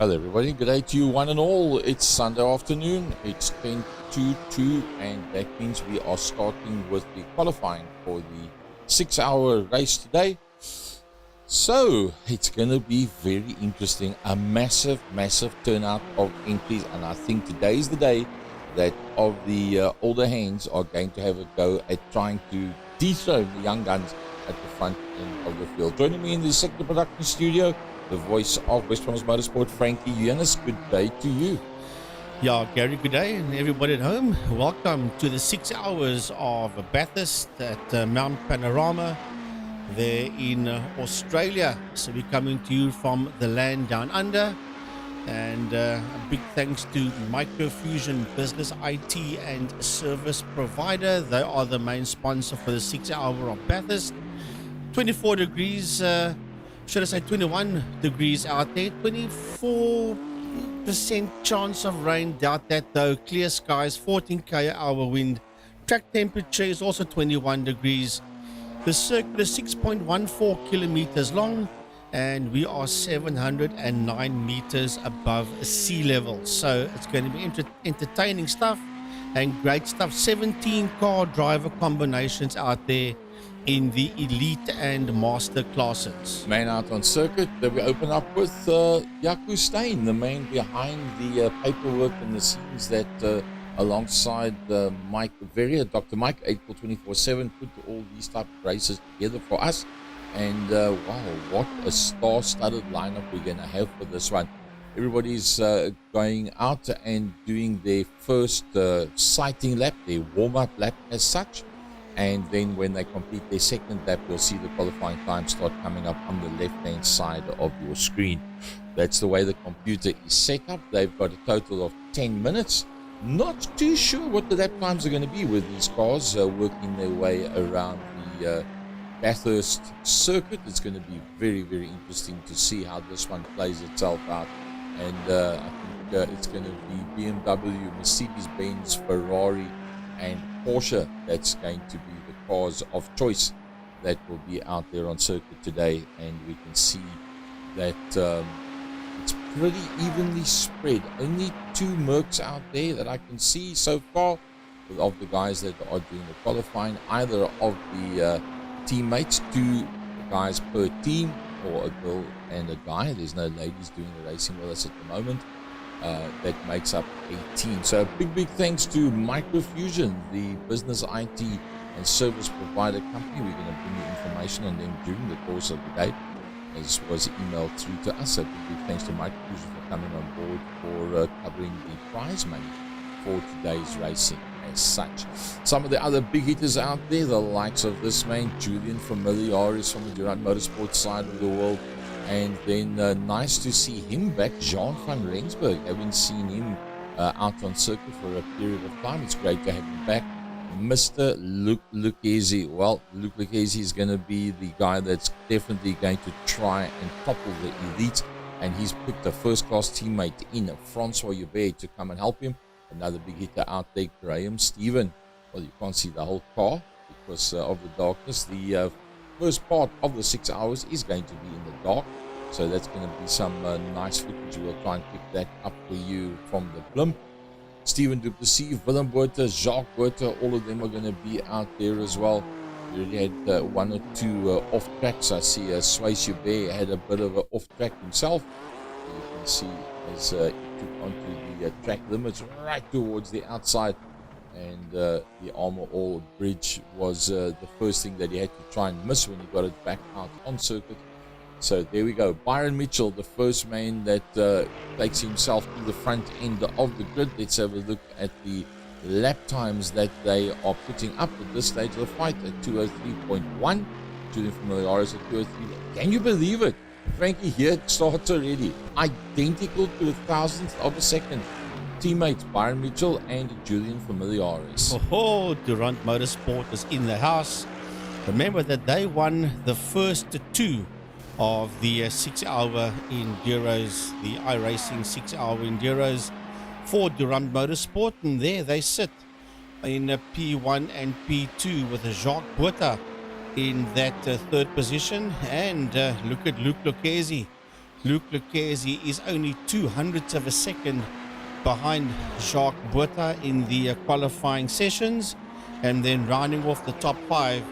Hello everybody, good day to you one and all. It's Sunday afternoon, it's 10 to 2 and that means we are starting with the qualifying for the 6-hour race today. So it's going to be very interesting, a massive turnout of entries, and I think today is the day that of the older hands are going to have a go at trying to dethrone the young guns at the front end of the field. Joining me in the sector production studio, the voice of West Province Motorsport, Frankie Jonas. Good day to you. Yeah, Gary, good day, and everybody at home. Welcome to the 6 hours of Bathurst at Mount Panorama there in Australia. So we're coming to you from the land down under. And a big thanks to Microfusion Business IT and Service Provider. They are the main sponsor for the 6 hour of Bathurst. 24 degrees, should I say 21 degrees out there. 24% chance of rain, doubt that though. Clear skies, 14 km/h wind. Track temperature is also 21 degrees. The circuit is 6.14 kilometers long, and we are 709 meters above sea level. So it's going to be entertaining stuff and great stuff. 17 car driver combinations out there in the elite and master classes. Man out on circuit that we open up with Jaco Steyn, the man behind the paperwork and the scenes that alongside Mike Verrier, Dr. Mike, 824/7, put all these type of races together for us. And wow, what a star-studded lineup we're going to have for this one. Everybody's going out and doing their first sighting lap, their warm-up lap as such. And then when they complete their second lap, you'll see the qualifying time start coming up on the left-hand side of your screen. That's the way the computer is set up. They've got a total of 10 minutes. Not too sure what the lap times are going to be with these cars working their way around the Bathurst circuit. It's going to be very interesting to see how this one plays itself out. And I think it's going to be BMW, Mercedes-Benz, Ferrari and Porsche that's going to be the cars of choice that will be out there on circuit today. And we can see that it's pretty evenly spread. Only 2 Mercs out there that I can see so far of the guys that are doing the qualifying, either of the teammates, 2 guys per team, or a girl and a guy. There's no ladies doing the racing with us at the moment. That makes up 18. So a big thanks to Microfusion, the business IT and service provider company. We're going to bring you information on them during the course of the day, as was emailed through to us. So big thanks to Microfusion for coming on board for covering the prize money for today's racing as such. Some of the other big hitters out there, the likes of this man, Julian Familiaris from the Durant Motorsport side of the world. And then nice to see him back, Jean van Rensburg. Haven't seen him out on circuit for a period of time. It's great to have him back. Mr. Luke Lucchesi. Well, Luke Lucchesi is going to be the guy that's definitely going to try and topple the elite. And he's picked a first-class teammate in Francois Hubert to come and help him. Another big hitter out there, Graham Stephen. Well, you can't see the whole car because of the darkness. The first part of the 6 hours is going to be in the dark, so that's going to be some nice footage. We'll try and pick that up for you from the blimp. Stephen Duplessis, Willem Botha, Jacques Botha, all of them are going to be out there as well. We already had 1 or 2 off tracks. I see Swayze Hubert had a bit of an off track himself. You can see as he took onto the track limits right towards the outside. And the Armour All Bridge was the first thing that he had to try and miss when he got it back out on circuit. So there we go. Byron Mitchell, the first man that takes himself to the front end of the grid. Let's have a look at the lap times that they are putting up at this stage of the fight at 203.1. Julian Familiaris at 203. Can you believe it? Frankie, here it starts already. Identical to a thousandth of a second. Teammates Byron Mitchell and Julian Familiaris. Oh, Durant Motorsport is in the house. Remember that they won the first 2 of the 6-hour Enduros, the iRacing 6-hour Enduros for Durant Motorsport. And there they sit in P1 and P2 with Jacques Botha in that third position. And look at Luke Lucchesi Luke Lucchesi is only 200ths of a second behind Jacques Boita in the qualifying sessions. And then rounding off the top five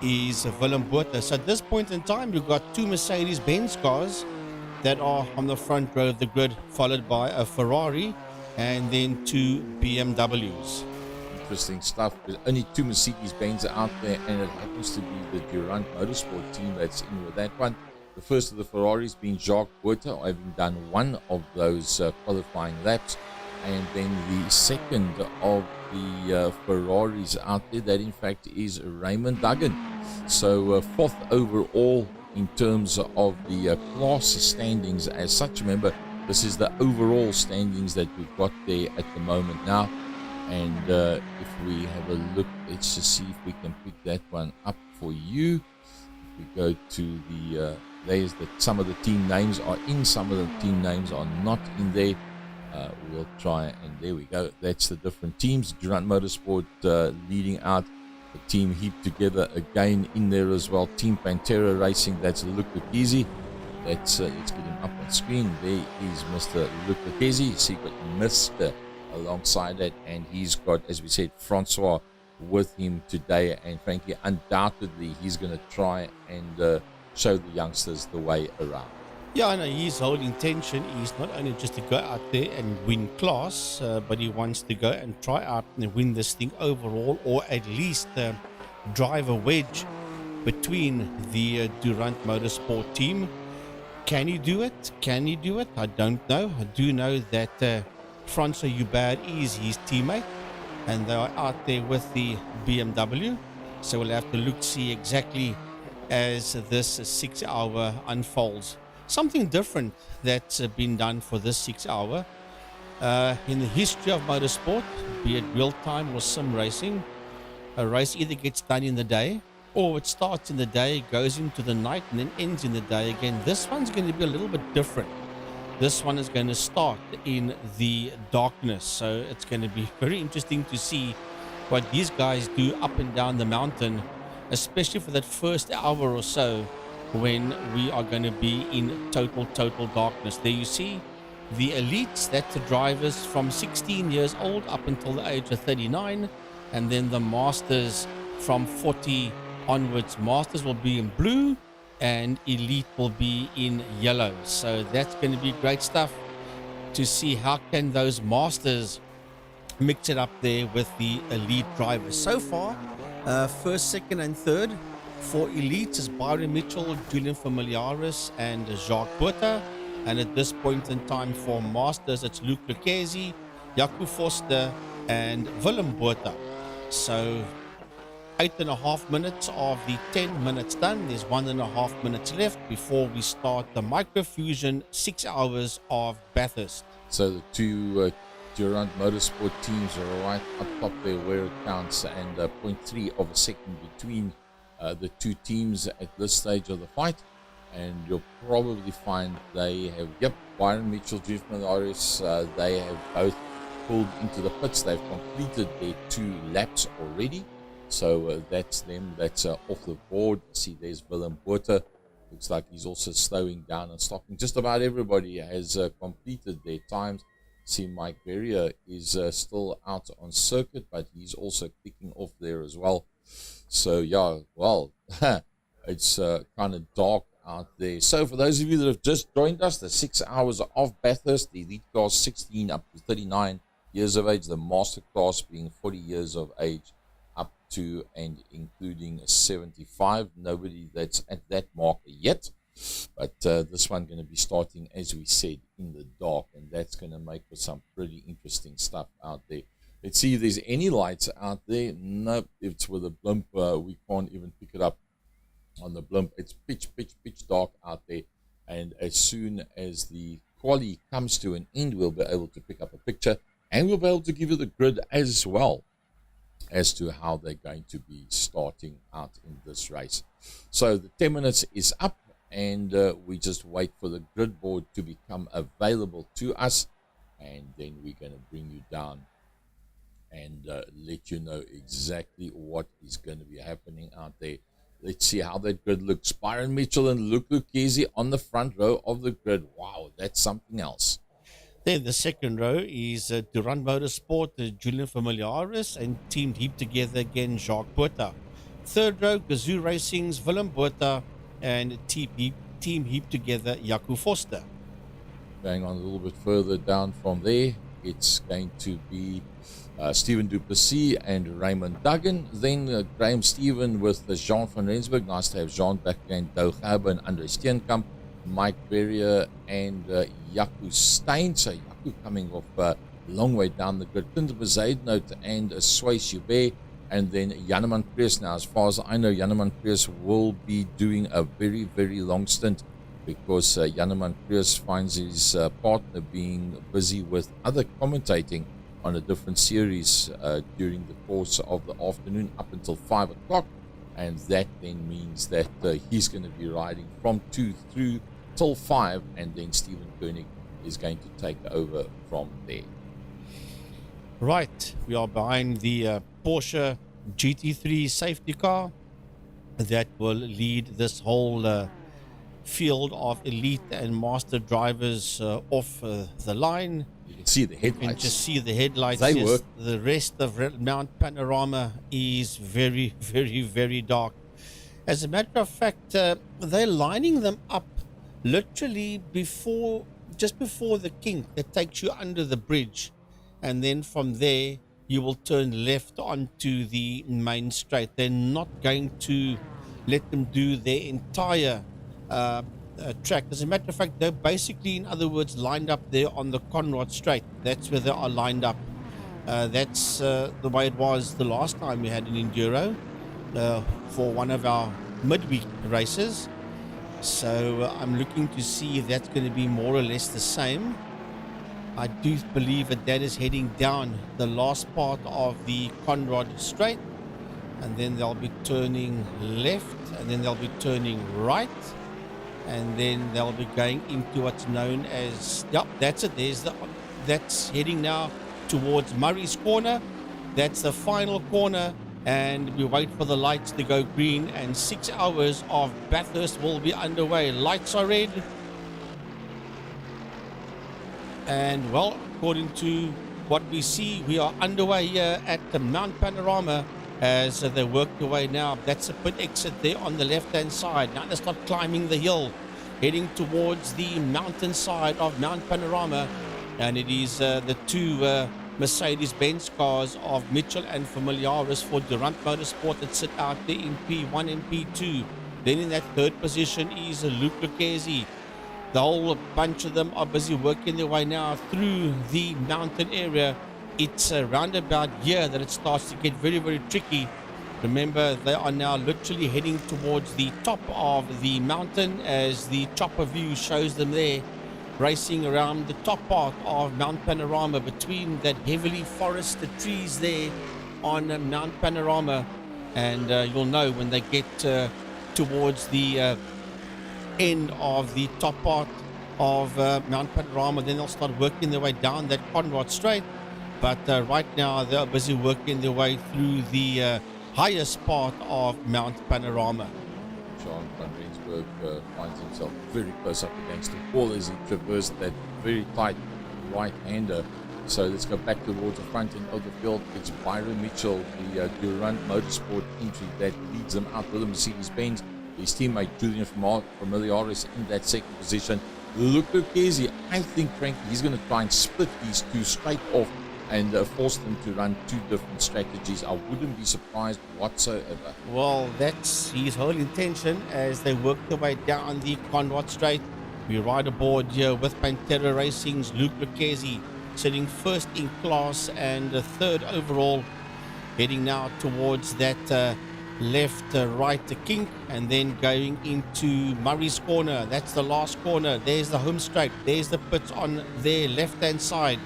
is Willem Botha. So at this point in time, you've got two Mercedes-Benz cars that are on the front row of the grid, followed by a Ferrari and then two BMWs. Interesting stuff. There's only two Mercedes-Benz out there, and it happens to be the Durant Motorsport team that's in with that one. The first of the Ferraris being Jacques Boita, having done one of those qualifying laps, and then the second of the Ferraris out there, that in fact is Raymond Duggan. So fourth overall in terms of the class standings as such. Remember, this is the overall standings that we've got there at the moment now. And if we have a look, let's just see if we can pick that one up for you. If we go to the, there's some of the team names are in, some of the team names are not in there. We'll try, and there we go. That's the different teams. Durant Motorsport leading out. The team heaped together again in there as well. Team Pantera Racing, that's Luke Lucchesi. Let's get him up on screen. There is Mr. Luke Lucchesi. You see, got Mr. alongside that, and he's got, as we said, Francois with him today, and frankly, undoubtedly, he's going to try and show the youngsters the way around. Yeah, I know his whole intention is not only just to go out there and win class, but he wants to go and try out and win this thing overall, or at least drive a wedge between the Durant Motorsport team. Can he do it? Can he do it? I don't know. I do know that Francois Hubert is his teammate, and they are out there with the BMW. So we'll have to look, see exactly as this 6 hour unfolds. Something different that's been done for this 6 hour. In the history of motorsport, be it real time or sim racing, a race either gets done in the day, or it starts in the day, goes into the night, and then ends in the day again. This one's going to be a little bit different. This one is going to start in the darkness, so it's going to be very interesting to see what these guys do up and down the mountain, especially for that first hour or so when we are going to be in total darkness. There you see the elites, that's the drivers from 16 years old up until the age of 39, and then the masters from 40 onwards. Masters will be in blue and elite will be in yellow. So that's going to be great stuff to see how can those masters mix it up there with the elite drivers. So far, first, second and third for elites is Byron Mitchell, Julian Familiaris and Jacques Boita. And at this point in time for masters, it's Luke Lucchesi, Jaco Foster and Willem Botha. So 8.5 minutes of the 10 minutes done. There's 1.5 minutes left before we start the Microfusion 6 hours of Bathurst. So the two Durant Motorsport teams are right up top there where it counts, and 0.3 of a second between the two teams at this stage of the fight. And you'll probably find they have, Byron Mitchell, Jeff Malaris, they have both pulled into the pits. They've completed their 2 laps already. So that's them. That's off the board. See, there's Willem Botha. Looks like he's also slowing down and stopping. Just about everybody has completed their times. See, Mike Berrier is still out on circuit, but he's also kicking off there as well. So, yeah, well, it's kind of dark out there. So for those of you that have just joined us, the 6 hours of Bathurst, the elite class 16 up to 39 years of age, the master class being 40 years of age up to and including 75. Nobody that's at that marker yet, but this one going to be starting, as we said, in the dark, and that's going to make for some pretty interesting stuff out there. Let's see if there's any lights out there. Nope, it's with a blimp. We can't even pick it up on the blimp. It's pitch dark out there, and as soon as the quali comes to an end, we'll be able to pick up a picture, and we'll be able to give you the grid as well as to how they're going to be starting out in this race. So the 10 minutes is up, and we just wait for the grid board to become available to us, and then we're going to bring you down and let you know exactly what is going to be happening out there. Let's see how that grid looks. Byron Mitchell and Luke Lucchese on the front row of the grid. Wow, that's something else. Then the second row is Durant Motorsport, Julian Familiaris, and teamed heaped together again, Jacques Botha. Third row, Gazoo Racing's Willem Botha, and team heaped together, Jaco Foster. Going on a little bit further down from there, it's going to be Stephen Duplessis and Raymond Duggan. Then Graham Stephen with Jean van Rensburg. Nice to have Jean back again. Douw Gerber and Andre Steenkamp. Mike Berrier and Jaco Steyn. So Jaco coming off a long way down the grid. Quinton Bezuidenhout and Sway Joubert. And then Janneman Preus. Now, as far as I know, Janneman Preus will be doing a very, very long stint, because Janneman Preus finds his partner being busy with other commentating on a different series during the course of the afternoon up until 5 o'clock. And that then means that he's going to be riding from 2 through till 5, and then Stephen Koenig is going to take over from there. Right, we are behind the Porsche GT3 safety car that will lead this whole field of elite and master drivers off the line. You can see the You can headlights. just see the headlights. They Yes, work. the rest of Mount Panorama is very, very, very dark. As a matter of fact, they're lining them up literally just before the kink that takes you under the bridge, and then from there you will turn left onto the main straight. They're not going to let them do their entire track. As a matter of fact, they're basically, in other words, lined up there on the Conrad Straight. That's where they are lined up. That's the way it was the last time we had an Enduro for one of our midweek races. So I'm looking to see if that's going to be more or less the same. I do believe that is heading down the last part of the Conrad Straight, and then they'll be turning left, and then they'll be turning right, and then they'll be going into what's known as, yep, that's it. That's heading now towards Murray's Corner. That's the final corner, and we wait for the lights to go green, and 6 hours of Bathurst will be underway. Lights are red. And well, according to what we see, we are underway here at the Mount Panorama as they work their way now. That's a pit exit there on the left-hand side. Now they start climbing the hill, heading towards the mountain side of Mount Panorama. And it is the two Mercedes-Benz cars of Mitchell and Familiaris for Durant Motorsport that sit out there in P1 and P2. Then in that third position is Luke Lucchese. The whole bunch of them are busy working their way now through the mountain area. It's around about here that it starts to get very, very tricky. Remember, they are now literally heading towards the top of the mountain as the chopper view shows them there, racing around the top part of Mount Panorama between that heavily forested trees there on Mount Panorama. And you'll know when they get towards the end of the top part of Mount Panorama, then they'll start working their way down that Conrad Straight. But right now they're busy working their way through the highest part of Mount Panorama. Jean van Rensburg finds himself very close up against the wall as he traversed that very tight right-hander. So let's go back towards the front end of the field. It's Byron Mitchell, the Durant Motorsport entry, that leads them out with a Mercedes-Benz. His teammate Julian Familiaris in that second position. Luke Lucchese, I think, frankly, he's going to try and split these two straight off and force them to run two different strategies. I wouldn't be surprised whatsoever. Well, that's his whole intention as they work their way down the Conrad Straight. We ride aboard here with Pantera Racing's Luke Lucchese, sitting first in class and third overall, heading now towards that left-right kink, and then going into Murray's Corner. That's the last corner. There's the home straight. There's the pits on their left-hand side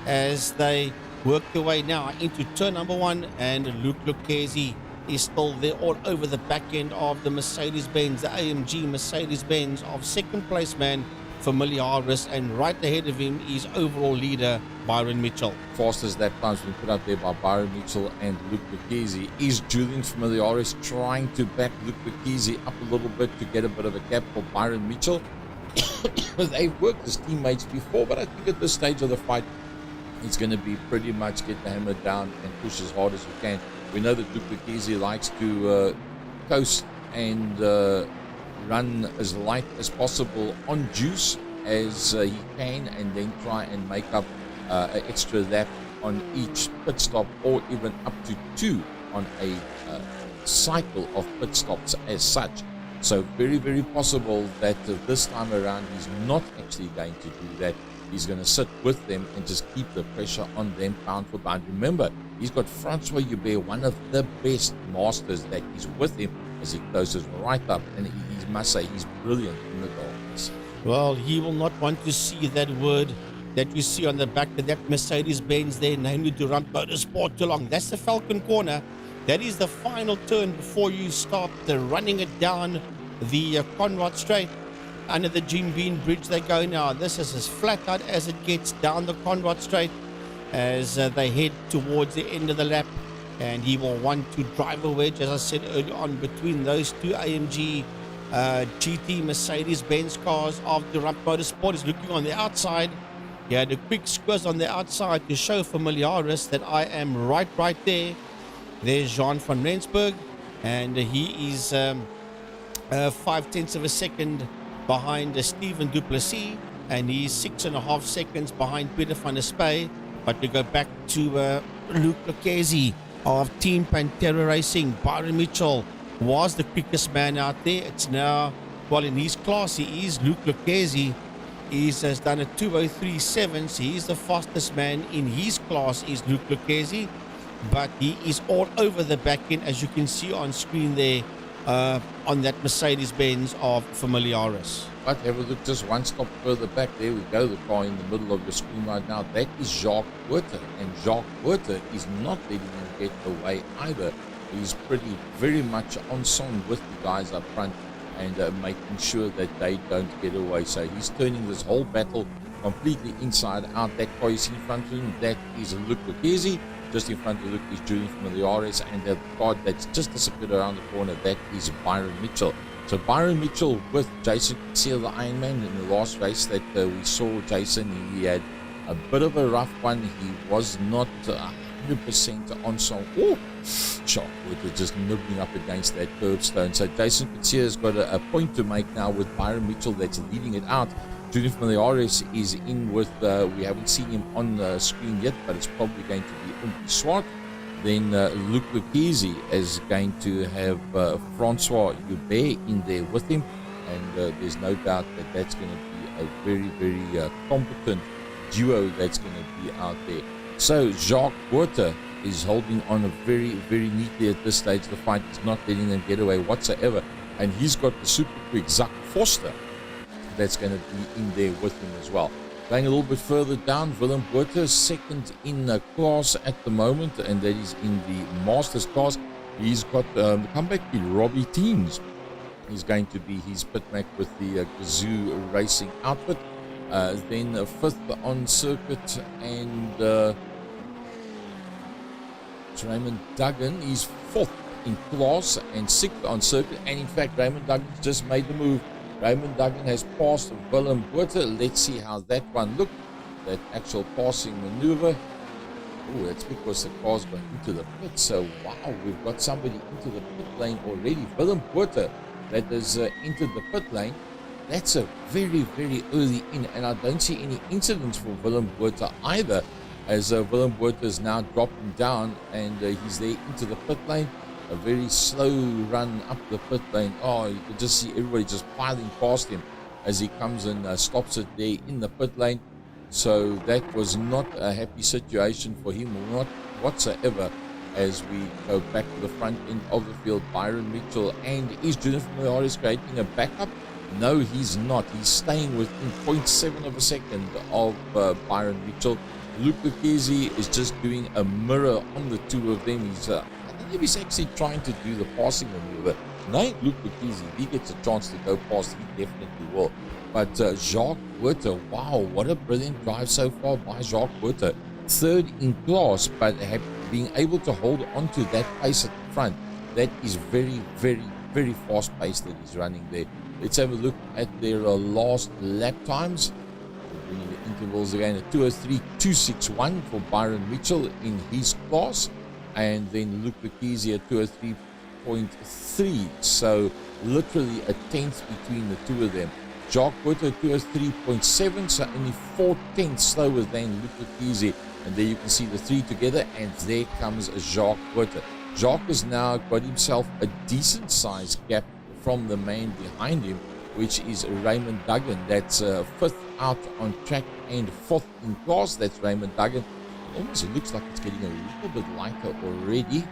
as they work their way now into turn number one, and Luke Lucchese is still there all over the back end of the Mercedes-Benz, the AMG Mercedes-Benz of second place man Familiaris, and right ahead of him is overall leader Byron Mitchell. Fastest lap times been put up there by Byron Mitchell and Luke Lucchese. Is Julian Familiaris trying to back Luke Lucchese up a little bit to get a bit of a gap for Byron Mitchell? They've worked as teammates before, but I think at this stage of the fight, it's going to be pretty much get the hammer down and push as hard as you can. We know that Luke Lucchese likes to coast and run as light as possible on juice as he can, and then try and make up an extra lap on each pit stop, or even up to 2 on a cycle of pit stops as such. So very, very possible that this time around he's not actually going to do that. He's going to sit with them and just keep the pressure on them pound for pound. Remember, he's got Francois Joubert, one of the best masters, that is with him as he closes right up, and he must say he's brilliant in the darkness. Well, he will not want to see that word that you see on the back of that Mercedes-Benz there, namely Durant Motorsport Geelong. That's the Falcon Corner. That is the final turn before you start running it down the Conrad Straight. Under the Jim Beam Bridge they go now. This is as flat out as it gets down the Conrad Straight as they head towards the end of the lap. And he will want to drive a wedge, as I said earlier on, between those two AMG GT Mercedes-Benz cars of Durant Motorsport. Is looking on the outside. He had a quick squiz on the outside to show Familiaris that I am right there. There's Jean van Rensburg, and he is 0.5 of a second behind Stephen Duplessis, and he's 6.5 seconds behind Peter van der Spey. But we go back to Luke Lucchese of Team Pantera Racing. Byron Mitchell was the quickest man out there. It's now, well, in his class he is. Luke Lucchese has done a 2:03.7, so he's the fastest man in his class is Luke Lucchese, but he is all over the back end, as you can see on screen there, on that Mercedes-Benz of Familiaris. But have a look just one stop further back. There we go, the car in the middle of your screen right now. That is Jacques Buerter, and Jacques Buerter is not letting him get away either. He's very much on song with the guys up front and making sure that they don't get away. So he's turning this whole battle completely inside out. That car you see in front of him, that is Luke Lucchese. Just in front of Luke is Julian Familiaris, and the car that's just disappeared around the corner, that is Byron Mitchell. So Byron Mitchell with Jason Kutsia, the Ironman, in the last race that we saw Jason, he had a bit of a rough one. He was not 100% on song. Oh, Jacques Buerter just nibbling up against that curbstone. So Jason Kutsia has got a point to make now with Byron Mitchell that's leading it out. Julian Familiaris is in with, we haven't seen him on the screen yet, but it's probably going to be Umpi Swart. Then Luke Lucchese is going to have Francois Joubert in there with him, and there's no doubt that that's going to be a very, very competent duo that's going to be out there. So Jacques Buerter is holding on a very, very neatly at this stage. The fight is not letting them get away whatsoever, and he's got the super quick Zach Foster that's going to be in there with him as well. Going a little bit further down, Willem Buerter, second in class at the moment, and that is in the Masters class. He's got the comeback kid, Robbie Teams. He's going to be his pitmate with the Gazoo Racing outfit. Then fifth on circuit, and Raymond Duggan is fourth in class and sixth on circuit. And in fact, Raymond Duggan's just made the move. Raymond Duggan has passed Willem Buerter. Let's see how that one looked, that actual passing maneuver. Oh, that's because the car's gone into the pit. So, wow, we've got somebody into the pit lane already. Willem Buerter that has entered the pit lane. That's a very, very early in, and I don't see any incidents for Willem Buerter either, as Willem Buerter is now dropping down, and he's there into the pit lane. A very slow run up the pit lane. Oh, you can just see everybody just piling past him as he comes and stops it there in the pit lane. So that was not a happy situation for him, not whatsoever. As we go back to the front end of the field, Byron Mitchell, and is Julian Familiaris creating a backup? No, he's not. He's staying within 0.7 of a second of Byron Mitchell. Luke Lucchese is just doing a mirror on the two of them. He's believe he's actually trying to do the passing maneuver. Now, Luke Lucchese, if he gets a chance to go past, he definitely will. But Jacques Buerter, wow, what a brilliant drive so far by Jacques Buerter. Third in class, but being able to hold on to that pace at the front, that is very, very, very fast pace that he's running there. Let's have a look at their last lap times. Bringing the intervals again, a 2:03.261 for Byron Mitchell in his class, and then Luke Lucchese at 2:03.3, so literally a tenth between the two of them. Jacques Buerter 2:03.7, so only 4/10 slower than Luke Lucchese, and there you can see the three together, and there comes Jacques Buerter. Jacques has now got himself a decent sized gap from the man behind him, which is Raymond Duggan. That's fifth out on track and fourth in class. That's Raymond Duggan. It almost looks like it's getting a little bit lighter already.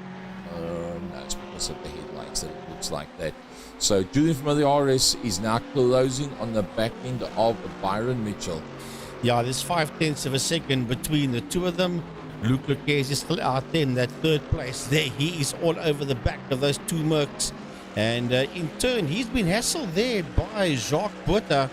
No, it's because of the headlights that it looks like that. So Julian from the iRSA is now closing on the back end of Byron Mitchell. Yeah, there's 5/10 of a second between the two of them. Luke Lucchese is still out there in that third place. There, he is all over the back of those two Mercs. And in turn, he's been hassled there by Jacques Buerter.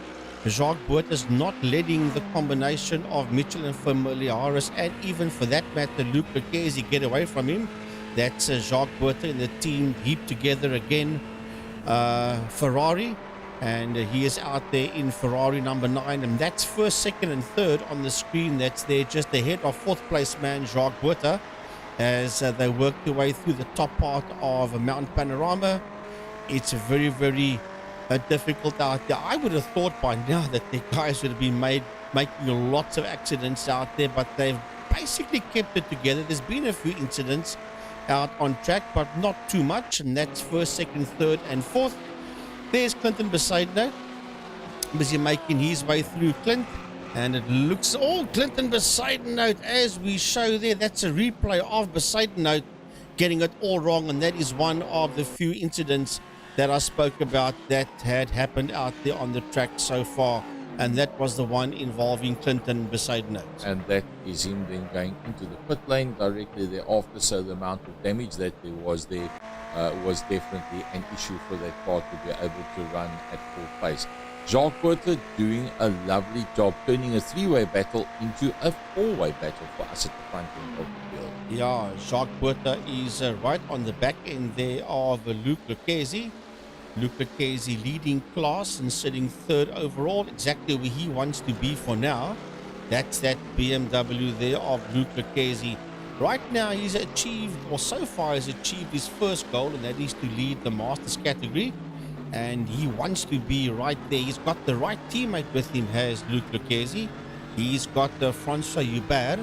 Jacques Buerter's not letting the combination of Mitchell and Familiaris, and even for that matter, Luke Lucchese, get away from him. That's Jacques Buerter and the team heaped together again. Ferrari, and he is out there in Ferrari number 9, and that's first, second, and third on the screen. That's there just ahead of fourth place man Jacques Buerter as they work their way through the top part of Mount Panorama. It's very, very difficult out there. I would have thought by now that the guys would have been making lots of accidents out there, but they've basically kept it together. There's been a few incidents out on track, but not too much, and that's first, second, third, and fourth. There's Clinton Besaidnout, busy making his way through Clint, and it looks Clinton Besaidnout as we show there. That's a replay of Besaidnout getting it all wrong, and that is one of the few incidents that I spoke about that had happened out there on the track so far, and that was the one involving Clinton Besaidnout. And that is him then going into the pit lane directly thereafter, so the amount of damage that there was definitely an issue for that car to be able to run at full pace. Jacques Buerter doing a lovely job turning a three-way battle into a four-way battle for us at the front end of the field. Yeah, Jacques Buerter is right on the back end there of Luke Lucchese. Luke Lucchese leading class and sitting third overall, exactly where he wants to be for now. That's that BMW there of Luke Lucchese. Right now he's achieved, or so far has achieved his first goal, and that is to lead the Masters category. And he wants to be right there. He's got the right teammate with him, has Luke Lucchese. He's got François Hubert.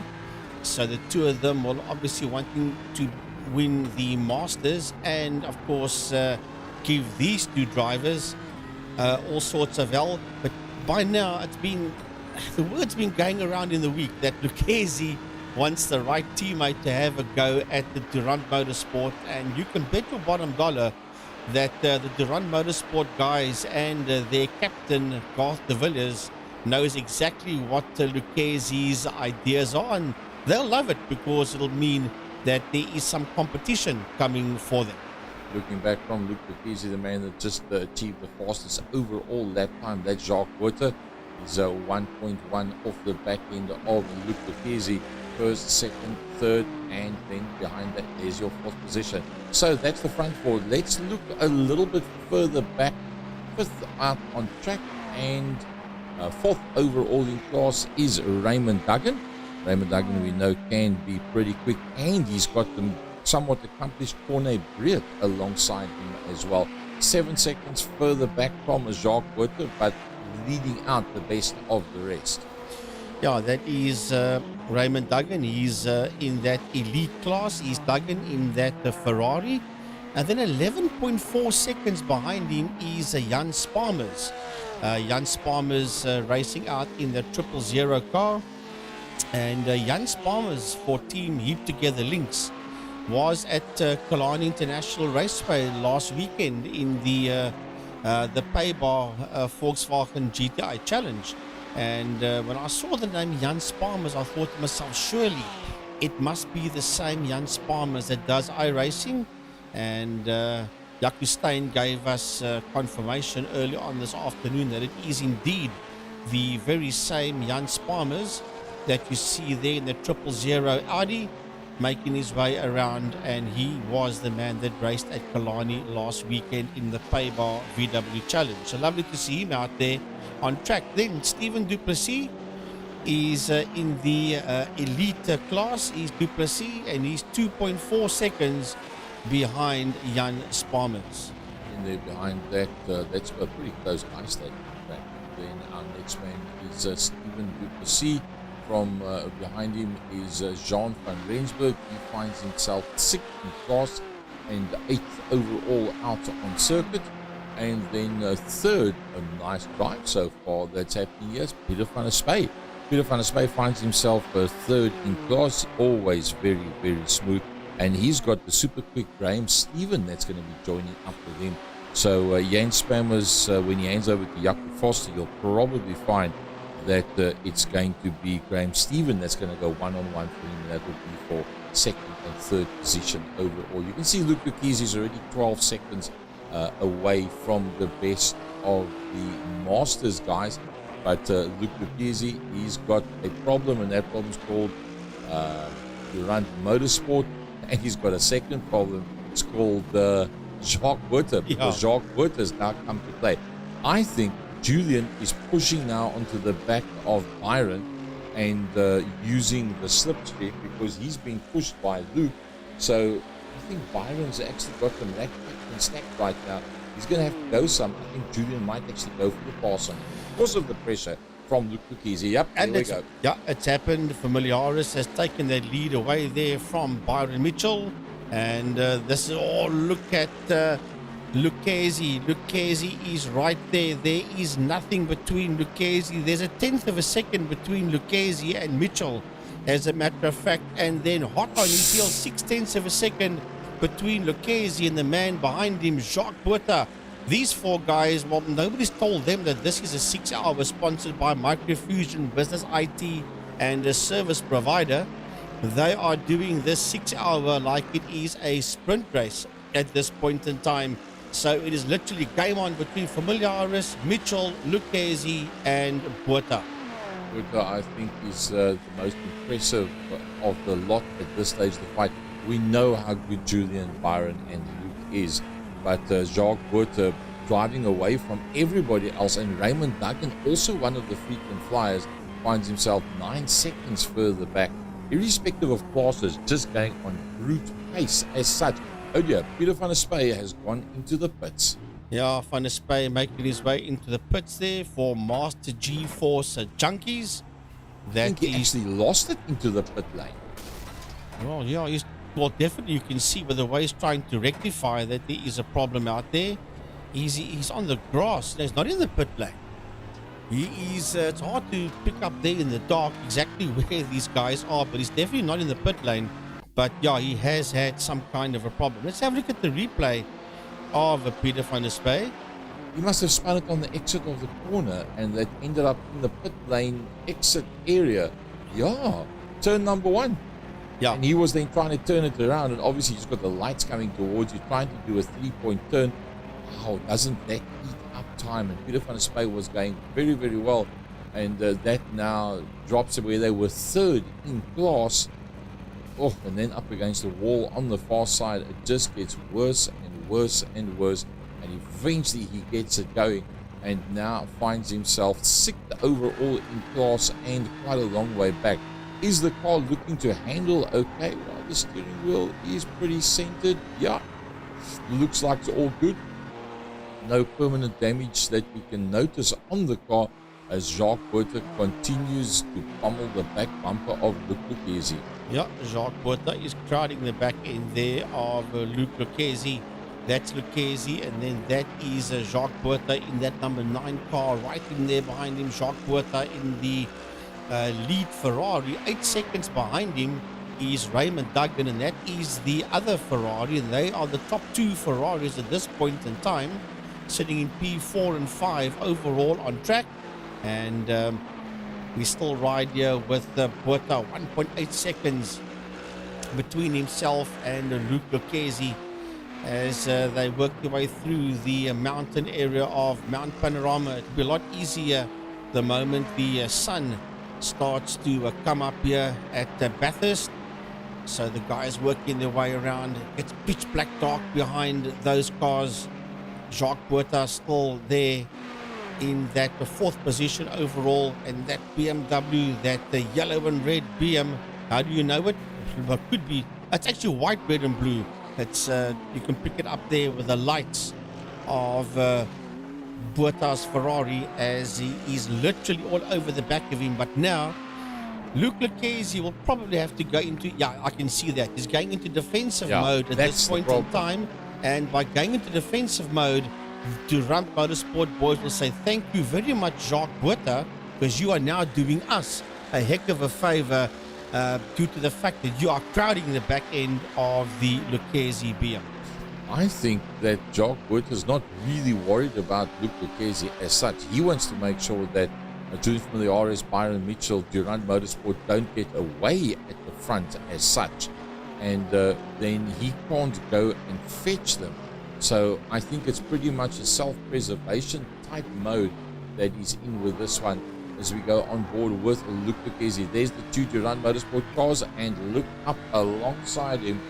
So the two of them will obviously wanting to win the Masters, and of course give these two drivers all sorts of help. But by now the word's been going around in the week that Lucchese wants the right teammate to have a go at the Durant Motorsport, and you can bet your bottom dollar that the Durant Motorsport guys and their captain Garth de Villiers knows exactly what Lucchese's ideas are, and they'll love it because it'll mean that there is some competition coming for them. Looking back from Luke Lucchese, the man that just achieved the fastest overall lap time, that's Jacques Buerter. He's 1.1 off the back end of Luke Lucchese. First, second, third, and then behind that there's your fourth position. So that's the front four. Let's look a little bit further back. Fifth out on track and fourth overall in class is Raymond Duggan. Raymond Duggan, we know, can be pretty quick, and he's got the somewhat accomplished Corne Briet alongside him as well. 7 seconds further back from Jacques Buerter, but leading out the best of the rest. Yeah, that is Raymond Duggan. He's in that elite class. He's Duggan in that Ferrari. And then 11.4 seconds behind him is Jan Sparmers. Jan Sparmers racing out in the 000 car. And Jan Sparmers for Team Heap Together Links was at Killarney International Raceway last weekend in the Paybar Volkswagen GTI Challenge. And when I saw the name Jan Sparmers, I thought to myself, surely it must be the same Jan Sparmers that does iRacing. And Jaco Steyn gave us confirmation early on this afternoon that it is indeed the very same Jan Sparmers that you see there in the 000 Audi, making his way around, and he was the man that raced at Killarney last weekend in the Paybar VW Challenge. So lovely to see him out there on track. Then Stephen Duplessis is in the elite class. He's Duplessis, and he's 2.4 seconds behind Jan Sparmers. In there behind that, that's a pretty close ice that track. Then our next man is Stephen Duplessis. From behind him is Jean van Rensburg. He finds himself 6th in class and 8th overall out on circuit. And then 3rd, a nice drive so far that's happening here, is Peter van der Spey. Peter van der Spey finds himself 3rd in class, always very, very smooth. And he's got the super quick Graham Stephen that's going to be joining up with him. So Jan Spammers, when he hands over to Jaco Foster, you'll probably find that it's going to be Graham Stephen that's going to go one-on-one for him, and that will be for 2nd and 3rd position overall. You can see Luke Lucchese is already 12 seconds away from the best of the Masters guys, but Luke Lucchese, he's got a problem, and that problem is called Durant Motorsport, and he's got a second problem. It's called Jacques Butter, because Jacques Butter has now come to play. I think Julian is pushing now onto the back of Byron and using the slipstream, because he's being pushed by Luke. So I think Byron's actually got them racked and stacked right now. He's going to have to go some. I think Julian might actually go for the pass on because of the pressure from Luke Lucchese. Yep, and there we go. Yeah, it's happened. Familiaris has taken that lead away there from Byron Mitchell. And this is all, look at Lucchese. Lucchese is right there. There is nothing between Lucchese. There's a 10th of a second between Lucchese and Mitchell, as a matter of fact. And then hot on his heels, 6/10 of a second between Lucchese and the man behind him, Jacques Butter. These four guys, well, nobody's told them that this is a 6 hour sponsored by Microfusion Business IT and a service provider. They are doing this 6 hour like it is a sprint race at this point in time. So it is literally game on between Familiaris, Mitchell, Lucchese, and Butter. Butter, I think, is the most impressive of the lot at this stage of the fight. We know how good Julian, Byron, and Luke is, but Jacques Butter driving away from everybody else, and Raymond Duggan, also one of the frequent flyers, finds himself 9 seconds further back. Irrespective of classes, just going on brute pace as such. Oh dear, Peter van der Spey has gone into the pits. Yeah, van der Spey making his way into the pits there for Master G-Force Junkies. I think he actually lost it into the pit lane. Well, yeah, well, definitely you can see by the way he's trying to rectify that there is a problem out there. He's on the grass. He's not in the pit lane. It's hard to pick up there in the dark exactly where these guys are, but he's definitely not in the pit lane. But yeah, he has had some kind of a problem. Let's have a look at the replay of Peter van der Spey. He must have spun it on the exit of the corner, and that ended up in the pit lane exit area. Yeah, turn number 1. Yeah. And he was then trying to turn it around, and obviously he's got the lights coming towards you, trying to do a 3-point turn. Wow, doesn't that eat up time? And Peter van der Spey was going very, very well. And that now drops it where they were 3rd in class. Oh, and then up against the wall on the far side, it just gets worse and worse and worse. And eventually he gets it going, and now finds himself 6th overall in class and quite a long way back. Is the car looking to handle okay? Well, the steering wheel is pretty centered. Yeah, looks like it's all good. No permanent damage that we can notice on the car as Jacques Butter continues to pummel the back bumper of Luke Lucchese. Yeah, Jacques Butter is crowding the back end there of Luke Lucchese. That's Lucchese, and then that is Jacques Butter in that number 9 car, right in there behind him. Jacques Butter in the lead Ferrari. 8 seconds behind him is Raymond Duggan, and that is the other Ferrari. They are the top 2 Ferraris at this point in time, sitting in P4 and 5 overall on track. And we still ride here with Butter, 1.8 seconds between himself and Luke Lucchesi as they work their way through the mountain area of Mount Panorama. It'll be a lot easier the moment the sun starts to come up here at Bathurst. So the guys working their way around. It's pitch black dark behind those cars. Jacques Buerta still there in that fourth position overall, and that BMW, that the yellow and red BM, how do you know it? It could be, it's actually white, red and blue. It's you can pick it up there with the lights of Buerta's Ferrari, as he is literally all over the back of him. But now Luke Lucchesi will probably have to go into, yeah, I can see that he's going into defensive mode at this point in time, and by going into defensive mode, Durant Motorsport boys will say thank you very much, Jacques Buerta, because you are now doing us a heck of a favor due to the fact that you are crowding the back end of the Lucchesi BM. I think that Jacques Buerta is not really worried about Luke Lucchesi as such. He wants to make sure that Julian Familiares, Byron Mitchell, Durant Motorsport don't get away at the front as such, and then he can't go and fetch them. So I think it's pretty much a self-preservation type mode that he's in with this one as we go on board with Luke Lucchesi. There's the two Durant Motorsport cars, and look up alongside him.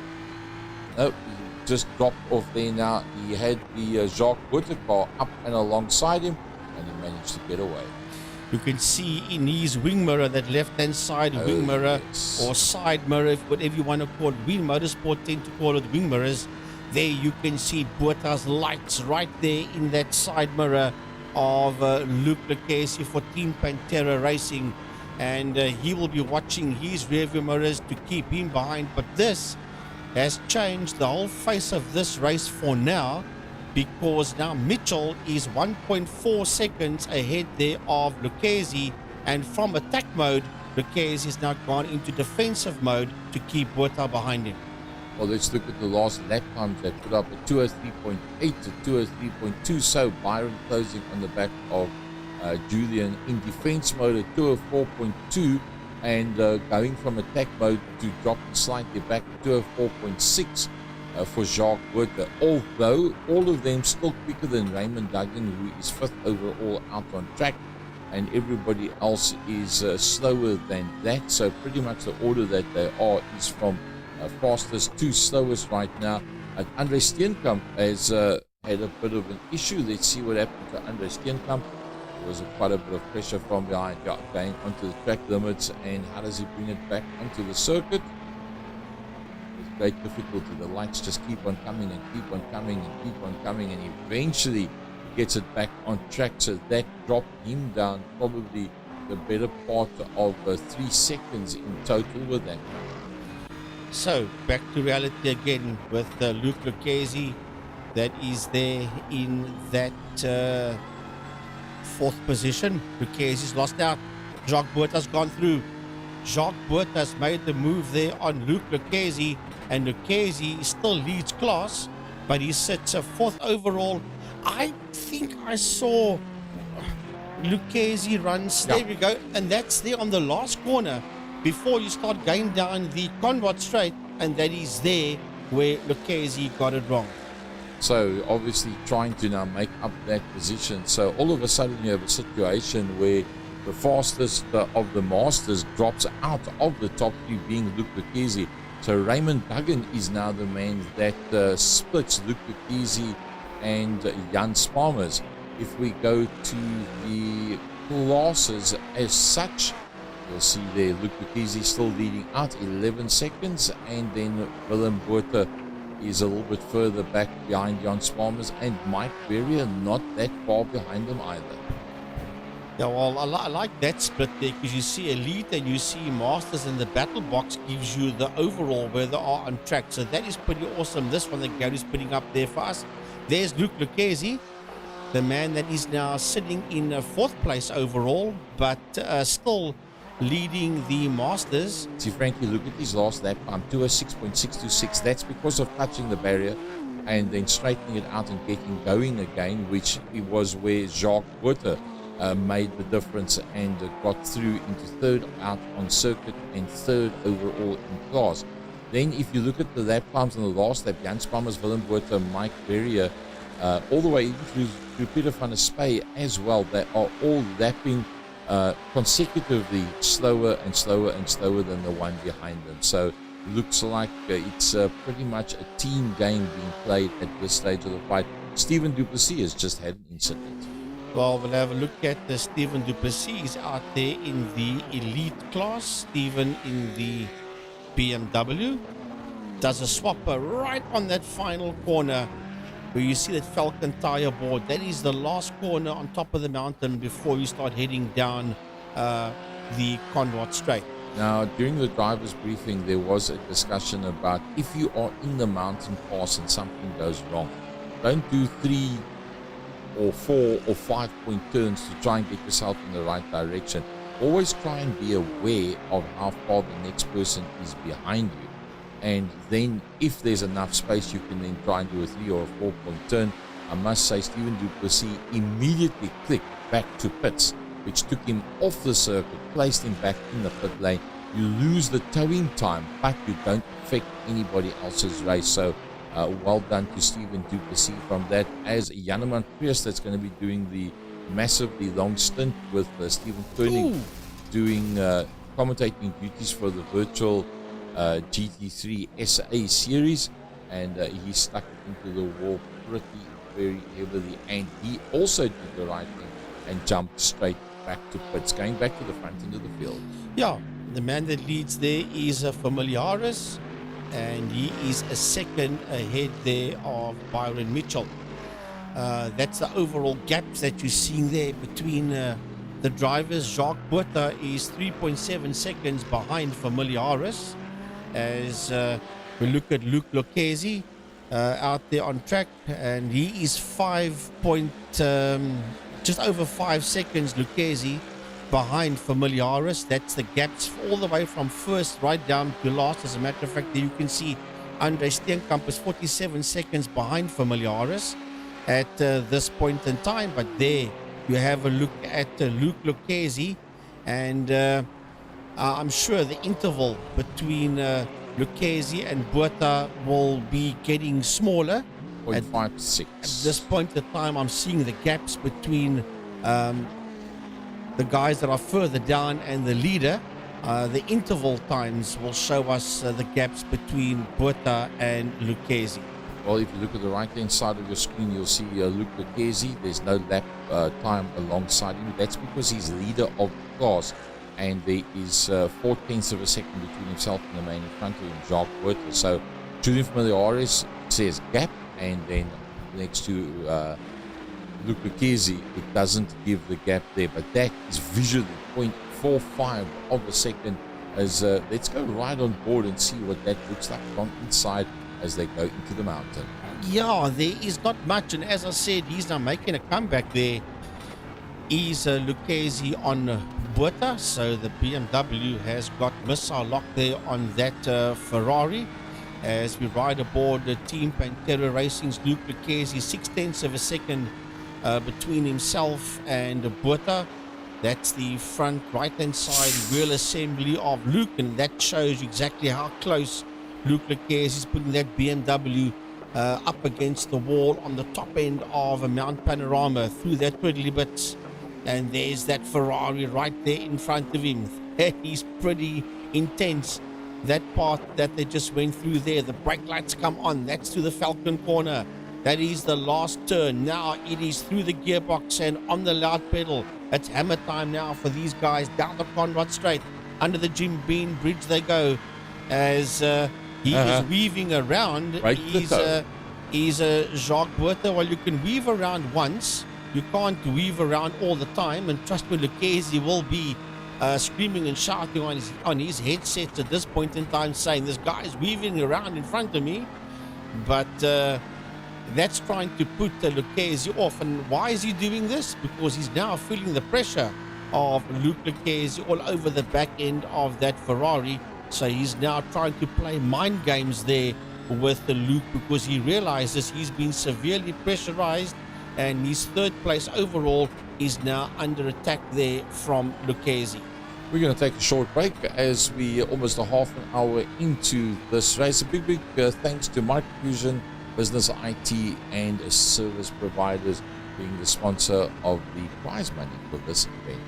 Nope, he just dropped off there now. He had the Jacques Buerta car up and alongside him, and he managed to get away. You can see in his wing mirror, that left-hand side wing mirror, yes, or side mirror, whatever you want to call it. We Motorsport tend to call it wing mirrors. There you can see Buerta's lights right there in that side mirror of Luke Lucchesi for Team Pantera Racing, and he will be watching his rearview mirrors to keep him behind. But this has changed the whole face of this race for now, because now Mitchell is 1.4 seconds ahead there of Lucchesi, and from attack mode, Lucchesi has now gone into defensive mode to keep Buerta behind him. Well, let's look at the last lap times. They put up a 203.8 to 203.2. So Byron closing on the back of Julian in defense mode at 204.2, and going from attack mode to dropping slightly back to 204.6 for Jacques Buerta. Although all of them still quicker than Raymond Duggan, who is 5th overall out on track, and everybody else is slower than that. So pretty much the order that they are is from fastest to slowest right now. And Andre Steenkamp has had a bit of an issue. Let's see what happened to Andre Steenkamp. There was quite a bit of pressure from behind, going onto the track limits, and how does he bring it back onto the circuit? With great difficulty. The lights just keep on coming and keep on coming and keep on coming, and eventually gets it back on track. So that dropped him down probably the better part of 3 seconds in total with that. So back to reality again with Luke Lucchesi, that is there in that fourth position. Lucchesi's lost out. Jacques Buerta's gone through. Jacques Buerta's made the move there on Luke Lucchesi, and Lucchesi still leads class, but he sits a 4th overall. I think I saw Lucchesi runs. There we go, and that's there on the last corner before you start going down the Conrad Straight, and that is there where Lucchesi got it wrong. So obviously trying to now make up that position. So all of a sudden you have a situation where the fastest of the Masters drops out of the top 3, being Luke Lucchesi. So Raymond Duggan is now the man that splits Luke Lucchesi and Jan Sparmers. If we go to the classes as such, you'll see there Luke Lucchesi still leading out 11 seconds, and then Willem Buerta is a little bit further back behind Jan Sparmers, and Mike Berrier not that far behind them either. Yeah, well, I like that split there, because you see Elite and you see Masters, and the battle box gives you the overall where they are on track. So that is pretty awesome. This one that Gary's putting up there for us. There's Luke Lucchesi, the man that is now sitting in 4th place overall, but still leading the Masters. See, Frankie, look at his last lap time, 206.626. That's because of touching the barrier and then straightening it out and getting going again, which was where Jacques Buerta made the difference and got through into 3rd out on circuit and 3rd overall in class. Then if you look at the lap times on the last lap, Jan Spammers, Willem Botha, Mike Verrier, all the way through Peter van der Spey as well, they are all lapping consecutively slower and slower and slower than the one behind them. So looks like it's pretty much a team game being played at this stage of the fight. Stephen du Plessis has just had an incident. Well, we'll have a look at Stephen du Plessis out there in the elite class. Stephen in the BMW does a swapper right on that final corner where you see that Falcon tire board. That is the last corner on top of the mountain before you start heading down the Conrad Straight. Now, during the driver's briefing, there was a discussion about if you are in the mountain pass and something goes wrong, don't do 3 or 4 or 5 point turns to try and get yourself in the right direction. Always try and be aware of how far the next person is behind you. And then if there's enough space, you can then try and do a 3 or a 4 point turn. I must say, Stephen du Plessis immediately clicked back to pits, which took him off the circuit, placed him back in the pit lane. You lose the towing time, but you don't affect anybody else's race. So well done to Stephen du Plessis from that. As Janneman Priest, that's going to be doing the massively long stint with Stephen Koenig doing commentating duties for the virtual GT3 SA series, and he stuck it into the wall pretty very heavily, and he also did the right thing and jumped straight back to pits, going back to the front end of the field. Yeah, the man that leads there is Familiaris, and he is a second ahead there of Byron Mitchell. That's the overall gaps that you're seeing there between the drivers. Jacques Botha is 3.7 seconds behind Familiaris. As we look at Luc Lucchesi out there on track, and he is just over 5 seconds, Lucchesi, behind Familiaris. That's the gaps all the way from first right down to last. As a matter of fact, there you can see Andre Steenkamp is 47 seconds behind Familiaris at this point in time. But there you have a look at Luc Lucchesi, and I'm sure the interval between Lucchesi and Botha will be getting smaller. 0.56. At this point in time, I'm seeing the gaps between the guys that are further down and the leader. The interval times will show us the gaps between Botha and Lucchesi. Well, if you look at the right-hand side of your screen, you'll see Luc Lucchesi. There's no lap time alongside him. That's because he's leader of the class, and there is 4/10 of a second between himself and the man in front of him, Jacques Botha. So, Julian Familiaris says gap, and then next to Luc Lucchesi, it doesn't give the gap there, but that is visually 0.45 of a second. As let's go right on board and see what that looks like from inside as they go into the mountain. Yeah, there is not much, and as I said, he's now making a comeback there. Is Lucchesi on Botha, so the BMW has got missile lock there on that Ferrari. As we ride aboard the Team Pantera Racing's Luc Lucchesi, 0.6 of a second between himself and Botha. That's the front right-hand side wheel assembly of Luc, and that shows you exactly how close Luc Lucchesi is putting that BMW up against the wall on the top end of a Mount Panorama through that twiddly bits. And there's that Ferrari right there in front of him. He's pretty intense. That part that they just went through there, the brake lights come on. That's to the Falcon corner. That is the last turn. Now it is through the gearbox and on the loud pedal. It's hammer time now for these guys down the Conrad Straight. Under the Jim Beam Bridge they go. As he is weaving around. Right, He's Jacques Botha. Well, you can weave around once. You can't weave around all the time. And trust me, Lucchesi will be screaming and shouting on his headsets at this point in time, saying, this guy is weaving around in front of me. But that's trying to put Lucchesi off. And why is he doing this? Because he's now feeling the pressure of Luc Lucchesi all over the back end of that Ferrari. So he's now trying to play mind games there with the Luc, because he realizes he's been severely pressurized, and his third place overall is now under attack there from Lucchesi. We're going to take a short break as we almost a half an hour into this race. A big thanks to Microfusion, Business IT, and service providers being the sponsor of the prize money for this event.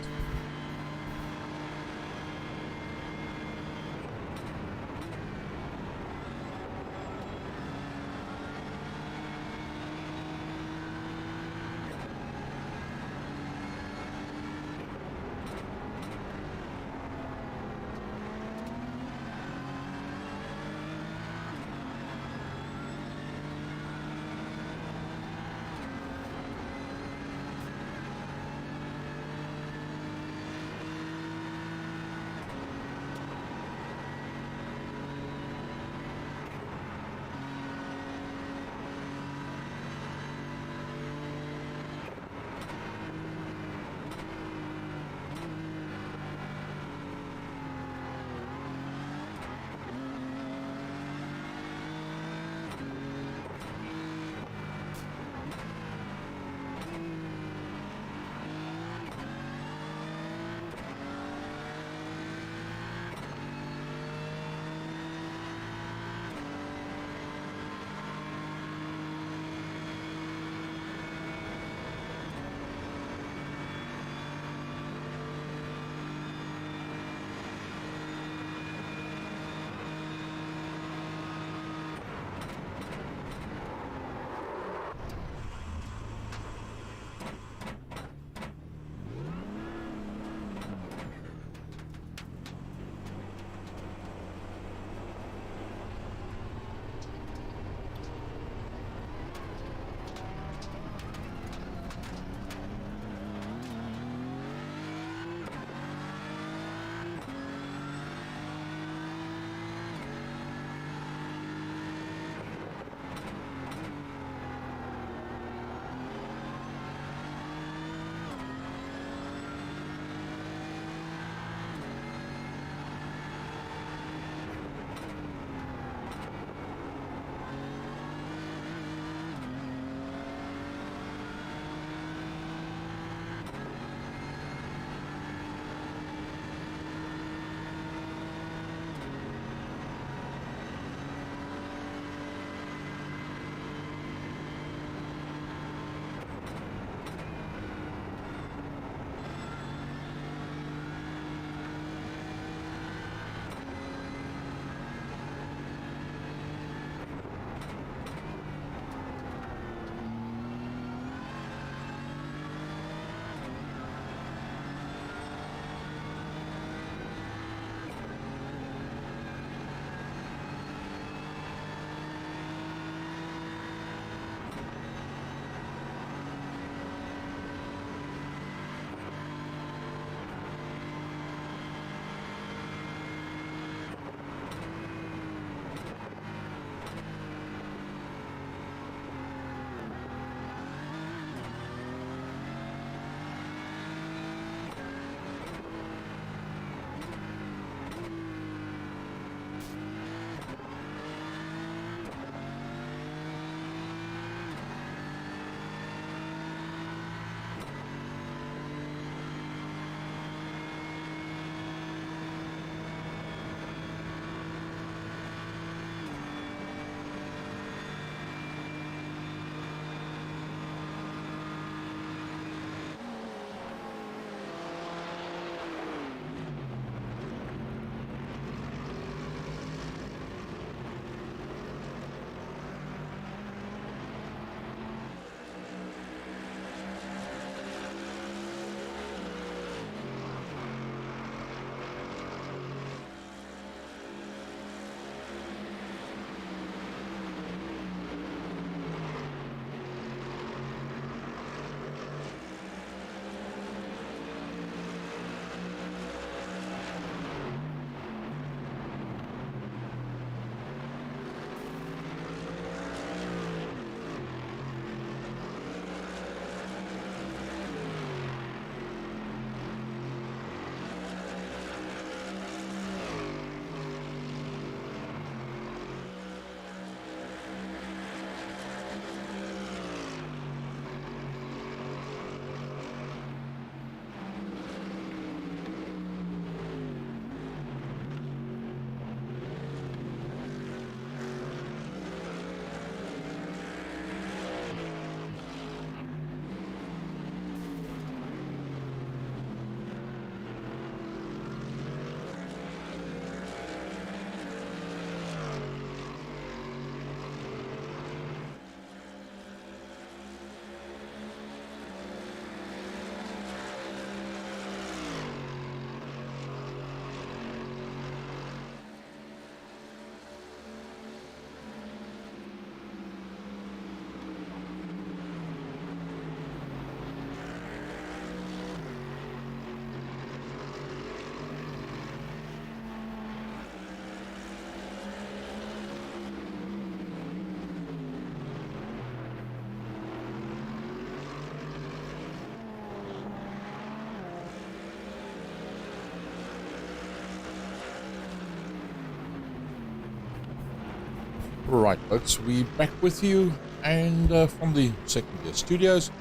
Right, folks, we're back with you, and from the Second Gear Studios,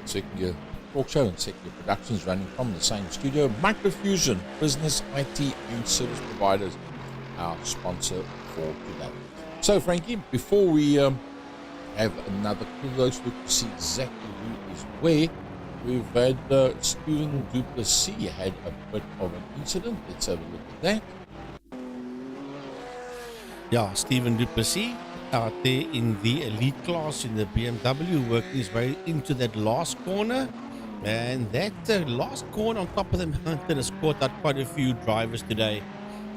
Second Gear Talk Show and Second Gear Productions running from the same studio. Microfusion, business, IT, and service providers, our sponsor for today. So, Frankie, before we have another close look to see exactly who is where, we've had Stephen Duplessis had a bit of an incident. Let's have a look at that. Yeah, Stephen Duplessis out there in the elite class in the BMW, working his way into that last corner. And that last corner on top of the mountain has caught out quite a few drivers today,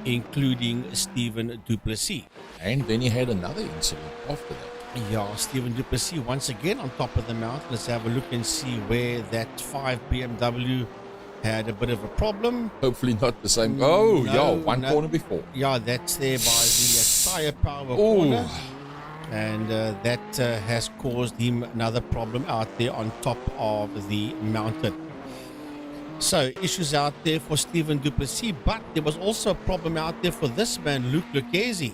including Stephen Duplessis. And then he had another incident after that. Yeah, Stephen Duplessis once again on top of the mountain. Let's have a look and see where that 5 BMW had a bit of a problem. Hopefully not the same. Oh, No, yeah, one no. corner before. Yeah, that's there by the tire power corner. And that has caused him another problem out there on top of the mountain. So issues out there for Stephen Duplessis, but there was also a problem out there for this man, Luke Lucchesi,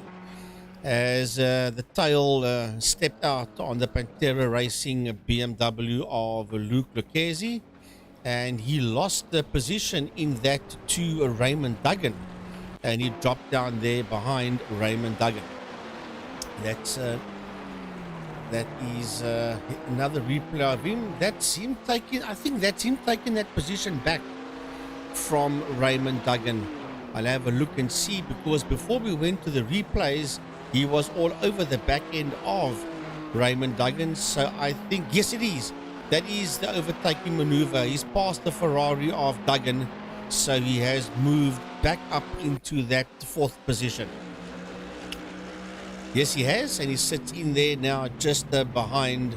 as the tail stepped out on the Pantera Racing BMW of Luke Lucchesi, and he lost the position in that to Raymond Duggan, and he dropped down there behind Raymond Duggan. That is another replay of him. That's him taking, I think that's him taking that position back from Raymond Duggan. I'll have a look and see, because before we went to the replays, he was all over the back end of Raymond Duggan. So I think, yes, it is. That is the overtaking maneuver. He's past the Ferrari of Duggan, so he has moved back up into that 4th position. Yes, he has, and he sits in there now just behind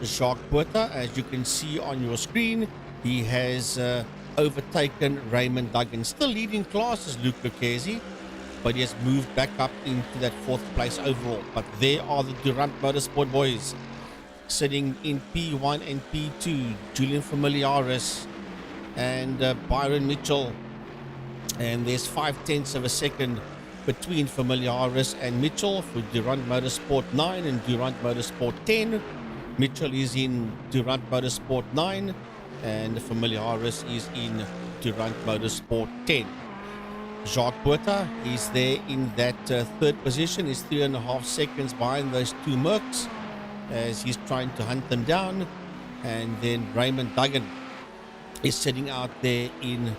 Jacques Porta. As you can see on your screen, he has overtaken Raymond Duggan. Still leading class is Luke Lucchesi, but he has moved back up into that 4th place overall. But there are the Durant Motorsport boys sitting in P1 and P2, Julian Familiaris and Byron Mitchell, and there's 0.5 of a second between Familiaris and Mitchell for Durant Motorsport 9 and Durant Motorsport 10. Mitchell is in Durant Motorsport 9 and Familiaris is in Durant Motorsport 10. Jacques Porta is there in that 3rd position. He's 3.5 seconds behind those two Mercs as he's trying to hunt them down. And then Raymond Duggan is sitting out there in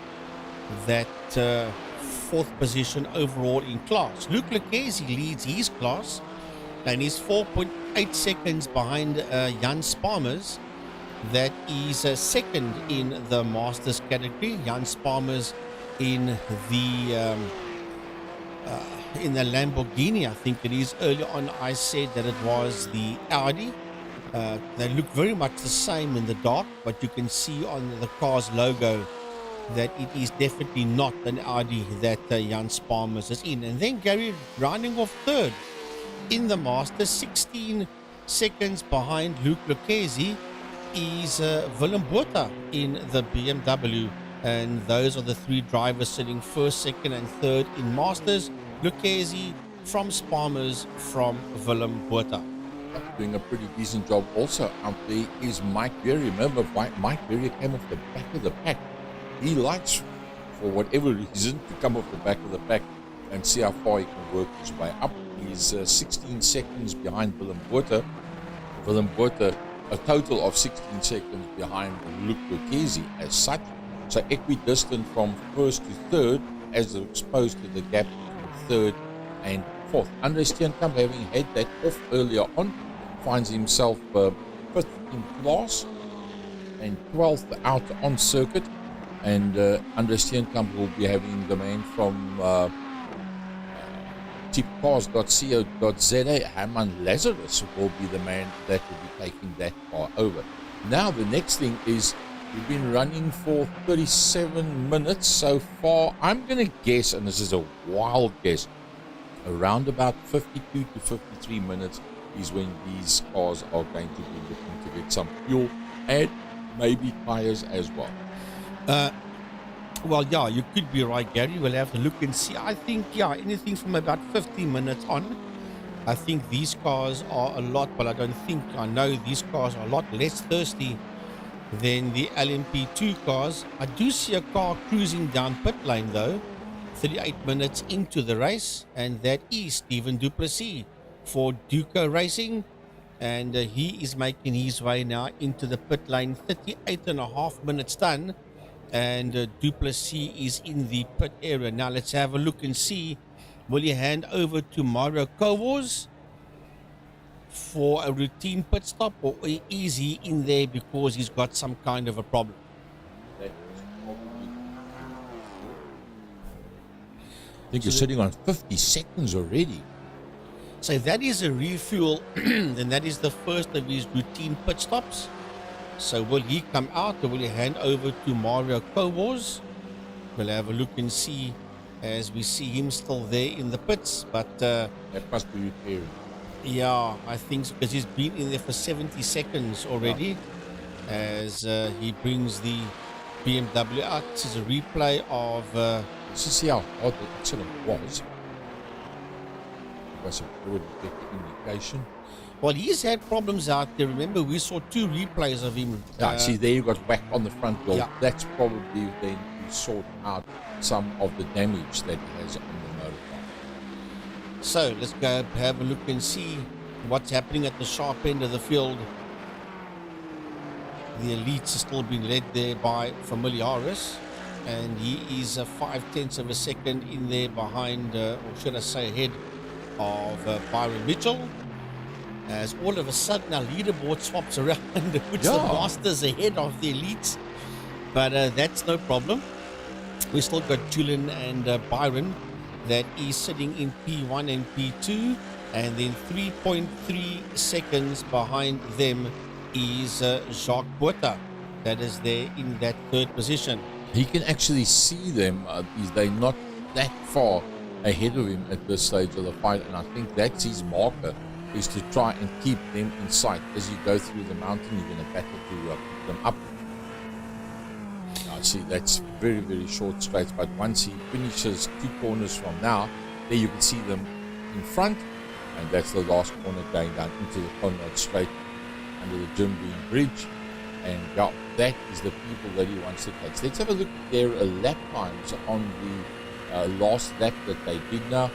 that 4th position overall in class. Luke Lucchesi leads his class and he's 4.8 seconds behind Jan Sparmers. That is second in the Masters category. Jan Sparmers in the Lamborghini, I think it is. Earlier on I said that it was the Audi. They look very much the same in the dark, but you can see on the car's logo that it is definitely not an Audi that Jan Sparmers is in. And then Gary rounding off 3rd in the Masters, 16 seconds behind Luke Lucchesi is Willem Botha in the BMW. And those are the 3 drivers sitting 1st, 2nd and 3rd in Masters. Lucchesi from Sparmers from Willem Botha. Doing a pretty decent job also out there is Mike Berry. Remember, Mike Berry came off the back of the pack. He likes, for whatever reason, to come off the back of the pack and see how far he can work his way up. He's 16 seconds behind Willem Botha. Willem Botha, a total of 16 seconds behind Luke Lucchesi as such. So equidistant from 1st to 3rd, as opposed to the gap between 3rd and 4th. Andre Steenkamp, having had that off earlier on, finds himself 5th in class and 12th out on circuit. And Andre Steenkamp will be having the man from tipcars.co.za, Herman Lazarus, will be the man that will be taking that car over. Now the next thing is, we've been running for 37 minutes so far. I'm going to guess, and this is a wild guess, around about 52 to 53 minutes is when these cars are going to be looking to get some fuel and maybe tires as well. Well, yeah, you could be right, Gary. We'll have to look and see. I think, yeah, anything from about 50 minutes on. I think these cars are a lot, well, I know these cars are a lot less thirsty than the LMP2 cars. I do see a car cruising down pit lane though, 38 minutes into the race, and that is Stephen Duplessis for Duco Racing, and he is making his way now into the pit lane, 38 and a half minutes done, and Duplessis is in the pit area. Now let's have a look and see, will he hand over to Mario Kowars for a routine pit stop, or is he in there because he's got some kind of a problem? I think you're sitting on 50 seconds already. So that is a refuel, and that is the first of his routine pit stops. So will he come out, or will he hand over to Mario Kowars? We'll have a look and see, as we see him still there in the pits. But That must be repairing. yeah, I think so, because he's been in there for 70 seconds already, as he brings the BMW out. This is a replay of Let's just see how odd the accident was. That's a pretty big indication. well, he's had problems out there. Remember, we saw 2 replays of him. See, there you got whacked on the front door. Yeah. That's probably then to sort out some of the damage that he has on the motorcar. So let's go have a look and see what's happening at the sharp end of the field. The elites are still being led there by Familiaris, and he is 5/10 of a second in there behind, or should I say ahead of Byron Mitchell, as all of a sudden our leaderboard swaps around and puts the Masters ahead of the elites. But that's no problem. We still got Julian and Byron that is sitting in P1 and P2, and then 3.3 seconds behind them is Jacques Botha, that is there in that 3rd position. He can actually see them. They're not that far ahead of him at this stage of the fight, and I think that's his marker, is to try and keep them in sight. As you go through the mountain, you're going to battle to pick them up. Now, see, that's very, very short straights, but once he finishes 2 corners from now, there you can see them in front, and that's the last corner going down into the Conrad Straight under the Jim Beam Bridge. And yeah, that is the people that he wants to catch. Let's have a look at their lap times on the last lap that they did now.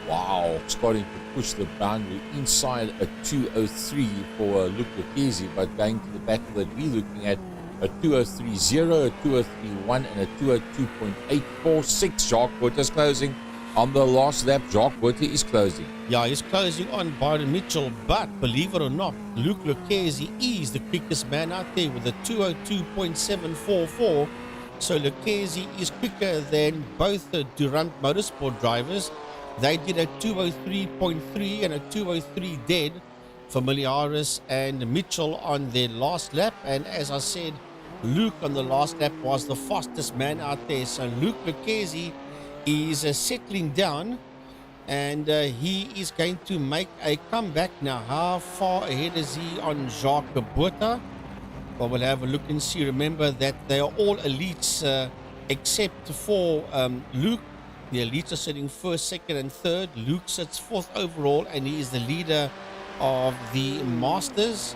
Wow, starting to push the boundary inside a 2:03 for Luke Lucchesi, but going to the battle that we're looking at, a 2:03.0, a 2:03.1, and a 2:02.846. Jacques Botha is closing on the last lap. Jacques Botha is closing. Yeah, he's closing on Byron Mitchell, but believe it or not, Luke Lucchesi is the quickest man out there with a 2:02.744. So Lucchesi is quicker than both the Durant Motorsport drivers. They did a 2:03.3 and a 2:03 dead. Familiaris and Mitchell on their last lap, and as I said, Luke on the last lap was the fastest man out there. So Luke Lucchesi is settling down, and he is going to make a comeback now. How far ahead is he on Jacques Botha? Well, we'll have a look and see. Remember that they are all elites except for Luke. The elites are sitting 1st, 2nd, and 3rd. Luke sits 4th overall, and he is the leader of the Masters,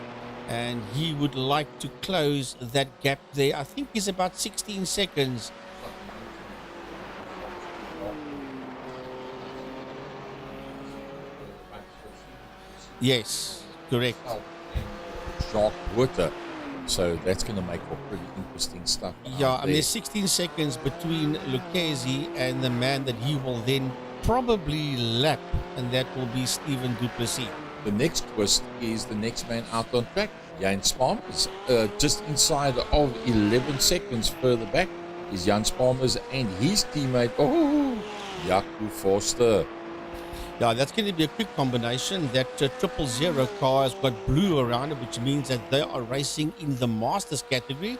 and he would like to close that gap there. I think he's about 16 seconds. Yes, correct. Jacques Botha. So that's going to make for pretty interesting stuff. Yeah, I mean, there's 16 seconds between Lucchesi and the man that he will then probably lap, and that will be Stephen Duplessis. The next twist is the next man out on track. Jan Spalmers, just inside of 11 seconds further back is Jan Spalmers and his teammate, Jaco Forster. Yeah, that's going to be a quick combination. That 000 car has got blue around it, which means that they are racing in the Masters category,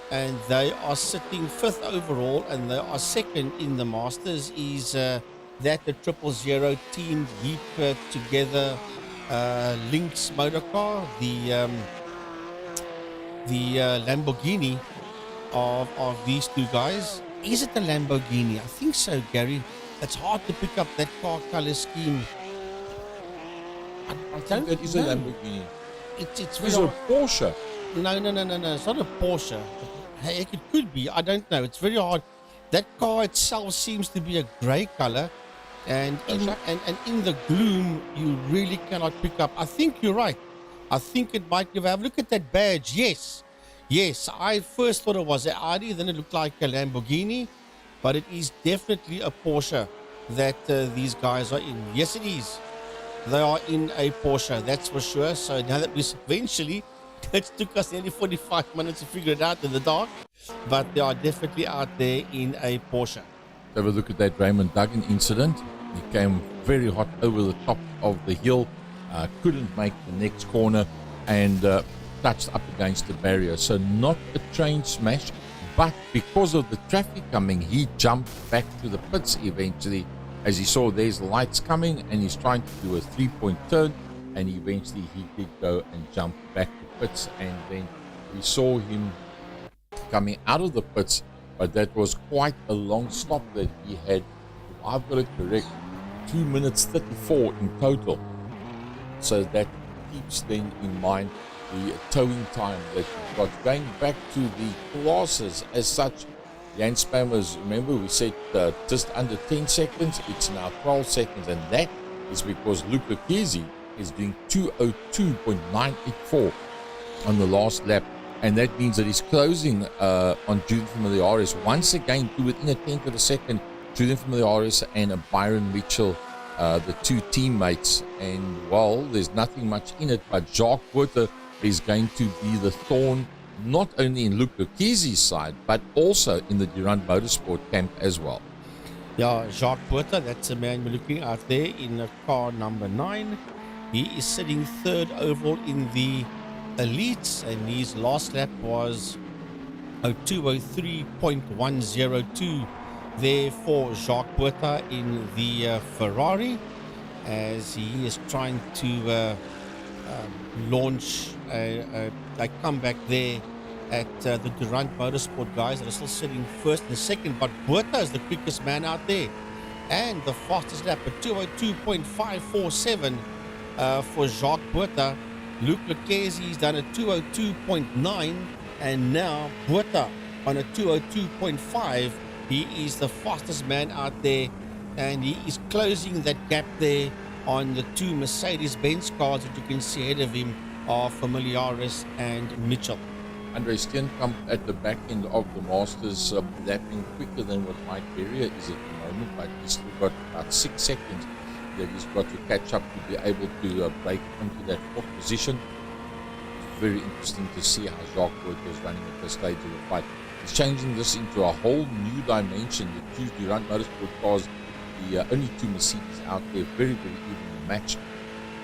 and they are sitting 5th overall, and they are 2nd in the Masters. Is that the 000 team heap together Lynx motor car, the Lamborghini of these two guys. Is it the Lamborghini? I think so, Gary. It's hard to pick up that car color scheme. I think don't that is a know. Lamborghini. It's It's very a Porsche. No. It's not a Porsche. Heck, it could be. I don't know. It's very hard. That car itself seems to be a grey color, and in the gloom, you really cannot pick up. I think you're right. I think it might give. Have a look at that badge. Yes. I first thought it was an Audi, then it looked like a Lamborghini, but it is definitely a Porsche that these guys are in. Yes, it is. They are in a Porsche, that's for sure. So now that we eventually, it took us nearly 45 minutes to figure it out in the dark, but they are definitely out there in a Porsche. Have a look at that Raymond Duggan incident. He came very hot over the top of the hill, couldn't make the next corner, and touched up against the barrier. So not a train smash, but because of the traffic coming, he jumped back to the pits eventually as he saw there's lights coming, and he's trying to do a 3-point turn, and eventually he did go and jump back to pits, and then we saw him coming out of the pits, but that was quite a long stop that he had. If I've got it correct, 2 minutes 34 in total. So that keeps then in mind the towing time that you've got. Going back to the classes as such, Jan Spammers, remember we said just under 10 seconds, it's now 12 seconds, and that is because Luke Lucchesi is doing 202.984 on the last lap, and that means that he's closing on Julian Familiaris once again to within a tenth of a second. Julian Familiaris and Byron Mitchell, the two teammates, and well, there's nothing much in it, but Jacques Porter is going to be the thorn not only in Luke Lucchesi's side, but also in the Durant Motorsport camp as well. Yeah, Jacques Porter, that's the man we're looking at there in car number 9. He is sitting third overall in the elites, and his last lap was 203.102 there for Jacques Porter in the Ferrari, as he is trying to launch a comeback there at the Durant Motorsport guys that are still sitting first and second, but Buerta is the quickest man out there, and the fastest lap at 202.547 for Jacques Buerta. Luke Lucchesi's done a 202.9, and now Buerta on a 202.5. He is the fastest man out there, and he is closing that gap there on the two Mercedes-Benz cars that you can see ahead of him are Familiaris and Mitchell. Andre Steenkamp at the back end of the Masters, lapping quicker than what Mike Berrier is at the moment, but he's still got about 6 seconds that he's got to catch up to be able to break into that fourth position. It's very interesting to see how Jacques Wood is running at this stage of the fight. He's changing this into a whole new dimension. The two Durant Motorsport cars, the only two Mercedes out there, very, very evenly matched.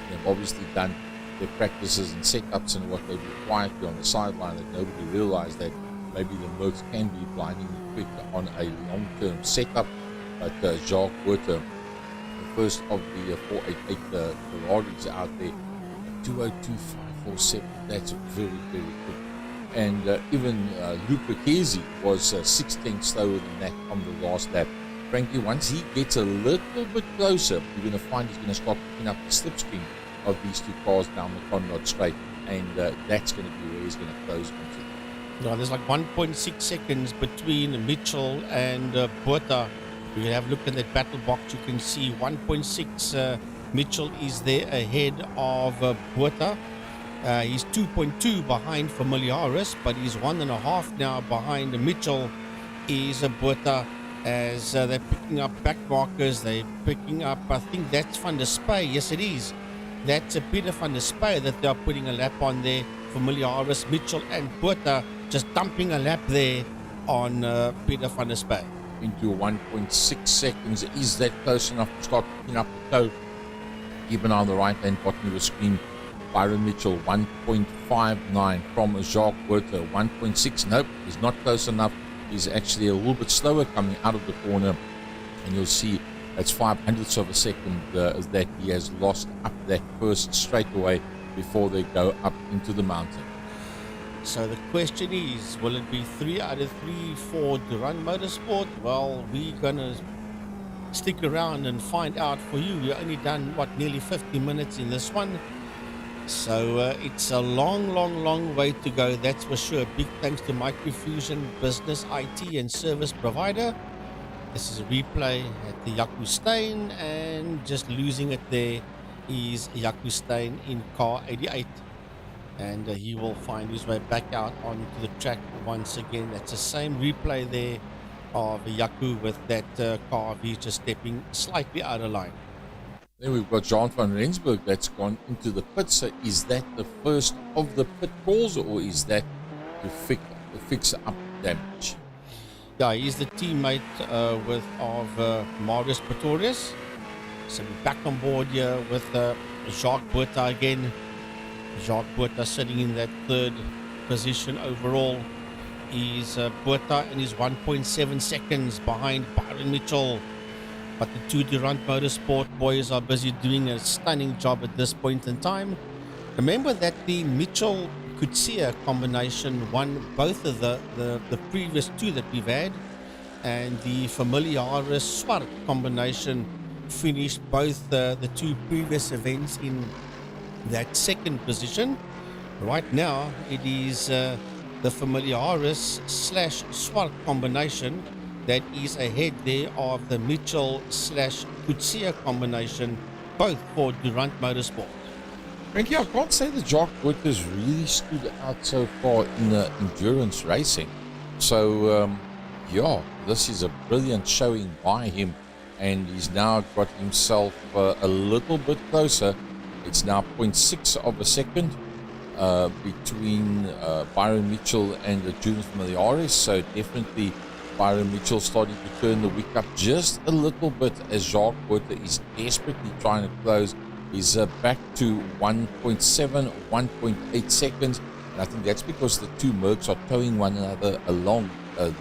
They've obviously done their practices and setups and what they do quietly on the sideline, that nobody realized that maybe the Mercs can be blindingly quick on a long-term setup. But Jacques Woerter, the first of the 488 Ferraris out there, 202.547, that's very, very quick. And even Luke Lucchesi was 6 tenths slower than that on the last lap. Frankly, once he gets a little bit closer, you're going to find he's going to start picking up the slipstream of these two cars down the Conrad Straight, and that's going to be where he's going to close onto. Yeah, there's like 1.6 seconds between Mitchell and Buerta. You can have a look at that battle box. You can see 1.6. Mitchell is there ahead of Buerta. He's 2.2 behind Familiaris, but he's 1.5 now behind Mitchell is Buerta, as they're picking up back markers. They're picking up, I think that's Van der Spey. Yes, it is. That's a Peter Van der Spey that they're putting a lap on there. Familiaris, Mitchell and Buerta just dumping a lap there on Peter Van der Spey. Into 1.6 seconds. Is that close enough to start picking up the toe? Keep an eye on the right hand bottom of the screen. Byron Mitchell 1.59 from Jacques Woerter 1.6. Nope, he's not close enough. He's actually a little bit slower coming out of the corner, and you'll see that's 0.05 of a second that he has lost up that first straightaway before they go up into the mountain. So the question is, will it be 3 out of 3 for Durant Motorsport? Well, we're gonna stick around and find out for you. You've only done, nearly 50 minutes in this one. So it's a long way to go, that's for sure. Big thanks to Microfusion, business, IT, and service provider. This is a replay at the Yakustein, and just losing it there is Yakustein in car 88. And he will find his way back out onto the track once again. That's the same replay there of Yaku with that car. He's just stepping slightly out of line. Then we've got John van Rensburg that's gone into the pit. So is that the first of the pit calls, or is that to fix up damage? Yeah, he's the teammate of Marius Pretorius. So we're back on board here with Jacques Botha again. Jacques Botha sitting in that third position overall. He's Botha and he's 1.7 seconds behind Byron Mitchell. But the two Durant Motorsport boys are busy doing a stunning job at this point in time. Remember that the Mitchell-Kutsia combination won both of the previous two that we've had, and the Familiaris-Swart combination finished both the two previous events in that second position. Right now it is the Familiaris/Swart combination that is ahead there of the Mitchell/Kutsia combination, both for Durant Motorsport. Frankie, I can't say that Jacques Botha's really stood out so far in the endurance racing. So, yeah, this is a brilliant showing by him, and he's now got himself a little bit closer. It's now 0.6 of a second between Byron Mitchell and Junior Familiaris. So definitely Byron Mitchell starting to turn the wick up just a little bit as Jacques Botha is desperately trying to close. He's back to 1.7, 1.8 seconds. And I think that's because the two Mercs are towing one another along the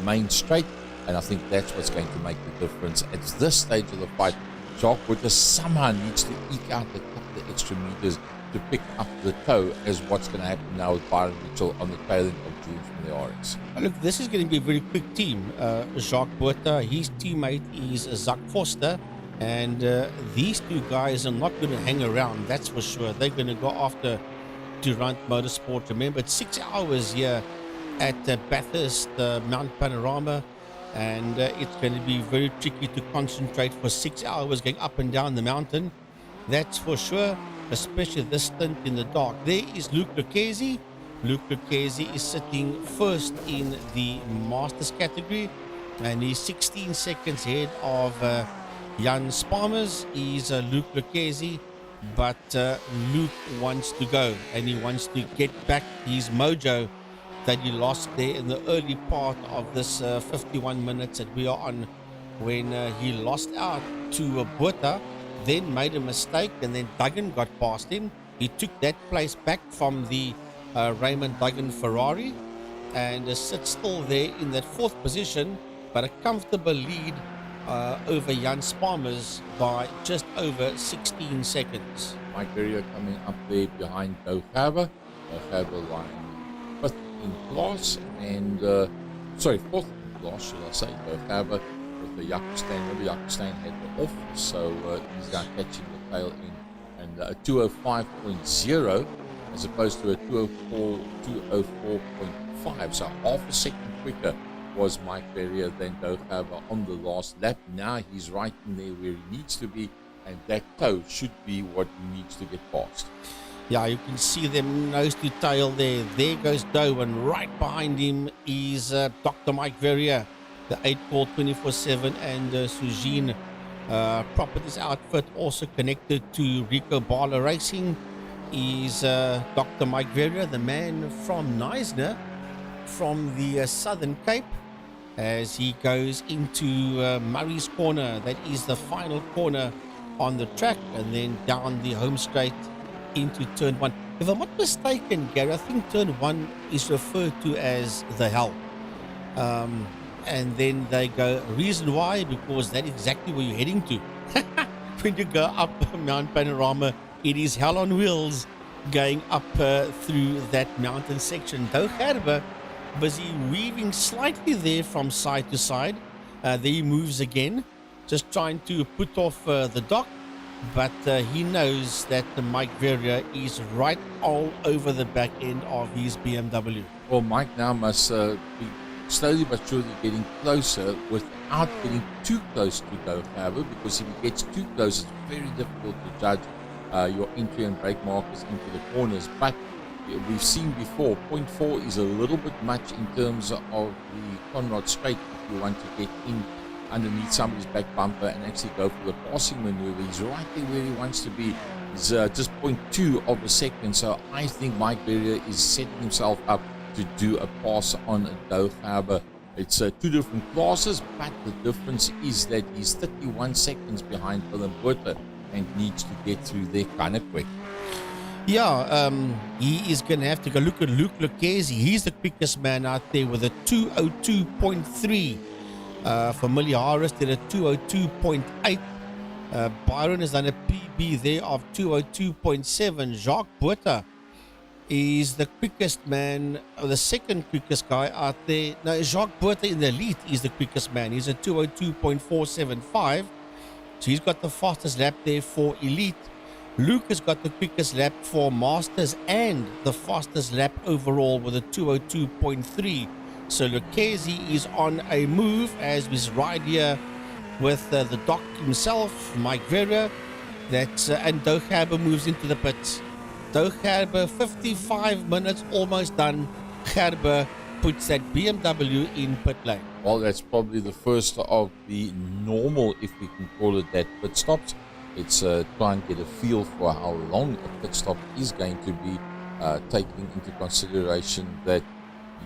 main straight. And I think that's what's going to make the difference. At this stage of the fight, Jacques Botha somehow needs to eke out a couple of extra meters to pick up the tow, as what's going to happen now with Byron Mitchell on the tail end of June from the RX. Look, this is going to be a very quick team. Jacques Botha, his teammate is Zach Foster, and these two guys are not going to hang around, that's for sure. They're going to go after Durant Motorsport. Remember, it's 6 hours here at Bathurst, Mount Panorama, and it's going to be very tricky to concentrate for 6 hours going up and down the mountain, that's for sure, especially this stint in the dark. There is Luke Lucchesi. Luke Lucchesi is sitting first in the Masters category, and he's 16 seconds ahead of Jan Sparmers. He's Luke Lucchesi, but Luke wants to go, and he wants to get back his mojo that he lost there in the early part of this 51 minutes that we are on, when he lost out to Botha, then made a mistake, and then Duggan got past him. He took that place back from the Raymond Duggan Ferrari, and sits still there in that fourth position, but a comfortable lead over Jan Sparmers by just over 16 seconds. Mike Berrier coming up there behind Doug Faber. Faber lying fifth in class, and fourth in class, should I say. Doug Faber with the Yakustein. Remember, Yakustein had the off, so he's now catching the tail end, and a 205.0 as opposed to a 204.5, so half a second quicker was Mike Berrier than Doug Faber on the last lap. Now he's right in there where he needs to be, and that toe should be what he needs to get past. Yeah, you can see them nose to tail there. There goes Doe, and right behind him is Dr. Mike Verrier, the 8-Ball 24/7 and Sujin Properties outfit, also connected to Rico Barla Racing, is Dr. Mike Verrier, the man from Neisner, from the Southern Cape, as he goes into Murray's Corner. That is the final corner on the track, and then down the home straight into turn one. If I'm not mistaken, Gary, I think turn one is referred to as the hell. And then they go, reason why? Because that's exactly where you're heading to. When you go up Mount Panorama, it is hell on wheels going up through that mountain section. Doug Herber busy weaving slightly there from side to side. There he moves again. just trying to put off the dock, but he knows that the Mike Verrier is right all over the back end of his BMW. Well, Mike now must be slowly but surely getting closer without getting too close to Doughaber, because if he gets too close, it's very difficult to judge your entry and brake markers into the corners. But we've seen before, 0.4 is a little bit much in terms of the Conrod straight if you want to get in underneath somebody's back bumper and actually go for the passing maneuver. He's right there where he wants to be. He's just 0.2 of a second. So I think Mike Verrier is setting himself up to do a pass on Doughaber. It's two different classes, but the difference is that he's 31 seconds behind Willem Botha and needs to get through there kind of quick. Yeah, he is going to have to go look at Luke Lucchese. He's the quickest man out there with a 202.3. Familiaris did a 202.8. Byron has done a PB there of 202.7. Jacques Botha is the quickest man, or the second quickest guy out there. Now, Jacques Botha in the elite is the quickest man. He's a 202.475. So he's got the fastest lap there for elite. Luke has got the quickest lap for masters and the fastest lap overall with a 202.3. So Lucchese is on a move as we ride here with the doc himself, Mike Verrier. And Doughaber moves into the pits. Doughaber, 55 minutes almost done. Gerber puts that BMW in pit lane. Well, that's probably the first of the normal, if we can call it that, pit stops. It's try and get a feel for how long a pit stop is going to be, taking into consideration that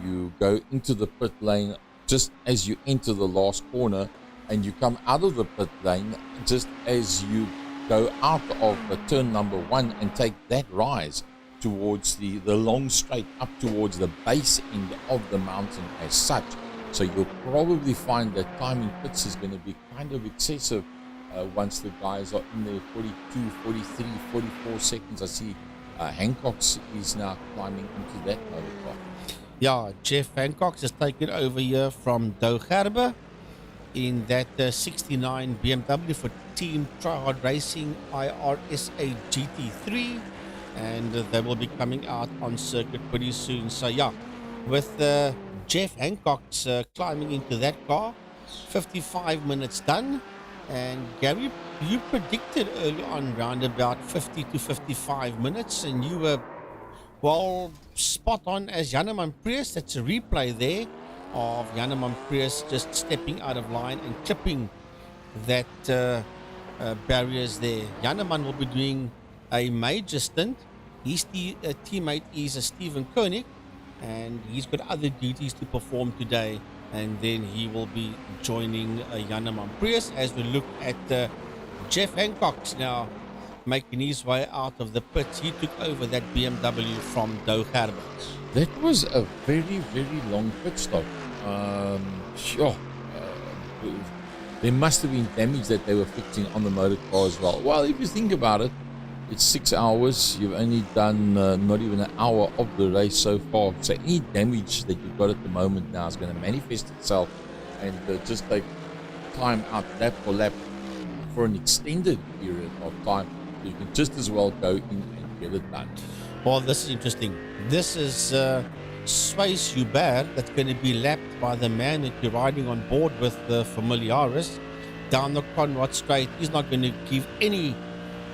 you go into the pit lane just as you enter the last corner, and you come out of the pit lane just as you go out of turn number 1 and take that rise towards the long straight up towards the base end of the mountain as such. So you'll probably find that time in pits is going to be kind of excessive once the guys are in there 42, 43, 44 seconds. I see Hancock's is now climbing into that motor car. Yeah, Jeff Hancock has taken over here from Doughaber in that 69 BMW for Team Tryhard Racing iRSA GT3, and they will be coming out on circuit pretty soon. So yeah, with Jeff Hancock's climbing into that car, 55 minutes done. And Gary, you predicted early on round about 50 to 55 minutes, and you were, well, spot on as Janneman Prius. That's a replay there of Janneman Prius just stepping out of line and clipping that barriers there. Janneman will be doing a major stint. His teammate is Stephen Koenig, and he's got other duties to perform today. And then he will be joining Janneman Prius as we look at Jeff Hancock's now making his way out of the pits. He took over that BMW from Doughaber. That was a very, very long pit stop. Sure. There must have been damage that they were fixing on the motor car as well. Well, if you think about it, it's 6 hours. You've only done not even an hour of the race so far. So any damage that you've got at the moment now is going to manifest itself and just take time out lap for lap for an extended period of time. So you can just as well go in and get it done. Well, this is interesting. This is Swys Hubert that's going to be lapped by the man that you're riding on board with, the Familiaris, down the Conrod Straight. He's not going to give any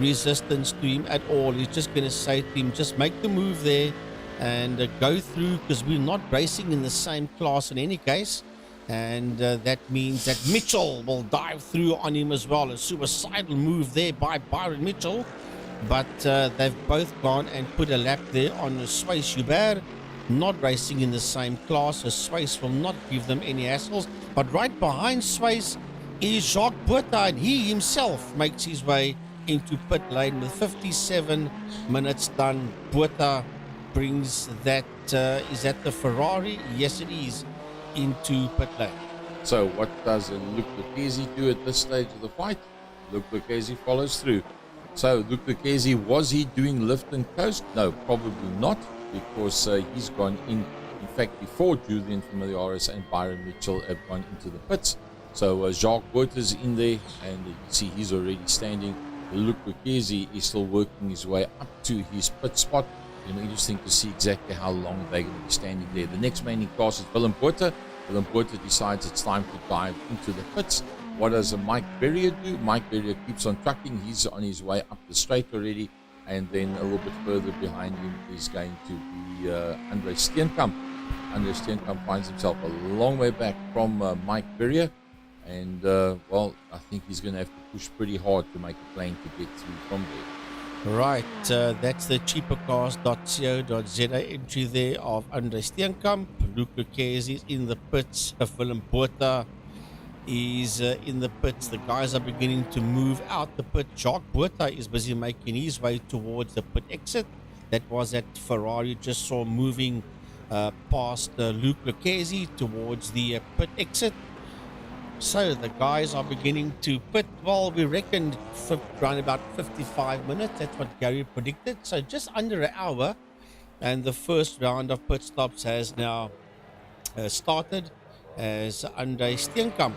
resistance to him at all. He's just going to say to him, just make the move there and go through, because we're not racing in the same class in any case. And that means that Mitchell will dive through on him as well. A suicidal move there by Byron Mitchell. But they've both gone and put a lap there on Swys Hubert, not racing in the same class. So Swys will not give them any hassles. But right behind Swys is Jacques Botha, and he himself makes his way into pit lane with 57 minutes done. Botha brings that, is that the Ferrari? Yes, it is, into pit lane. So what does Luke Lucchese do at this stage of the fight? Luke Lucchese follows through. So Luke Lucchese, was he doing lift and coast? No, probably not, because he's gone in fact, before Julian Familiaris and Byron Mitchell have gone into the pits. So Jacques Buerter's in there, and you can see he's already standing. Luc Lucchesi is still working his way up to his pit spot. It'll be interesting to see exactly how long they're going to be standing there. The next man in class is Willem Buerter. Willem Buerter decides it's time to dive into the pits. What does Mike Berrier do? Mike Berrier keeps on trucking. He's on his way up the straight already. And then a little bit further behind him is going to be Andre Steenkamp. Andre Steenkamp finds himself a long way back from Mike Berrier. And, well, I think he's going to have to push pretty hard to make a plane to get through from there. Right, that's the cheapercars.co.za entry there of Andre Steenkamp. Luc Lucchesi is in the pits. Willem Buerter is in the pits. The guys are beginning to move out the pit. Jacques Buerter is busy making his way towards the pit exit. That was that Ferrari just saw moving past Luc Lucchesi towards the pit exit. So the guys are beginning to pit. Well, we reckoned around about 55 minutes. That's what Gary predicted. So just under an hour. And the first round of pit stops has now started as Andre Steenkamp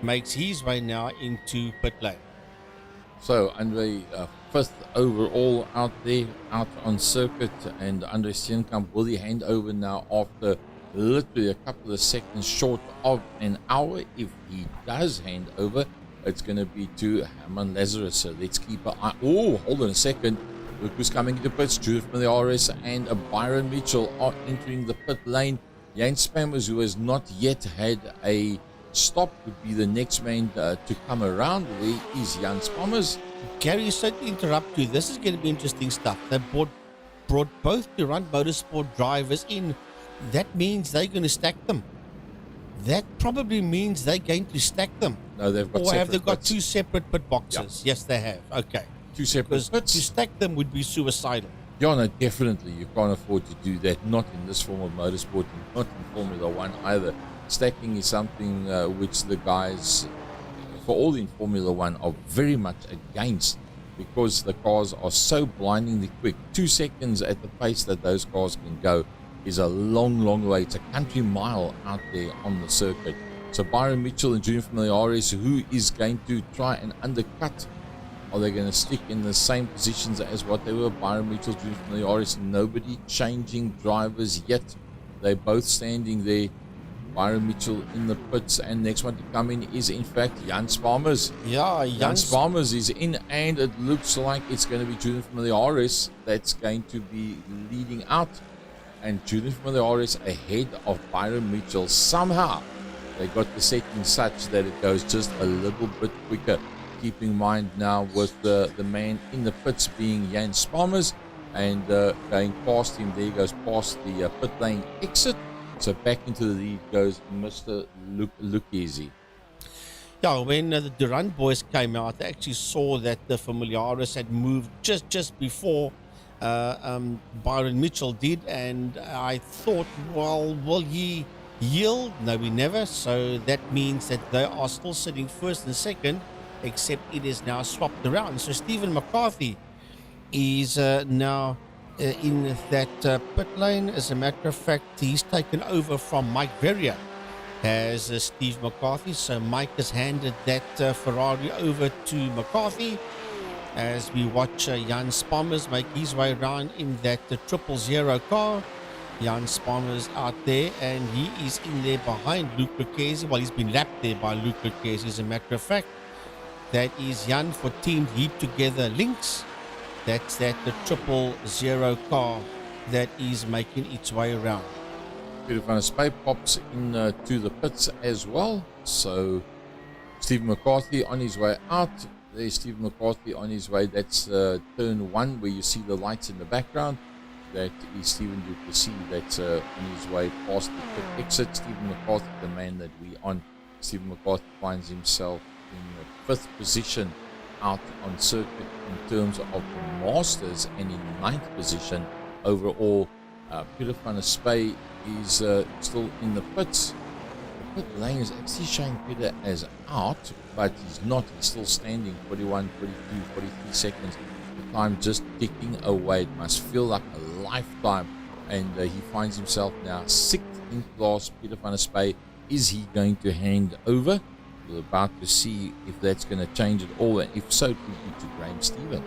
makes his way now into pit lane. So Andre, fifth overall out there, out on circuit. And Andre Steenkamp will he hand over now after literally a couple of seconds short of an hour. If he does hand over, it's going to be to Herman Lazarus. So let's keep an eye. Oh, hold on a second. Look who's coming into pits. Judith from the iRSA and Byron Mitchell are entering the pit lane. Jan Spammers, who has not yet had a stop, would be the next man to come around. Where is Jan Spammers? Gary, sorry to interrupt you. This is going to be interesting stuff. They brought both Durant Motorsport drivers in. That means they're going to stack them. That probably means they're going to stack them. No, they've got or separate have they got pits. two separate pit boxes? Yep. Yes, they have. Okay. Two separate Because pits. to stack them would be suicidal. Yeah, no, definitely. You can't afford to do that. Not in this form of motorsport, and not in Formula One either. Stacking is something which the guys, for all in Formula One, are very much against, because the cars are so blindingly quick. 2 seconds at the pace that those cars can go is a long, long way. It's a country mile out there on the circuit. So Byron Mitchell and Junior from the RS, who is going to try and undercut? Are they going to stick in the same positions as what they were? Byron Mitchell, Junior from the RS, nobody changing drivers yet. They're both standing there. Byron Mitchell in the pits, and next one to come in is in fact Jan Spammers. Yeah, Jan Spammers is in, and it looks like it's going to be Junior from the RS that's going to be leading out. And Junior from the RS ahead of Byron Mitchell. Somehow they got the setting such that it goes just a little bit quicker. Keep in mind now with the man in the pits being Jan Spammers, and going past him, there goes past the pit lane exit. So back into the lead goes Mr. Lucchesi. Yeah, when the Durant boys came out, they actually saw that the Familiaris had moved just before Byron Mitchell did, and I thought, well, will he yield? No, he never. So that means that they are still sitting first and second, except it is now swapped around. So Stephen McCarthy is now in that pit lane. As a matter of fact, he's taken over from Mike Verrier as Steve McCarthy. So Mike has handed that Ferrari over to McCarthy as we watch Jan Spammers make his way around in that 000 car. Jan Spammers out there, and he is in there behind Luc Lucchesi. Well, he's been lapped there by Luc Lucchesi, as a matter of fact. That is Jan for Team Heap Together Links. That's that the 000 car that is making its way around. Peter van der Spy pops in to the pits as well. So Stephen McCarthy on his way out. There's Stephen McCarthy on his way. That's turn 1 where you see the lights in the background. That is Stephen Duplessis that's on his way past the pit exit. Stephen McCarthy, the man that we on. Stephen McCarthy finds himself in the 5th position out on circuit in terms of the Masters, and in 9th position overall. Peter van der Spy is still in the pits. The pit lane is actually showing Peter as out, but he's not. He's still standing. 41, 42, 43 seconds. The time just ticking away. It must feel like a lifetime. And he finds himself now 6th in class. Peter van der Spy, is he going to hand over? about to see if that's going to change at all, and if so, it would be to Graham Stephen.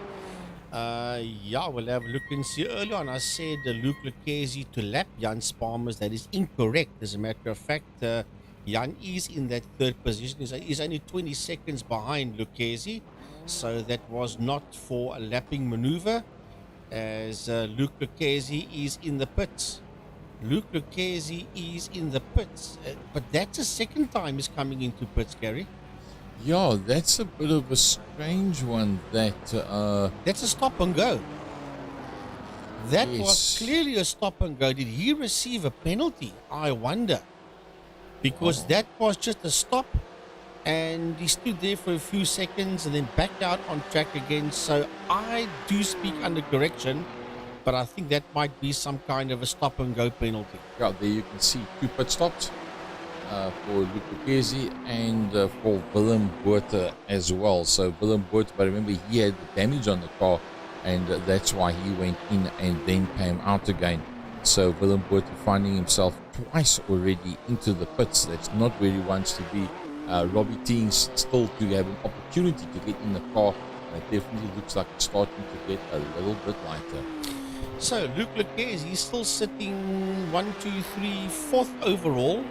Yeah, we'll have a look and see. Earlier on, I said Luke Lucchesi to lap Jan Sparmers. That is incorrect. As a matter of fact, Jan is in that third position. He's only 20 seconds behind Lucchesi. So that was not for a lapping maneuver, as Luke Lucchesi is in the pits. Luke Lucchesi is in the pits, but that's the second time he's coming into pits, Gary. Yeah, that's a bit of a strange one. That's a stop and go. That was Yes. clearly a stop and go. Did he receive a penalty? I wonder. Because that was just a stop, and he stood there for a few seconds and then backed out on track again. So I do speak under correction, but I think that might be some kind of a stop and go penalty. Yeah, there you can see 2 pit stops for Luke Lucchesi and for Willem Botha as well. So Willem Botha, but remember, he had the damage on the car, and that's why he went in and then came out again. So Willem Botha finding himself twice already into the pits. That's not where he wants to be. Robbie Teeing still to have an opportunity to get in the car, and it definitely looks like it's starting to get a little bit lighter. So Luke Lucchesi is still sitting 1, 2, 3, 4th overall.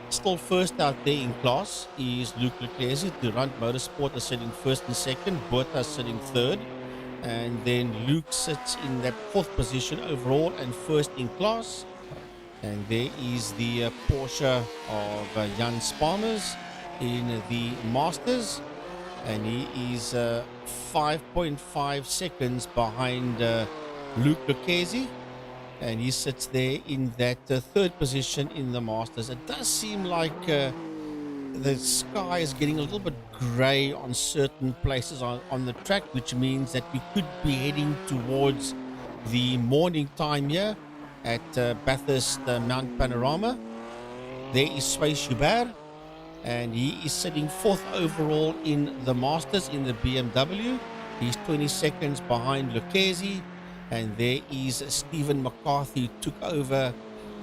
Still first out there in class is Luke Lucchesi. Durant Motorsport is sitting first and second. Botha is sitting third. And then Luke sits in that 4th position overall and first in class. And there is the Porsche of Jan Sparmers in the Masters. And he is 5.5 seconds behind Luke Lucchesi. And he sits there in that 3rd position in the Masters. It does seem like the sky is getting a little bit grey on certain places on the track, which means that we could be heading towards the morning time here at Bathurst Mount Panorama. There is Sway Schubert, and he is sitting 4th overall in the Masters in the BMW. He's 20 seconds behind Lucchesi. And there is Stephen McCarthy, took over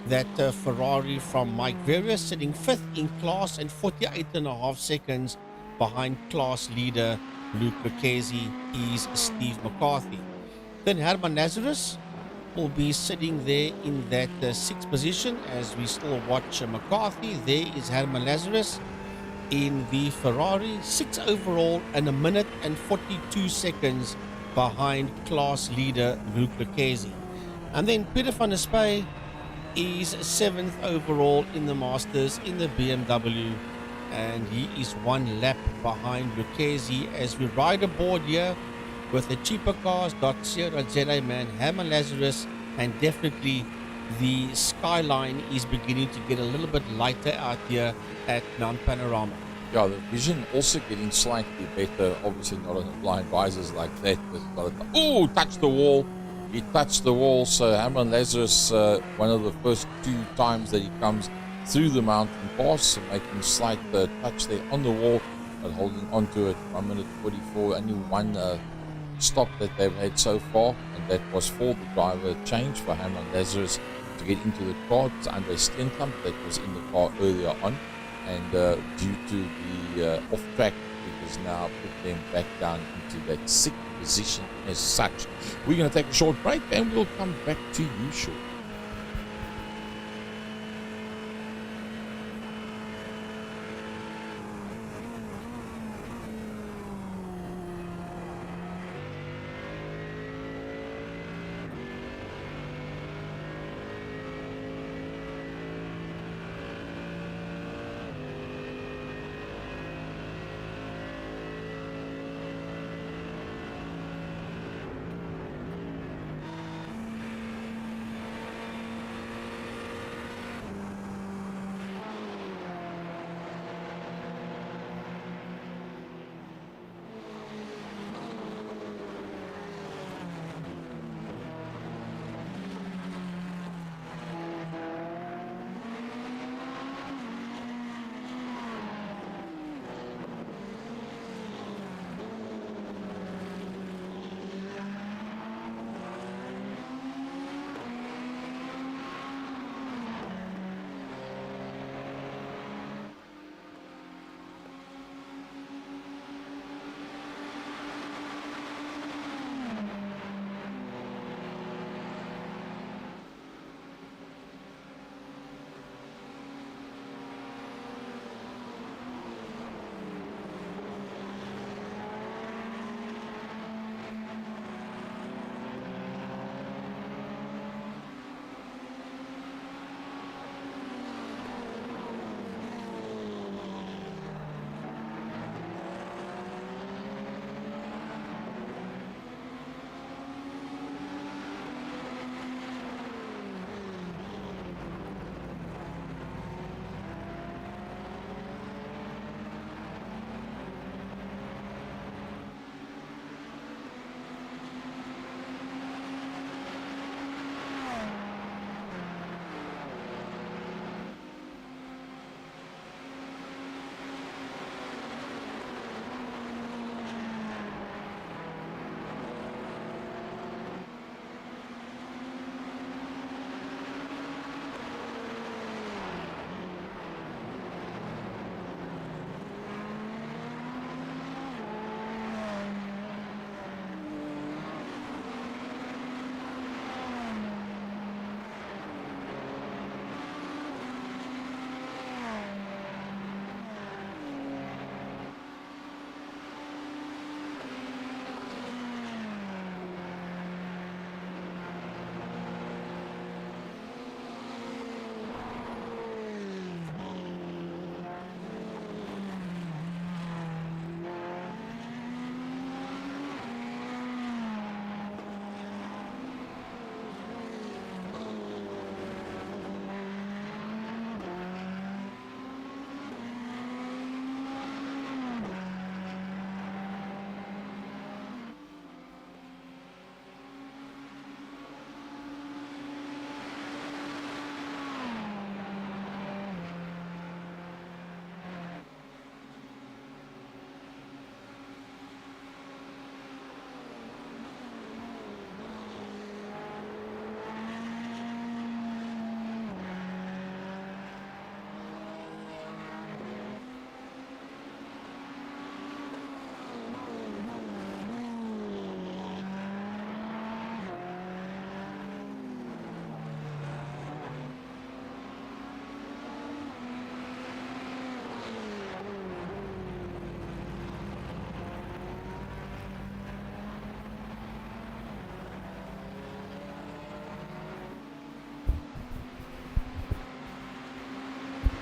that Ferrari from Mike Various, sitting 5th in class and 48.5 seconds behind class leader Luke Lucchesi is Steve McCarthy. Then Herman Lazarus will be sitting there in that 6th position as we still watch McCarthy. There is Herman Lazarus in the Ferrari, 6th overall and 1 minute and 42 seconds behind class leader Luke Lucchesi. And then Peter van der Spey is 7th overall in the Masters in the BMW, and he is 1 lap behind Lucchesi as we ride aboard here with the cheapercars.co.za man Herman Lazarus, and definitely the skyline is beginning to get a little bit lighter out here at Mount Panorama. Yeah, the vision also getting slightly better. Obviously not on the blind visors like that. Oh, touched the wall. He touched the wall. So Herman Lazarus, one of the first 2 times that he comes through the mountain pass, making slight touch there on the wall, but holding on to it. 1 minute 44. Only one stop that they've had so far, and that was for the driver change for Herman Lazarus to get into the car. It's Andre Steenkamp that was in the car earlier on. And due to the off-track, it has now put them back down into that 6th position as such. We're going to take a short break and we'll come back to you shortly.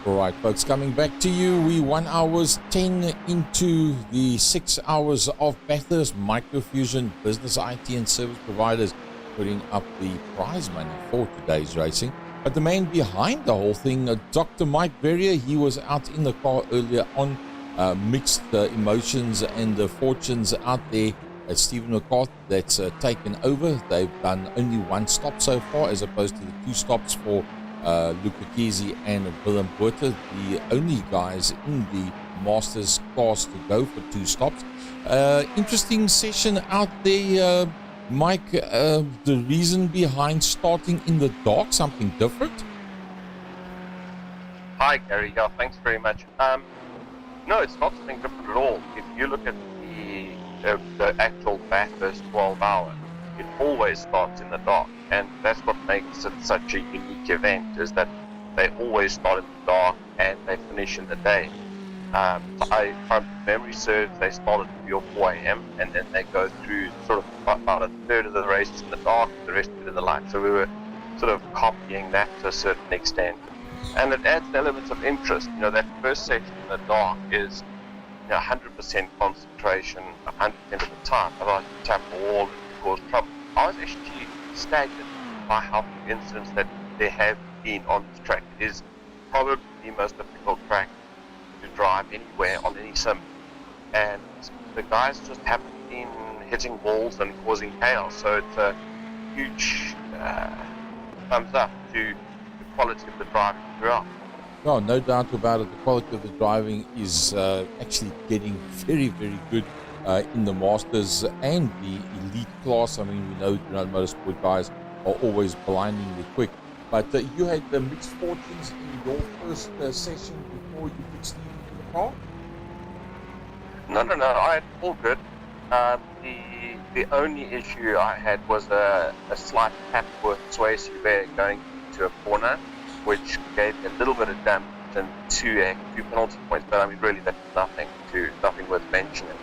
All right, folks, coming back to you. We 1 hours 10 into the 6 hours of Bathurst. Microfusion, business IT and service providers putting up the prize money for today's racing. But the man behind the whole thing, Dr. Mike Verrier, he was out in the car earlier on, mixed emotions and fortunes out there at Stephen McCarthy that's taken over. They've done only one stop so far as opposed to the two stops for Luca Kesey and Willem Botha, the only guys in the Masters class to go for two stops. Interesting session out there, Mike. The reason behind starting in the dark, something different? Hi, Gary. Yeah, thanks very much. No, it's not something different at all. If you look at the actual Bathurst 12 hour, it always starts in the dark, and that's what makes it such a unique event, is that they always start in the dark and they finish in the day. If memory serves, they start at 3 or 4 a.m. and then they go through sort of about a third of the race in the dark, the rest of it in the light. So we were sort of copying that to a certain extent, and it adds elements of interest. You know, that first section in the dark is 100% concentration 100% of the time. Otherwise you tap the wall and you cause trouble. I was actually staggered by how few incidents that there have been on this track. It is probably the most difficult track to drive anywhere on any sim, and the guys just haven't been hitting walls and causing chaos. So it's a huge thumbs up to the quality of the driving throughout. No doubt about it. The quality of the driving is actually getting very, very good in the Masters and the elite class. I mean, we know motorsport guys are always blindingly quick. But you had the mixed fortunes in your first session before you put Steve into the car? No. I had all good. The only issue I had was a slight tap with Swayze going into a corner, which gave me a little bit of damage and two penalty points. But I mean, really, that's nothing worth mentioning.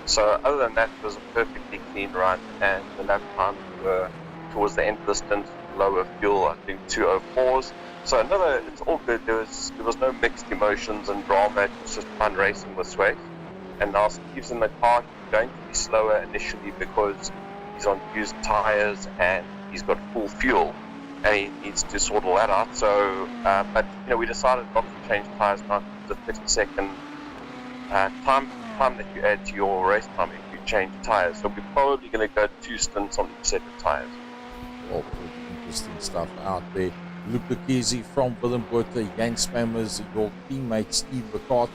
So other than that, it was a perfectly clean run, and the lap times were towards the end of the stint, lower fuel, I think 204s. So it's all good. There was no mixed emotions and drama. It was just fun racing with Swayze. And now Steve's in the car. He's going to be slower initially because he's on used tires and he's got full fuel, and he needs to sort all that out. So, but we decided not to change tires now. The 50-second time that you add to your race time if you change tires. So we're probably going to go 2 stints on each set of tires. All pretty interesting stuff out there. Luca Kesey from Willem Botha, Jan Spammers, your teammate Steve McCarthy,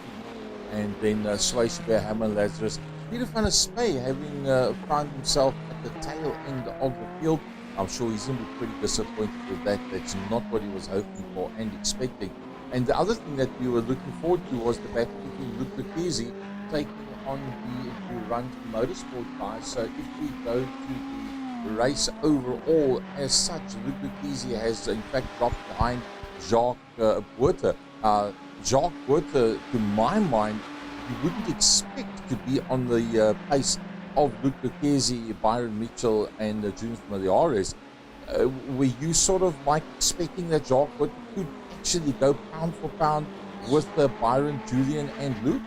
and then Schleisberg, Hammer, Lazarus. Peter van der Spey having found himself at the tail end of the field. I'm sure he's going to be pretty disappointed with that. That's not what he was hoping for and expecting. And the other thing that we were looking forward to was the battle between Luca Kesey taking on the Run Motorsport guys. So if we go to the race overall as such, Luca Kesey has in fact dropped behind Jacques Botha. Jacques Botha, to my mind, you wouldn't expect to be on the pace of Luca Kesey, Byron Mitchell, and Junior Miliares. Were you sort of like expecting that Jacques Botha could actually go pound for pound with Byron, Julian, and Luke?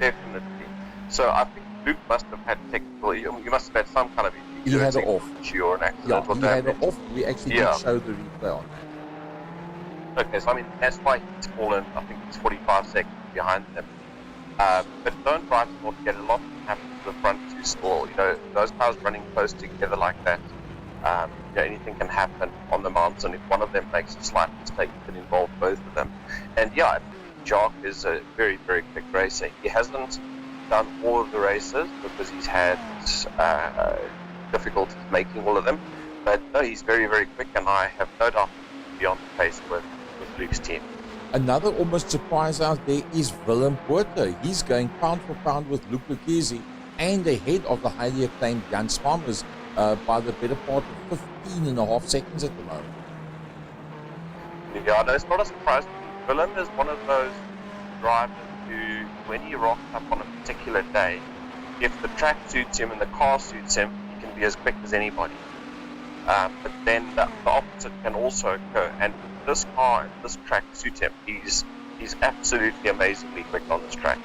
Definitely. So I think Luke must have had technical. You must have had some kind of issue. He had it off. Issue or an accident. Yeah, he had it off. We actually did show the replay on that. Okay, so I mean, that's why he's fallen, I think it's 45 seconds behind them. But don't drive them off, get a lot can happen to the front two stall. Those cars running close together like that, anything can happen on the mountain. If one of them makes a slight mistake, it can involve both of them. And yeah, Jacques is a very, very quick racer. He hasn't done all of the races because he's had difficulties making all of them. But no, he's very, very quick, and I have no doubt he'll be on the pace with Luke's team. Another almost surprise out there is Willem Botha. He's going pound for pound with Luca Kesey and ahead of the highly acclaimed Jan Spammers by the better part of 15.5 seconds at the moment. Yeah, no, it's not a surprise. Willem is one of those drivers who, when he rocks up on a particular day, if the track suits him and the car suits him, he can be as quick as anybody. But then the opposite can also occur. And this car and this track suits him. He's absolutely amazingly quick on this track.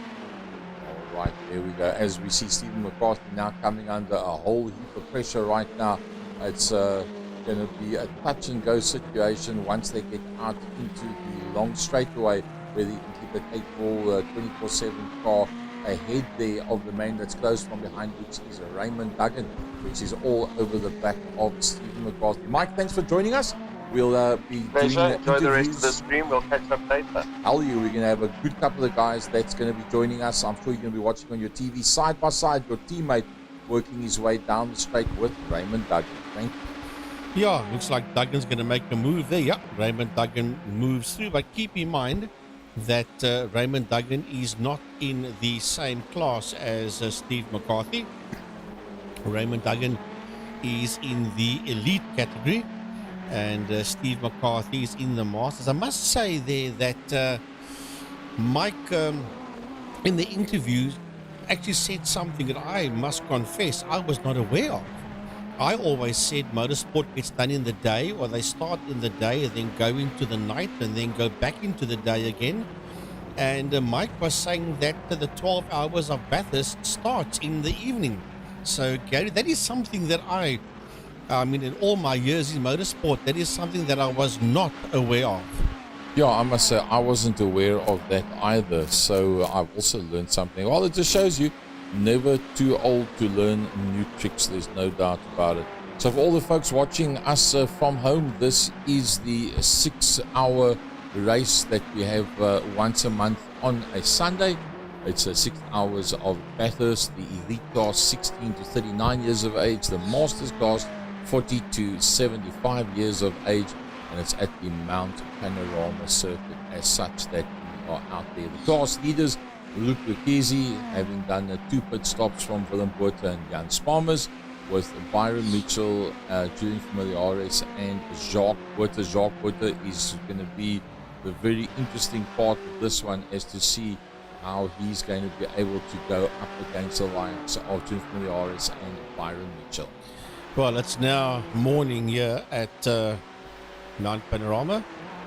All right, there we go. As we see Stephen McCarthy now coming under a whole heap of pressure right now. It's going to be a touch and go situation once they get out into the long straightaway, where you can keep that 8-ball 24/7 car ahead there of the man that's close from behind, which is Raymond Duggan, which is all over the back of Stephen McCarthy. Mike, thanks for joining us. We'll be Pleasure. doing Enjoy the rest of the stream. We'll catch up later. We're going to have a good couple of guys that's going to be joining us. I'm sure you're going to be watching on your TV side by side, your teammate working his way down the straight with Raymond Duggan. Thank you. Yeah, looks like Duggan's going to make a move there. Yeah, Raymond Duggan moves through, but keep in mind that Raymond Duggan is not in the same class as Steve McCarthy. Raymond Duggan is in the elite category, and Steve McCarthy is in the Masters. I must say there that Mike, in the interview, actually said something that I must confess I was not aware of. I always said motorsport gets done in the day, or they start in the day and then go into the night and then go back into the day again. And Mike was saying that the 12 hours of Bathurst starts in the evening. So Gary, that is something that I mean, in all my years in motorsport, that is something that I was not aware of. Yeah, I must say I wasn't aware of that either. So I've also learned something. Well, it just shows you never too old to learn new tricks. There's no doubt about it. So for all the folks watching us from home, this is the 6-hour race that we have once a month on a Sunday. It's 6 hours of Bathurst, the elite class 16 to 39 years of age, the masters class 40 to 75 years of age, and it's at the Mount Panorama circuit as such that we are out there. The class leaders, Luke Lucchese, having done 2 pit stops from Willem Botha and Jan Sparmers, with Byron Mitchell, Julian Familiares, and Jacques Botha. Jacques Botha is going to be the very interesting part of this one, is to see how he's going to be able to go up against the likes of Julian Familiares and Byron Mitchell. Well, it's now morning here at Mount Panorama,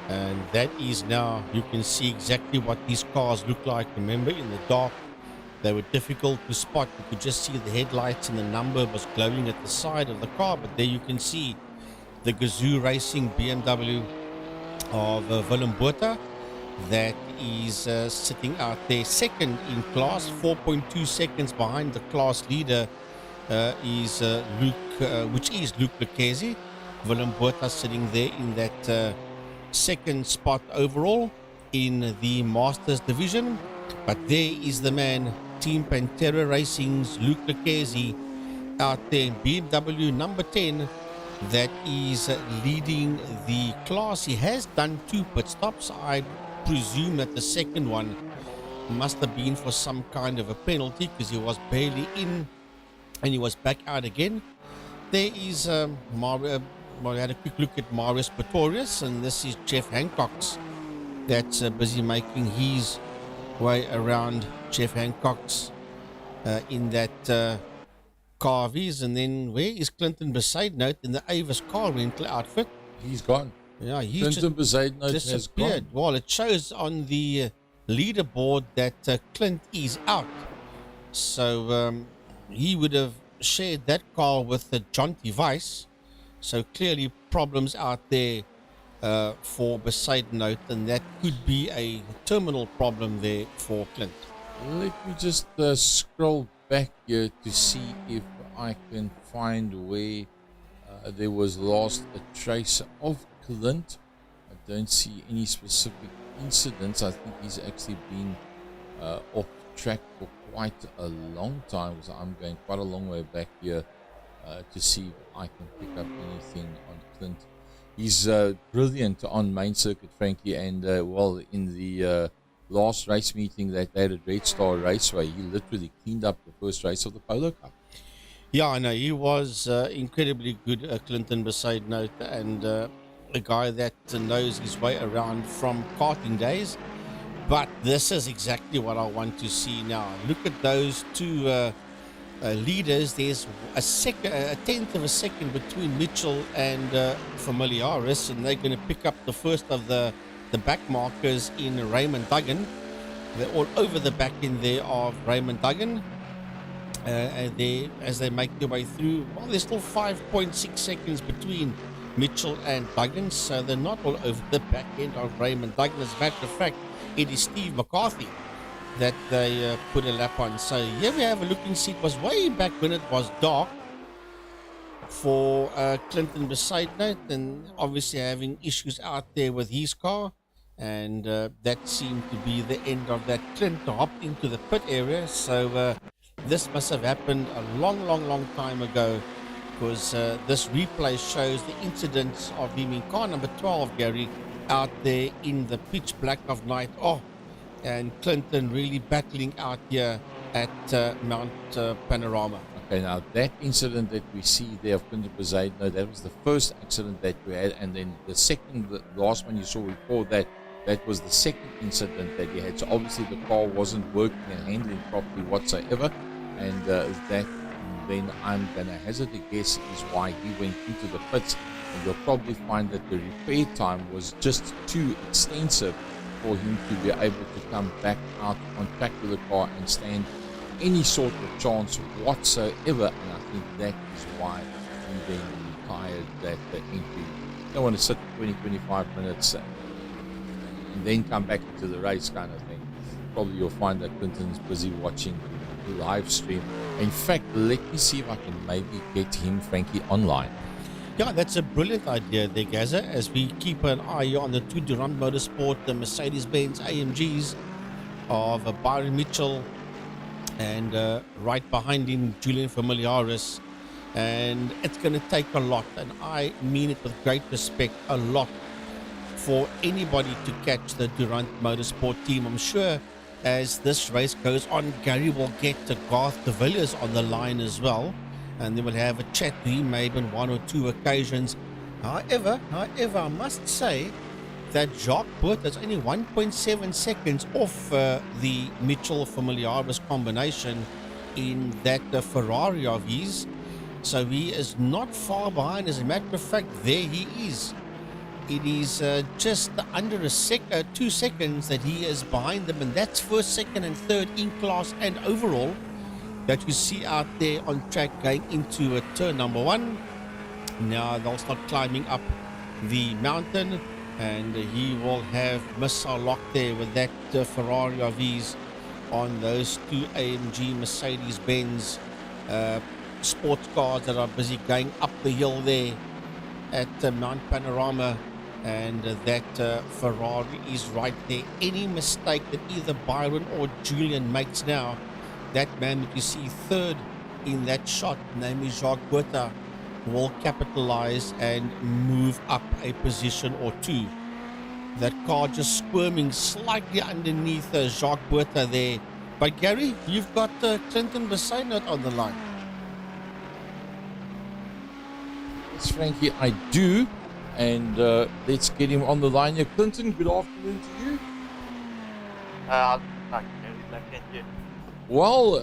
and that is now, you can see exactly what these cars look like. Remember, in the dark they were difficult to spot. You could just see the headlights and the number was glowing at the side of the car, but there you can see the Gazoo Racing BMW of Willem Botha that is sitting out there second in class, 4.2 seconds behind the class leader is Luke, which is Luke Lucchese. Willem Botha sitting there in that second spot overall in the Masters division. But there is the man, Team Pantera Racing's Luke Lucchese out there, BMW number 10, that is leading the class. He has done 2 pit stops. I presume that the second one must have been for some kind of a penalty, because he was barely in and he was back out again. There is we had a quick look at Marius Pretorius, and this is Jeff Hancock's that's busy making his way around. Jeff Hancock's in that car of his. And then where is Clinton Besaidnout in the Avis car rental outfit? He's gone. Yeah, he's Clinton Besaidnout has disappeared. gone. Well, it shows on the leaderboard that Clint is out. So he would have shared that car with Jonty Weiss. So clearly problems out there for Besaidnout, and that could be a terminal problem there for Clint. Let me just scroll back here to see if I can find where there was lost a trace of Clint. I don't see any specific incidents. I think he's actually been off track for quite a long time, so I'm going quite a long way back here to see if I can pick up anything on Clint. He's brilliant on main circuit, Frankie, and well, in the last race meeting that they had at Red Star Raceway, he literally cleaned up the first race of the Polo Cup. Yeah, I know. He was incredibly good, Clinton Besaidnout, and a guy that knows his way around from karting days. But this is exactly what I want to see now. Look at those two leaders, there's a tenth of a second between Mitchell and Familiaris, and they're going to pick up the first of the back markers in Raymond Duggan. They're all over the back end there of Raymond Duggan. As they make their way through, well, there's still 5.6 seconds between Mitchell and Duggan, so they're not all over the back end of Raymond Duggan. As a matter of fact, it is Steve McCarthy that they put a lap on. So here we have a looking see. It was way back when it was dark for Clinton Besaidnout, and obviously having issues out there with his car, and that seemed to be the end of that. Clint hopped into the pit area, so this must have happened a long time ago, because this replay shows the incidents of him in car number 12, Gary, out there in the pitch black of night. And Clinton really battling out here at Mount Panorama. Okay, now that incident that we see there of Clinton Besaidnout, that was the first accident that we had, and then the last one you saw before that, that was the second incident that he had. So obviously the car wasn't working and handling properly whatsoever, and that then I'm gonna hazard a guess is why he went into the pits, and you'll probably find that the repair time was just too extensive for him to be able to come back out on track with the car and stand any sort of chance whatsoever. And I think that is why he then retired that entry. You don't want to sit 20-25 minutes and then come back into the race kind of thing. Probably you'll find that Clinton's busy watching the live stream. In fact, let me see if I can maybe get him, Frankie, online. Yeah, that's a brilliant idea there, Gaza, as we keep an eye on the two Durant Motorsport, the Mercedes-Benz AMGs of Byron Mitchell, and right behind him, Julian Familiaris. And it's going to take a lot, and I mean it with great respect, a lot, for anybody to catch the Durant Motorsport team. I'm sure as this race goes on, Gary will get Garth de Villiers on the line as well, and then we'll have a chat to him maybe on one or two occasions. However, I must say that Jacques Boert is only 1.7 seconds off the Mitchell Familiaris combination in that Ferrari of his, so he is not far behind. As a matter of fact, there he is. It is just under 2 seconds that he is behind them, and that's first, second and third in class and overall that you see out there on track going into turn number 1. Now they'll start climbing up the mountain, and he will have missile lock there with that Ferrari of his on those two AMG Mercedes-Benz sports cars that are busy going up the hill there at Mount Panorama. And that Ferrari is right there. Any mistake that either Byron or Julian makes now, that man that you see third in that shot, namely Jacques Boert, will capitalize and move up a position or two. That car just squirming slightly underneath Jacques Boert there. But Gary, you've got Clinton Besaidnout on the line. Yes, Frankie, I do. And let's get him on the line here. Clinton, good afternoon to you. Well,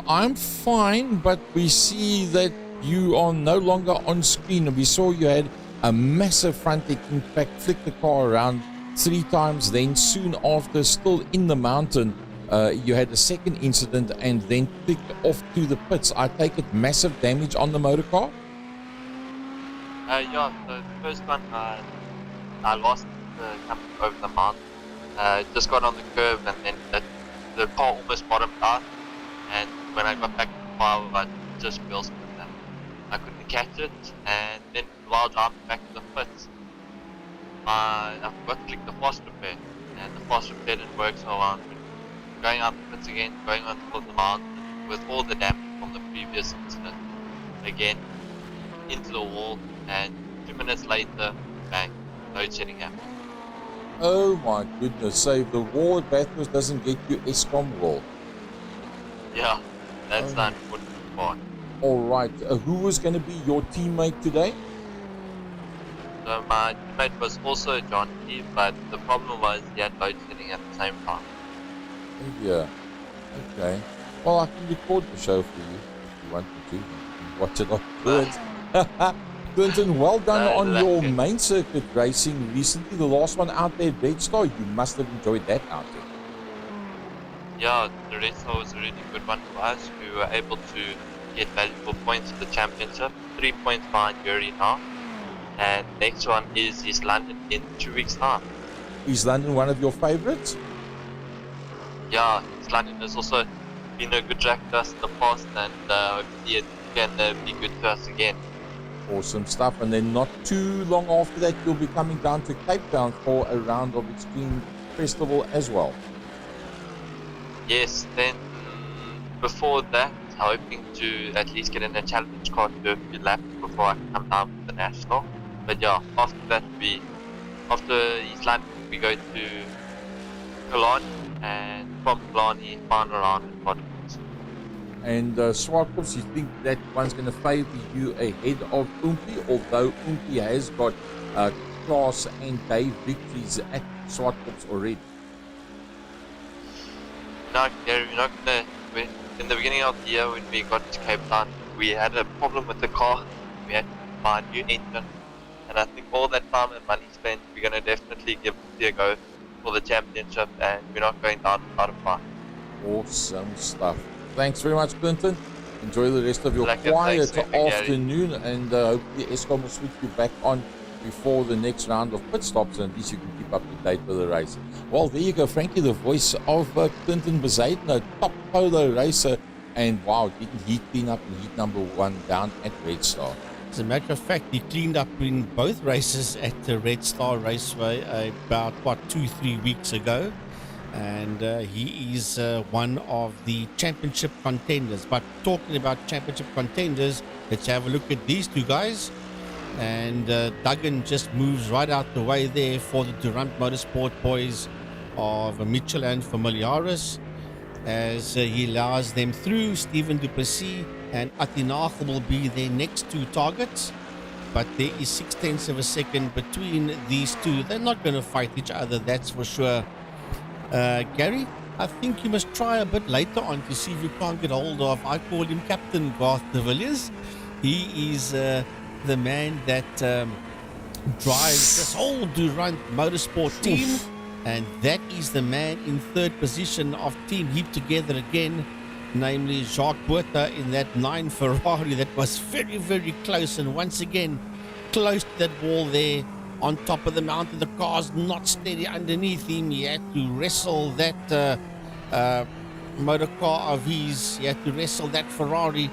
I'm fine, but we see that you are no longer on screen. And we saw you had a massive front impact, flicked the car around 3 times. Then soon after, still in the mountain, you had a second incident and then flicked off to the pits. I take it massive damage on the motor car? Yeah, the first one, I lost coming over the mountain. Just got on the curve, and then the car almost bottomed out. And when I got back to the car, I just wheel spun them. I couldn't catch it, and then while driving back to the pits, I forgot to click the fast repair, and the fast repair didn't work, so I'm going out the pits again, going on top of the mountain with all the damage from the previous incident again into the wall. And 2 minutes later, bang, load shedding happened. Oh my goodness, so if the wall at Bathurst doesn't get you ESCOM wall. Yeah, that's the unfortunate part. Alright, who was going to be your teammate today? So my teammate was also John T, but the problem was he had load shedding at the same time. Oh yeah, okay. Well, I can record the show for you if want me to. Watch it afterwards. Clinton, well done on your main circuit racing recently. The last one out there, Red Star. You must have enjoyed that outing. Yeah, the Red Star was a really good one for us. We were able to get valuable points at the championship. 3 points behind Yuri now. And next one is East London in 2 weeks' time. Is London one of your favorites? Yeah, East London has also been a good track to us in the past, and hopefully it can be good to us again. Awesome stuff. And then not too long after that, you'll be coming down to Cape Town for a round of Extreme Festival as well. Yes, then before that, hoping to at least get in a challenge car to do a few laps before I come down to the national. But yeah, after that, after East London, we go to Killarney, and from Killarney, final round at Bathurst. And Swartkops, you think that one's going to favour you ahead of Umpi, although Umpi has got class and day victories at Swartkops already? No, Gary, we're not gonna. In the beginning of the year, when we got to Cape Town, we had a problem with the car. We had to buy a new engine, and I think all that time and money spent, we're gonna definitely give it a go for the championship, and we're not going down without a fight. Awesome stuff. Thanks very much, Clinton. Enjoy the rest of your Like quiet thanks, afternoon, and hopefully Eskom will switch you back on before the next round of pit stops, and at least you can keep up to date with the race. Well, there you go, Frankie, the voice of Clinton Bezuidenhout, a top polo racer, and wow, didn't he clean up in heat number 1 down at Red Star? As a matter of fact, he cleaned up in both races at the Red Star Raceway about, 2-3 weeks ago. And he is one of the championship contenders. But talking about championship contenders, let's have a look at these two guys. And Duggan just moves right out the way there for the Durant Motorsport boys of Mitchell and Familiaris, as he allows them through. Stephen Duplessis and Atinagel will be their next two targets, but there is 0.6 of a second between these two. They're not going to fight each other, that's for sure. Gary, I think you must try a bit later on to see if you can't get hold of, I call him Captain Garth de Villiers. He is the man that drives this whole Durant Motorsport team, and that is the man in third position of Team Heap Together again, namely Jacques Buerta in that 9 Ferrari that was very, very close, and once again close to that wall there on top of the mountain. The car's not steady underneath him. He had to wrestle that motor car of his. He had to wrestle that Ferrari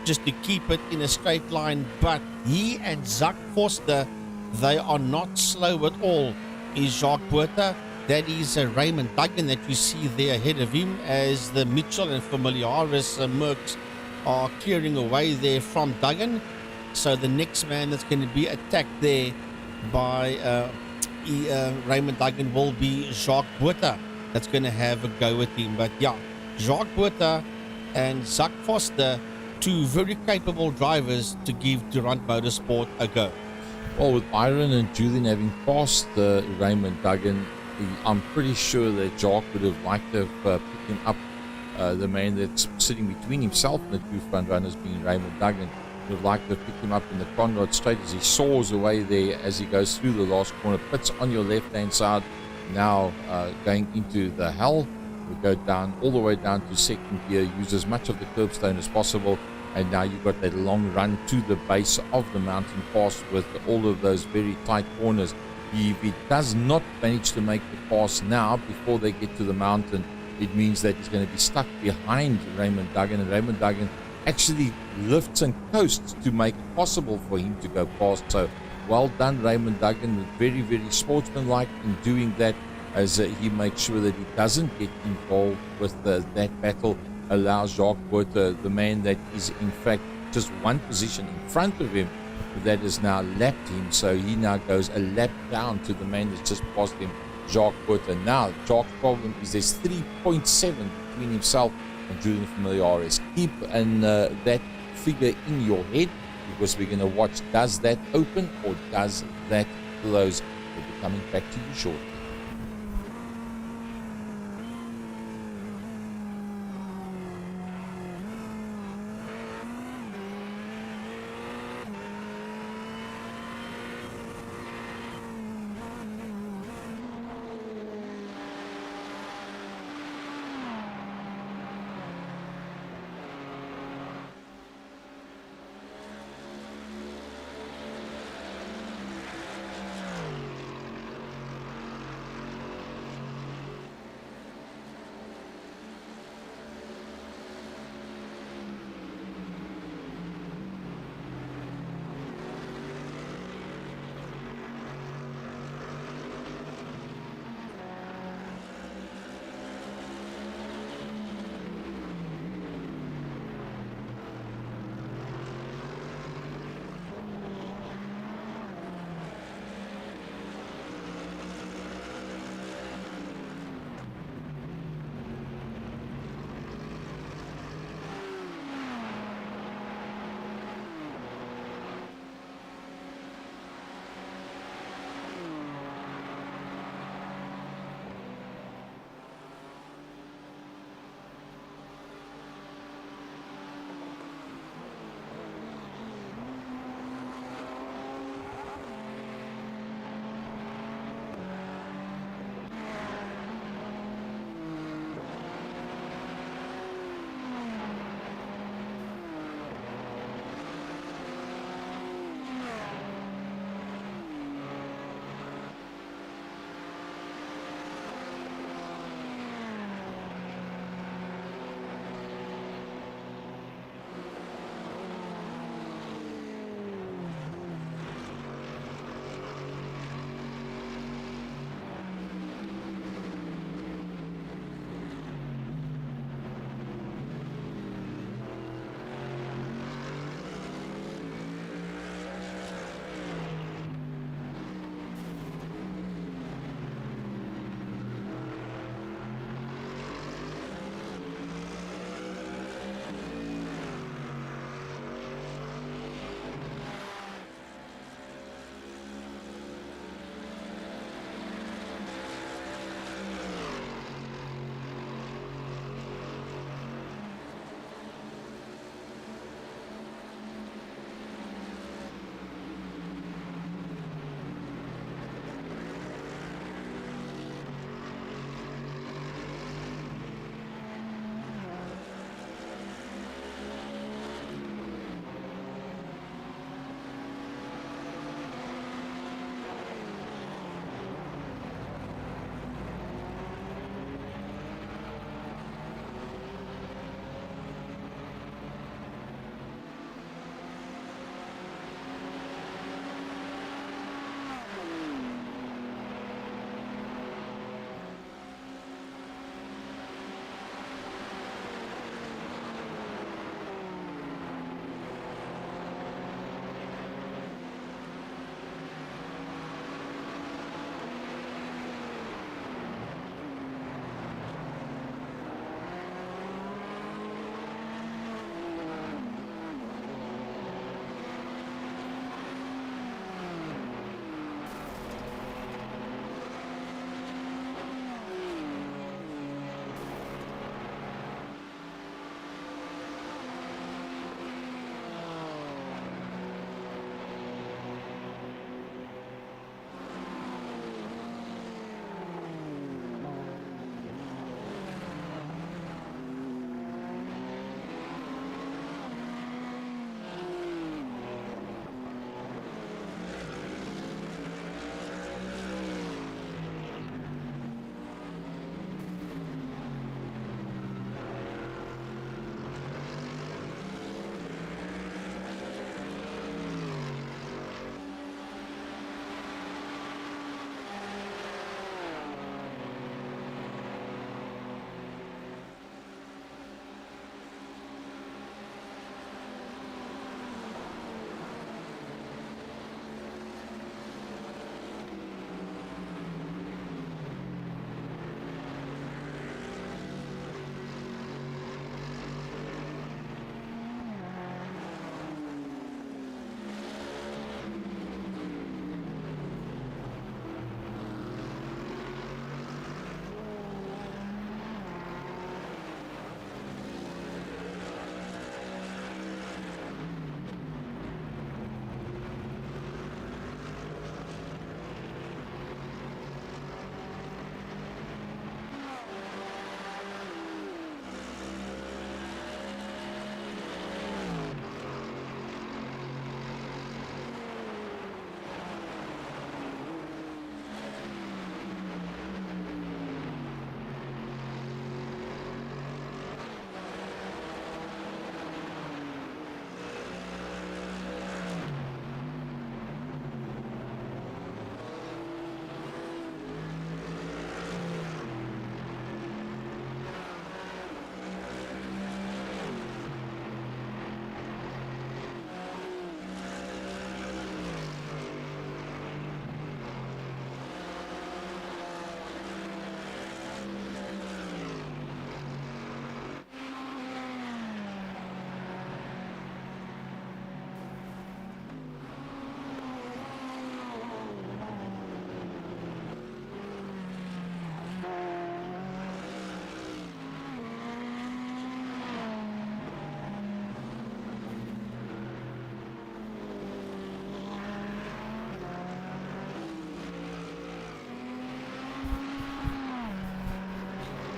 just to keep it in a straight line. But he and Zach Forster, they are not slow at all. Is Jacques Buerta. That is Raymond Duggan that you see there ahead of him, as the Mitchell and Familiaris Mercs are clearing away there from Duggan. So the next man that's going to be attacked there by Raymond Duggan will be Jacques Buerta. That's going to have a go at him. But yeah, Jacques Buerta and Zach Foster, two very capable drivers to give Durant Motorsport a go. Well, with Byron and Julian having passed Raymond Duggan, I'm pretty sure that Jacques would have liked to have picked him up. The man that's sitting between himself and the two front runners being Raymond Duggan would have liked to have picked him up in the Conrad Straight as he soars away there as he goes through the last corner. Pits on your left-hand side, now going into the hell. We go down all the way down to second gear, use as much of the curbstone as possible, and now you've got that long run to the base of the mountain pass with all of those very tight corners. If he does not manage to make the pass now before they get to the mountain, it means that he's going to be stuck behind Raymond Duggan, and Raymond Duggan actually lifts and coasts to make it possible for him to go past. So well done, Raymond Duggan, very, very sportsmanlike in doing that, as he makes sure that he doesn't get involved with that battle, allows Jacques Buerta, the man that is in fact just one position in front of him, that has now lapped him. So he now goes a lap down to the man that's just passed him, Jacques Buerta. Now Jacques' problem is there's 3.7 between himself and Julian Familiaris. Keep that figure in your head, because we're going to watch, does that open or does that close? We'll be coming back to you shortly.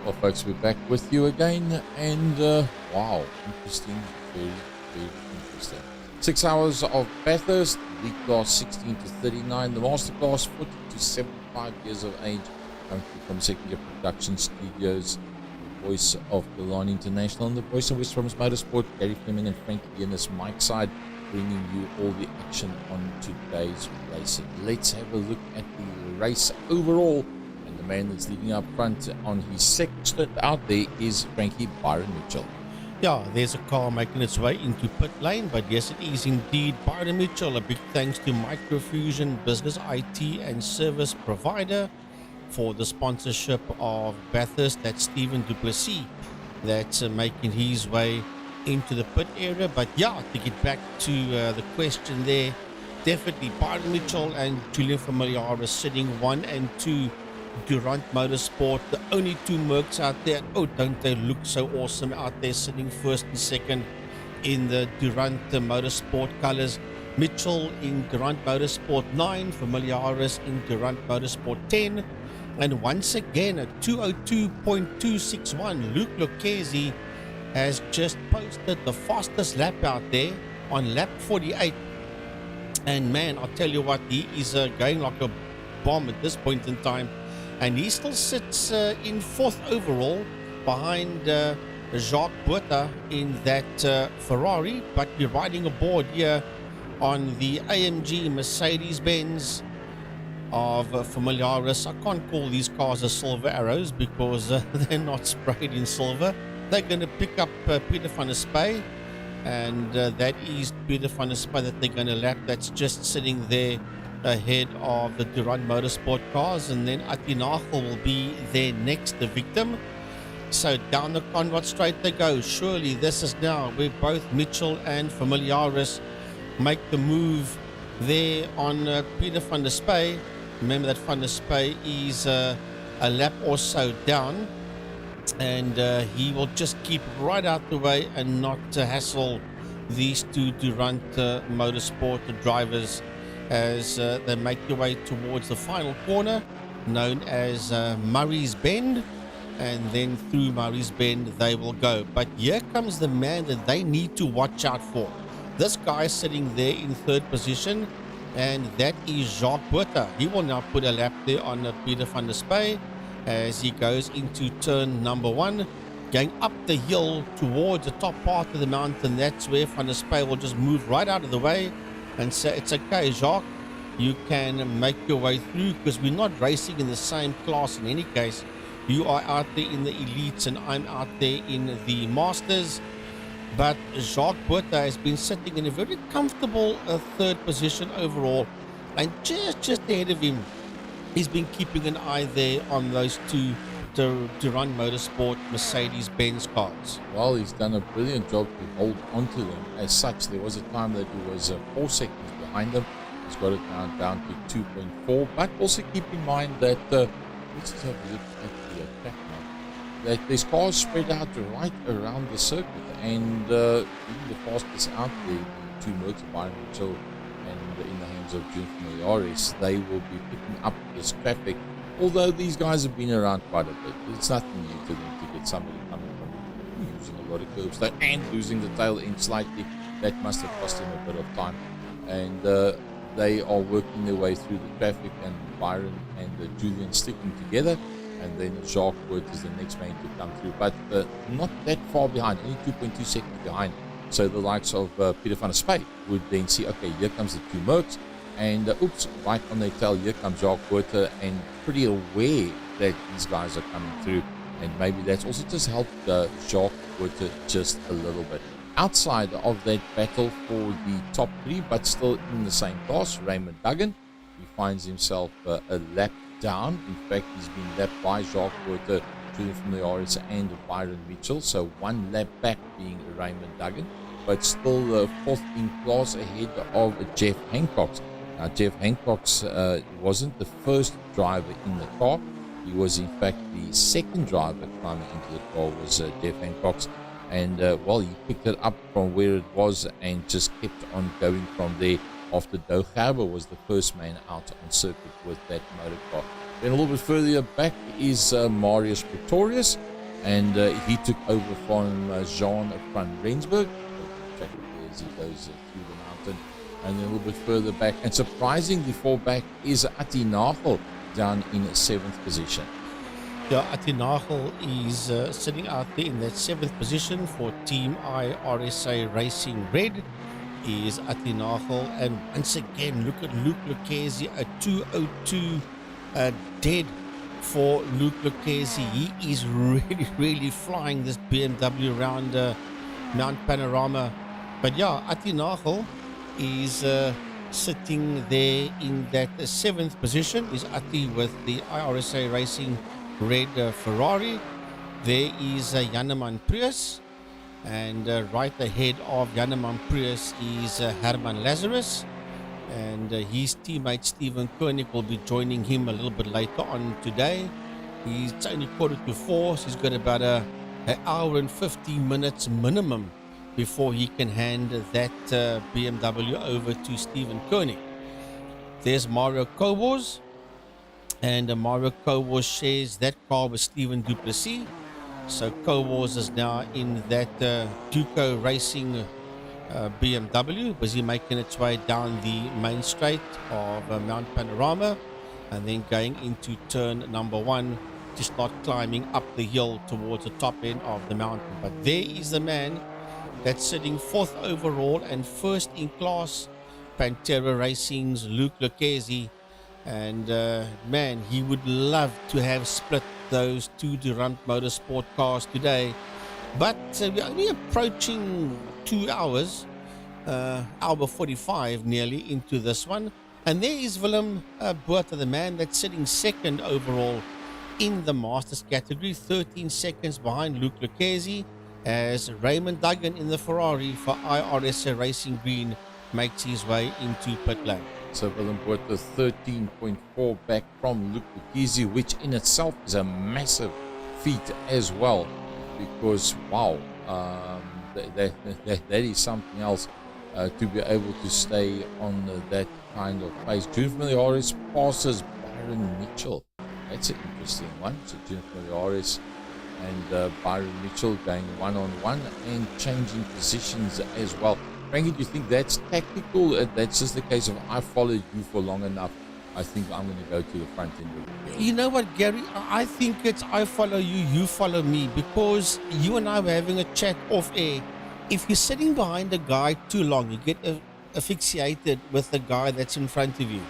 Well, folks, we're back with you again, and wow, interesting, very, very interesting. 6 hours of Bathurst, league class 16 to 39, the master class 40 to 75 years of age, currently from Second Year Production Studios, the voice of the Line International, and the voice of West Bromwich Motorsport, Gary Fleming and Frankie Guinness, Mike Side, bringing you all the action on today's racing. Let's have a look at the race overall. The man that's leading up front on his second stint out there is Frankie Byron Mitchell. Yeah, there's a car making its way into pit lane, but yes, it is indeed Byron Mitchell. A big thanks to Microfusion, business IT and service provider, for the sponsorship of Bathurst. That's Stephen Duplessis that's making his way into the pit area. But yeah, to get back to the question there, definitely Byron Mitchell and Julian Familiar are sitting 1 and 2 Durant Motorsport, the only two Mercs out there. Oh, don't they look so awesome out there, sitting first and second in the Durant Motorsport colors. Mitchell in Durant Motorsport 9, Familiaris in Durant Motorsport 10, and once again at 202.261, Luke Lucchesi has just posted the fastest lap out there on lap 48, and man, I'll tell you what, he is going like a bomb at this point in time. And he still sits in 4th overall behind Jacques Buerta in that Ferrari. But we're riding aboard here on the AMG Mercedes-Benz of Familiaris. I can't call these cars a Silver Arrows because they're not sprayed in silver. They're going to pick up Peter van der Spey. And that is Peter van der Spey that they're going to lap. That's just sitting there ahead of the Durant Motorsport cars, and then Atinachel will be their next victim. So down the Conrad Straight they go. Surely this is now where both Mitchell and Familiaris make the move there on Peter van der Spey. Remember that van der Spey is a lap or so down, and he will just keep right out the way and not hassle these two Durant Motorsport drivers as they make their way towards the final corner, known as Murray's Bend, and then through Murray's Bend they will go. But here comes the man that they need to watch out for. This guy sitting there in 3rd position, and that is Jacques Buerta. He will now put a lap there on Peter van der Spey as he goes into turn number 1, going up the hill towards the top part of the mountain. That's where van der Spey will just move right out of the way and say, it's okay, Jacques, you can make your way through, because we're not racing in the same class in any case. You are out there in the elites and I'm out there in the masters. But Jacques Buerta has been sitting in a very comfortable 3rd position overall, and just ahead of him, he's been keeping an eye there on those two Durant Motorsport Mercedes-Benz cars. Well, he's done a brilliant job to hold onto them. As such, there was a time that he was 4 seconds behind them. He's got it down to 2.4. But also keep in mind that, let's just have a look at the track now, that there's cars spread out right around the circuit. And even the fastest out there, the two Mercs, Byron Mitchell and in the hands of Jim Familiaris, they will be picking up this traffic. Although these guys have been around quite a bit, it's nothing new to them to get somebody coming from using a lot of curb stone and losing the tail end slightly. That must have cost him a bit of time. And they are working their way through the traffic, and Byron and Julian sticking together. And then Jacques Wood is the next man to come through, but not that far behind, only 2.2 seconds behind. So the likes of Peter van der Spey would then see, okay, here comes the two Mercs. And oops, right on their tail, here comes Jacques Buerta, and pretty aware that these guys are coming through. And maybe that's also just helped Jacques Buerta just a little bit. Outside of that battle for the top 3, but still in the same class, Raymond Duggan, he finds himself a lap down. In fact, he's been lapped by Jacques Buerta, Julian Familiaris and Byron Mitchell. So 1 lap back being Raymond Duggan, but still 4th in class ahead of Jeff Hancock. Now, Jeff Hancock wasn't the first driver in the car. He was, in fact, the 2nd driver climbing into the car was Jeff Hancock. And, well, he picked it up from where it was and just kept on going from there. After Doug Gerber was the first man out on circuit with that motor car. Then a little bit further back is Marius Pretorius. and he took over from Jean van Rensburg as he goes through the mountain, and then a little bit further back. And surprisingly, far back is Atti Nagel down in 7th position. Yeah, Atti Nagel is sitting out there in that 7th position for Team iRSA Racing Red. Is Atti Nagel, and once again, look at Luke Lucchesi, a 2:02 dead for Luke Lucchesi. He is really flying this BMW around Mount Panorama. But yeah, Atti Nagel is sitting there in that 7th position. Is Atti with the iRSA Racing Red Ferrari. There is Janneman Prius, and right ahead of Janneman Prius is Herman Lazarus, and his teammate Stephen Koenig will be joining him a little bit later on today. It's only 3:45, so he's got about an hour and 15 minutes minimum before he can hand that BMW over to Stephen Koenig. There's Mario Kobos, and Mario Kobos shares that car with Stephen Duplessis. So Kobos is now in that Duco Racing BMW, busy making its way down the main straight of Mount Panorama, and then going into turn number 1 to start climbing up the hill towards the top end of the mountain. But there is the man that's sitting 4th overall and 1st in class, Pantera Racing's Luke Lucchesi. And man, he would love to have split those 2 Durant Motorsport cars today. But we're only approaching 2 hours, hour 45 nearly into this one. And there is Willem Botha, the man that's sitting 2nd overall in the Masters category, 13 seconds behind Luke Lucchesi, as Raymond Duggan in the Ferrari for iRSA Racing Green makes his way into pit lane. So Willem Botha 13.4 back from Luke Lucchesi, which in itself is a massive feat as well, because wow, that is something else to be able to stay on that kind of pace. June Miliaris passes Byron Mitchell. That's an interesting one. So June Miliaris and Byron Mitchell going one-on-one and changing positions as well. Frankie, do you think that's tactical? That's just the case of I followed you for long enough. I think I'm going to go to the front end of it. You know what, Gary? I think it's I follow you, you follow me, because you and I were having a chat off air. If you're sitting behind a guy too long, you get asphyxiated with the guy that's in front of you,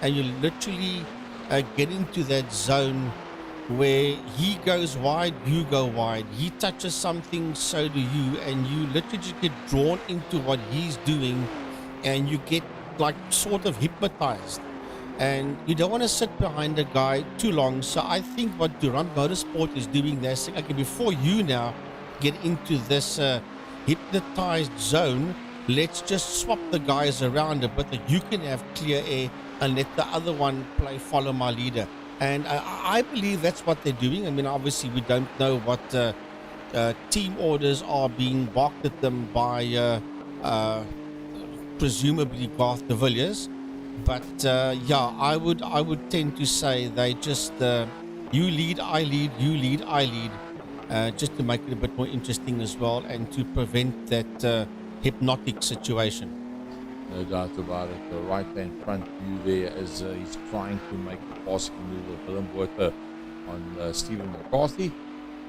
and you literally get into that zone where he goes wide, you go wide. He touches something, so do you, and you literally just get drawn into what he's doing, and you get like sort of hypnotized. And you don't want to sit behind a guy too long. So I think what Durant Motorsport is doing, they're saying, okay, before you now get into this hypnotized zone, let's just swap the guys around a bit, that you can have clear air and let the other one play follow my leader. And I believe that's what they're doing. I mean, obviously we don't know what team orders are being barked at them by presumably Garth de Villiers. But yeah, I would tend to say they just you lead, I lead, you lead, I lead, just to make it a bit more interesting as well, and to prevent that hypnotic situation. No doubt about it. The right-hand front view there as he's trying to make the passing move of Willem Botha on Stephen McCarthy,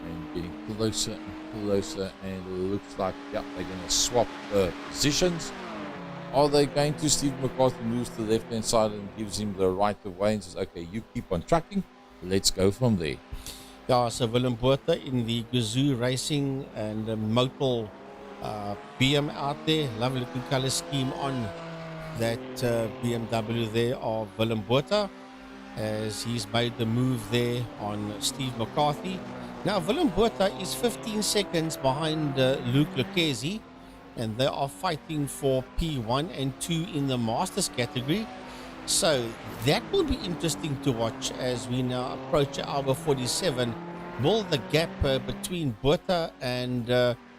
and getting closer and closer, and it looks like, yeah, they're going to swap positions. Are they going to? Stephen McCarthy moves to the left-hand side and gives him the right of way and says, okay, you keep on trucking, let's go from there. Yeah, so Willem Botha in the Gazoo Racing and Motul BM out there. Lovely looking color scheme on that BMW there of Willem Botha, as he's made the move there on Steve McCarthy. Now Willem Botha is 15 seconds behind Luke Lucchesi, and they are fighting for P1 and 2 in the Masters category. So that will be interesting to watch as we now approach hour 47. Will the gap between Botha and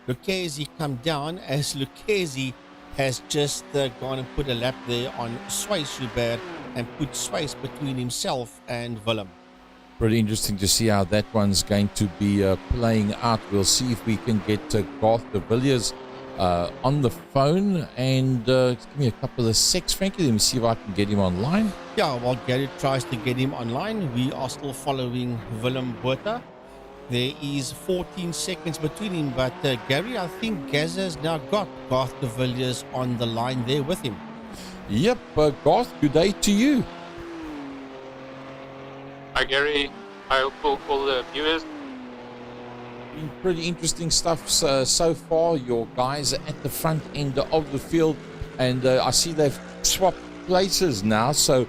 Lucchesi come down, as Lucchesi has just gone and put a lap there on Sway Schubert and put space between himself and Willem? Pretty interesting to see how that one's going to be playing out. We'll see if we can get Garth de Villiers on the phone, and give me a couple of secs, Frankie. Let me see if I can get him online. Yeah, while Gary tries to get him online, we are still following Willem Botha. There is 14 seconds between him, but Gary, I think Gaz has now got Garth de Villiers on the line there with him. Yep, Garth, good day to you. Hi Gary, hi all the viewers. Been pretty interesting stuff so far. Your guys are at the front end of the field, and I see they've swapped places now. So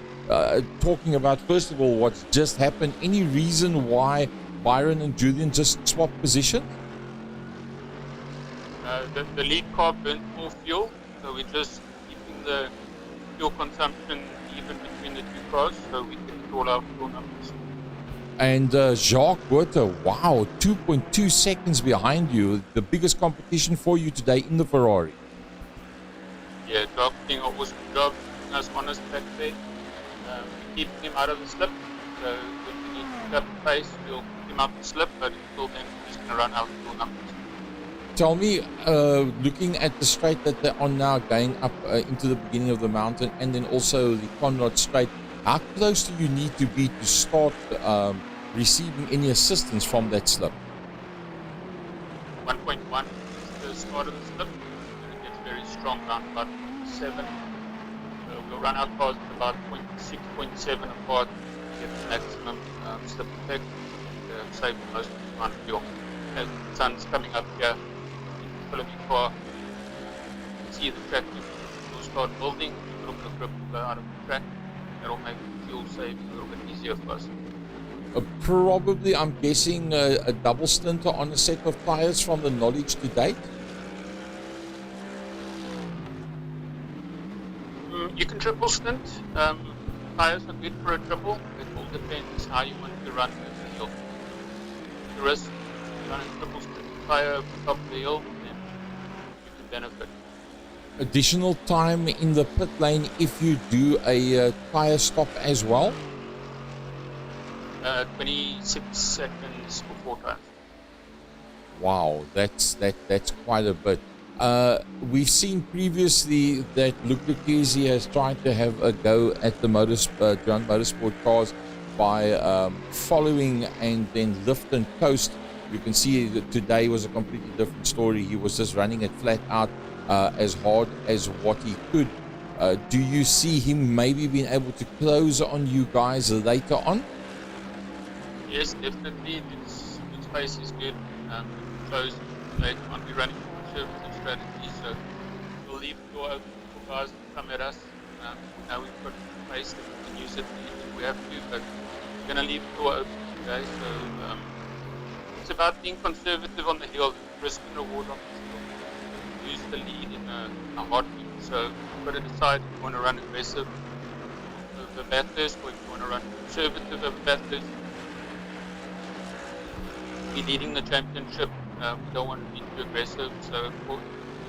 talking about, first of all, what's just happened, any reason why Byron and Julian just swapped positions? The lead car burnt more fuel, so we're just keeping the fuel consumption even between the two cars, so we can control our fuel numbers. And Jacques Botha, wow, 2.2 seconds behind you. The biggest competition for you today in the Ferrari. Yeah, Jacques doing an awesome job keeping us honest back there. We keep him out of the slip, so when we need to pick up the pace, we'll keep him up the slip, but until then, we're just going to run our fuel numbers. Tell me, looking at the straight that they're on now, going up into the beginning of the mountain, and then also the Conrad straight, how close do you need to be to start receiving any assistance from that slip? 1.1 is the start of the slip, and it gets very strong around about 7. We'll run our cars at about 0.6, 0.7 apart to get the maximum slip effect and save the most amount of fuel. As the sun's coming up here, follow me car, you can see the track will start building, a little bit of grip will go out of the track. That'll make fuel saving a little bit easier for us. Probably, I'm guessing, a double stinter on a set of tires from the knowledge to date. You can triple stint. Tires are good for a triple. It all depends how you want to run the hill. The risk of running triple stint tire over top of the hill, then you can benefit. Additional time in the pit lane if you do a tire stop as well. 26 seconds before tires. Wow, that's quite a bit. We've seen previously that Luke Lucchese has tried to have a go at the Grand Motorsport cars by following and then lift and coast. You can see that today was a completely different story. He was just running it flat out as hard as what he could. Do you see him maybe being able to close on you guys later on? Yes, definitely. Its pace is good. Close later on. We're running conservative strategy, so we'll leave the door open for guys to come at us. Now we've got pace that we can use it if we have to, but we're going to leave the door open today. So it's about being conservative on the hill, risk and reward on the hill. Use the lead in a hard week. So you've got to decide if you want to run aggressive over Bathurst or if you want to run conservative over Bathurst. We're leading the championship. We don't want to be too aggressive. So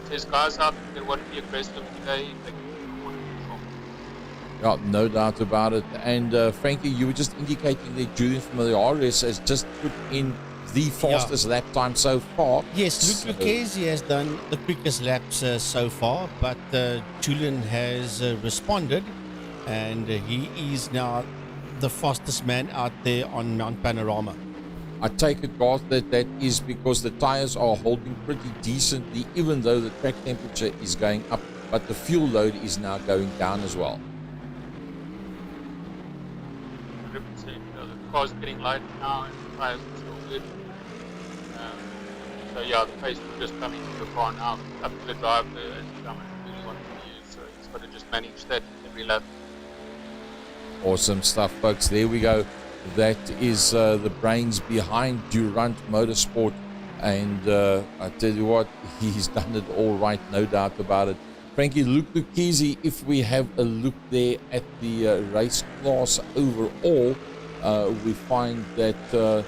if there's guys out there that want to be aggressive today, they can want to control. Yeah, no doubt about it. And Frankie, you were just indicating that Julian from the iRSA has just put in the fastest lap time so far. Yes, Luke Lucchese has done the quickest laps so far, but Julian has responded, and he is now the fastest man out there on Mount Panorama. I take it, Garth, that is because the tires are holding pretty decently, even though the track temperature is going up, but the fuel load is now going down as well. 100%. The car's getting light now, and the tires are still good. So yeah, the pace is just coming to the car now. Up to the driver as how much fuel he wants to use. So he's got to just manage that every lap. Awesome stuff, folks. There we go. That is the brains behind Durant Motorsport, and I tell you what, he's done it all right, no doubt about it. Frankie, Luke Lucchese, if we have a look there at the race class overall, we find that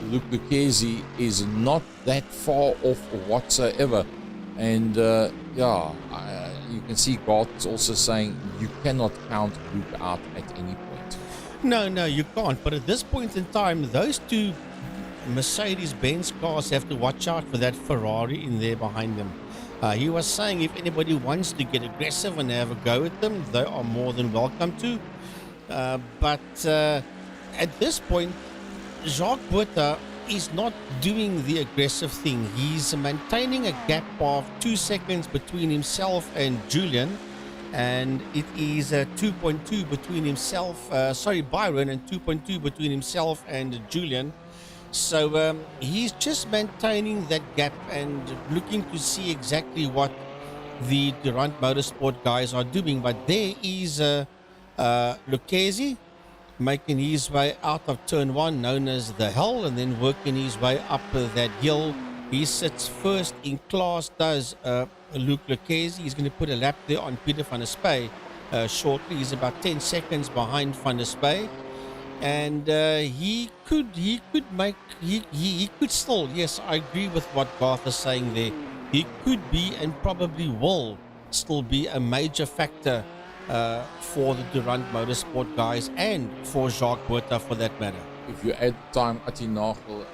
Luke Lucchese is not that far off whatsoever. And you can see Garth is also saying you cannot count Luke out at any point. No, you can't. But at this point in time, those two Mercedes-Benz cars have to watch out for that Ferrari in there behind them. He was saying if anybody wants to get aggressive and have a go at them, they are more than welcome to. But at this point, Jacques Buerta is not doing the aggressive thing. He's maintaining a gap of 2 seconds between himself and Julian, and it is 2.2 between himself, Byron, and 2.2 between himself and Julian. So he's just maintaining that gap and looking to see exactly what the Durant Motorsport guys are doing. But there is Lucchesi making his way out of turn one, known as the Hell, and then working his way up that hill. He sits first in class, does Luc Lucchesi. He's going to put a lap there on Peter van der Spey shortly. He's about 10 seconds behind van der Spey. And he could still, yes, I agree with what Garth is saying there. He could be and probably will still be a major factor for the Durant Motorsport guys and for Jacques Buerta for that matter. If you add time Atti Nagel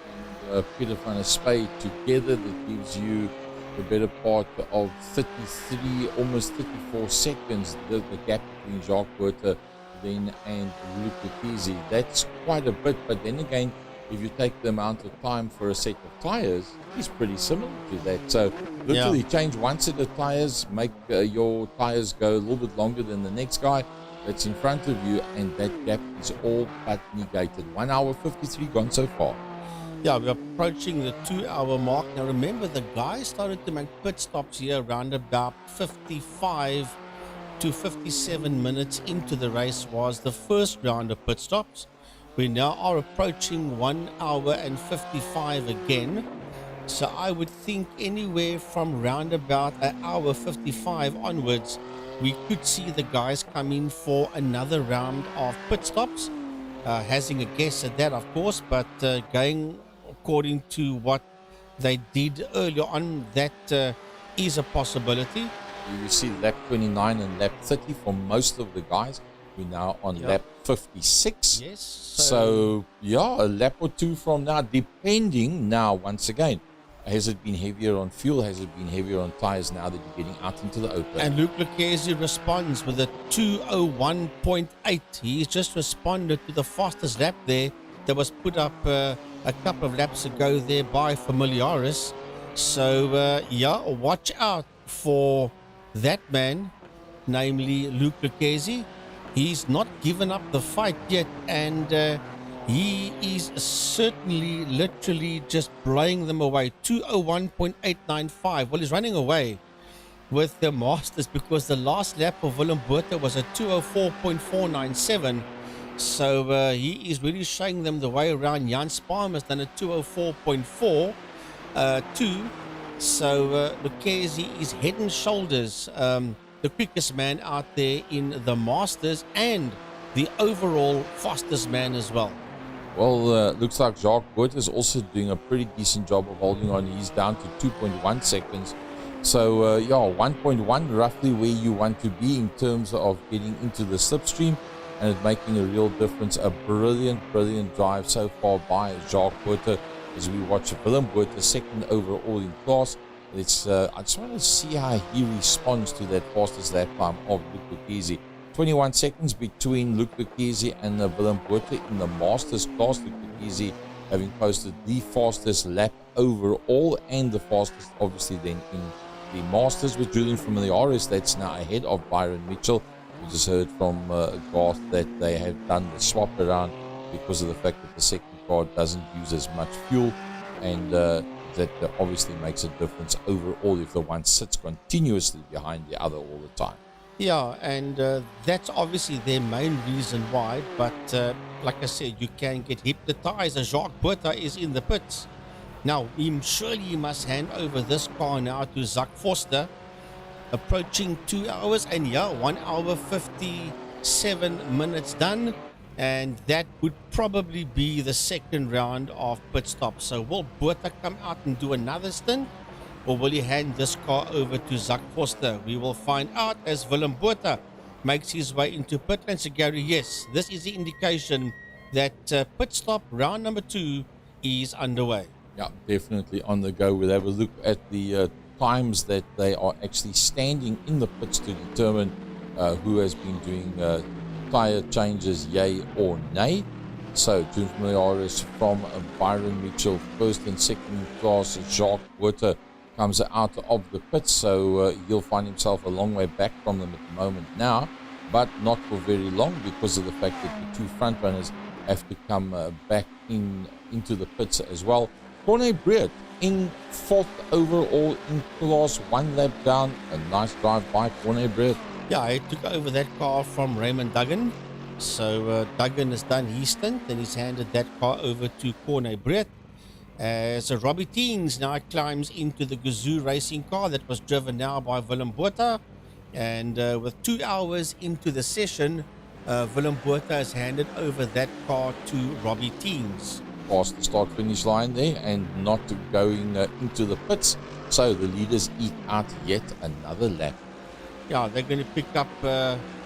and Peter van der Spey together, that gives you the better part of 33, almost 34 seconds, the gap between Jacques Buerta then and Luc Lucchesi. That's quite a bit, but then again, if you take the amount of time for a set of tires, it's pretty similar to that. So literally change one set of tires, make your tires go a little bit longer than the next guy that's in front of you, and that gap is all but negated. 1 hour 53 gone so far. Yeah, we're approaching the 2 hour mark. Now remember, the guys started to make pit stops here around about 55 to 57 minutes into the race was the first round of pit stops. We now are approaching 1 hour and 55 again. So I would think anywhere from round about an hour 55 onwards, we could see the guys come in for another round of pit stops. Hazing a guess at that, of course, but going according to what they did earlier on, that is a possibility. You see lap 29 and lap 30 for most of the guys. We're now on lap 56. Yes. So, a lap or two from now, depending now, once again, has it been heavier on fuel? Has it been heavier on tires now that you're getting out into the open? And Luc Lucchesi responds with a 2:01.8. He's just responded to the fastest lap there that was put up a couple of laps ago there by Familiaris. So, watch out for that man, namely Luc Lucchesi. He's not given up the fight yet, and he is certainly literally just blowing them away. 2:01.895. Well, he's running away with the Masters because the last lap of Willem Buerta was a 2:04.497. So he is really showing them the way around. Jan Spahn has done a 2:04.42. So Lucchesi is head and shoulders the quickest man out there in the Masters and the overall fastest man as well. Well, looks like Jacques Buerta is also doing a pretty decent job of holding on. He's down to 2.1 seconds. So, 1.1 roughly where you want to be in terms of getting into the slipstream and it making a real difference. A brilliant drive so far by Jacques Buerta as we watch Willem Buerta second overall in class. It's, I just want to see how he responds to that fastest lap time of Luc Lucchesi. 21 seconds between Luc Lucchesi and Willem Buerta in the Masters class. Luc Lucchesi having posted the fastest lap overall and the fastest, obviously, then in the Masters with Julian Familiaris. That's now ahead of Byron Mitchell. We just heard from Garth that they have done the swap around because of the fact that the second car doesn't use as much fuel, and that obviously makes a difference overall if the one sits continuously behind the other all the time. Yeah, and that's obviously their main reason why, but like I said, you can get hypnotized as Jacques Buerta is in the pits. Now, surely he must hand over this car now to Zak Foster, approaching 2 hours, and 1 hour 57 minutes done, and that would probably be the second round of pit stop. So will Buerta come out and do another stint, or will he hand this car over to Zak Foster? We will find out as Willem Buerta makes his way into pit lane. So Gary, yes, this is the indication that pit stop round number 2 is underway. Yeah, definitely on the go. We'll have a look at the times that they are actually standing in the pits to determine who has been doing tyre changes, yay or nay. So, two familiaris from Byron Mitchell, first and second class. Jacques Water comes out of the pits, so he'll find himself a long way back from them at the moment now, but not for very long because of the fact that the two front runners have to come back into the pits as well. Corne Breert in 4th overall in class, 1 lap down. A nice drive by Corne Breert. Yeah, I took over that car from Raymond Duggan. So Duggan has done his stint and he's handed that car over to Corne Breert. So Robbie Teens now climbs into the Gazoo racing car that was driven now by Willem Botha. And with 2 hours into the session, Willem Botha has handed over that car to Robbie Teens. Past the start-finish line there and not going into the pits. So the leaders eke out yet another lap. Yeah, they're going to pick up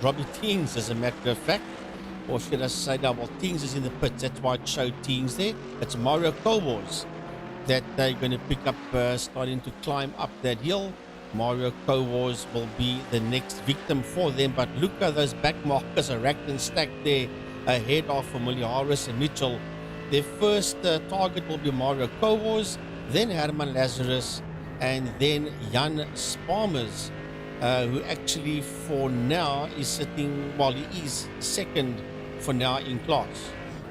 Robbie Teens as a matter of fact. Or should I say, no, well, Teens is in the pits. That's why it showed Teens there. It's Mario Kowals that they're going to pick up, starting to climb up that hill. Mario Kowals will be the next victim for them. But look at those back markers are racked and stacked there ahead of Familiaris and Mitchell. Their first target will be Mario Kowals, then Herman Lazarus, and then Jan Sparmers, who actually for now is sitting, well, he is second for now in class.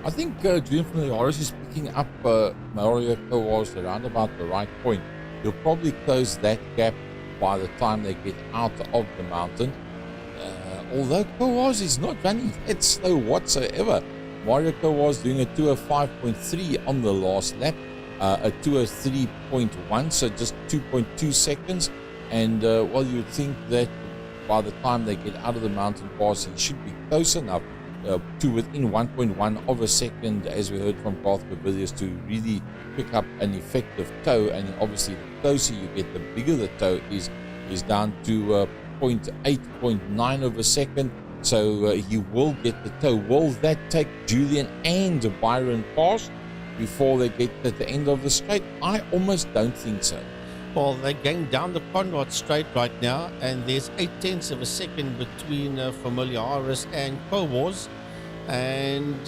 I think Julian Familiaris is picking up Mario Kowals around about the right point. He'll probably close that gap by the time they get out of the mountain. Although Kowals is not running that slow whatsoever. Mario Kowals doing a 2:05.3 on the last lap, a 2:03.1, so just 2.2 seconds. And well, you would think that by the time they get out of the mountain pass, he should be close enough to within 1.1 of a second, as we heard from Garth Cavillius, to really pick up an effective tow. And obviously, the closer you get, the bigger the tow is down to 0.8, 0.9 of a second. So he will get the tow. Will that take Julian and Byron past before they get to the end of the straight? I almost don't think so. Well, they're going down the Conrad straight right now, and there's 0.8 of a second between Familiaris and Kowals. And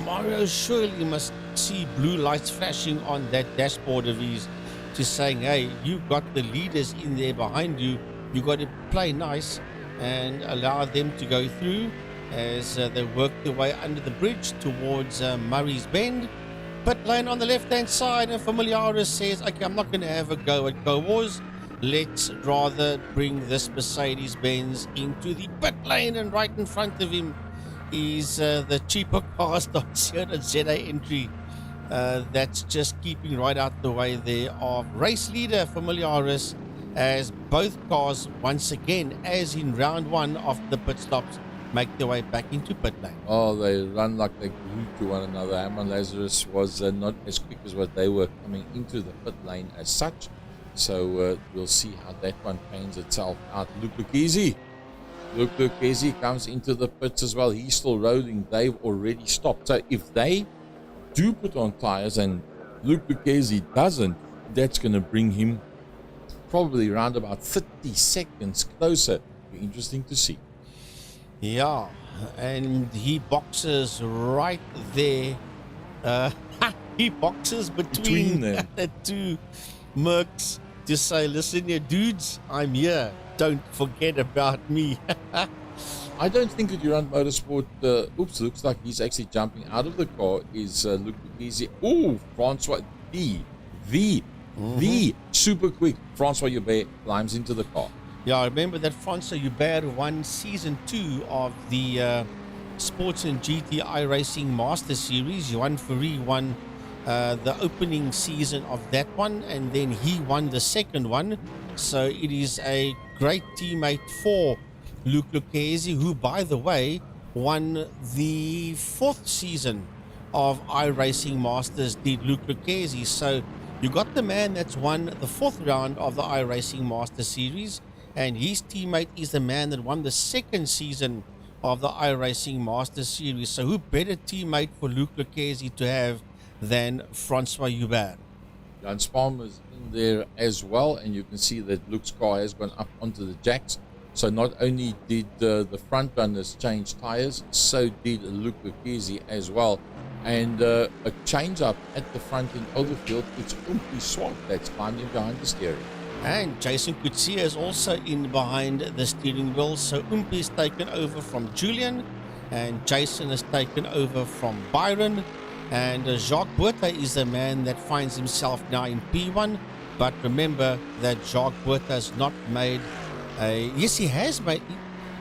Mario surely must see blue lights flashing on that dashboard of his, just saying, hey, you got the leaders in there behind you. You got to play nice and allow them to go through as they work their way under the bridge towards Murray's Bend. Pit lane on the left-hand side, and Familiaris says, okay, I'm not going to have a go at Kowals. Let's rather bring this Mercedes-Benz into the pit lane, and right in front of him is the cheaper car starts here at ZA entry. That's just keeping right out the way there of race leader Familiaris, as both cars once again, as in round 1 of the pit stops, make their way back into pit lane. Oh, they run like they glued to one another. Herman Lazarus was not as quick as what they were coming into the pit lane as such. So we'll see how that one pans itself out. Luke Lucchesi comes into the pits as well. He's still rolling. They've already stopped. So if they do put on tires and Luke Lucchesi doesn't, that's going to bring him probably around about 30 seconds closer. Be interesting to see. Yeah, and he boxes right there. He boxes between them. The two Mercs to say, listen here, dudes, I'm here. Don't forget about me. I don't think that Durant Motorsport, looks like he's actually jumping out of the car, is Luke Lucchesi. Oh, Francois, the super quick Francois Joubert climbs into the car. Yeah, I remember that Francois Joubert won Season 2 of the Sports and GT iRacing Master Series. Johan Fourie won the opening season of that one, and then he won the second one. So it is a great teammate for Luke Lucchesi, who, by the way, won the 4th season of iRacing Masters, did Luke Lucchesi. So you got the man that's won the 4th round of the iRacing Master Series, and his teammate is the man that won the second season of the iRacing Master Series. So who better teammate for Luke Lucchese to have than Francois Hubert? Jan Spalmer's in there as well, and you can see that Luke's car has gone up onto the jacks. So not only did the front runners change tires, so did Luke Lucchese as well. And a change up at the front in Overfield, it's Umpy Swamp that's climbing behind the steering. And Jason Coetzee is also in behind the steering wheel. So Umpy is taken over from Julian, and Jason is taken over from Byron. And Jacques Buerta is the man that finds himself now in P1. But remember that Jacques Buerta has not made a... Yes, he has made...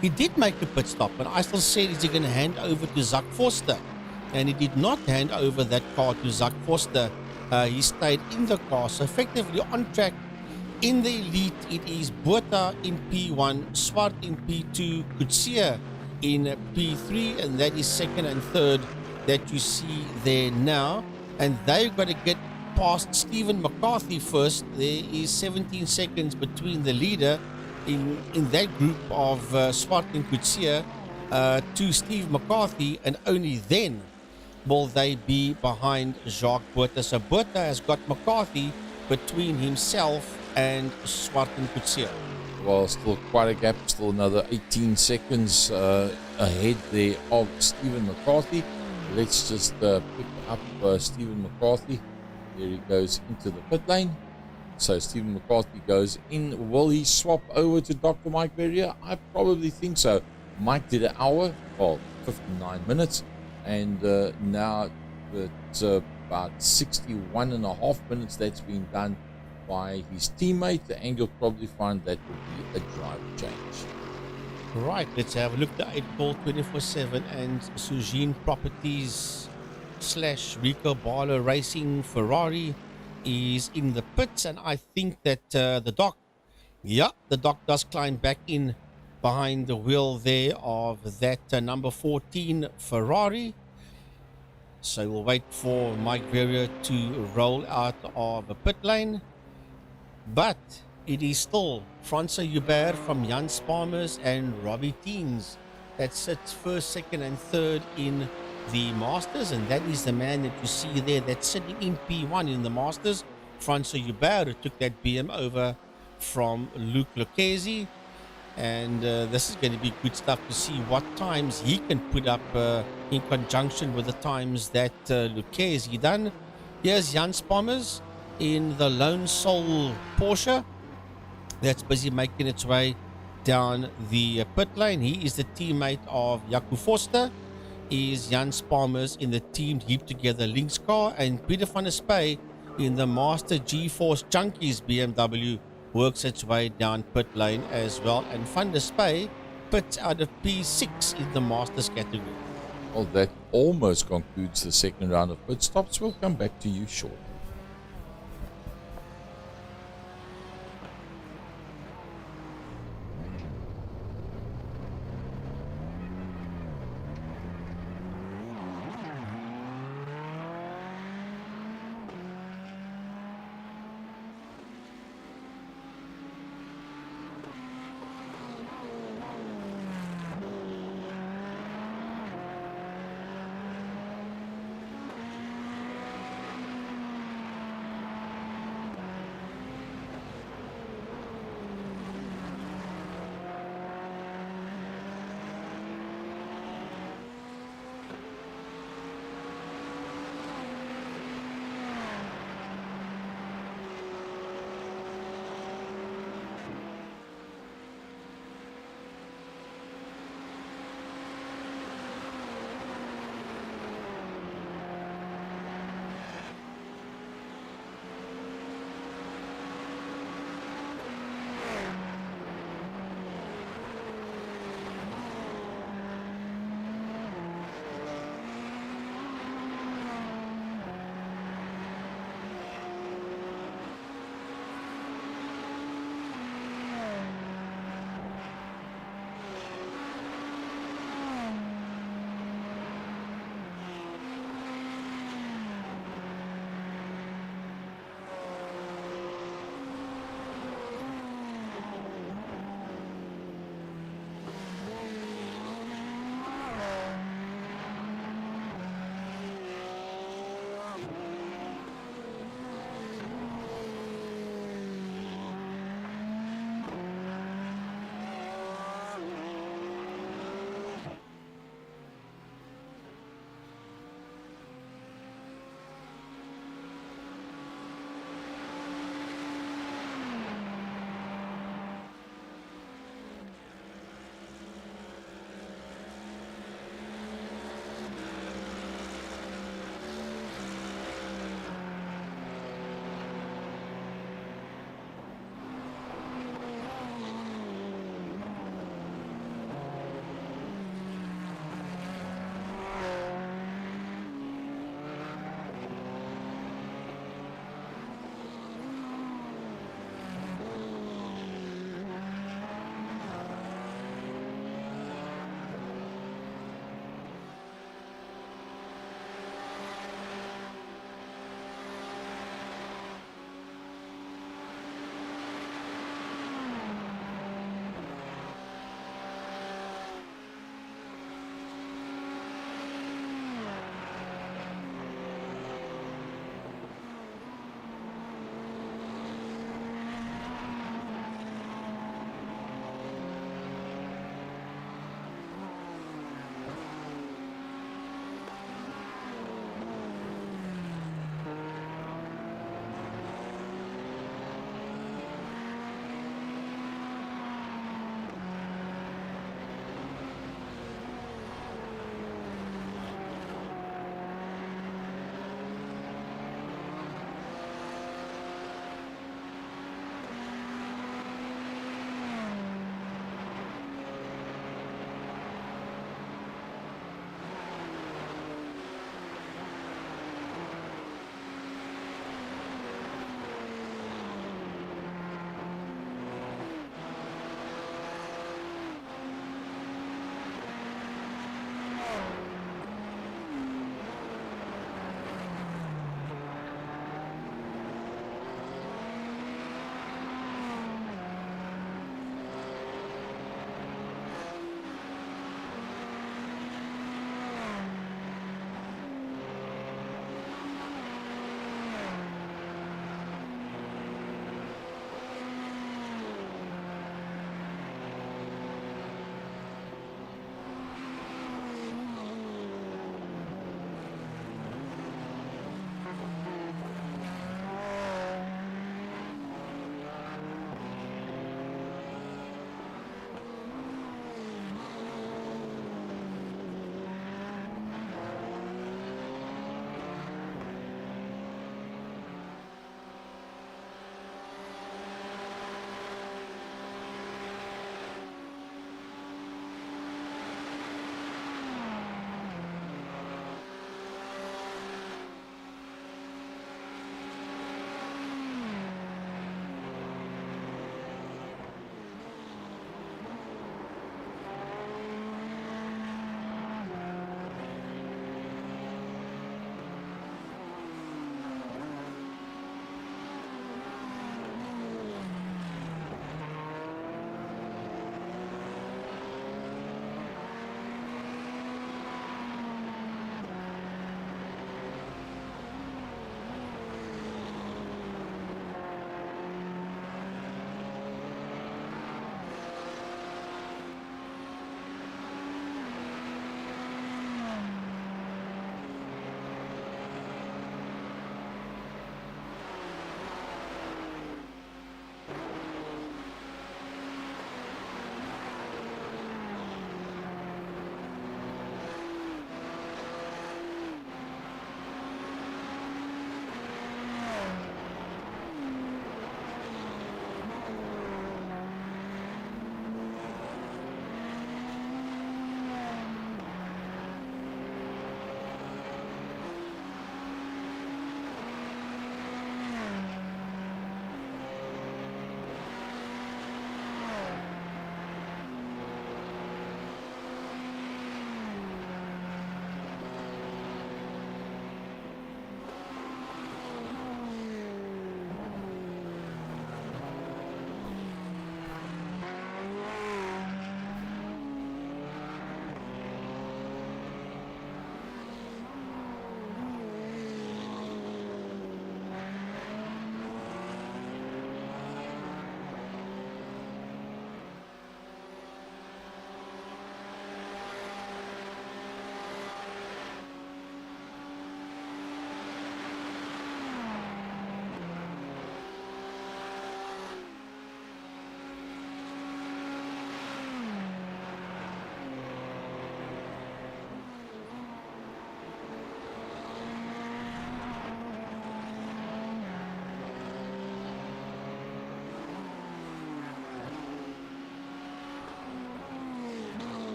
He did make a pit stop, but I still said, is he going to hand over to Zach Forster? And he did not hand over that car to Zach Forster. He stayed in the car. So effectively on track in the elite, it is Buerta in P1, Swart in P2, Coetzee in P3, and that is second and third that you see there now. And they've got to get past Stephen McCarthy first. There is 17 seconds between the leader in that group of Swart and Coetzee to Steve McCarthy, and only then will they be behind Jacques Buerta. So Buerta has got McCarthy between himself and Swart and Coetzee. Well, still quite a gap, still another 18 seconds ahead there of Stephen McCarthy. Let's just pick up Stephen McCarthy. There he goes into the pit lane. So Stephen McCarthy goes in. Will he swap over to Dr. Mike Verrier? I probably think so. Mike did an hour, well, 59 minutes. And now it's about 61 and a half minutes that's been done by his teammate, and you'll probably find that will be a drive change. Right, let's have a look at the 8 Ball 24/7 and Sujin Properties / Rico Barlow Racing Ferrari is in the pits, and I think that the Doc does climb back in behind the wheel there of that number 14 Ferrari. So we'll wait for Mike Verrier to roll out of the pit lane. But it is still Francois Hubert from Jan Spalmers and Robbie Teens that sits first, second and third in the Masters, and that is the man that you see there that's sitting in P1 in the Masters, Francois Hubert, who took that BM over from Luke Lucchese. And this is going to be good stuff to see what times he can put up in conjunction with the times that Lucchese done. Here's Jan Spalmers in the Lone Soul Porsche that's busy making its way down the pit lane. He is the teammate of Jaco Forster. Is Jan Spalmers in the team Heap Together Lynx car, and Peter van der Spey in the Master G-Force Junkies BMW works its way down pit lane as well, and Van der Spey pits out of P6 in the Masters category. Well, that almost concludes the second round of pit stops. We'll come back to you shortly.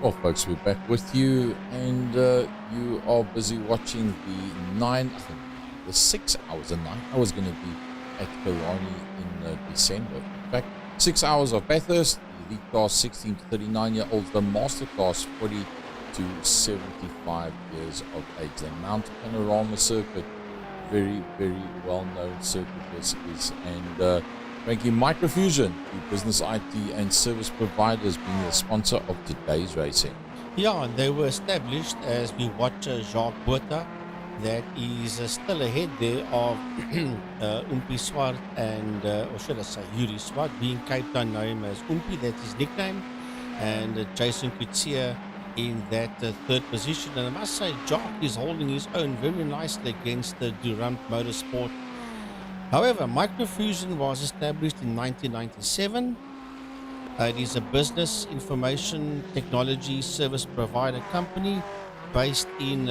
Well, folks, we're back with you, and you are busy watching the 6 hours, the 9 hours going to be at Killarney in December. In fact, 6 hours of Bathurst, the elite class 16 to 39-year-olds, the master class 40 to 75 years of age. The Mount Panorama circuit, very, very well-known circuit this is, and thanking Microfusion, the business IT and service providers, being the sponsor of today's racing. Yeah, and they were established as we watch Jacques Botha, that is still ahead there of Umpi Swart and, or should I say Yuri Swart, being Cape Town known as Umpi, that's his nickname, and Jason Kutsia in that third position. And I must say, Jacques is holding his own very nicely against the Durant Motorsport. However, Microfusion was established in 1997. It is a business information technology service provider company based in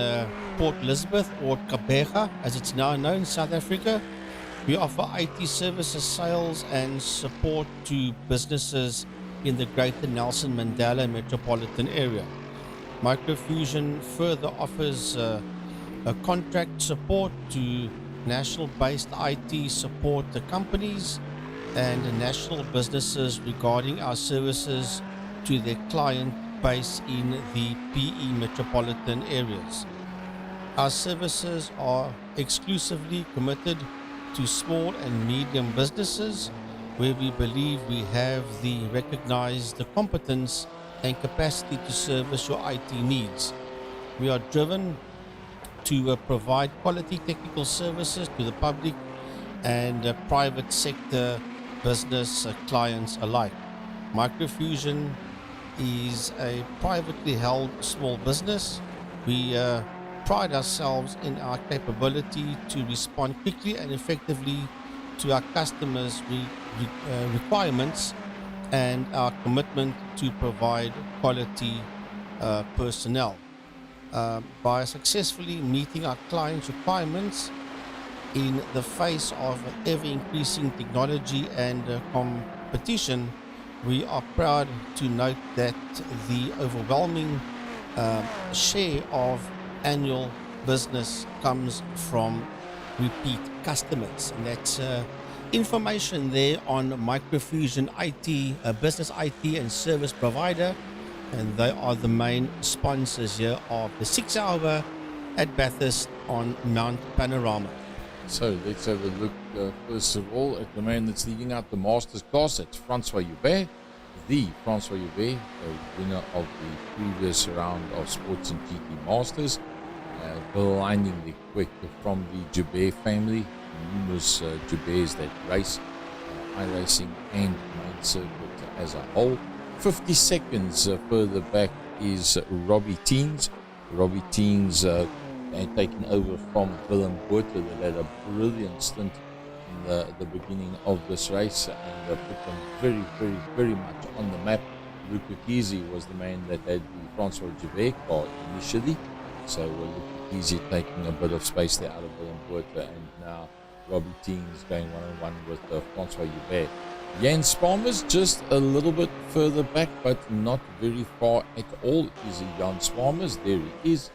Port Elizabeth, or Gqeberha as it's now known, South Africa. We offer IT services, sales and support to businesses in the greater Nelson Mandela Metropolitan area. Microfusion further offers a contract support to national-based IT support companies and national businesses regarding our services to their client base in the PE metropolitan areas. Our services are exclusively committed to small and medium businesses where we believe we have the recognized competence and capacity to service your IT needs. We are driven to provide quality technical services to the public and private sector business clients alike. Microfusion is a privately held small business. We pride ourselves in our capability to respond quickly and effectively to our customers' requirements and our commitment to provide quality personnel. By successfully meeting our clients' requirements in the face of ever-increasing technology and competition, we are proud to note that the overwhelming share of annual business comes from repeat customers, and that's information there on Microfusion IT, business IT and service provider, and they are the main sponsors here of the 6 hour at Bathurst on Mount Panorama. So let's have a look first of all at the man that's leading out the Masters class. That's Francois Joubert, the winner of the previous round of Sports and GT Masters, blindingly quick from the Joubert family. Numerous Jouberts that race iRacing and main circuit as a whole. 50 seconds further back is Robbie Teens. Robbie Teens taken over from Willem Botha, that had a brilliant stint in the beginning of this race and put them very, very, very much on the map. Luca Kizzi was the man that had the Francois Joubert car initially, so Luca Kizzi taking a bit of space there out of Willem Botha, and now Robbie Teens going one-on-one with Francois Joubert. Jan Spalmer's just a little bit further back, but not very far at all is Jan Spalmer's. There he is,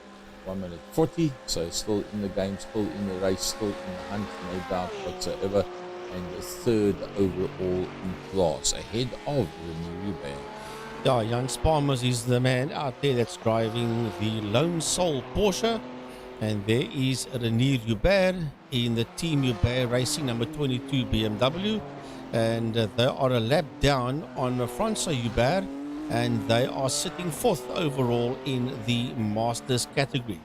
1 minute 40, so still in the game, still in the race, still in the hunt, no doubt whatsoever, and the third overall in class, ahead of René Hubert. Yeah, Jan Spalmer's is the man out there that's driving the Lone Soul Porsche, and there is René Hubert in the Team Hubert Racing number 22 BMW, and they are a lap down on Francois Hubert, and they are sitting fourth overall in the Masters category.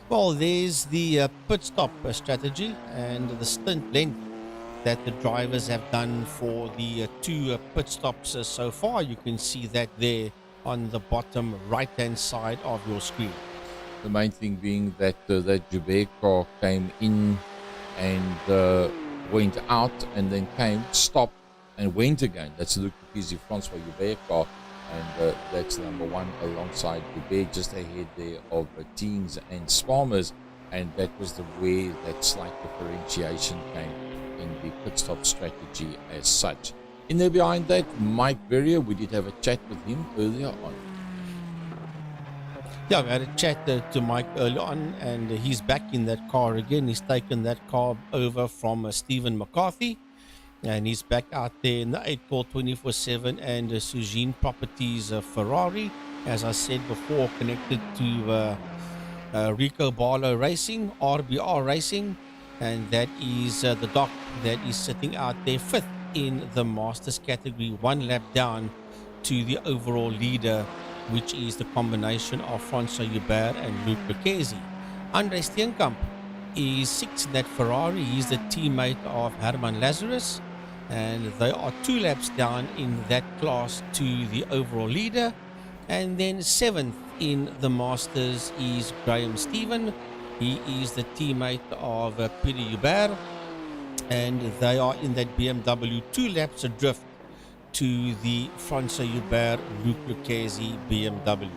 Well, there's the pit stop strategy and the stint length that the drivers have done for the two pit stops so far. You can see that there on the bottom right hand side of your screen. The main thing being that that Joubert car came in and went out, and then came, stopped, and went again. That's Luc Pizzi Francois Joubert car, and that's number one alongside Joubert, just ahead there of Teens and Spalmers, and that was the way that slight differentiation came in the pit stop strategy as such. In there behind that, Mike Verrier, we did have a chat with him earlier on. Yeah, we had a chat to Mike early on, and he's back in that car again. He's taken that car over from Stephen McCarthy, and he's back out there in the 8 Ball 24/7 and Sujin Properties Ferrari, as I said before, connected to Rico Barlow Racing, RBR Racing, and that is the doc that is sitting out there fifth in the Masters category, one lap down to the overall leader, which is the combination of Francois Hubert and Luc Lucchesi. Andre Steenkamp is sixth in that Ferrari. He's the teammate of Herman Lazarus, and they are 2 laps down in that class to the overall leader. And then seventh in the Masters is Graham Stephen. He is the teammate of Peter Hubert, and they are in that BMW 2 laps adrift to the Francois Hubert Luc Lucchesi BMW.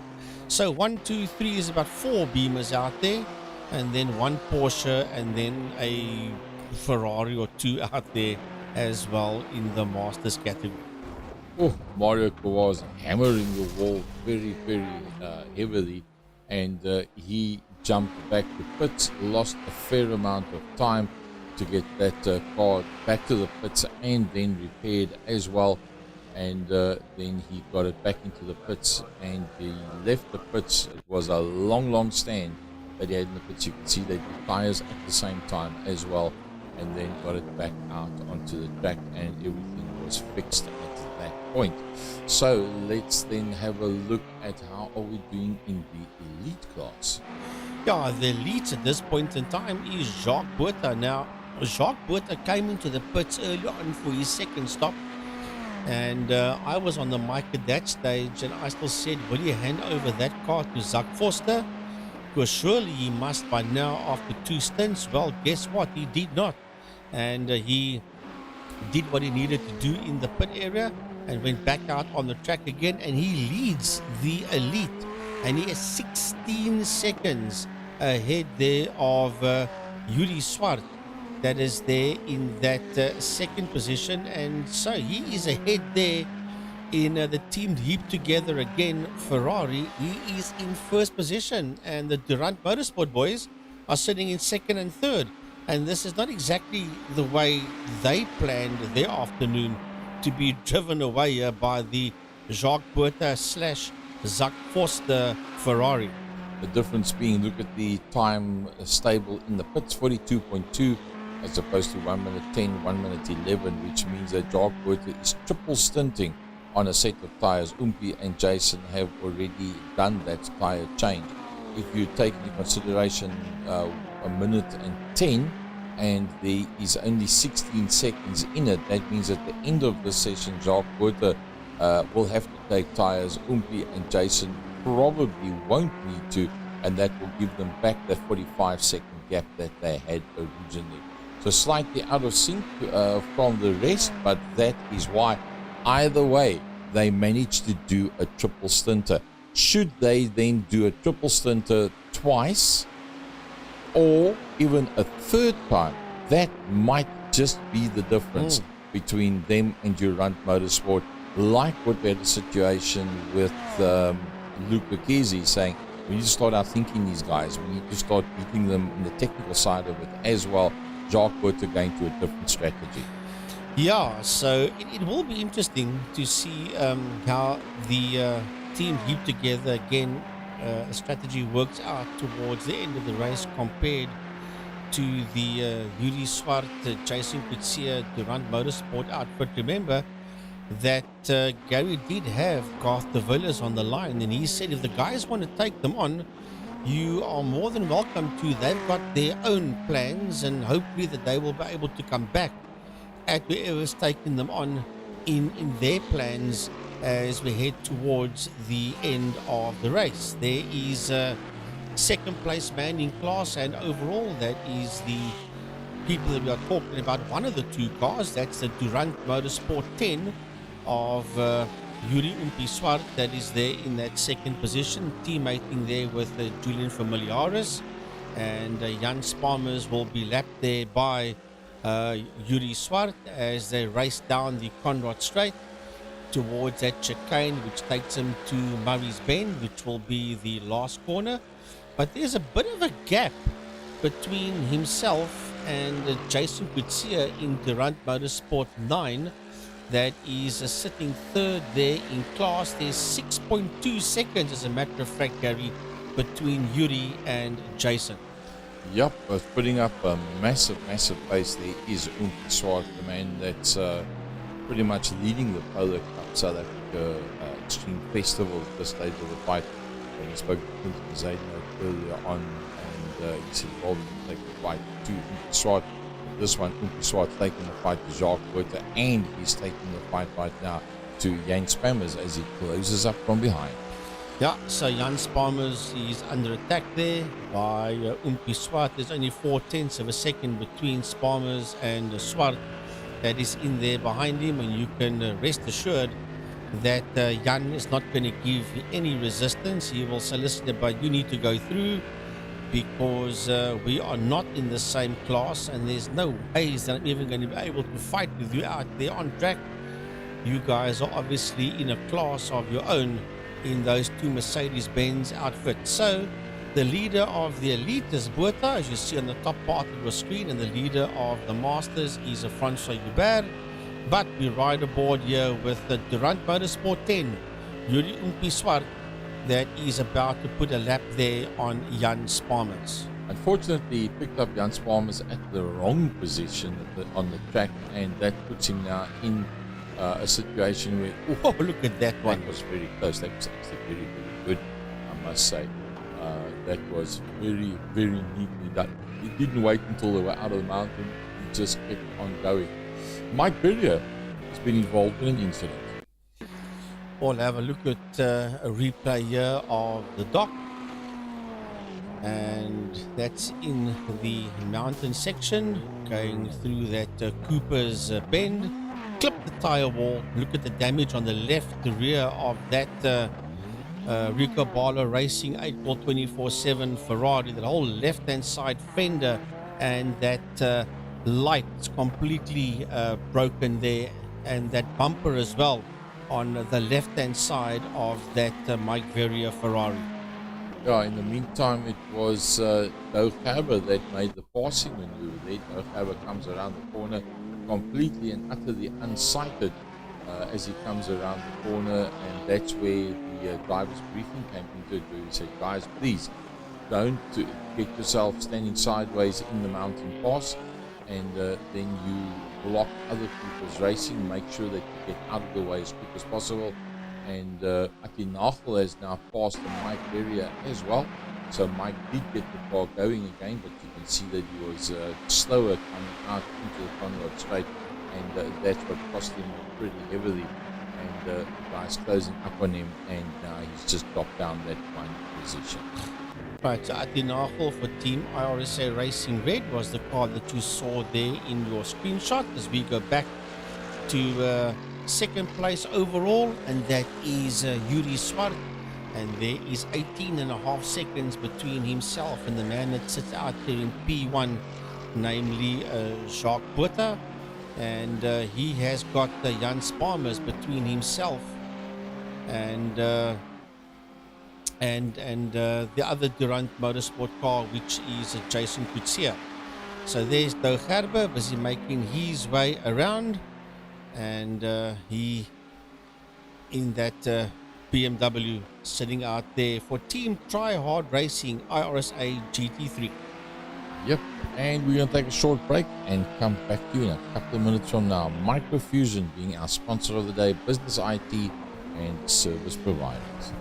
So 1, 2, 3 is about 4 Beamers out there, and then 1 Porsche, and then a Ferrari or 2 out there as well in the Masters category. Oh, Mario was hammering the wall very, very heavily, and he jumped back to pits, lost a fair amount of time to get that car back to the pits and then repaired as well. And then he got it back into the pits, and he left the pits. It was a long, long stand that he had in the pits. You can see they did tires at the same time as well, and then got it back out onto the track, and everything was fixed at that point. So let's then have a look at how are we doing in the elite class. Yeah, the elite at this point in time is Jacques Botha. Now, Jacques Botha came into the pits early on for his second stop, and I was on the mic at that stage, and I still said, will you hand over that car to Zak Foster? Because surely he must by now after 2 stints. Well, guess what? He did not. And he did what he needed to do in the pit area and went back out on the track again, and he leads the elite, and he is 16 seconds ahead there of Yuri Swart, that is there in that second position. And so he is ahead there in the team heaped together again, Ferrari. He is in first position, and the Durant Motorsport boys are sitting in second and third. And this is not exactly the way they planned their afternoon, to be driven away by the Jacques Botha / Zak Foster Ferrari. The difference being, look at the time stable in the pits, 42.2 as opposed to 1 minute 10, 1 minute 11, which means that Jacques Botha is triple stinting on a set of tires. Umpi and Jason have already done that tire change. If you take into consideration 1 minute and 10, and there is only 16 seconds in it, that means at the end of the session, Jacques Botha will have to take tires. Umpi and Jason probably won't need to, and that will give them back that 45-second gap that they had originally. So slightly out of sync from the rest, but that is why either way they managed to do a triple stinter. Should they then do a triple stinter twice or even a third time, that might just be the difference between them and Durant Motorsport, like what we had a situation with Luc Lucchesi saying, we need to start out thinking these guys, we need to start beating them in the technical side of it as well. Jacques Botha going to a different strategy. Yeah, so it will be interesting to see how the team heaped together again a strategy works out towards the end of the race compared to the Yuri Swart, Jason Kutsia, Durant Motorsport outfit. Remember that Gary did have Garth de Villiers on the line, and he said if the guys want to take them on, you are more than welcome to. They've got their own plans, and hopefully that they will be able to come back at whoever's taking them on in their plans as we head towards the end of the race. There is a second place man in class, and overall that is the people that we are talking about. One of the 2 cars, that's the Durant Motorsport 10 of Yuri Umpi Swart, that is there in that second position, teammating there with Julian Familiaris, and Jan Sparmers will be lapped there by Yuri Swart as they race down the Conrad Straight. towards that chicane, which takes him to Murray's Bend, which will be the last corner. But there's a bit of a gap between himself and Jason Kutsia in Durant Motorsport 9 that is sitting third there in class. There's 6.2 seconds, as a matter of fact, Gary, between Yuri and Jason. Yep, but putting up a massive pace there is Umpi Swart, the man that's pretty much leading the Polo Cup South Africa Extreme Festival at this stage of the fight. When he spoke to Quinton Zaidner earlier on, and he said, well, we take the fight to Umpi Swart. This one, Umpi Swart's taking the fight to Jacques Buerta, and he's taking the fight right now to Jan Spammers as he closes up from behind. Yeah, so Jan Spammers is under attack there by Umpi Swart. There's only 4/10 of a second between Spammers and Swart that is in there behind him, and you can rest assured that Jan is not going to give any resistance. He will say, listen, but you need to go through, because we are not in the same class, and there's no ways that I'm even going to be able to fight with you out there on track. You guys are obviously in a class of your own in those two Mercedes-Benz outfits. So the leader of the elite is Buerta, as you see on the top part of your screen, and the leader of the Masters is François Hubert. But we ride aboard here with the Durant Motorsport 10, Yuri Umpi Swart, that is about to put a lap there on Jan Spammers. Unfortunately, he picked up Jan Spammers at the wrong position on the track, and that puts him now in a situation where, Oh, look at that one. That was very close. That was actually very, very good, I must say. That was very, very neatly done. He didn't wait until they were out of the mountain. He just kept on going. Mike Berrier has been involved in an incident. We'll have a look at a replay here of the dock, and that's in the mountain section, going through that Cooper's Bend. Clip the tire wall. Look at the damage on the left rear of that Rico Barlow Racing 8-24/7 Ferrari. That whole left-hand side fender and that light is completely broken there, and that bumper as well on the left-hand side of that Mike Verrier Ferrari. Yeah, in the meantime, it was Doug Haber that made the passing maneuver there. Doug Haber comes around the corner completely and utterly unsighted as he comes around the corner, and that's where the driver's briefing came into it, where he said, guys, please don't get yourself standing sideways in the mountain pass, and then you block other people's racing. Make sure that you get out of the way as quick as possible. And Aki Nagel has now passed the Mike area as well, so Mike did get the car going again, but you can see that he was slower coming out into the Conrad Straight, and that's what cost him pretty heavily, and the guys closing up on him, and now he's just dropped down that one position. Right, so Ati Nagel for Team iRSA Racing Red was the car that you saw there in your screenshot, as we go back to second place overall, and that is Yuri Swart, and there is 18.5 seconds between himself and the man that sits out there in P1, namely Jacques Buerta, and he has got Jan Spammers between himself and the other Durant Motorsport car, which is Jason Kutsia. So there's Doug Gerber busy making his way around, and he in that BMW sitting out there for Team Try Hard Racing iRSA GT3. Yep, and we're going to take a short break and come back to you in a couple of minutes from now. Microfusion being our sponsor of the day, business IT and service providers.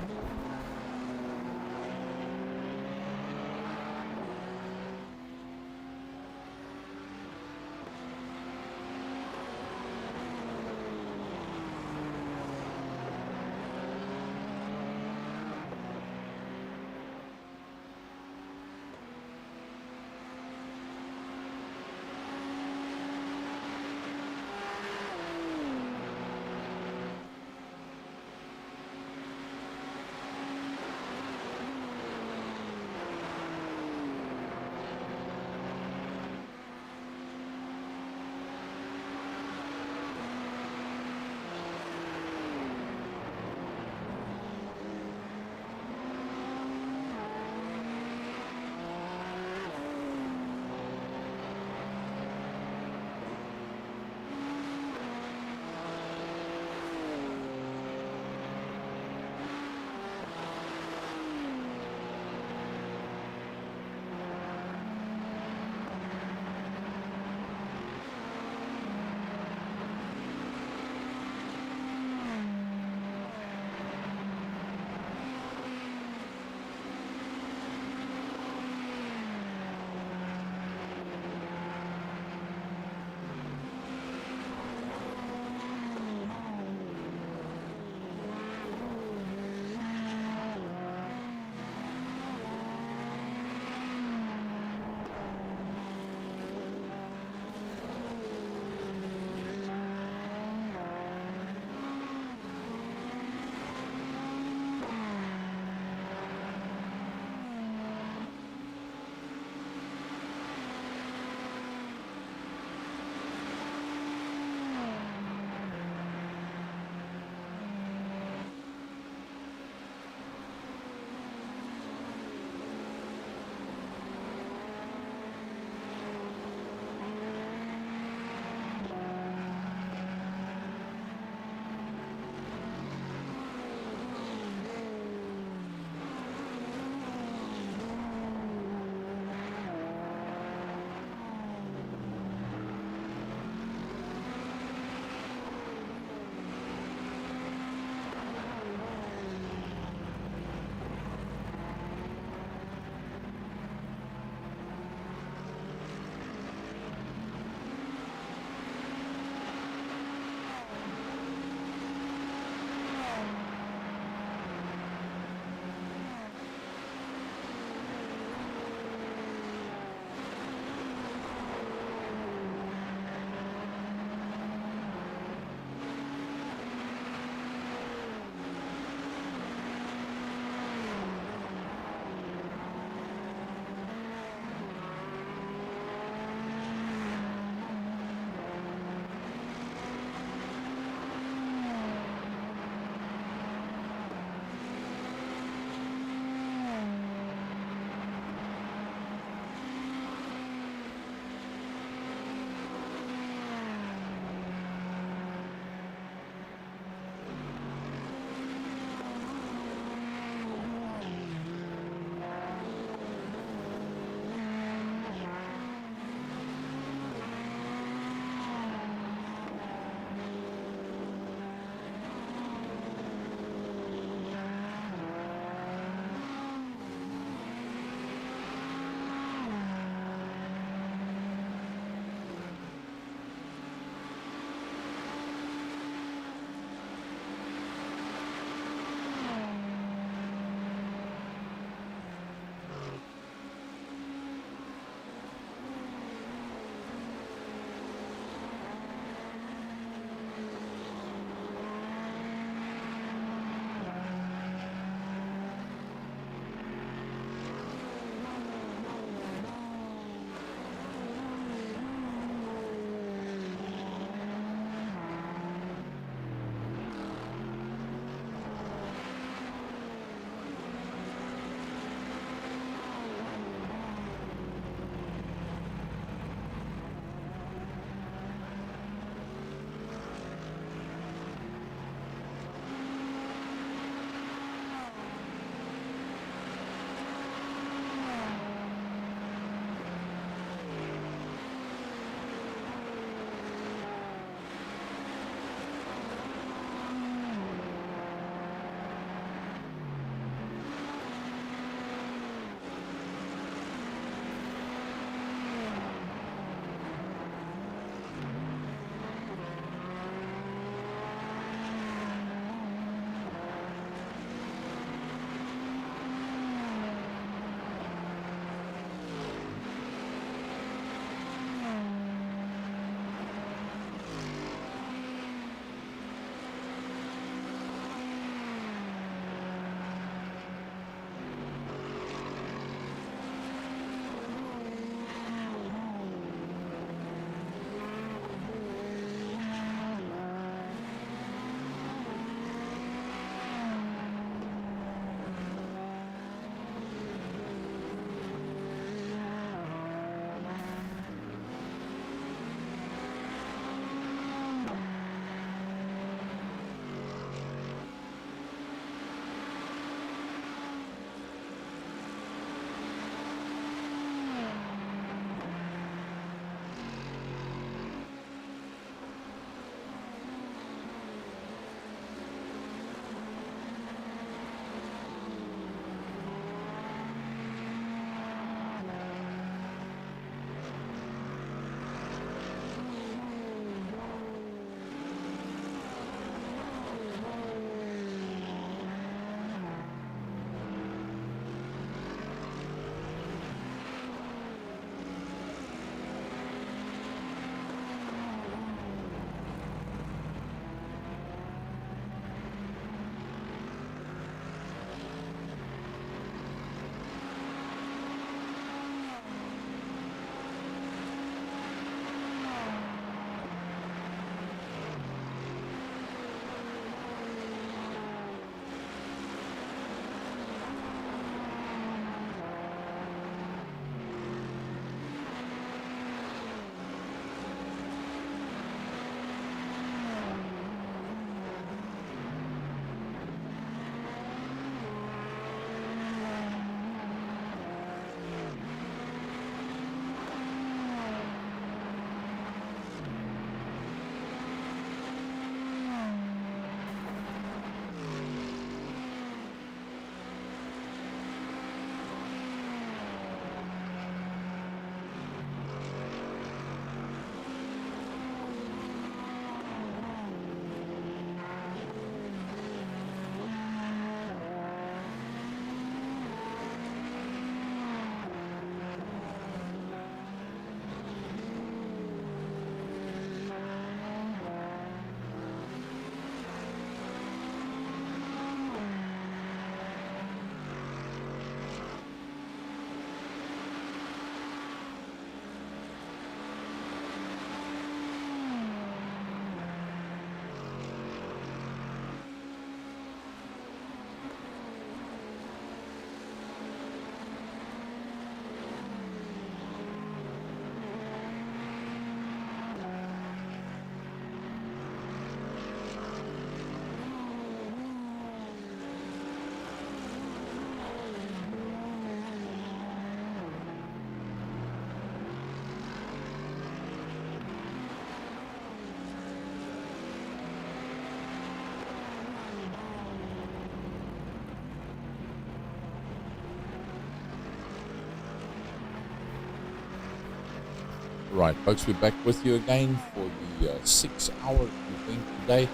Right, folks, we're back with you again for the 6-hour event today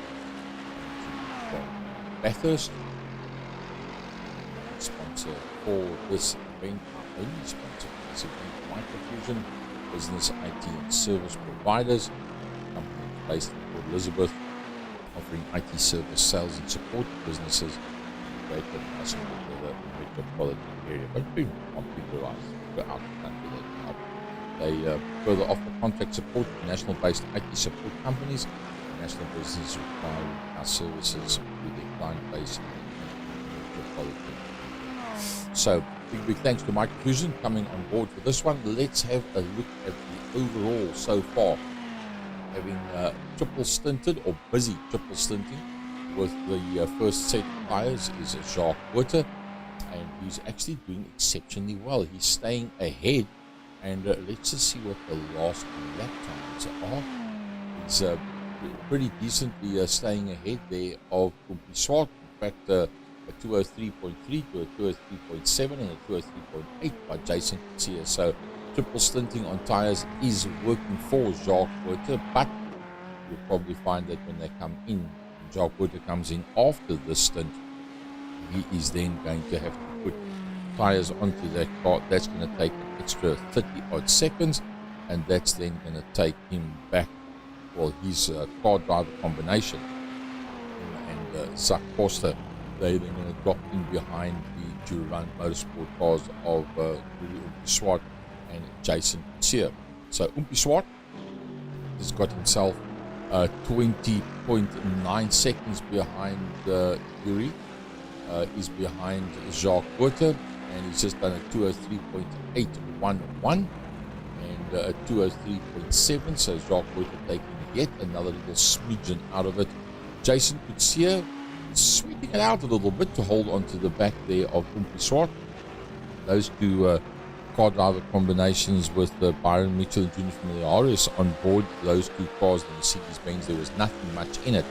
from Bathurst. Sponsor for this event, our only sponsor for this event, Microfusion, business IT and service providers, company based in Port Elizabeth, offering IT service, sales and support to businesses in the greater Metropolitan area, but being computerized throughout the country. They can help. They further offer contract support to national-based IT support companies and national businesses requiring our services with their client base in the Metropolitan. So, big thanks to Microfusion coming on board for this one. Let's have a look at the overall so far. Having triple stinted or busy triple stinting with the first set of tires is Jacques Witte, and he's actually doing exceptionally well. He's staying ahead, and let's just see what the last lap times are. He's pretty decently staying ahead there of Kumpi Swart. In fact, a 203.3 to a 203.7 and a 203.8 by Jason Kutsia. So triple stinting on tires is working for Jacques Witte, but you'll probably find that when they come in, Jacques Witte comes in after the stint, he is then going to have to put tires onto that car. That's going to take an extra 30 odd seconds, and that's then going to take him back, well, his car driver combination and Zach Costa, they're then going to drop in behind the Durand Motorsport cars of Umpi Swart and Jason Kutsia. So Umpi Swart has got himself 20.9 seconds behind Yuri. Is behind Jacques Witte, and he's just done a 203.811 and a 203.7. So Jacques Witte taking yet another little smidgen out of it. Jason Kutsia sweeping it out a little bit to hold on to the back there of Umpi Swart. Those two car driver combinations with Byron Mitchell Jr. from the iRSA on board. Those two cars, the Mercedes-Benz, there was nothing much in it.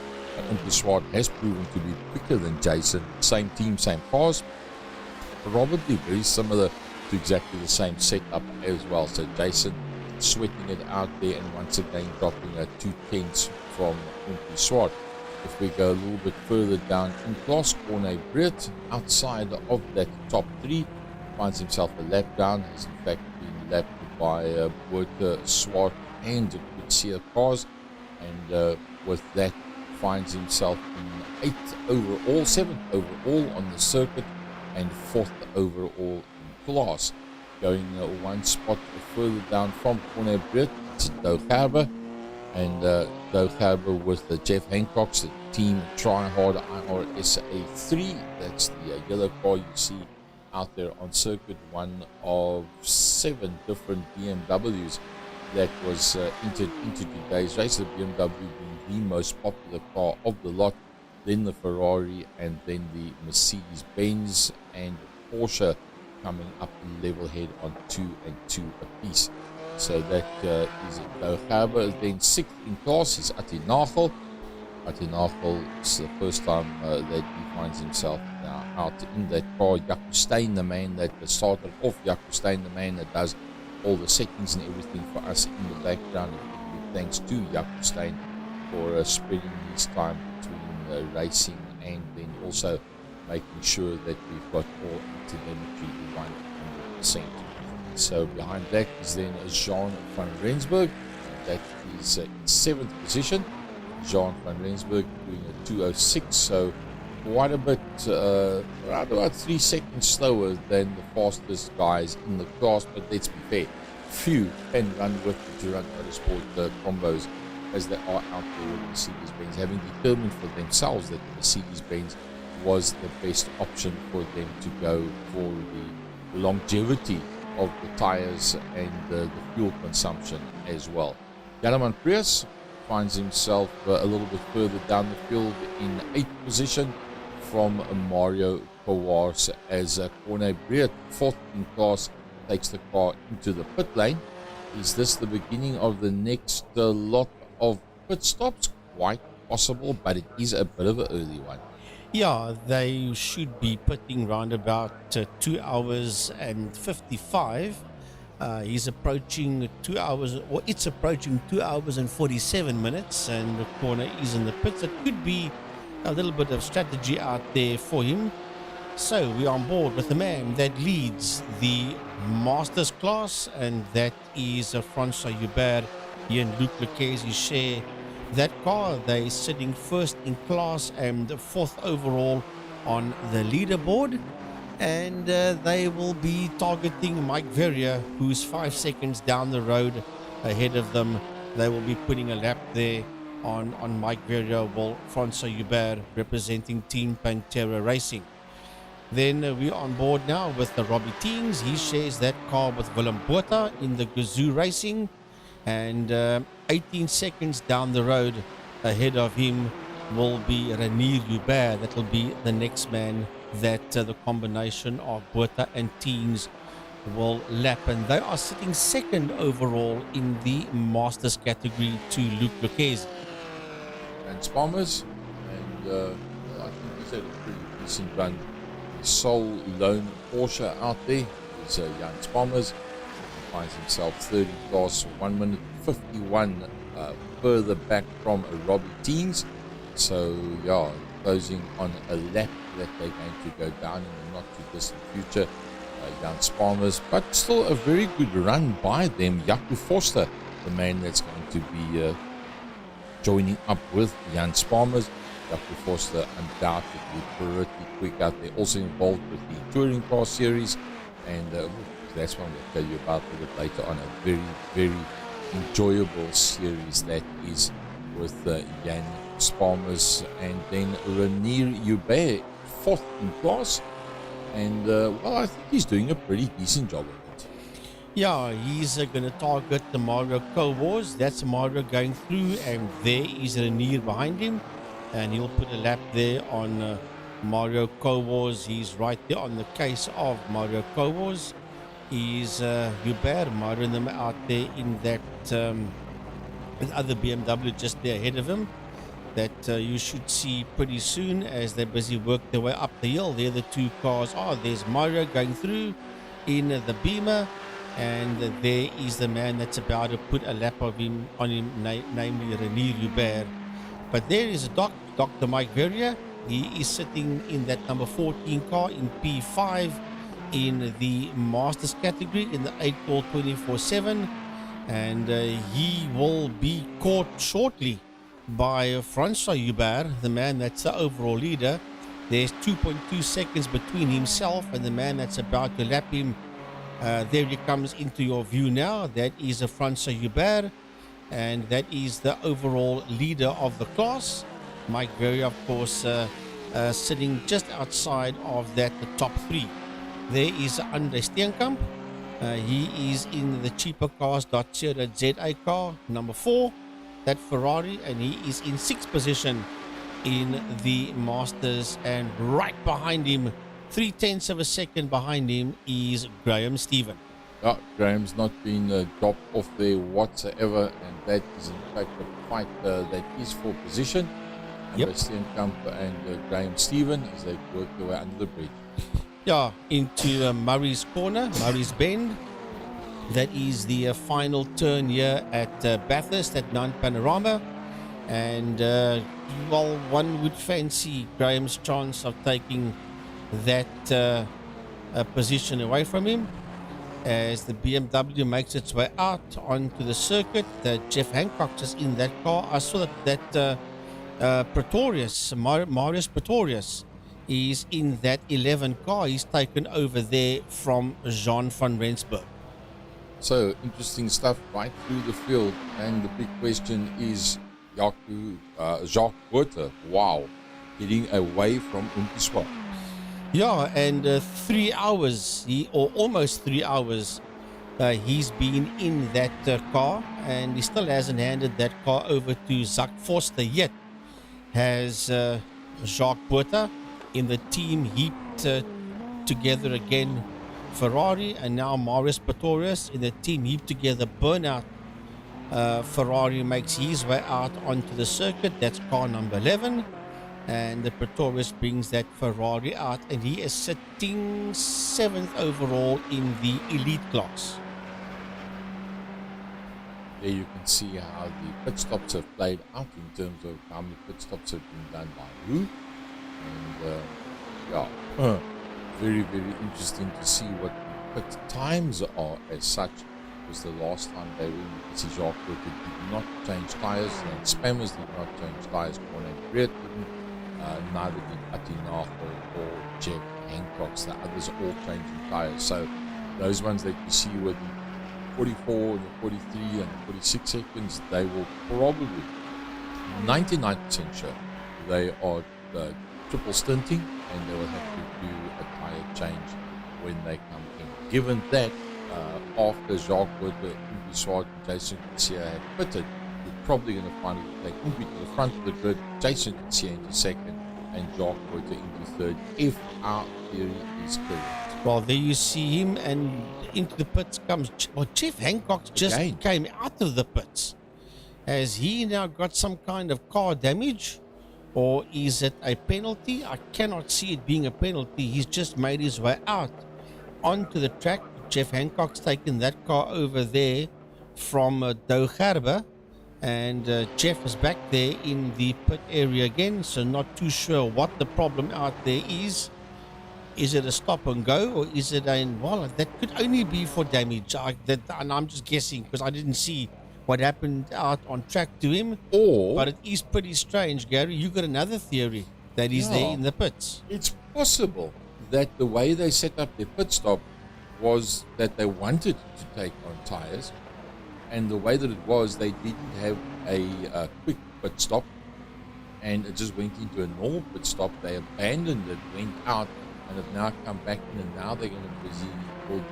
Umpi Swart has proven to be quicker than Jason. Same team, same cars. Probably very similar to exactly the same setup as well. So Jason sweating it out there, and once again dropping 2/10 from Umpi Swart. If we go a little bit further down in class, Corne Britt, outside of that top three, finds himself a lap down. Has in fact been lapped by Witte, Swart and Kutsia cars, and with that finds himself in 8th overall, 7th overall on the circuit, and 4th overall in class. Going one spot further down from Corne Britt, it's Doug Harbour, and Doug Harbour with Jeff Hancock's the team Try Hard iRSA 3. That's the yellow car you see out there on circuit, one of 7 different BMWs that was entered into today's race. The BMW being the most popular car of the lot, then the Ferrari, and then the Mercedes-Benz and Porsche coming up level head on 2 and 2 apiece. So that is Doug Harbour. Then 6th in class is Ati Nagel. Ati Nagel, it's the first time that he finds himself now out in that car. Jaco Steyn, the man that started off, Jaco Steyn, the man that does all the settings and everything for us in the background. And thanks to Jaco Steyn for spreading his time between racing and then also making sure that we've got all telemetry 100%. So behind that is then Jean van Rensburg. That is in 7th position. Jean van Rensburg doing a 206, so quite a bit, around about 3 seconds slower than the fastest guys in the class, but let's be fair, few can run with the Durand Motorsport combos as they are out there with Mercedes-Benz, having determined for themselves that the Mercedes-Benz was the best option for them to go for the longevity of the tires and the fuel consumption as well. Jalaman Prius finds himself a little bit further down the field in 8th position from Mario Kowars as Corne Britt, 4th in class, takes the car into the pit lane. Is this the beginning of the next lot of pit stops? Quite possible, but it is a bit of an early one. Yeah, they should be pitting round about 2 hours and 55 He's approaching 2 hours, or it's approaching 2 hours and 47 minutes, and the corner is in the pits. It could be a little bit of strategy out there for him. So we're on board with the man that leads the Masters class, and that is Francois Hubert. He and Luc Lucchesi share that car. They're sitting first in class and fourth overall on the leaderboard. And they will be targeting Mike Verrier, who's 5 seconds down the road ahead of them. They will be putting a lap there on Mike Verrier, while Francois Hubert representing Team Pantera Racing. Then we're on board now with the Robbie Teams. He shares that car with Willem Botha in the Gazoo Racing. And 18 seconds down the road ahead of him will be Renier Hubert. That will be the next man that the combination of Botha and Teams will lap. And they are sitting second overall in the Masters category to Luc Lucchesi. And Spalmers, and I think he's had a pretty decent run. Sole lone Porsche out there is Jan Spalmers. He finds himself third in class, 1 minute 51 further back from Robbie Teams. So yeah, closing on a lap that they're going to go down in the not too distant future. Jan Spalmers, but still a very good run by them. Jaco Forster, the man that's going to be joining up with Jan Spalmers. Jaco Forster undoubtedly pretty quick out there, also involved with the Touring Car Series, and that's one we'll tell you about a bit later on. A very, very enjoyable series that is with Jan Spalmers, and then Renier Hubert, fourth in class, and well, I think he's doing a pretty decent job of it. Yeah, he's going to target the Mario Co-Wars. That's Mario going through, and there is Renier behind him, and he'll put a lap there on Mario Co-Wars. He's right there on the case of Mario Co-Wars. He's Hubert, Mario them out there in that other BMW just there ahead of him, that you should see pretty soon as they're busy work their way up the hill. There the two cars are. There's Mario going through in the Beamer, and there is the man that's about to put a lap of him on him, namely Renier Hubert. But there is Dr. Mike Verrier. He is sitting in that number 14 car in P5 in the Masters category in the 8 Ball 24/7, and he will be caught shortly by Francois Hubert, the man that's the overall leader. There's 2.2 seconds between himself and the man that's about to lap him. There he comes into your view now. That is a Francois Hubert, and that is the overall leader of the class. Mike Verrier, of course, sitting just outside of that, the top three. There is Andre Steenkamp. He is in the cheaper cars.co.za car, number 4, that Ferrari, and he is in 6th position in the Masters, and right behind him, 0.3 of a second behind him, is Graham Stephen. Graham's not been dropped off there whatsoever, and that is in fact a fight that is for position. Yep. Steenkamp and Graham Stephen as they work their way under the bridge. Yeah, into Murray's Corner, Murray's Bend. That is the final turn here at Bathurst at Mount Panorama. And, well, one would fancy Graham's chance of taking that position away from him as the BMW makes its way out onto the circuit. Jeff Hancock is in that car. I saw that Pretorius, Marius Pretorius, is in that 11 car. He's taken over there from Jean van Rensburg. So interesting stuff right through the field, and the big question is Jacques Botha, wow, getting away from Umpiswa. Yeah, and 3 hours, or almost 3 hours, he's been in that car, and he still hasn't handed that car over to Zach Forster yet. Has Jacques Botha in the team heaped together again, Ferrari, and now Marius Pretorius in the team heaped together Burnout. Ferrari makes his way out onto the circuit. That's car number 11, and the Pretorius brings that Ferrari out, and he is sitting 7th overall in the elite class. There you can see how the pit stops have played out in terms of how many pit stops have been done by who. And very, very interesting to see what the pit times are as such. Because the last time they were in, you can see Jacques Burger did not change tyres, and Spammers did not change tyres, Corne Breed didn't, neither did Atinachel or Jeff Hancock's. The others all changing tyres. So those ones that you see with the 44, the 43 and the 46 seconds, they will probably 99% sure they are triple stinting, and they will have to do a tyre change when they come in. Given that after Jacques Burger, Umpi Swart and Jason Kutsia have pitted, you're probably going to find it take Umpi to the front of the grid, Jason Kutsia into second, and Jacques Burger into third, if our theory is correct. Well, there you see him, and into the pits comes. Well, Jeff Hancock just came out of the pits. Has he now got some kind of car damage, or is it a penalty? I cannot see it being a penalty. He's just made his way out onto the track. Jeff Hancock's taken that car over there from Dougarbe, and Jeff is back there in the pit area again, so not too sure what the problem out there is. Is it a stop and go, or is it well, that could only be for damage. And I'm just guessing because I didn't see what happened out on track to him. But it is pretty strange, Gary. You got another theory that he's there in the pits. It's possible that the way they set up their pit stop was that they wanted to take on tyres, and the way that it was, they didn't have a quick pit stop, and it just went into a normal pit stop. They abandoned it, went out, and have now come back in, and now they're going to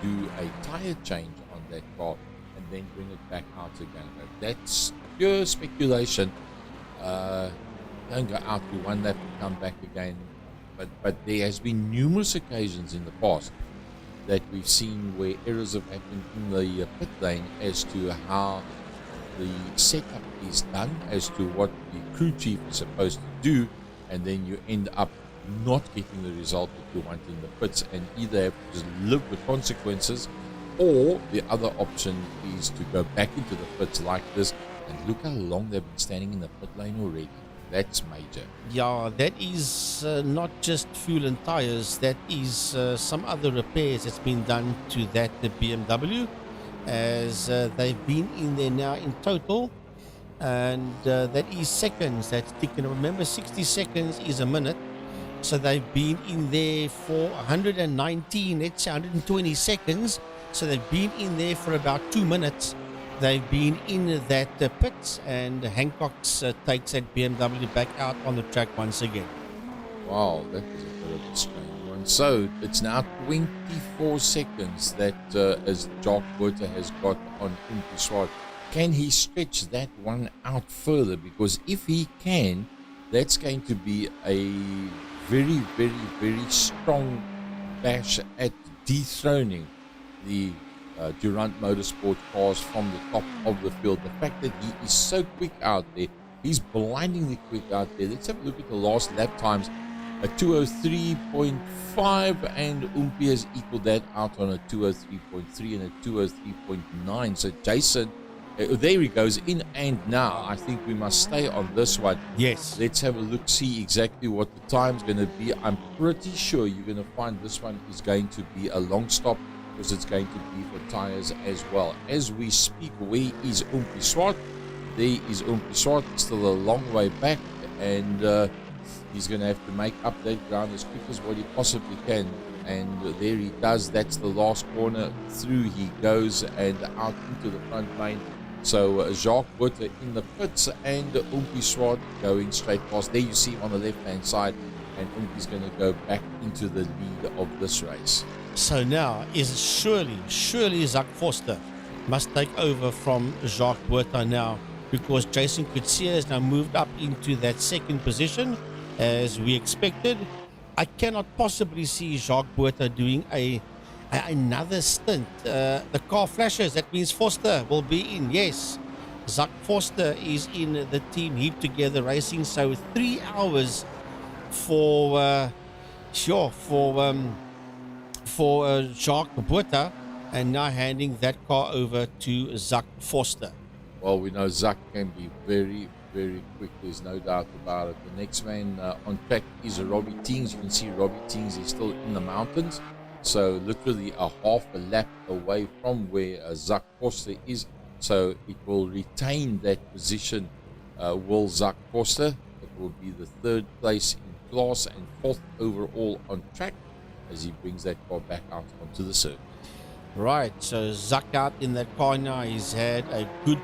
do a tyre change on that car and then bring it back out again. But that's pure speculation. Don't go out to one lap and come back again. But there has been numerous occasions in the past that we've seen where errors have happened in the pit lane as to how the setup is done, as to what the crew chief is supposed to do, and then you end up not getting the result that you want in the pits, and either have to just live with consequences, or the other option is to go back into the pits like this. And look how long they've been standing in the pit lane already. That's major. Yeah, that is not just fuel and tires. That is some other repairs that's been done to that the BMW, as they've been in there now in total, and that is seconds that's ticking. Remember, 60 seconds is a minute, so they've been in there for 119, let's say 120 seconds. So they've been in there for about 2 minutes. They've been in that pits, and Hancock's takes that BMW back out on the track once again. Wow, that was a bit of a strange one. So it's now 24 seconds that as Jacques Burger has got on Umpi Swart. Can he stretch that one out further? Because if he can, that's going to be a very, very, very strong bash at dethroning the Durant Motorsport cars from the top of the field. The fact that he is so quick out there, he's blindingly quick out there. Let's have a look at the last lap times. A 203.5, and Umpi has equaled that out on a 203.3 and a 203.9. So Jason, there he goes, in and now. I think we must stay on this one. Yes. Let's have a look, see exactly what the time's going to be. I'm pretty sure you're going to find this one is going to be a long stop, because it's going to be for tires as well. As we speak, where is Umpi Swart? There is Umpi Swart, still a long way back, and he's going to have to make up that ground as quick as what he possibly can. And there he does. That's the last corner. Through he goes and out into the front lane. So Jacques Burger in the pits, and Umpi Swart going straight past. There you see him on the left-hand side, and Umpi's going to go back into the lead of this race. So now is surely Zak Forster must take over from Jacques Burger now, because Jason Kutsia has now moved up into that second position as we expected. I cannot possibly see Jacques Burger doing another stint. The car flashes, that means Forster will be in. Yes, Zak Forster is in the team Heap Together Racing. So 3 hours for Jacques Burger, and now handing that car over to Zak Forster. Well, we know Zak can be very, very quick. There's no doubt about it. The next man on track is Robbie Teens. You can see Robbie Teens is still in the mountains. So literally a half a lap away from where Zak Forster is. So it will retain that position. Will Zak Forster. It will be the third place in class and fourth overall on track as he brings that car back out onto the circuit. Right, so Zak out in that car now. He's had a good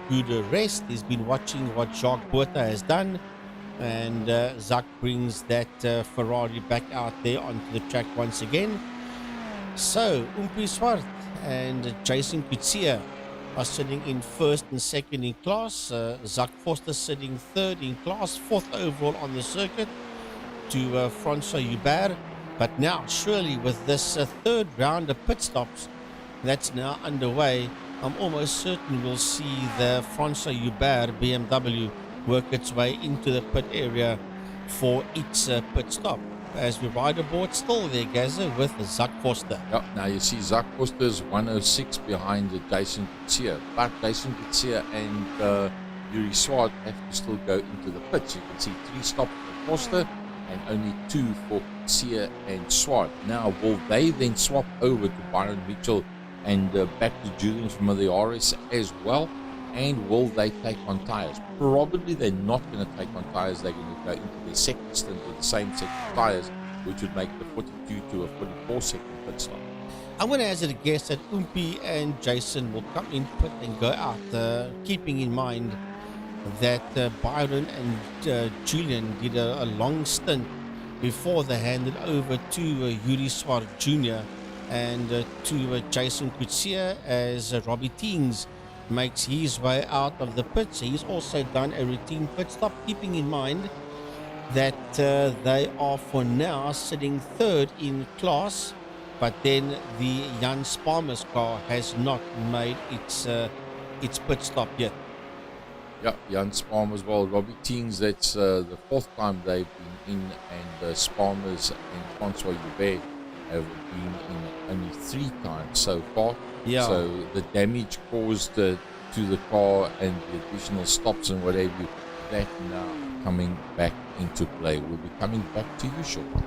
rest. He's been watching what Jacques Buerta has done, and Zak brings that Ferrari back out there onto the track once again. So Umpi Swart and Jason Kutsia are sitting in first and second in class. Zak Forster sitting third in class, fourth overall on the circuit to Francois Hubert. But now, surely with this third round of pit stops that's now underway, I'm almost certain we'll see the Francois Hubert BMW work its way into the pit area for its pit stop. As we ride aboard, still there, Gaza, with Zak Forster. Yep, now you see Zak Forster is 106 behind Jason Kutsia. But Jason Kutsia and Yuri Swart have to still go into the pits. You can see 3 stops for Forster and only 2 for Kutsia and Swart. Now, will they then swap over to Byron Mitchell and back to Julian from the iRSA as well? And will they take on tires? Probably they're not going to take on tires. They're going to go into their second stint with the same set of tires, which would make the 42 to a 44 second pit stop. I'm going to hazard a guess that Umpi and Jason will come in pit and go out, keeping in mind that Byron and Julian did a long stint before they handed over to Yuri Swart Jr. and to Jason Kutsia as Robbie Teens makes his way out of the pits. He's also done a routine pit stop, keeping in mind that they are for now sitting third in class, but then the Jan Sparmer's car has not made its pit stop yet. Yeah, Jan Sparmer as well. Robbie Teens, that's the 4th time they've been in, and Sparmers and Francois Hubert have been in only 3 times so far. Yeah. So the damage caused to the car and the additional stops and whatever, that now coming back into play. We'll be coming back to you shortly.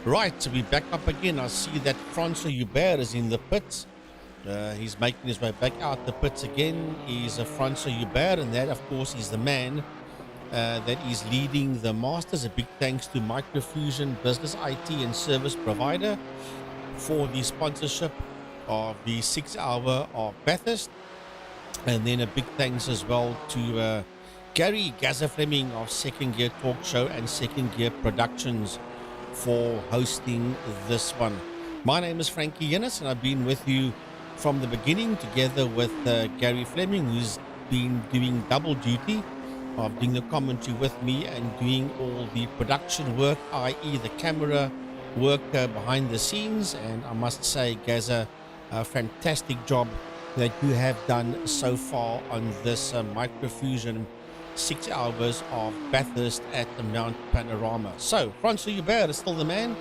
Right, so we're back up again. I see that Francois Hubert is in the pits. He's making his way back out the pits again. He's Francois Hubert, and that, of course, is the man that is leading the Masters. A big thanks to Microfusion Business IT and Service Provider for the sponsorship of the 6 hour of Bathurst. And then a big thanks as well to Gary Gaza Fleming of Second Gear Talk Show and Second Gear Productions for hosting this one. My name is Frankie Yennis, and I've been with you from the beginning together with Gary Fleming, who's been doing double duty of doing the commentary with me and doing all the production work, i.e. the camera work behind the scenes. And I must say, Gaza, a fantastic job that you have done so far on this Microfusion 6 hours of Bathurst at the Mount Panorama. So, Francois Hubert is still the man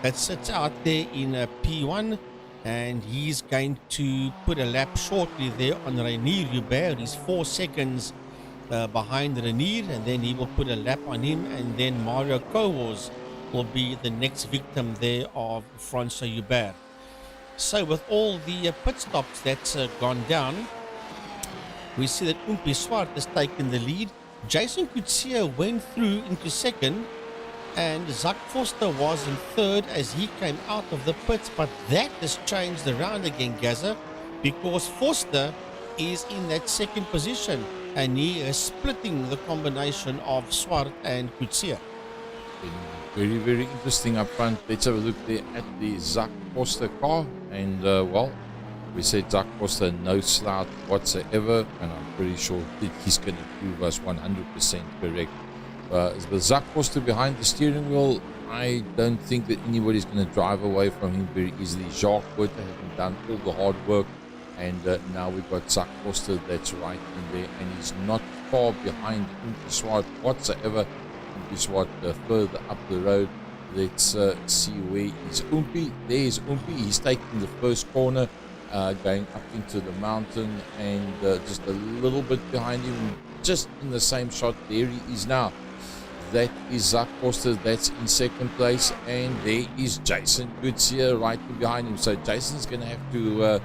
that sits out there in P1, and he's going to put a lap shortly there on Rainier Hubert. He's 4 seconds behind Rainier, and then he will put a lap on him, and then Mario Kowals will be the next victim there of Francois Hubert. So, with all the pit stops that's gone down, we see that Umpi Swart has taken the lead. Jason Kutsia went through into second, and Zach Foster was in third as he came out of the pits. But that has changed around again, Gaza, because Foster is in that second position, and he is splitting the combination of Swart and Kutsia. Very, very interesting up front. Let's have a look there at the Zach Foster car. And, well, we said Zach Foster, no slouch whatsoever, and I'm pretty sure that he's going to prove us 100% correct. With Zach Foster behind the steering wheel, I don't think that anybody's going to drive away from him very easily. Jacques Butte having done all the hard work, and now we've got Zach Foster that's right in there, and he's not far behind Umpi Swart whatsoever. Umpi Swart further up the road. Let's see where is Umpi. There's Umpi. He's taking the first corner, going up into the mountain, and just a little bit behind him, just in the same shot. There he is now. That is Zach Foster, that's in second place, and there is Jason Goodseer right behind him. So Jason's going to have to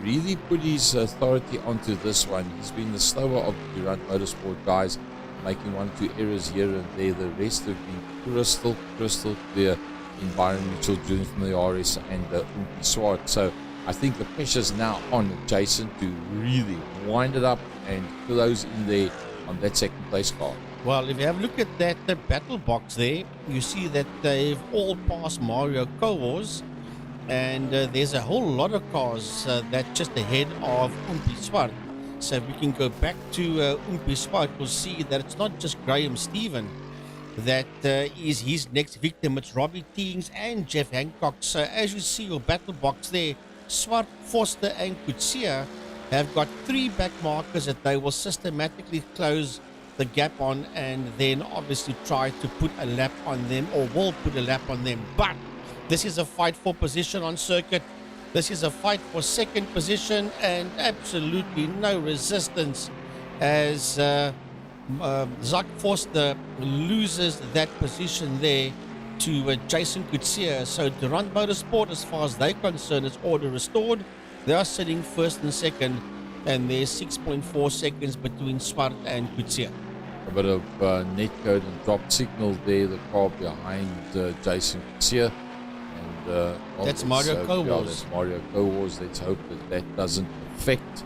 really put his authority onto this one. He's been the slower of the Durant Motorsport guys, making 1-2 errors here and there. The rest have been crystal clear in Byron Mitchell, Jr. from the iRSA and Umpi Swart. So I think the pressure's now on Jason to really wind it up and close in there on that second place car. Well, if you have a look at that battle box there, you see that they've all passed Mario Kowals, and there's a whole lot of cars that just ahead of Umpi Swart. So if we can go back to Umpi Swart, we'll see that it's not just Graham Stephen that is his next victim. It's Robbie Teings and Jeff Hancock. So as you see your battle box there, Swart, Foster and Kutsia have got 3 back markers that they will systematically close the gap on, and then obviously try to put a lap on them, or will put a lap on them. But this is a fight for position on circuit. This is a fight for second position, and absolutely no resistance as Zak Forster loses that position there to Jason Coetzee. So Durant Motorsport, as far as they're concerned, is order restored. They are sitting first and second, and there's 6.4 seconds between Swart and Coetzee. A bit of netcode and drop signal there, the car behind Jason Coetzee. And well, that's Mario Kowals. Yeah, that's Mario Kowals. Let's hope that doesn't affect,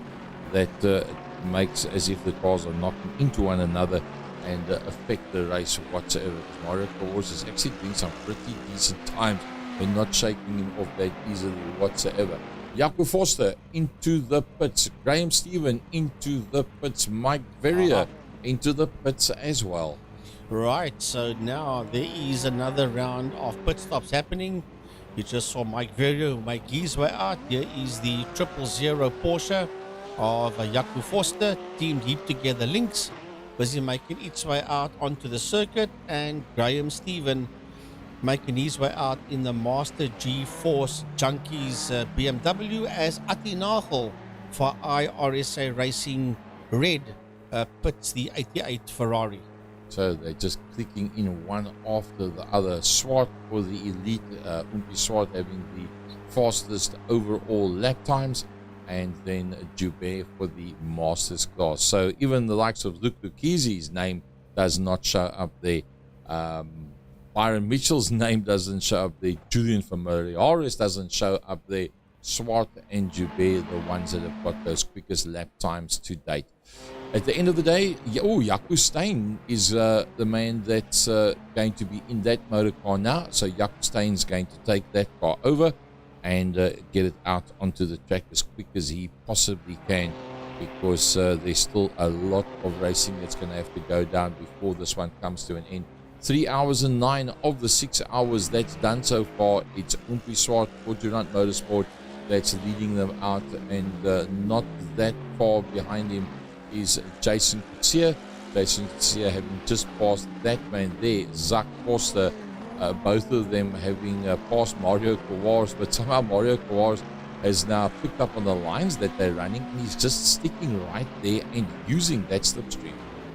that it makes as if the cars are knocking into one another and affect the race whatsoever. Because Mario Kowals is actually doing some pretty decent times. We're not shaking him off that easily whatsoever. Jaco Forster into the pits. Graham Stephen into the pits. Mike Verrier into the pits as well. Right, so now there is another round of pit stops happening. You just saw Mike Verrier make his way out. Here is the 000 Porsche of Jaco Forster, teamed Heap Together Links, busy making its way out onto the circuit, and Graham Stephen making his way out in the Master G-Force Junkies BMW, as Atti Nagel for iRSA Racing Red pits the 88 Ferrari. So they're just clicking in one after the other. Swart for the elite, Umpi Swart having the fastest overall lap times, and then Joubert for the Masters class. So even the likes of Luke Lucchesi's name does not show up there. Byron Mitchell's name doesn't show up there. Julian Familiaris doesn't show up there. Swart and Joubert, the ones that have got those quickest lap times to date. At the end of the day, Jaco Steyn is the man that's going to be in that motor car now. So Jaco Steyn's going to take that car over and get it out onto the track as quick as he possibly can, because there's still a lot of racing that's going to have to go down before this one comes to an end. 3 hours and 9 of the 6 hours that's done so far. It's Umpi Swart for Durant Motorsport that's leading them out, and not that far behind him is Jason Coetzee. Jason Coetzee having just passed that man there, Zak Forster. Both of them having passed Mario Kowals, but somehow Mario Kowals has now picked up on the lines that they're running, and he's just sticking right there and using that slipstream.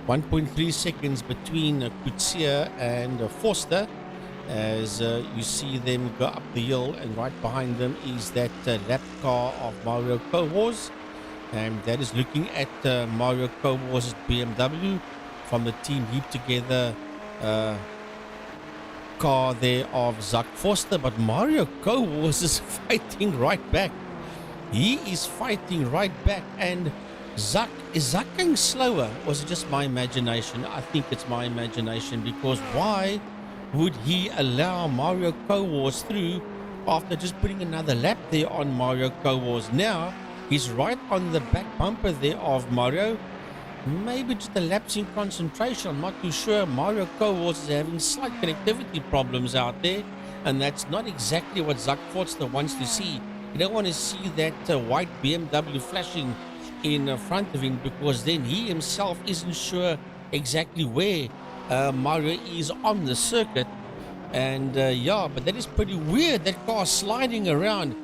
1.3 seconds between Coetzee and Forster, as you see them go up the hill, and right behind them is that lap car of Mario Kowals, and that is looking at Mario Kowals' BMW from the team Heap Together car there of Zak Forster. But Mario Kowals is fighting right back. He is fighting right back, and is Zak going slower? Was it just my imagination? I think it's my imagination, because why would he allow Mario Kowals through after just putting another lap there on Mario Kowals? Now he's right on the back bumper there of Mario. Maybe just a lapse in concentration, I'm not too sure. Mario Kowals is having slight connectivity problems out there, and that's not exactly what Zak Forster wants to see. You don't want to see that white BMW flashing in front of him, because then he himself isn't sure exactly where Mario is on the circuit. And but that is pretty weird, that car sliding around.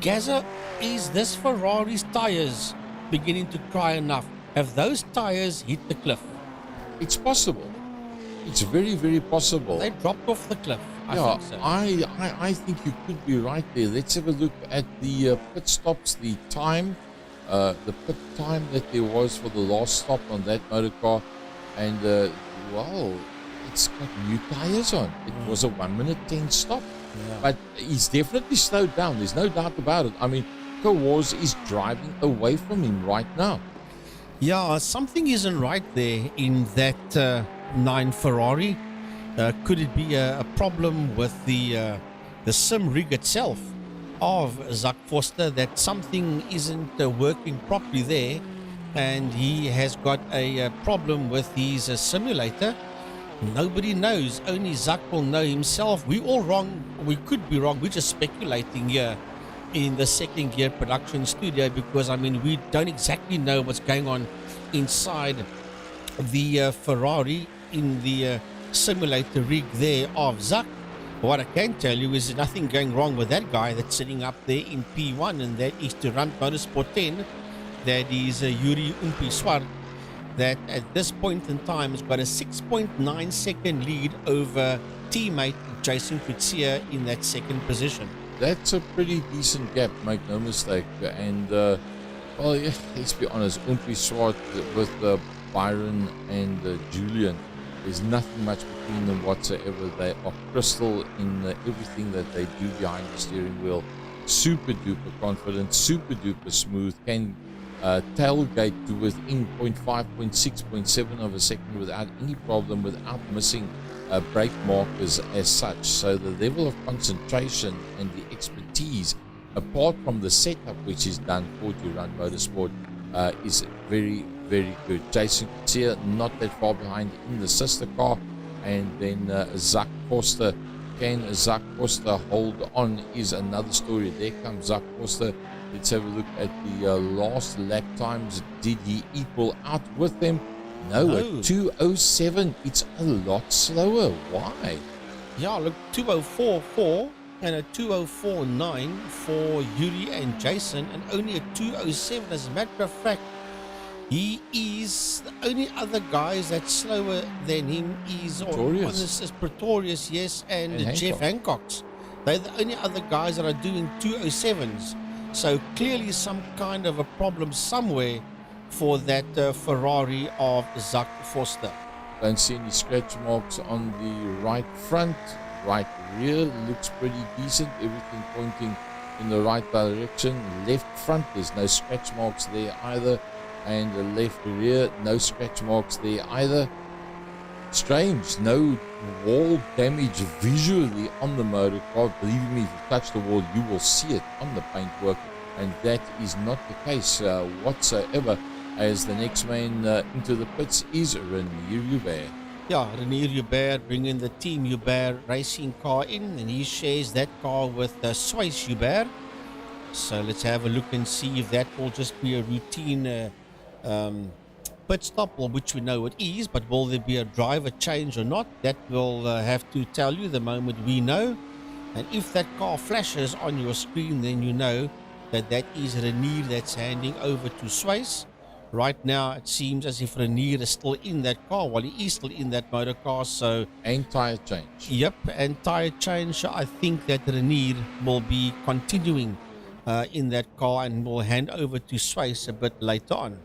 Gaza, is this Ferrari's tires beginning to cry enough? Have those tires hit the cliff? It's possible. It's very, very possible. They dropped off the cliff. I think so. I think you could be right there. Let's have a look at the pit stops, the time, the pit time that there was for the last stop on that motor car, and well, it's got new tires on. It was a 1 minute 10 stop, but he's definitely slowed down. There's no doubt about it. I mean, Kowals is driving away from him right now. Yeah, something isn't right there in that 9 Ferrari. Could it be a problem with the sim rig itself of Zak Forster, that something isn't working properly there, and he has got a problem with his simulator? Nobody knows. Only Zak will know himself. We all wrong. We could be wrong. We're just speculating here. in the second gear production studio, because I mean we don't exactly know what's going on inside the Ferrari in the simulator rig there of Zak. What I can tell you is there's nothing going wrong with that guy that's sitting up there in P1, and that is to run Motorsport 10. That is Yuri Umpiswar, that at this point in time has got a 6.9 second lead over teammate Jason Kutsia in that second position. That's a pretty decent gap, make no mistake. And, well, yeah, let's be honest, Umpi Swart with Byron and Julian, there's nothing much between them whatsoever. They are crystal in everything that they do behind the steering wheel. Super duper confident, super duper smooth, can tailgate to within 0.5, 0.6, 0.7 of a second without any problem, without missing brake markers as such. So the level of concentration and the expertise, apart from the setup which is done for to run motorsport, is very, very good. Jason Kutsia not that far behind in the sister car, and then Zak Foster. Can Zak Foster hold on is another story. There comes Zak Foster. Let's have a look at the last lap times. Did he equal out with them? No, at 2:07. It's a lot slower. Why? Yeah, look, 2:04.4 and a 2:04.9 for Yuri and Jason, and only a 2:07. As a matter of fact, he is the only other guys that's slower than him is Pretorius, yes, and Jeff Hancock's. They're the only other guys that are doing 2:07s. So clearly some kind of a problem somewhere for that Ferrari of Zak Foster. Don't see any scratch marks on the right front. Right rear looks pretty decent. Everything pointing in the right direction. Left front, there's no scratch marks there either. And the left rear, no scratch marks there either. Strange, no wall damage visually on the motor car. Believe me, if you touch the wall, you will see it on the paintwork, and that is not the case whatsoever. As the next man into the pits is Renier Hubert. Yeah, Renier Hubert bringing the Team Hubert racing car in, and he shares that car with Swiss Hubert. So let's have a look and see if that will just be a routine pit stop, or which we know it is, but will there be a driver change or not? That will have to tell you the moment we know. And if that car flashes on your screen, then you know that that is Renier that's handing over to Swiss. Right now it seems as if Renier is still in that car. Well, he is still in that motor car, so... And tyre change. Yep, and tyre change. I think that Renier will be continuing in that car and will hand over to Swiss a bit later on.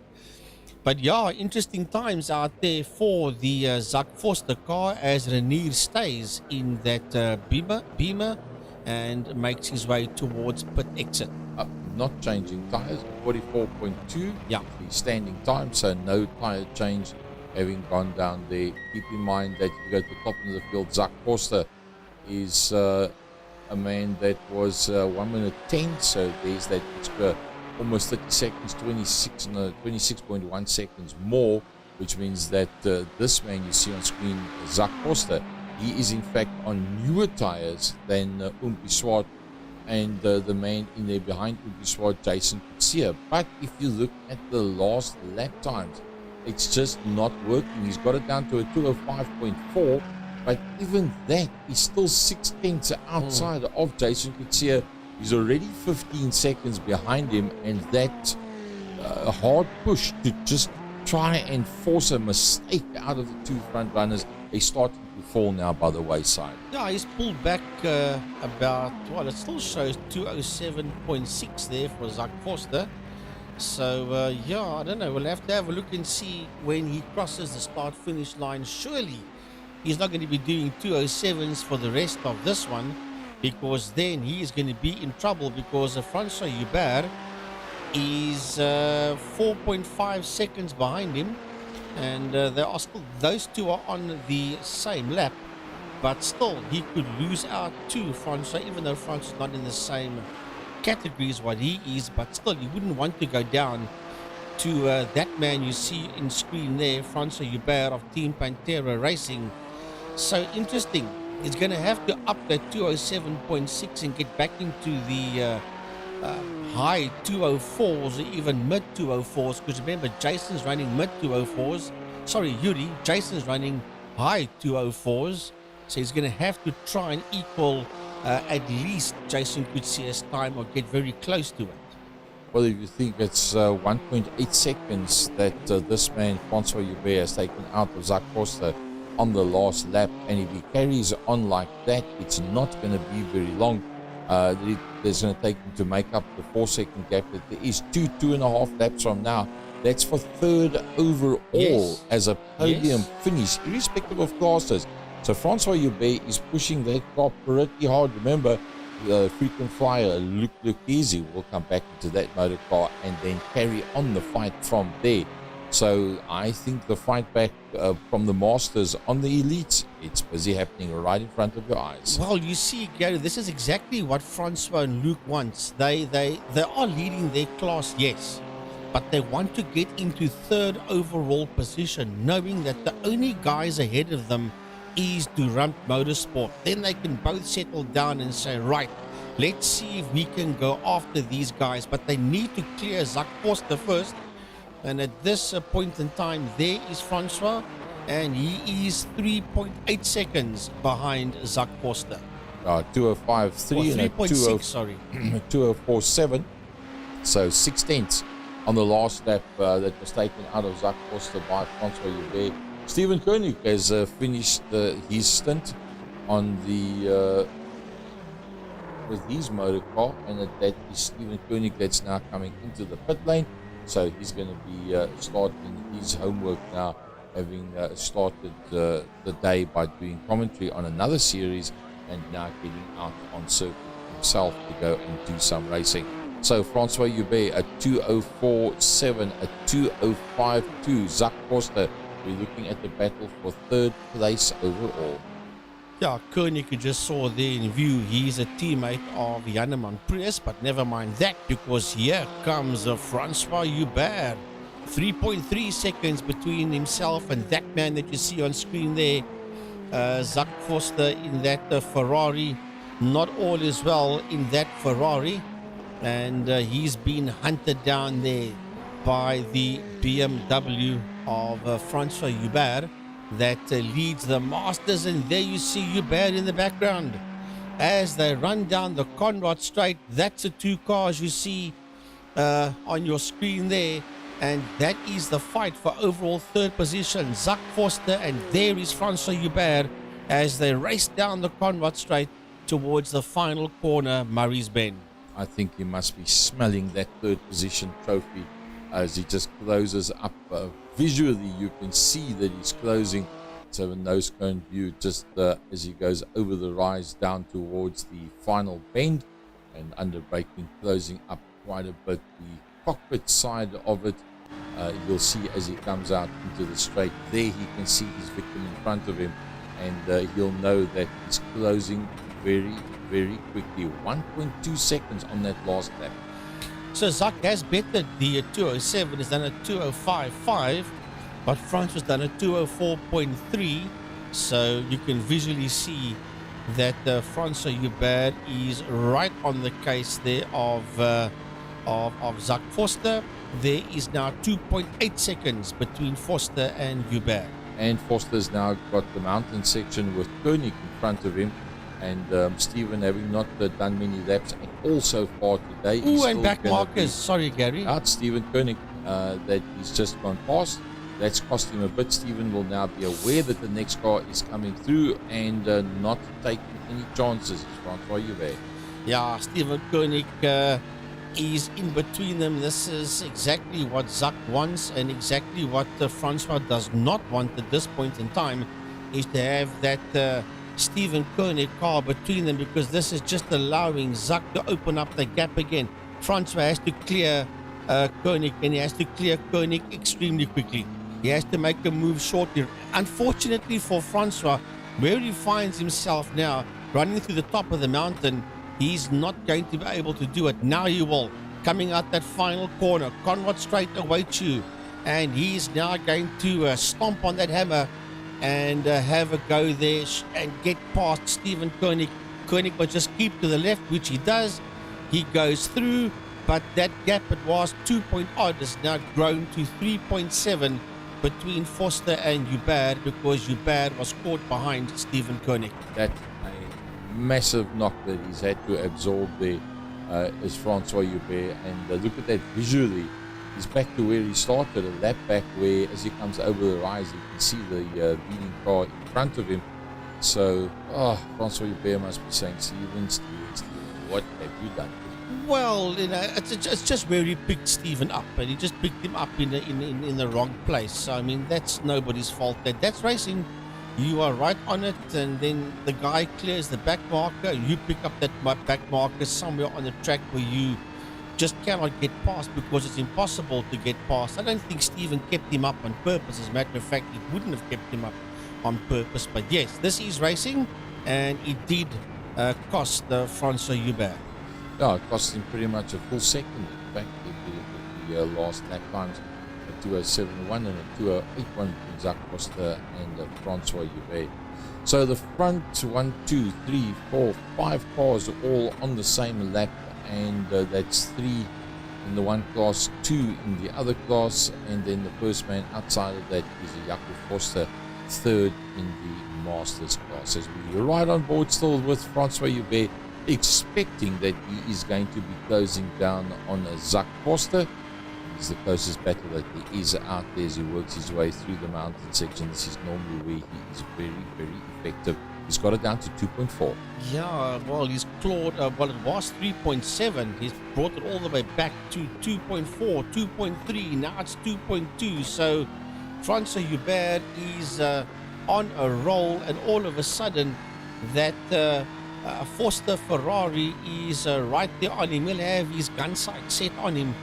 But yeah, interesting times out there for the Zak Foster car as Renier stays in that Beamer and makes his way towards pit exit. Not changing tyres, 44.2. Yeah. The standing time, so no tyre change having gone down there. Keep in mind that if you go to the top of the field, Zak Foster is a man that was 1 minute 10, so there's that extra almost 30 seconds, 26.1 seconds more, which means that this man you see on screen, Zak Foster, he is in fact on newer tires than Umpi Swart and the man in there behind Umpi Swart, Jason Kutsia. But if you look at the last lap times, it's just not working. He's got it down to a 2:05.4, but even that is still 6/10 outside of Jason Kutsia. He's already 15 seconds behind him, and that hard push to just try and force a mistake out of the two front runners, they starting to fall now by the wayside. Yeah, he's pulled back about, well, it still shows 2:07.6 there for Zak Foster. So, yeah, I don't know. We'll have to have a look and see when he crosses the start-finish line. Surely he's not going to be doing 2:07s for the rest of this one, because then he is going to be in trouble, because François Hubert is 4.5 seconds behind him, and there are still, those two are on the same lap, but still he could lose out to François, even though François is not in the same category as what he is, but still you wouldn't want to go down to that man you see in screen there, François Hubert of Team Pantera Racing. So interesting. He's going to have to up that 2:07.6 and get back into the high 204s or even mid 204s, because remember, Jason's running mid 204s. Sorry, Yuri, Jason's running high 204s. So he's going to have to try and equal at least Jason Coetzee's time or get very close to it. Well, if you think it's 1.8 seconds that this man, Francois Joubert, has taken out of Zak Forster on the last lap, and if he carries on like that, it's not going to be very long. There's going to take him to make up the 4-second gap that there is 2.5 laps from now. That's for third overall as a podium finish, irrespective of classes. So Francois Joubert is pushing that car pretty hard. Remember, frequent flyer Luc Lucchesi will come back into that motor car and then carry on the fight from there. So I think the fight back from the Masters on the elites, it's busy happening right in front of your eyes. Well, you see, Gary, this is exactly what Francois and Luc wants. They are leading their class, yes, but they want to get into third overall position, knowing that the only guys ahead of them is Durant Motorsport. Then they can both settle down and say, right, let's see if we can go after these guys, but they need to clear Zak Forster first. And at this point in time, there is Francois, and he is 3.8 seconds behind Zak Forster. 205.3 and a 3.6, sorry. 204.7. So 6 tenths on the last lap that was taken out of Zak Forster by Francois Joubert. Steven Koenig has finished his stint on the with his motor car, and that is Steven Koenig that's now coming into the pit lane. So he's going to be starting his homework now, having started the day by doing commentary on another series and now getting out on circuit himself to go and do some racing. So Francois Joubert at 204.7, at 205.2. Zak Forster, we're looking at the battle for third place overall. Yeah, Koenig, you just saw there in view, he's a teammate of Janneman Prius, but never mind that, because here comes Francois Joubert. 3.3 seconds between himself and that man that you see on screen there. Zak Forster in that Ferrari. Not all is well in that Ferrari, and he's been hunted down there by the BMW of Francois Joubert that leads the Masters. And there you see Joubert in the background as they run down the Conrad Straight. That's the two cars you see on your screen there, and that is the fight for overall third position. Zak Forster, and there is Francois Joubert as they race down the Conrad Straight towards the final corner, Murray's Bend. I think he must be smelling that third position trophy as he just closes up. Visually, you can see that he's closing. So a nose cone view just as he goes over the rise down towards the final bend, and under braking closing up quite a bit. The cockpit side of it, you'll see as he comes out into the straight. There he can see his victim in front of him, and he'll know that he's closing very, very quickly. 1.2 seconds on that last lap. So Zak has bettered the 207, has done a 205.5, but Francois has done a 204.3. So you can visually see that Francois Joubert is right on the case there of Zak Forster. There is now 2.8 seconds between Forster and Joubert. And Forster's now got the mountain section with Koenig in front of him. And Stephen, having not done many laps at all so far today. Ooh, and back markers. Sorry, Gary. Out Stephen Koenig that he's just gone past. That's cost him a bit. Stephen will now be aware that the next car is coming through and not taking any chances. It's Francois Joubert. Yeah, Stephen Koenig is in between them. This is exactly what Zak wants and exactly what Francois does not want at this point in time, is to have that Stephen Koenig car between them, because this is just allowing Zak to open up the gap again. Francois has to clear Koenig, and he has to clear Koenig extremely quickly. He has to make a move shortly. Unfortunately for Francois, where he finds himself now, running through the top of the mountain, he's not going to be able to do it. Now he will. Coming out that final corner, Conrad Straight awaits you, and he's now going to stomp on that hammer and have a go there and get past Stephen Koenig. Koenig will just keep to the left, which he does, he goes through, but that gap, it was 2 point odd, has now grown to 3.7 between Foster and Hubert, because Hubert was caught behind Stephen Koenig. That's a massive knock that he's had to absorb there, is Francois Hubert. And look at that visually. He's back to where he started, a lap back, where as he comes over the rise, you can see the leading car in front of him. So, Francois Hubert must be saying, Stephen, what have you done? Well, it's just where he picked Stephen up, and he just picked him up in the wrong place. So, I mean, that's nobody's fault. That's racing. You are right on it, and then the guy clears the back marker. You pick up that back marker somewhere on the track where you just cannot get past, because it's impossible to get past. I don't think Stephen kept him up on purpose. As a matter of fact, he wouldn't have kept him up on purpose. But yes, this is racing, and it did cost Francois Hubert. Yeah, it cost him pretty much a full second. In fact, if you look at the last lap times, a 2:07.1 and a 2:08.1 between Jacques Foster and Francois Hubert. So the front 1, 2, 3, 4, 5 cars are all on the same lap, and that's 3 in the one class, 2 in the other class, and then the first man outside of that is Jaco Foster, 3rd in the Masters class. As we ride on board still with Francois Hubert, expecting that he is going to be closing down on Jacques Foster. He's the closest battle that there is out there as he works his way through the mountain section. This is normally where he is very, very effective. He's got it down to 2.4. Yeah, well, he's clawed, well, it was 3.7. He's brought it all the way back to 2.4, 2.3. Now it's 2.2. So Francois Hubert is on a roll, and all of a sudden that Foster Ferrari is right there on him. He'll have his gun sight set on him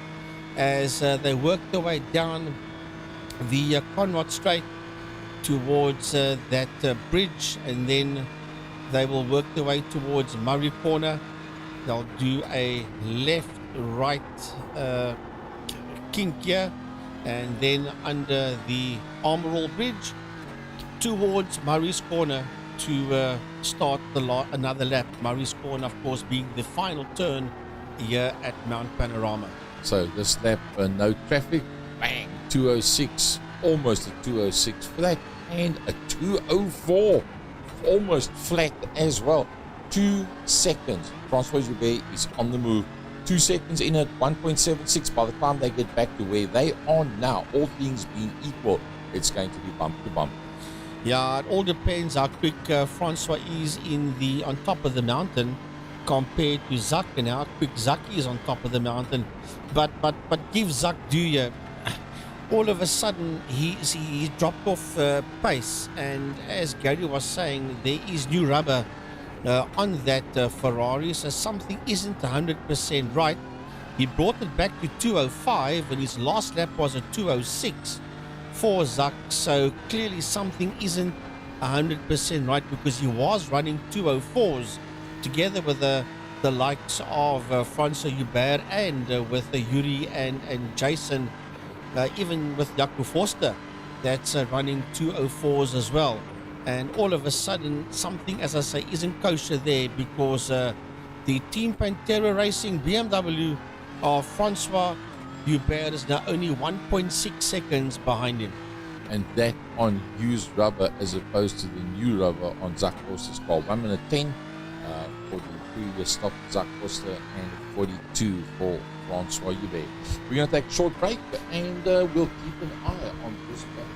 as they work their way down the Conrad Straight towards that bridge, and then they will work their way towards Murray Corner. They'll do a left-right kink here, and then under the Armorall Bridge towards Murray's Corner to start another lap. Murray's Corner, of course, being the final turn here at Mount Panorama. So this lap, no traffic, bang, 2:06, almost a 2:06 flat, and a 2:04, almost flat as well. 2 seconds. Francois Hubert is on the move. 2 seconds in at 1.76. By the time they get back to where they are now, all things being equal, it's going to be bump to bump. Yeah, it all depends how quick Francois is on top of the mountain compared to Zak, and how quick Zak is on top of the mountain. But give Zak due. All of a sudden he dropped off pace, and as Gary was saying, there is new rubber on that Ferrari, so something isn't 100% right. He brought it back to 2:05, and his last lap was a 2:06 for Zak, so clearly something isn't 100% right, because he was running 2:04s together with the likes of Francois Hubert and with Yuri and Jason, even with Jaco Foster, that's running 2:04s as well. And all of a sudden, something, as I say, isn't kosher there, because the Team Pantera Racing BMW of Francois Hubert is now only 1.6 seconds behind him. And that on used rubber as opposed to the new rubber on Jacques Foster's car. 1 minute 10 for the previous stop, Jacques Foster, and 42 for Francois Hubert. We're going to take a short break, and we'll keep an eye on this battle.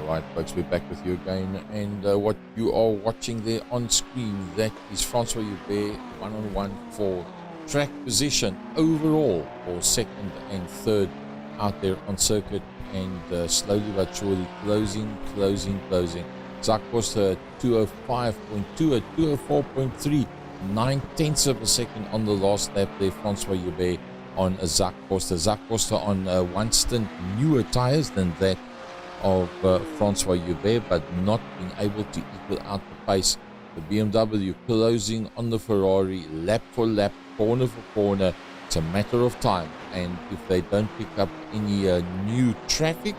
Right, folks, we're back with you again, and what you are watching there on screen, that is Francois Hubert one-on-one for track position overall for second and third out there on circuit, and slowly but surely closing. Zach Costa 205.2 at 204.3, 9/10 of a second on the last lap there, Francois Hubert on Zach Costa. Zach Costa on one stint newer tires than that of Francois Hubert, but not being able to equal out the pace. The BMW closing on the Ferrari lap for lap, corner for corner. It's a matter of time, and if they don't pick up any new traffic,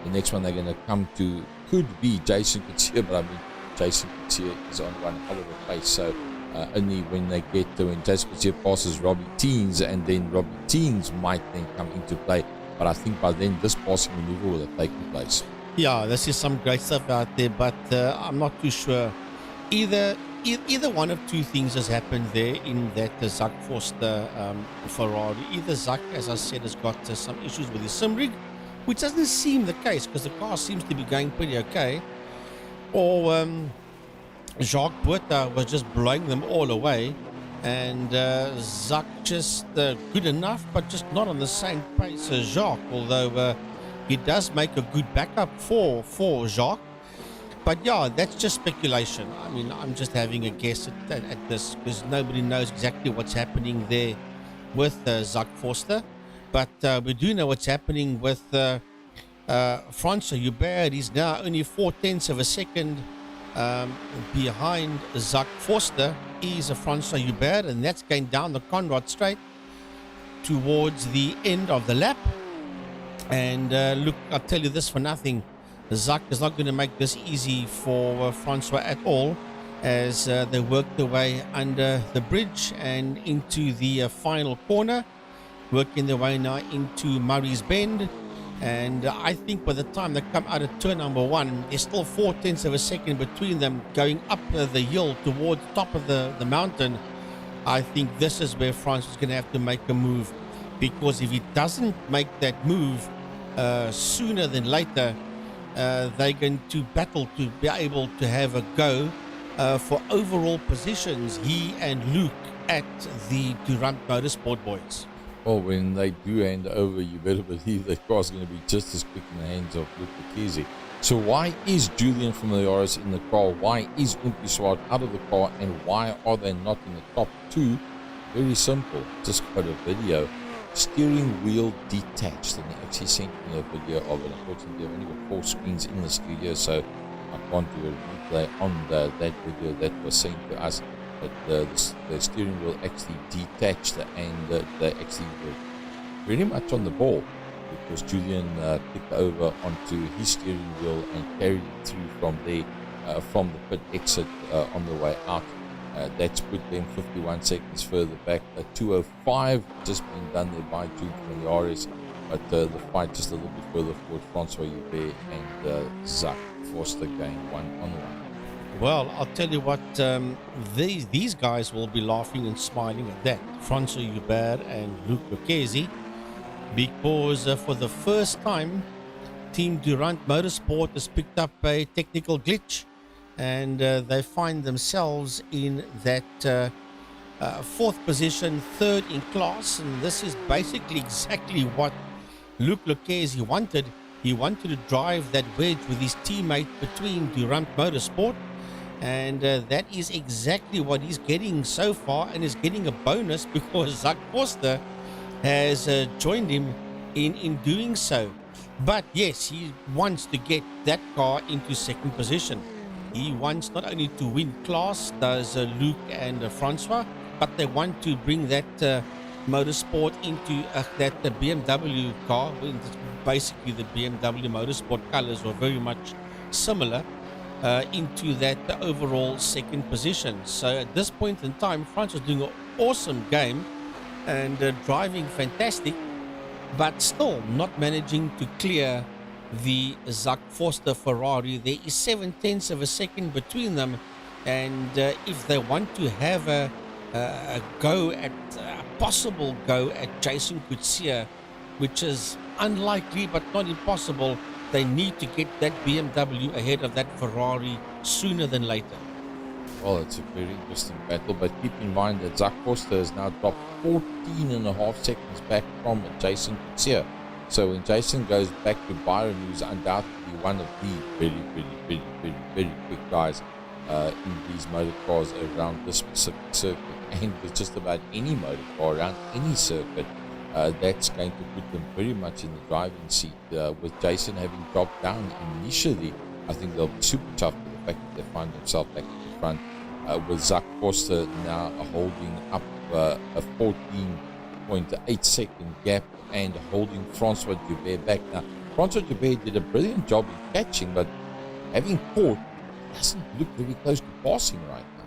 the next one they're going to come to could be Jason Kutsia, but I mean Jason Kutsia is on one hell of a pace, so only when they get to when Jason Kutsia passes Robbie Teens, and then Robbie Teens might then come into play. But I think by then this passing maneuver will have taken place. Yeah, this is some great stuff out there, but I'm not too sure. Either one of two things has happened there in that Zach Forster Ferrari. Either Zach, as I said, has got some issues with his sim rig, which doesn't seem the case because the car seems to be going pretty okay, or Jacques Buerta was just blowing them all away, and Zach just good enough, but just not on the same pace as Jacques, although he does make a good backup for Jacques. But yeah, that's just speculation. I mean, I'm just having a guess at this because nobody knows exactly what's happening there with Zach Forster. But we do know what's happening with Francois Hubert. He's now only 4/10 of a second behind Zach Forster. Is a Francois Hubert, and that's going down the Conrad Straight towards the end of the lap. And look, I'll tell you this for nothing, Zach is not going to make this easy for Francois at all, as they work their way under the bridge and into the final corner, working their way now into Murray's Bend. And I think by the time they come out of turn number one, there's still 4/10 of a second between them going up the hill towards the top of the mountain. I think this is where France is going to have to make a move, because if he doesn't make that move sooner than later, they're going to battle to be able to have a go for overall positions, he and Luke, at the Durant Motorsport boys. Well, when they do hand over, you better believe that car's going to be just as quick in the hands of Luke Lucchese. So why is Julian from the iRSA in the car? Why is Umpi Swart out of the car? And why are they not in the top two? Very simple. Just got a video. Steering wheel detached, and they actually sent me a video of it. Unfortunately, I've only got 4 screens in the studio, so I can't do a replay on that video that was sent to us. But the steering wheel actually detached, and they actually were pretty much on the ball, because Julian picked over onto his steering wheel and carried it through from there, from the pit exit on the way out. That's put them 51 seconds further back. 205 just been done there by Jude from the RS, but the fight just a little bit further forward. Francois Hubert and Zach Forster going one-on-one. Well, I'll tell you what, these guys will be laughing and smiling at that, Francois Hubert and Luke Lucchese, because for the first time, Team Durant Motorsport has picked up a technical glitch, and they find themselves in that 4th position, 3rd in class, and this is basically exactly what Luke Lucchese wanted. He wanted to drive that wedge with his teammate between Durant Motorsport, and that is exactly what he's getting so far, and is getting a bonus because Zach Forster has joined him in doing so. But yes, he wants to get that car into 2nd position. He wants not only to win class, does Luke and Francois, but they want to bring that motorsport into that BMW car. Basically, the BMW motorsport colors were very much similar, into that overall 2nd position. So at this point in time, France was doing an awesome game and driving fantastic, but still not managing to clear the Zach Forster Ferrari. There is 7/10 of a second between them, and if they want to have a possible go at Jason Kutsia, which is unlikely but not impossible, they need to get that BMW ahead of that Ferrari sooner than later. Well, it's a very interesting battle, but keep in mind that Zach Forster has now dropped 14.5 seconds back from Jason Kutsia. So when Jason goes back to Byron, who's undoubtedly one of the very quick guys in these motor cars around this specific circuit, and with just about any motor car around any circuit, that's going to put them very much in the driving seat. With Jason having dropped down initially, I think they'll be super tough with the fact that they find themselves back in the front. With Zach Forster now holding up a 14.8 second gap and holding Francois Dubé back. Now, Francois Dubé did a brilliant job in catching, but having caught, doesn't look very close to passing right now.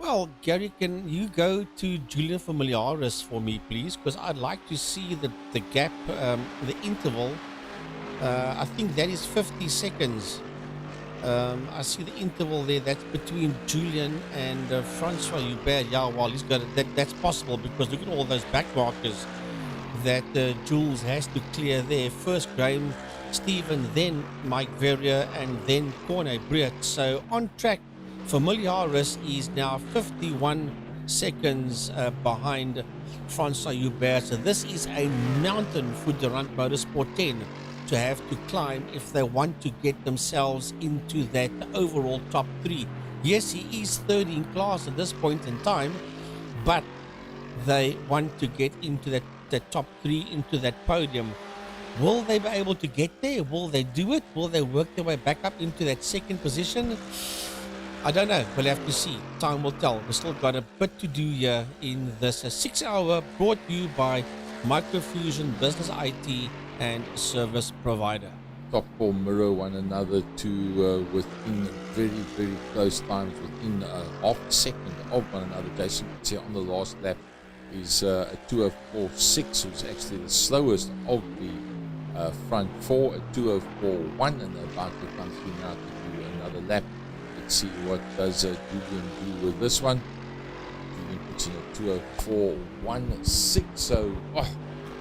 Well, Gary, can you go to Julian Familiaris for me, please? Because I'd like to see the gap, the interval. I think that is 50 seconds. I see the interval there. That's between Julian and Francois Hubert. Yeah, well, he's got it. That's possible because look at all those back markers that Jules has to clear there. First Graham Stephen, then Mike Verrier, and then Corne Briet. So on track, Familiaris is now 51 seconds behind Francois Hubert. So this is a mountain for Durant Motorsport 10 to have to climb if they want to get themselves into that overall top 3. Yes, he is third in class at this point in time, but they want to get into that top 3, into that podium. Will they be able to get there? Will they do it? Will they work their way back up into that second position? I don't know. We'll have to see. Time will tell. We've still got a bit to do here in this 6 hour brought to you by Microfusion Business IT and Service Provider. Top 4 mirror one another to within very close times, within half a second of one another. Jason Kutsia on the last lap is a 2:04.6, who's actually the slowest of the front 4, a 2:04.1, and they're about to come through now to do another lap. Let's see what does Julian do with this one. Julian puts in a 2:04.16, so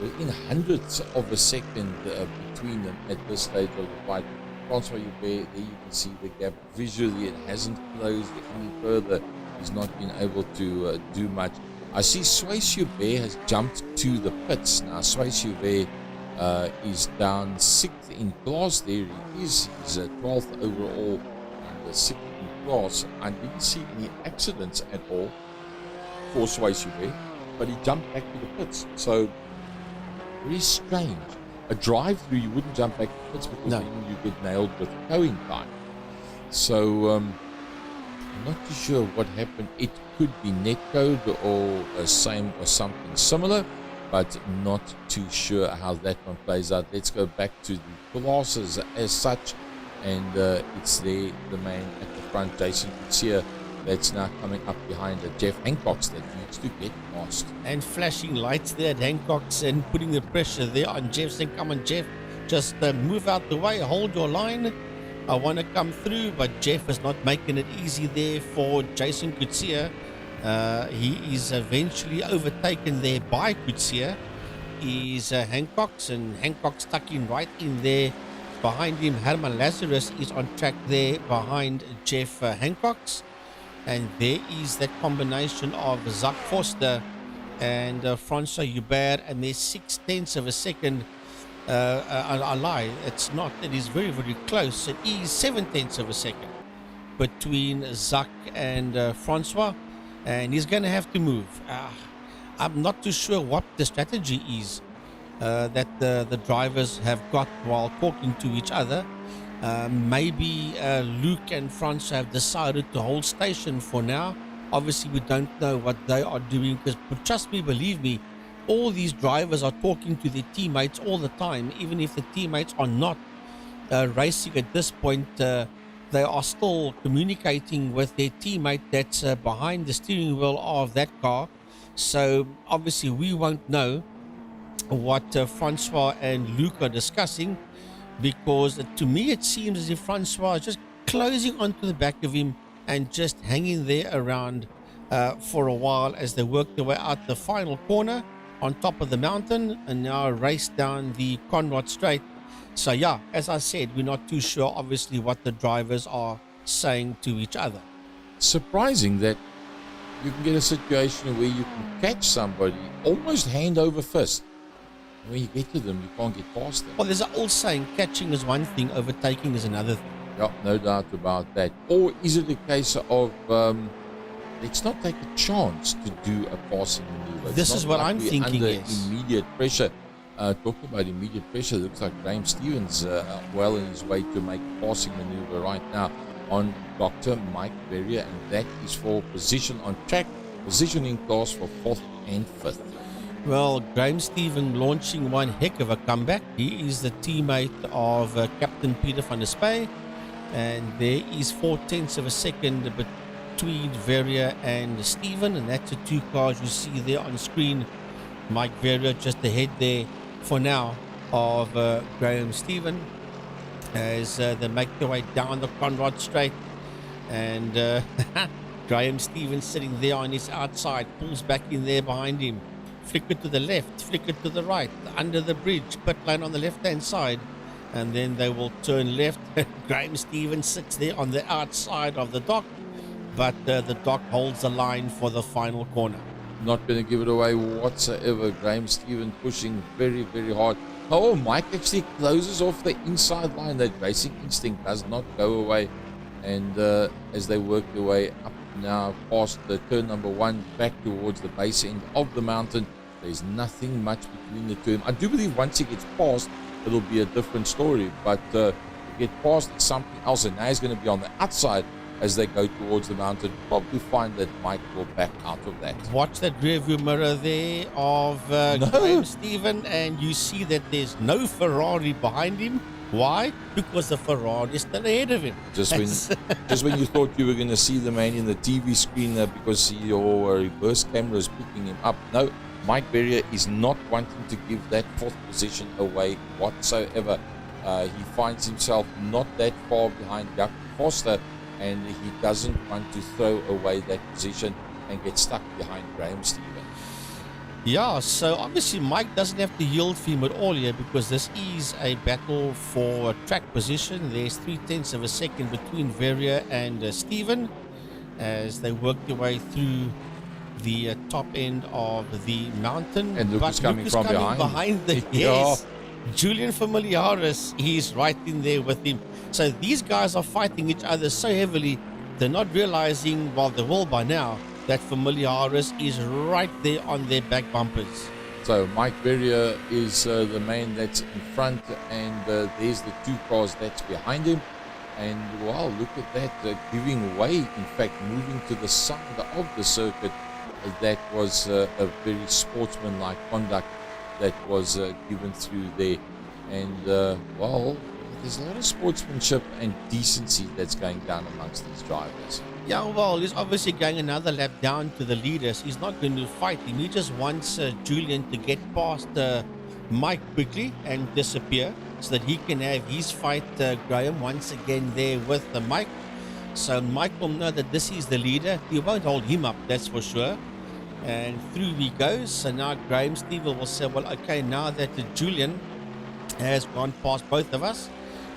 within hundredths of a second between them at this stage of the fight. Francois Hubert, there you can see the gap visually. It hasn't closed any further. He's not been able to do much. I see Swayze Hubert has jumped to the pits. Now Swayze Hubert is down 6th in class there. He is. He's 12th overall and 6th in class. I didn't see any accidents at all for Swayze Hubert, but he jumped back to the pits. So very strange. A drive-through, you wouldn't jump back to the pits because then you get nailed with towing time. So I'm not too sure what happened. It could be netcode or same or something similar, but not too sure how that one plays out. Let's go back to the classes as such, and it's there, the man at the front, Jason Kutsia, that's now coming up behind Jeff Hancock's that needs to get past. And flashing lights there at Hancock's and putting the pressure there on Jeff, saying, come on Jeff, just move out the way, hold your line. I want to come through, but Jeff is not making it easy there for Jason Kutsia. He is eventually overtaken there by Kutsia. Is Hancock's, and Hancock stuck in right in there behind him. Herman Lazarus is on track there behind Jeff Hancock's. And there is that combination of Zach Forster and Francois Hubert, and there's 0.6 of a second. I lie, it's not. It is very close. It is 0.7 of a second between Zach and Francois, and he's going to have to move. I'm not too sure what the strategy is that the drivers have got while talking to each other. Maybe Luke and Francois have decided to hold station for now. Obviously, we don't know what they are doing, because trust me, believe me, all these drivers are talking to their teammates all the time. Even if the teammates are not racing at this point, they are still communicating with their teammate that's behind the steering wheel of that car. So obviously we won't know what Francois and Luke are discussing, because to me it seems as if Francois is just closing onto the back of him and just hanging there around for a while as they work their way out the final corner on top of the mountain, and now race down the Conrad Straight So yeah, as I said, we're not too sure obviously what the drivers are saying to each other. Surprising that you can get a situation where you can catch somebody almost hand over fist. When you get to them, you can't get past them. Well, there's an old saying, catching is one thing, overtaking is another thing. Yeah, no doubt about that. Or is it a case of let's not take a chance to do a passing maneuver? This is what I'm thinking, Under yes. immediate pressure. Talking about immediate pressure, looks like Graham Stevens well on his way to make a passing maneuver right now on Dr. Mike Berrier, and that is for position on track, positioning class for 4th and 5th. Well, Graham Stevens launching one heck of a comeback. He is the teammate of Captain Peter van der Spey, and there is 0.4 of a second between Verrier and Steven, and that's the two cars you see there on screen. Mike Verrier just ahead there for now of Graham Stevens as they make their way down the Conrad Straight, and Graham Stevens sitting there on his outside, pulls back in there behind him, flicker to the left, flicker to the right, under the bridge, pit lane on the left hand side, and then they will turn left. Graham Stevens sits there on the outside of the dock, but the dock holds the line for the final corner. Not going to give it away whatsoever. Graham Stevens pushing very, very hard. Oh, Mike actually closes off the inside line. That racing instinct does not go away. And as they work their way up now past the turn number 1, back towards the base end of the mountain, there's nothing much between the two. I do believe once he gets past, it'll be a different story. But to get past something else, and now he's going to be on the outside as they go towards the mountain. Probably find that Mike will back out of that. Watch that rear view mirror there of Graham Stevens, and you see that there's no Ferrari behind him. Why? Because the Ferrari is still ahead of him. Just when you thought you were going to see the man in the TV screen because your reverse camera is picking him up. No, Mike Berrier is not wanting to give that 4th position away whatsoever. He finds himself not that far behind Jack Foster, and he doesn't want to throw away that position and get stuck behind Graham Stevens. Yeah, so obviously Mike doesn't have to yield for him at all here, because this is a battle for track position. There's 0.3 of a second between Verrier and Steven as they work their way through the top end of the mountain. And Luke is coming from behind the yes. Julian Familiaris, he's right in there with him. So these guys are fighting each other so heavily, they're not realizing, well, they will by now, that Familiaris is right there on their back bumpers. So Mike Berrier is the man that's in front, and there's the 2 cars that's behind him. And wow, look at that, giving way, in fact, moving to the side of the circuit. That was a very sportsmanlike conduct that was given through there. And well, there's a lot of sportsmanship and decency that's going down amongst these drivers. Yeah, well, he's obviously going another lap down to the leaders. He's not going to fight him. He just wants Julian to get past Mike quickly and disappear so that he can have his fight, Graham, once again there with Mike. So Mike will know that this is the leader. He won't hold him up, that's for sure. And through he goes. So now Graham Stevens will say, well, okay, now that Julian has gone past both of us,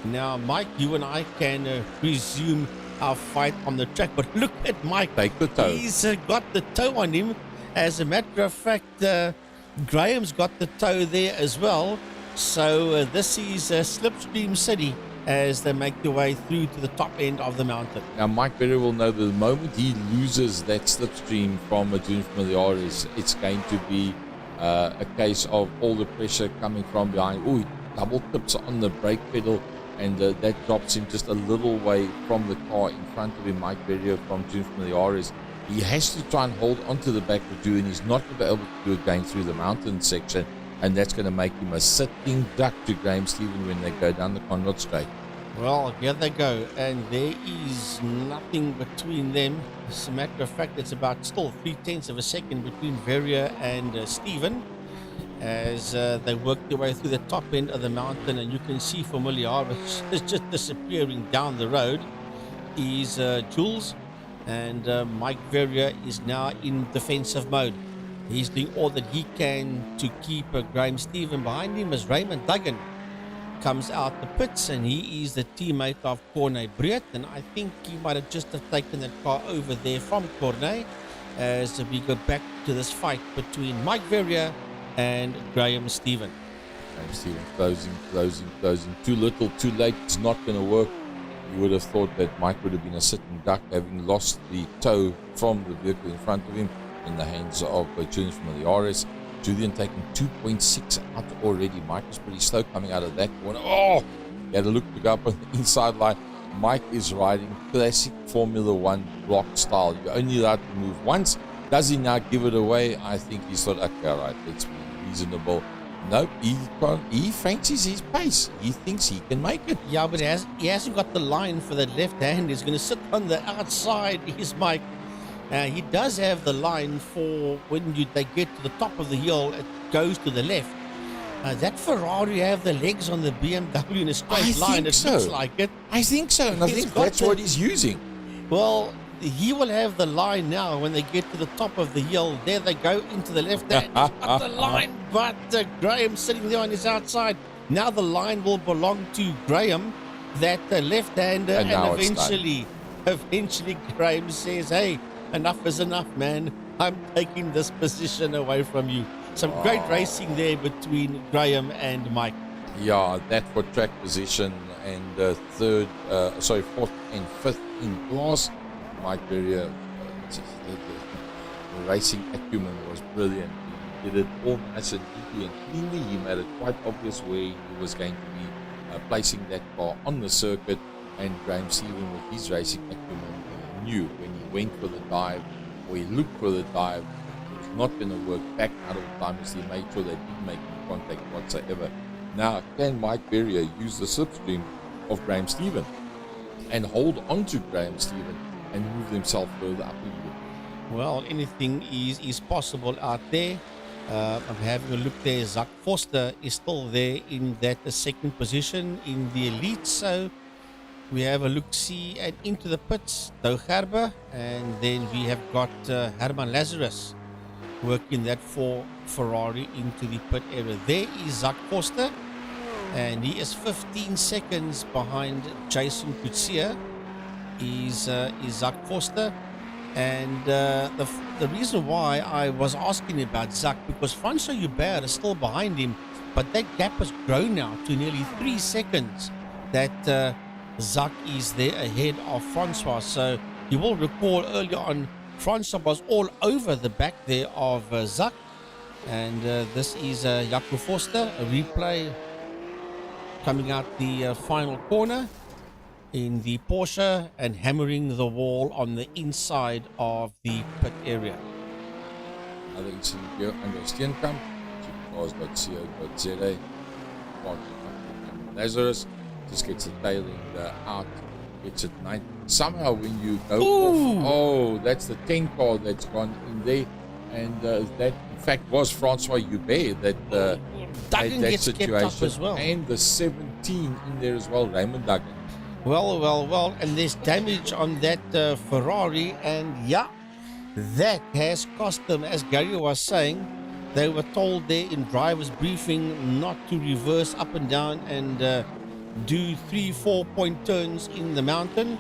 now Mike, you and I can resume our fight on the track. But look at Mike. Take the toe. He's got the toe on him. As a matter of fact, Graham's got the toe there as well. So this is Slipstream City as they make their way through to the top end of the mountain. Now Mike Berrier will know that the moment he loses that slipstream from Junior Familiaris, it's going to be a case of all the pressure coming from behind. Oh, he double tips on the brake pedal, and that drops him just a little way from the car in front of him. Mike Berrier from Junior Familiaris, he has to try and hold onto the back of Drew, and he's not going to be able to do it going through the mountain section, and that's going to make him a sitting duck to Graham Stevens when they go down the Conrad Straight. Well, here they go, and there is nothing between them. As a matter of fact, it's about still 0.3 of a second between Verrier and Steven as they work their way through the top end of the mountain, and you can see Familiaris is just disappearing down the road. Is Jules, and Mike Verrier is now in defensive mode. He's doing all that he can to keep Graham Stevens behind him as Raymond Duggan comes out the pits, and he is the teammate of Corne Breed, and I think he might have just have taken that car over there from Corne as we go back to this fight between Mike Verrier and Graham Stephen. Graham Stephen closing. Too little, too late. It's not going to work. You would have thought that Mike would have been a sitting duck, having lost the toe from the vehicle in front of him in the hands of Julian from the RS. Julian taking 2.6 out already. Mike was pretty slow coming out of that corner. Oh! He had a look to go up on the inside line. Mike is riding classic Formula One block style. You're only allowed to move once. Does he now give it away? I think he thought, okay, all right, let's be reasonable. Nope, he fancies his pace. He thinks he can make it. Yeah, but he hasn't got the line for that left hand. He's going to sit on the outside. He's Mike. He does have the line for when they get to the top of the hill, it goes to the left. That Ferrari have the legs on the BMW in a straight line. It looks like it. I think so, and I think that's what he's using. Well, he will have the line now when they get to the top of the hill. There they go into the left hand. He's got the line, but Graham sitting there on his outside. Now the line will belong to Graham, that left-hander, and eventually Graham says, hey, enough is enough, man. I'm taking this position away from you. Some great racing there between Graham and Mike. Yeah, that for track position and fourth and fifth in class. Mike Verrier, the racing acumen was brilliant. He did it all nice and neatly and cleanly. He made it quite obvious where he was going to be placing that car on the circuit, and Graham Stephen with his racing acumen knew when he went for the dive or he looked for the dive, it was not going to work. Back out of time as he made sure they didn't make any contact whatsoever. Now, can Mike Verrier use the slipstream of Graham Stephen and hold on to Graham Stephen and move himself further up a little? Well, anything is possible out there. I'm having a look there. Zach Foster is still there in that second position in the elite. So we have a look-see and into the pits, Doug Gerber, and then we have got Herman Lazarus working that for Ferrari into the pit area. There is Zach Foster, and he is 15 seconds behind Jason Kutsia. Is Zach Foster, and the reason why I was asking about Zach, because Francois Hubert is still behind him, but that gap has grown now to nearly 3 seconds that Zach is there ahead of Francois. So you will recall earlier on Francois was all over the back there of Zach, and this is Jaco Foster, a replay coming out the final corner in the Porsche and hammering the wall on the inside of the pit area. Another incident here under Steenkamp, cars.co.za. Lazarus just gets the tailing out, gets it 9. Somehow when you go off, that's the 10 car that's gone in there, and that in fact was Francois Hubert that Duggan that gets situation, kept up as well, and the 17 in there as well, Raymond Duggan. Well, and there's damage on that Ferrari, and yeah, that has cost them. As Gary was saying, they were told there in driver's briefing not to reverse up and down and do 3-4 point turns in the mountain,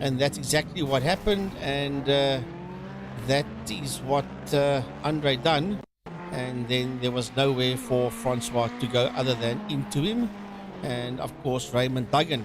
and that's exactly what happened, and that is what Andre done, and then there was nowhere for Francois to go other than into him, and of course Raymond Duggan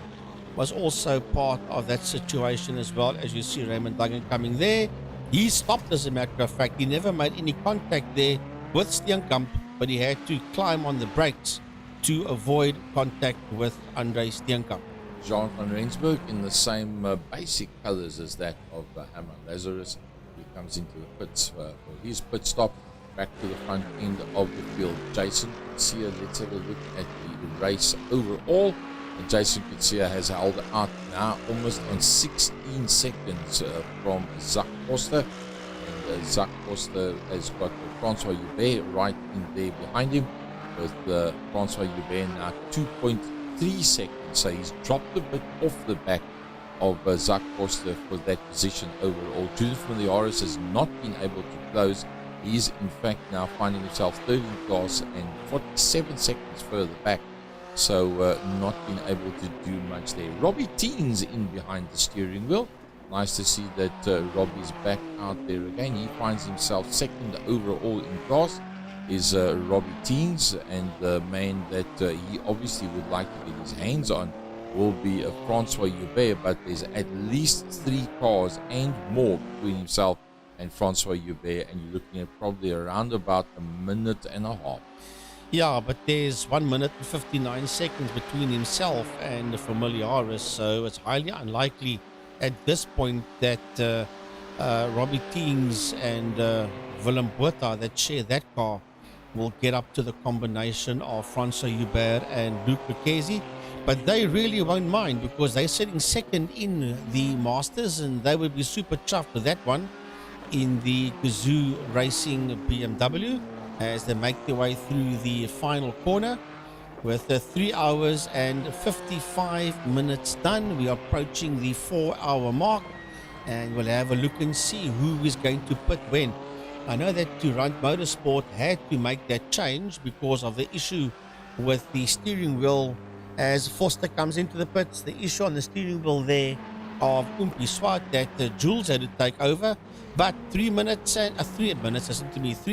was also part of that situation as well. As you see Raymond Duggan coming there, he stopped, as a matter of fact. He never made any contact there with Steenkamp, but he had to climb on the brakes to avoid contact with Andre Steenkamp. Jean van Rensburg in the same basic colors as that of Herman Lazarus. He comes into the pits for his pit stop, back to the front end of the field. Jason Kutsia, let's have a look at the race overall. And Jason Kutsia has held out now almost on 16 seconds from Zach Foster. And Zach Foster has got Francois Hubert right in there behind him, with Francois Hubert now 2.3 seconds. So he's dropped a bit off the back of Zach Foster for that position overall. Julian from the RS has not been able to close. He is in fact now finding himself third in class and 47 seconds further back. so not been able to do much there. Robbie Teens in behind the steering wheel. Nice to see that Robbie's back out there again. He finds himself second overall in class. Is Robbie Teens, and the man that he obviously would like to get his hands on will be Francois Joubert, but there's at least 3 cars and more between himself and Francois Joubert, and you're looking at probably around about a minute and a half. Yeah, but there's 1 minute and 59 seconds between himself and the Familiaris, so it's highly unlikely at this point that Robbie Teens and Willem Botha that share that car will get up to the combination of Francois Joubert and Luc Lucchesi. But they really won't mind because they're sitting second in the Masters, and they would be super chuffed with that one in the Gazoo Racing BMW as they make their way through the final corner. With 3 hours and 55 minutes done, we are approaching the 4-hour mark, and we'll have a look and see who is going to pit when. I know that Durant Motorsport had to make that change because of the issue with the steering wheel as Foster comes into the pits. The issue on the steering wheel there of Umpi Swart that Jules had to take over. But 3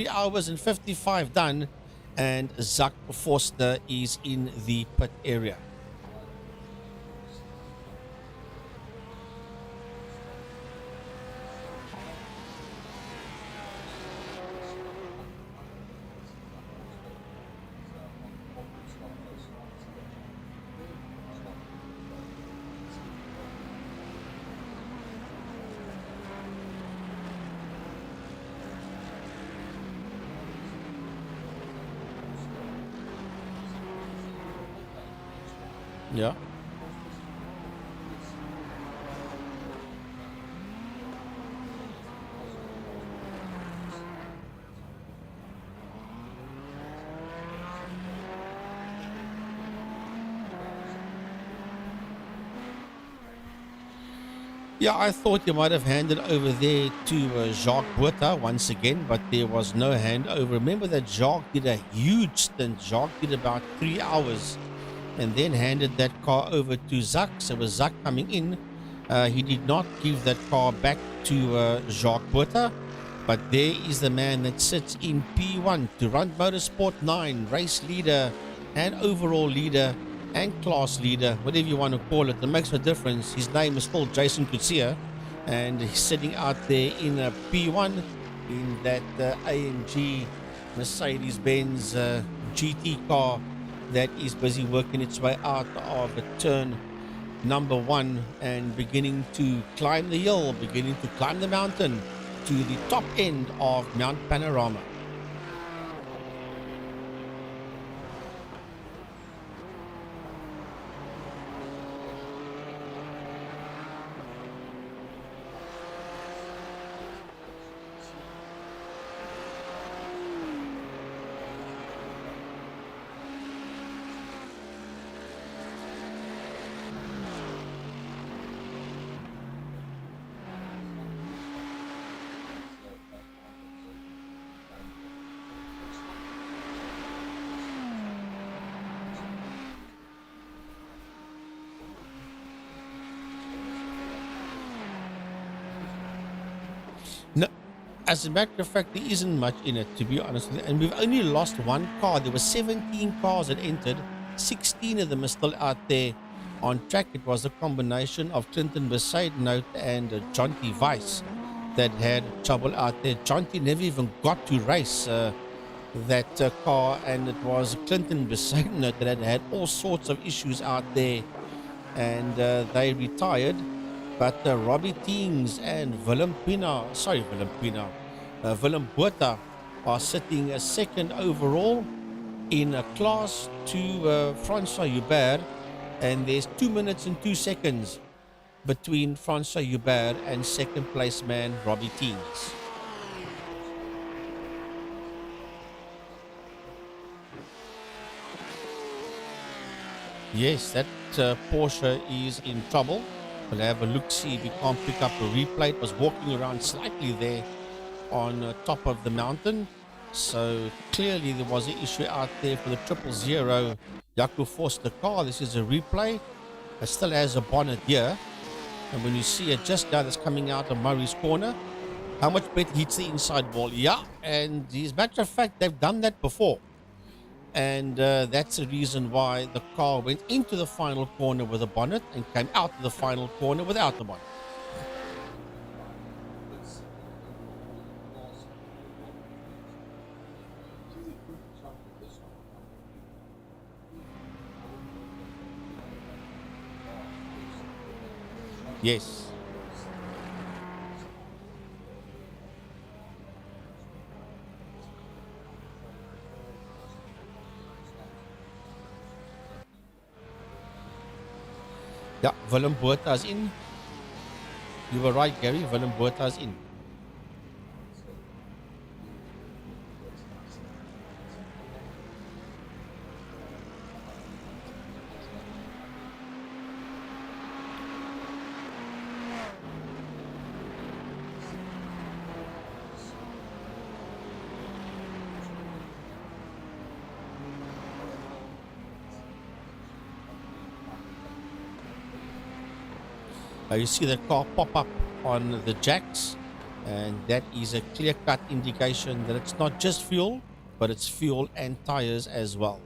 hours and 55 done, and Zach Foster is in the pit area. Yeah. Yeah, I thought you might have handed over there to Jacques Botha once again, but there was no handover. Remember that Jacques did a huge stint. Jacques did about 3 hours and then handed that car over to Zach. So with Zach coming in, he did not give that car back to Jacques Botha, but there is the man that sits in P1, Durant Motorsport 9, race leader and overall leader and class leader, whatever you want to call it. It makes no difference. His name is still Jason Kutsia, and he's sitting out there in P1 in that AMG Mercedes-Benz GT car that is busy working its way out of turn number 1 and beginning to climb the hill, beginning to climb the mountain to the top end of Mount Panorama. No, as a matter of fact, there isn't much in it, to be honest with you. And we've only lost 1 car. There were 17 cars that entered. 16 of them are still out there on track. It was a combination of Clinton Besaidnout and Jonty Weiss that had trouble out there. Jonty never even got to race that car, and it was Clinton Besaidnout that had all sorts of issues out there, and they retired. But Robbie Teens and Willem Botha are sitting second overall in a class to Francois Joubert, and there's 2 minutes and 2 seconds between Francois Joubert and second place man Robbie Teens. Yes, that Porsche is in trouble. We'll have a look, see if we can't pick up a replay. It was walking around slightly there on top of the mountain. So clearly there was an issue out there for the 000. Yaku forced the car. This is a replay. It still has a bonnet here. And when you see it just now that's coming out of Murray's corner, how much better hits the inside wall. Yeah, and as a matter of fact, they've done that before. And that's the reason why the car went into the final corner with a bonnet and came out of the final corner without the bonnet. Yes. Yeah, Willem Botha's in. You were right, Gary. Willem Botha's in. You see the car pop up on the jacks, and that is a clear-cut indication that it's not just fuel, but it's fuel and tires as well.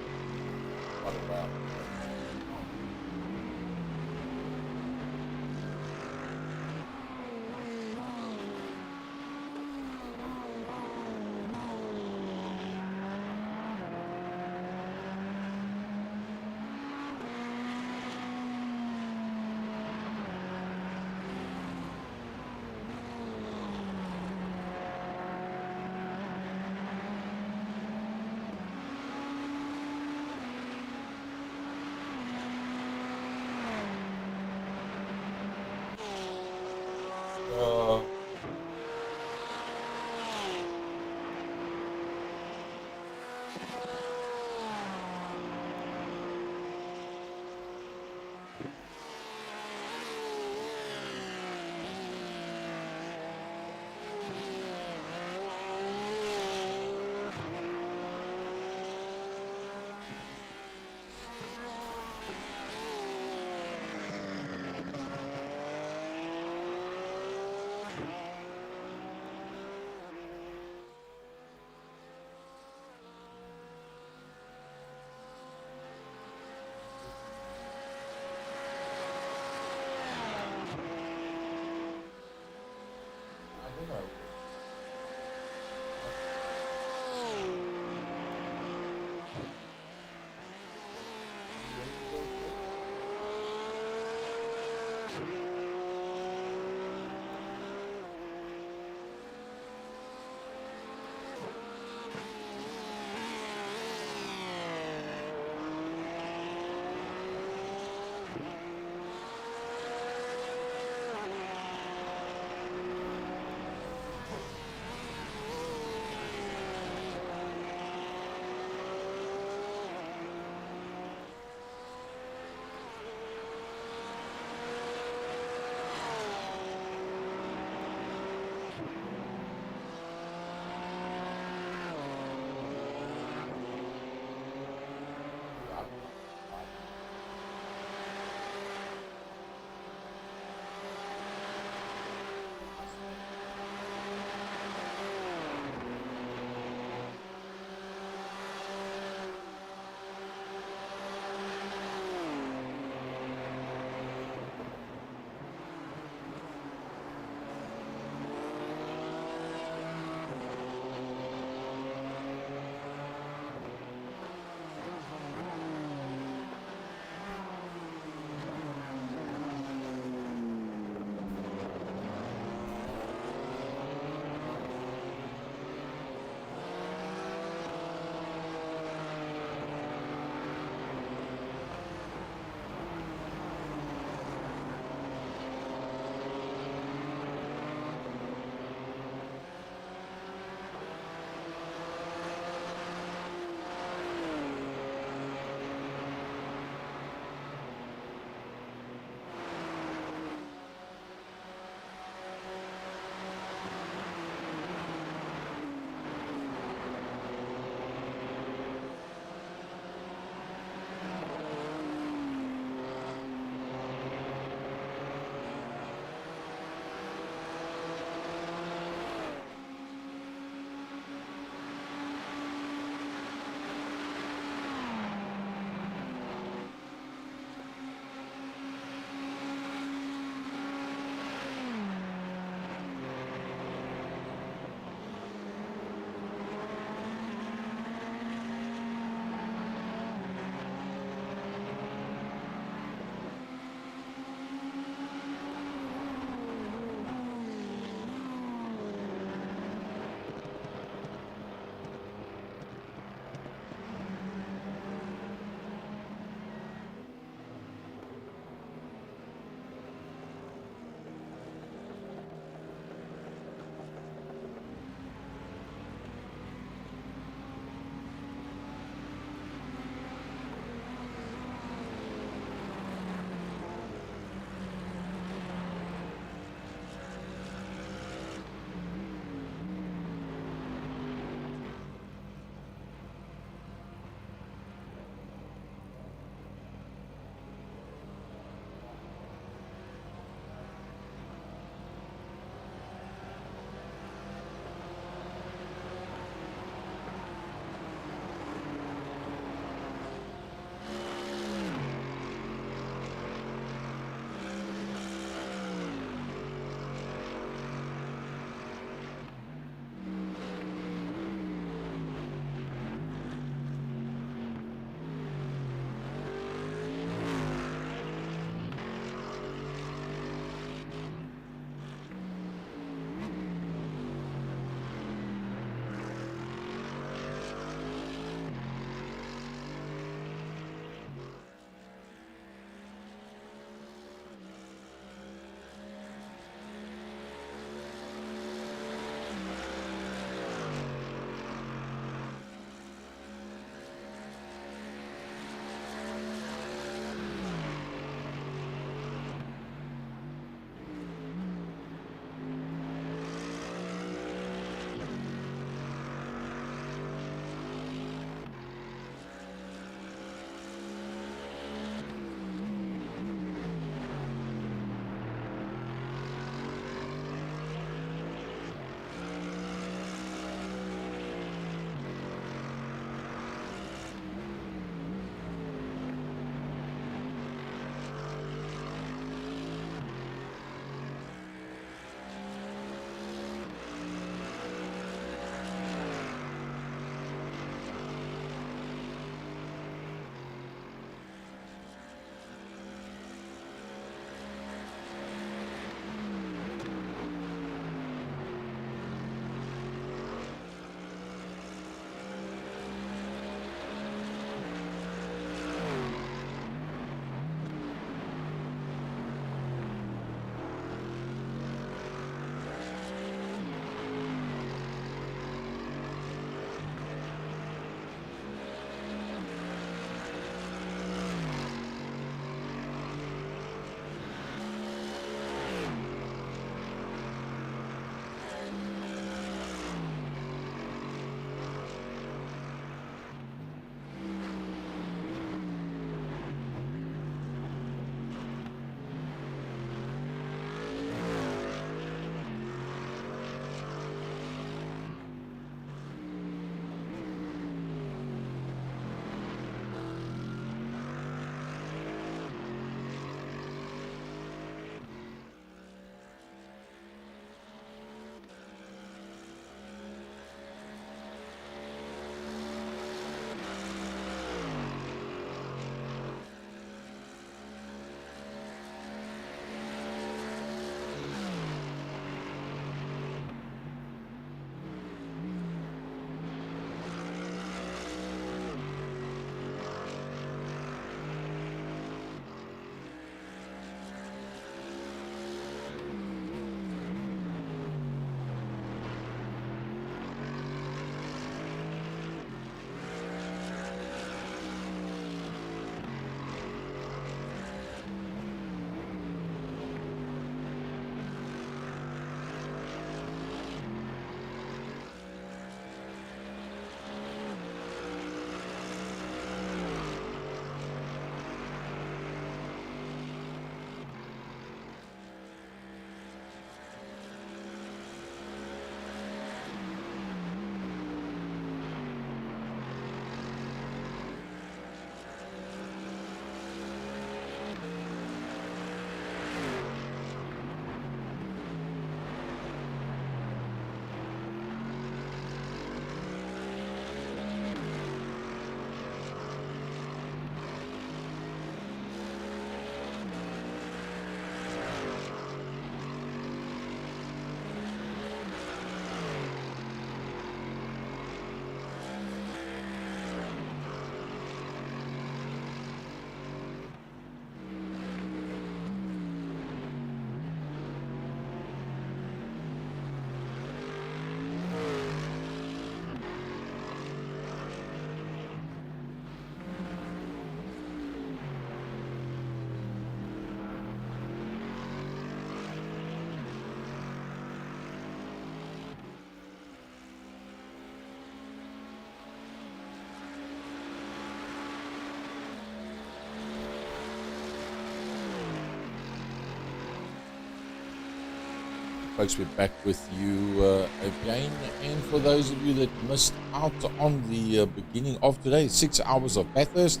folks, we're back with you again. And for those of you that missed out on the beginning of today, 6 hours of Bathurst,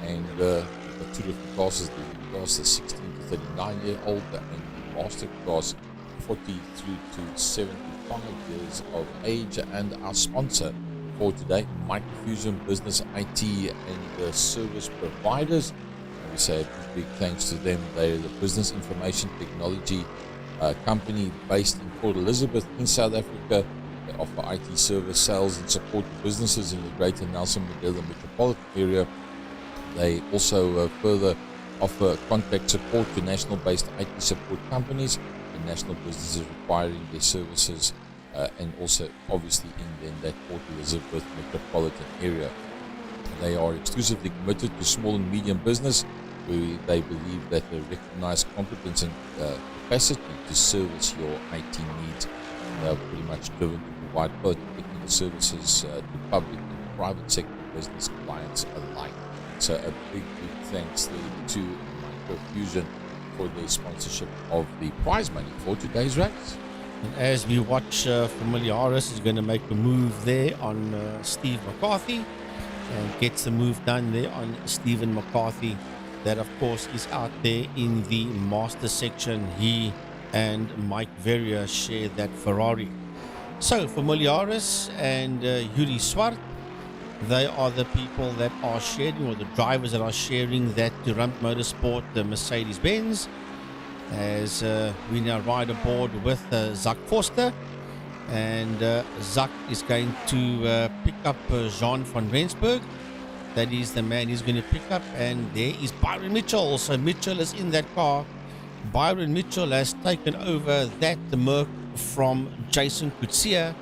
and we've got two different classes, the class the 16 to 39-year-old and the master class 40 through to 75 years of age. And our sponsor for today, Microfusion Business IT and Service Providers. And we say a big thanks to them. They're the business information technology company based in Port Elizabeth in South Africa. They offer IT service, sales and support to businesses in the greater Nelson Mandela Metropolitan area. They also further offer contract support to national-based IT support companies and national businesses requiring their services, and also obviously in that Port Elizabeth metropolitan area. They are exclusively committed to small and medium business, where they believe that they recognize competence and capacity to service your IT needs. They are pretty much driven to provide both technical services to public and private sector business clients alike. So a big thanks to Microfusion for their sponsorship of the prize money for today's race. And as we watch, Familiaris is going to make a move there on Steve McCarthy, and gets the move done there on Stephen McCarthy. That, of course, is out there in the master section. He and Mike Verrier share that Ferrari. So, Familiaris and Yuri Swart, they are the people that are sharing, or the drivers that are sharing that Durant Motorsport, the Mercedes-Benz, as we now ride aboard with Zak Forster. And Zak is going to pick up Jean van Rensburg. That is the man he's going to pick up. And there is Byron Mitchell. So Mitchell is in that car. Byron Mitchell has taken over that Merc from Jason Kutsia.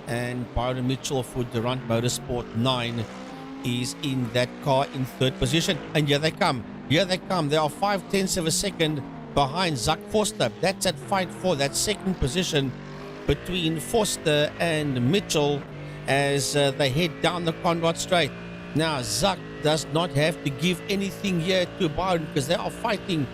And Byron Mitchell for Durant Motorsport 9 is in that car in third position. And here they come. Here they come. They are 5/10 of a second behind Zak Forster. That's at fight for that second position between Forster and Mitchell as they head down the Conrad Straight. Now, Zak does not have to give anything here to Byron, because they are fighting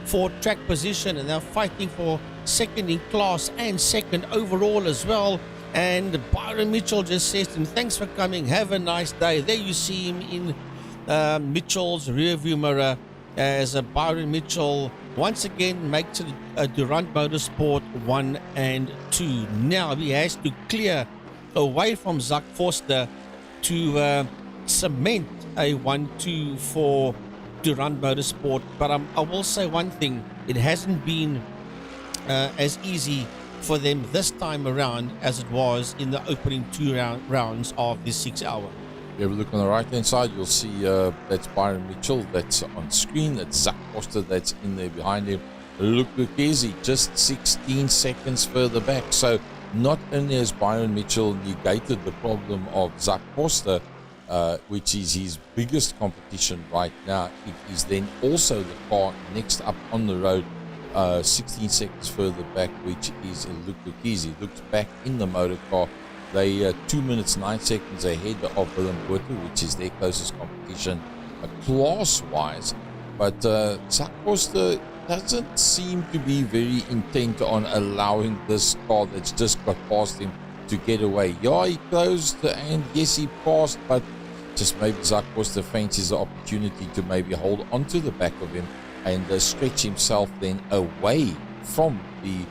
for track position, and they're fighting for second in class and second overall as well. And Byron Mitchell just says to him, thanks for coming, have a nice day. There you see him in Mitchell's rearview mirror as Byron Mitchell once again makes it a Durant Motorsport 1 and 2. Now he has to clear away from Zak Forster to cement a 1-2 for Durant Motorsport. But I will say one thing, it hasn't been as easy for them this time around as it was in the opening two rounds of this 6 hour. If you have a look on the right hand side, you'll see that's Byron Mitchell that's on screen. That's Zak Forster that's in there behind him. Look, Lucchesi just 16 seconds further back. So not only has Byron Mitchell negated the problem of Zak Forster, which is his biggest competition right now, it is then also the car next up on the road, 16 seconds further back, which is Luke Lucchesi. Looks back in the motor car. They 2 minutes 9 seconds ahead of Willem Botha, which is their closest competition class-wise. But Zak Forster doesn't seem to be very intent on allowing this car that's just got past him to get away. Yeah, he closed, and yes, he passed, but just maybe Zak Forster fancies the opportunity to maybe hold onto the back of him and stretch himself then away from the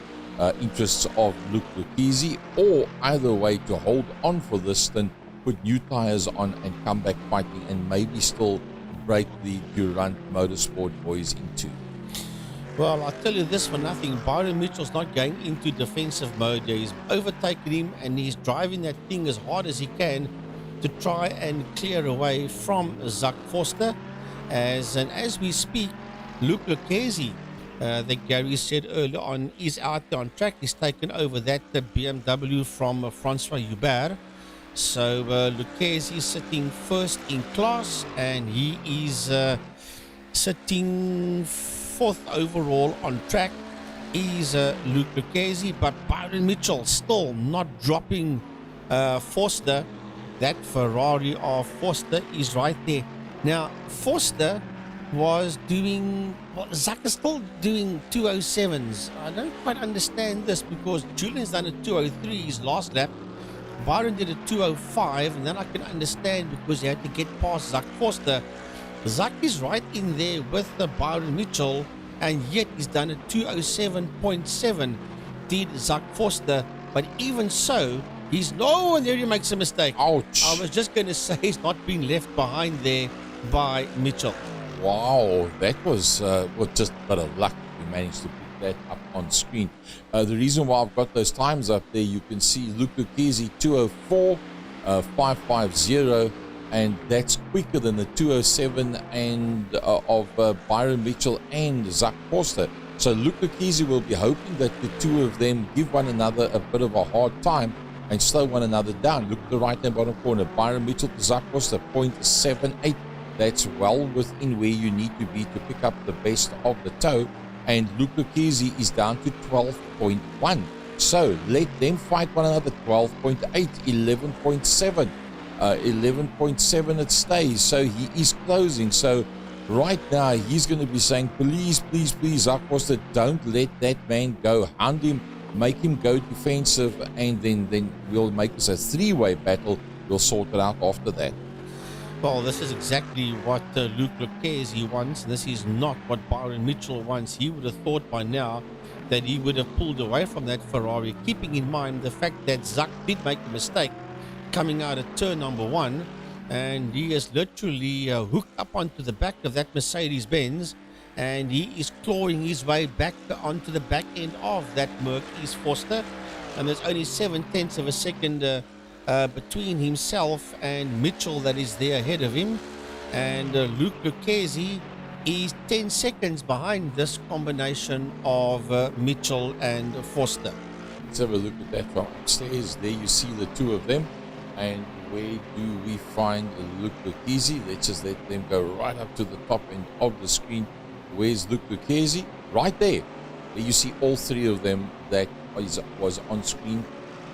interests of Luke Lucchesi, or either way to hold on for this stint, put new tires on and come back fighting, and maybe still break the Durant Motorsport boys in two. Well, I'll tell you this for nothing, Byron Mitchell's not going into defensive mode. He's overtaken him and he's driving that thing as hard as he can to try and clear away from Zak Forster. As we speak, Luke Lucchesi, that Gary said earlier on, is out there on track. He's taken over that BMW from Francois Hubert. So Lucchesi is sitting first in class, and he is sitting fourth overall on track. Is Luke Lucchesi, but Byron Mitchell still not dropping Forster. That Ferrari of Forster is right there. Now, Forster was doing Well, Zach is still doing 207s. I don't quite understand this because Julian's done a 203 his last lap. Byron did a 205, and then I can understand because he had to get past Zach Foster. Zach is right in there with the Byron Mitchell, and yet he's done a 207.7. Did Zach Foster, but even so, he's nowhere there. He makes a mistake. Ouch. I was just going to say he's not being left behind there by Mitchell. Wow, that was just a bit of luck. We managed to put that up on screen. The reason why I've got those times up there, you can see Luke Lucchesi 204, 550, and that's quicker than the 207 and of Byron Mitchell and Zach Forster. So Luke Lucchesi will be hoping that the two of them give one another a bit of a hard time and slow one another down. Look at the right hand bottom corner. Byron Mitchell to Zach Forster, 0.78. That's well within where you need to be to pick up the best of the toe. And Luke Lucchesi is down to 12.1. So let them fight one another. 12.8, 11.7. 11.7 it stays. So he is closing. So right now he's going to be saying, please, please, please, Zach Foster, don't let that man go. Hound him, make him go defensive, and then we'll make this a three-way battle. We'll sort it out after that. Well, this is exactly what Luke Lucchesi wants. This is not what Byron Mitchell wants. He would have thought by now that he would have pulled away from that Ferrari, keeping in mind the fact that Zach did make a mistake coming out of turn number 1, and he is literally hooked up onto the back of that Mercedes-Benz, and he is clawing his way back onto the back end of that Mercedes Foster, and there's only 7/10 of a second between himself and Mitchell that is there ahead of him, and Luke Lucchesi is 10 seconds behind this combination of Mitchell and Foster. Let's have a look at that from upstairs. There you see the two of them. And where do we find Luke Lucchesi? Let's just let them go right up to the top end of the screen. Where's Luke Lucchesi? Right there. There you see all three of them that was on screen.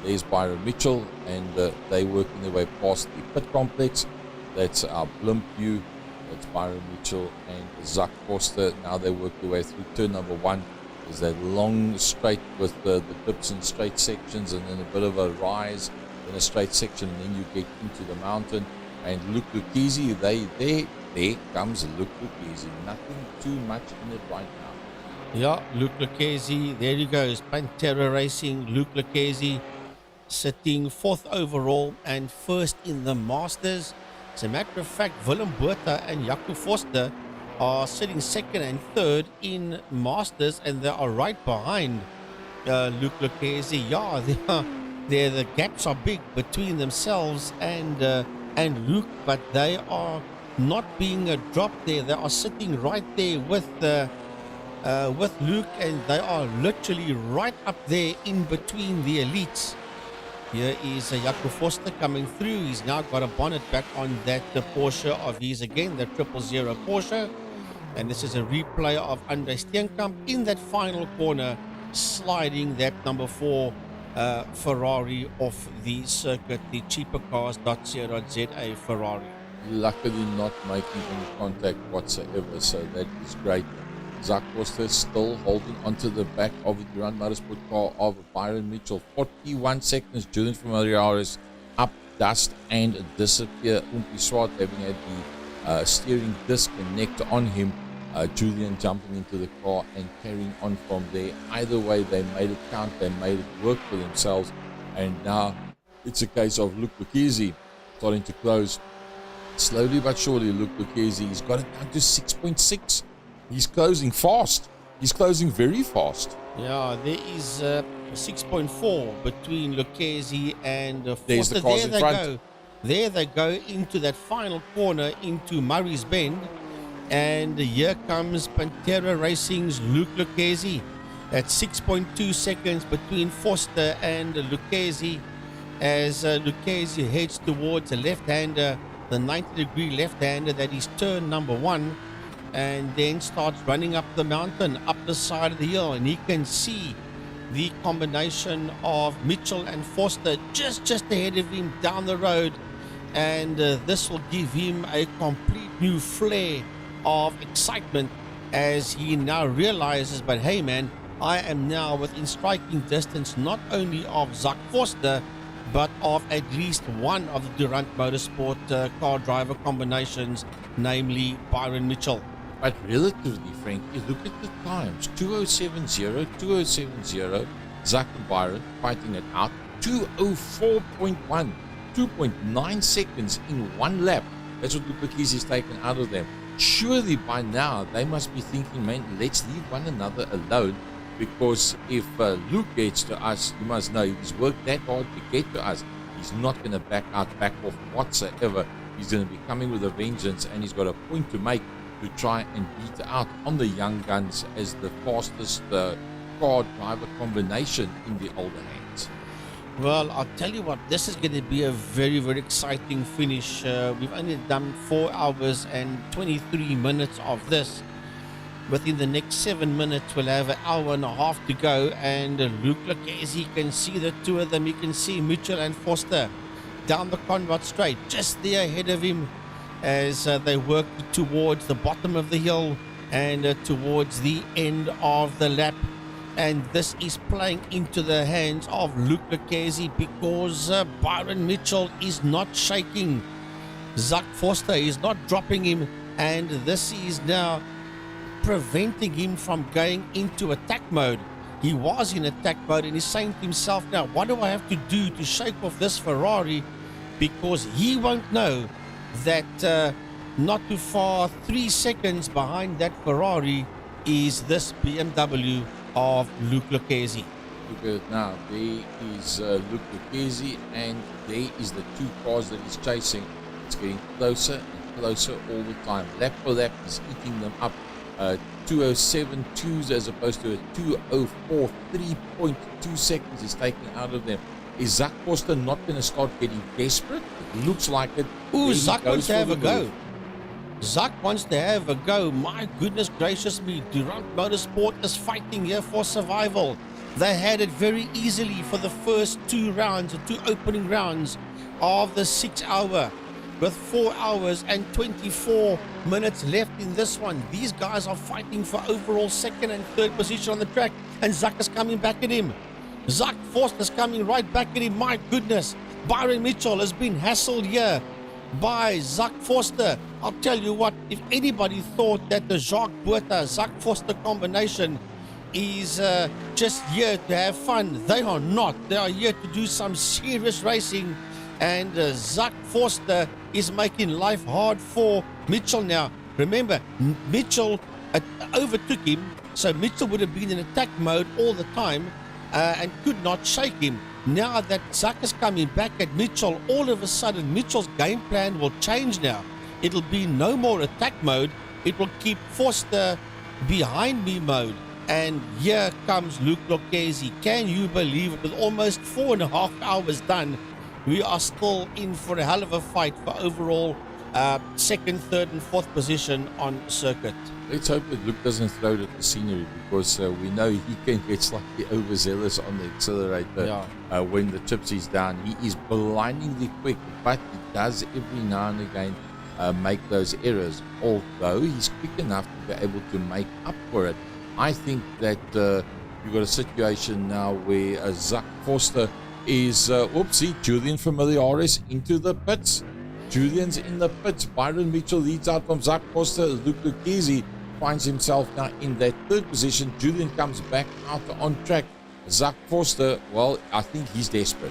There's Byron Mitchell, and they working their way past the pit complex. That's our blimp view. That's Byron Mitchell and Zach Foster. Now they work their way through turn number 1. There's that long straight with the dips and straight sections, and then a bit of a rise in a straight section, and then you get into the mountain. And Luke Lucchesi, there comes Luke Lucchesi. Nothing too much in it right now. Yeah, Luke Lucchesi, there he goes. Pantera Racing, Luke Lucchesi sitting 4th overall and 1st in the Masters. As a matter of fact, Willem Botha and Jaco Foster are sitting 2nd and 3rd in Masters, and they are right behind Luke Lucchesi. Yeah, the gaps are big between themselves and Luke, but they are not being dropped there. They are sitting right there with Luke, and they are literally right up there in between the elites. Here is Jaco Foster coming through. He's now got a bonnet back on that Porsche of his again, the 000 Porsche. And this is a replay of Andre Steenkamp in that final corner, sliding that number 4 Ferrari off the circuit, the cheapercars.co.za Ferrari. Luckily not making any contact whatsoever, so that is great. Zach Foster still holding onto the back of the Durant Motorsport car of Byron Mitchell. 41 seconds. Julian from iRSA up, dust, and disappear. Umpi Swart having had the steering disconnect on him. Julian jumping into the car and carrying on from there. Either way, they made it count. They made it work for themselves. And now it's a case of Luke Lucchesi starting to close. Slowly but surely, Luke Lucchesi, he's got it down to 6.6. He's closing fast. He's closing very fast. Yeah, there is 6.4 between Lucchesi and Foster. There's the cars there in they front. go. There they go into that final corner into Murray's Bend. And here comes Pantera Racing's Luke Lucchesi at 6.2 seconds between Foster and Lucchesi, as Lucchesi heads towards a left-hander, the 90-degree left-hander that is turn number 1, and then starts running up the mountain, up the side of the hill, and he can see the combination of Mitchell and Foster just ahead of him down the road, and this will give him a complete new flair of excitement as he now realizes, but hey man, I am now within striking distance not only of Zak Forster, but of at least one of the Durant Motorsport car driver combinations, namely Byron Mitchell. But relatively, Frankie, look at the times. 2070, 2070, Zak and Byron fighting it out. 204.1, 2.9 seconds in one lap. That's what Luke is taken out of them. Surely by now they must be thinking, man, let's leave one another alone, because if Luke gets to us, you must know he's worked that hard to get to us. He's not going to back off whatsoever. He's going to be coming with a vengeance, and he's got a point to make to try and beat out on the young guns as the fastest car driver combination in the older hands. Well, I'll tell you what, this is going to be a very, very exciting finish. We've only done 4 hours and 23 minutes of this. Within the next 7 minutes, we'll have an hour and a half to go. And Luke Lucchese can see the two of them. He can see Mitchell and Foster down the Conrad Straight, just there ahead of him as they work towards the bottom of the hill and towards the end of the lap. And this is playing into the hands of Luke Lucchese, because Byron Mitchell is not shaking. Zak Foster is not dropping him, and this is now preventing him from going into attack mode. He was in attack mode, and he's saying to himself, now what do I have to do to shake off this Ferrari, because he won't know that not too far, 3 seconds behind that Ferrari, is this BMW of Luke Lucchese. Look at it now. There is Luke Lucchese, and there is the two cars that he's chasing. It's getting closer and closer all the time. Lap for lap, he's eating them up. 207.2s as opposed to a 204, 3.2 seconds he's taking out of them. Is Zak Foster not going to start getting desperate? It looks like it. Ooh, Zak wants to have a go. move. Zak wants to have a go. My goodness gracious me. Durant Motorsport is fighting here for survival. They had it very easily for the first 2 rounds, the 2 opening rounds of the 6 hour. With 4 hours and 24 minutes left in this one, these guys are fighting for overall 2nd and 3rd position on the track. And Zak is coming back at him. Zak Foster's coming right back at him. My goodness. Byron Mitchell has been hassled here by Zak Foster. I'll tell you what, if anybody thought that the Jacques Buerta Zak Foster combination is just here to have fun, they are not. They are here to do some serious racing, and Zak Foster is making life hard for Mitchell now. Remember, Mitchell overtook him, so Mitchell would have been in attack mode all the time and could not shake him. Now that Zak is coming back at Mitchell, all of a sudden Mitchell's game plan will change now. It'll be no more attack mode. It will keep Foster behind me mode. And here comes Luke Lucchese. Can you believe it? With almost 4.5 hours done, we are still in for a hell of a fight for overall 2nd, 3rd and 4th position on circuit. Let's hope that Luke doesn't throw it at the scenery, because we know he can get slightly overzealous on the accelerator when the chips is down. He is blindingly quick, but he does every now and again make those errors, although he's quick enough to be able to make up for it. I think that you've got a situation now where Zak Foster is, Julian Familiaris into the pits. Julian's in the pits. Byron Mitchell leads out from Zak Foster. Luke Lucchese finds himself now in that 3rd position. Julian comes back out on track. Zak Foster, well, I think he's desperate.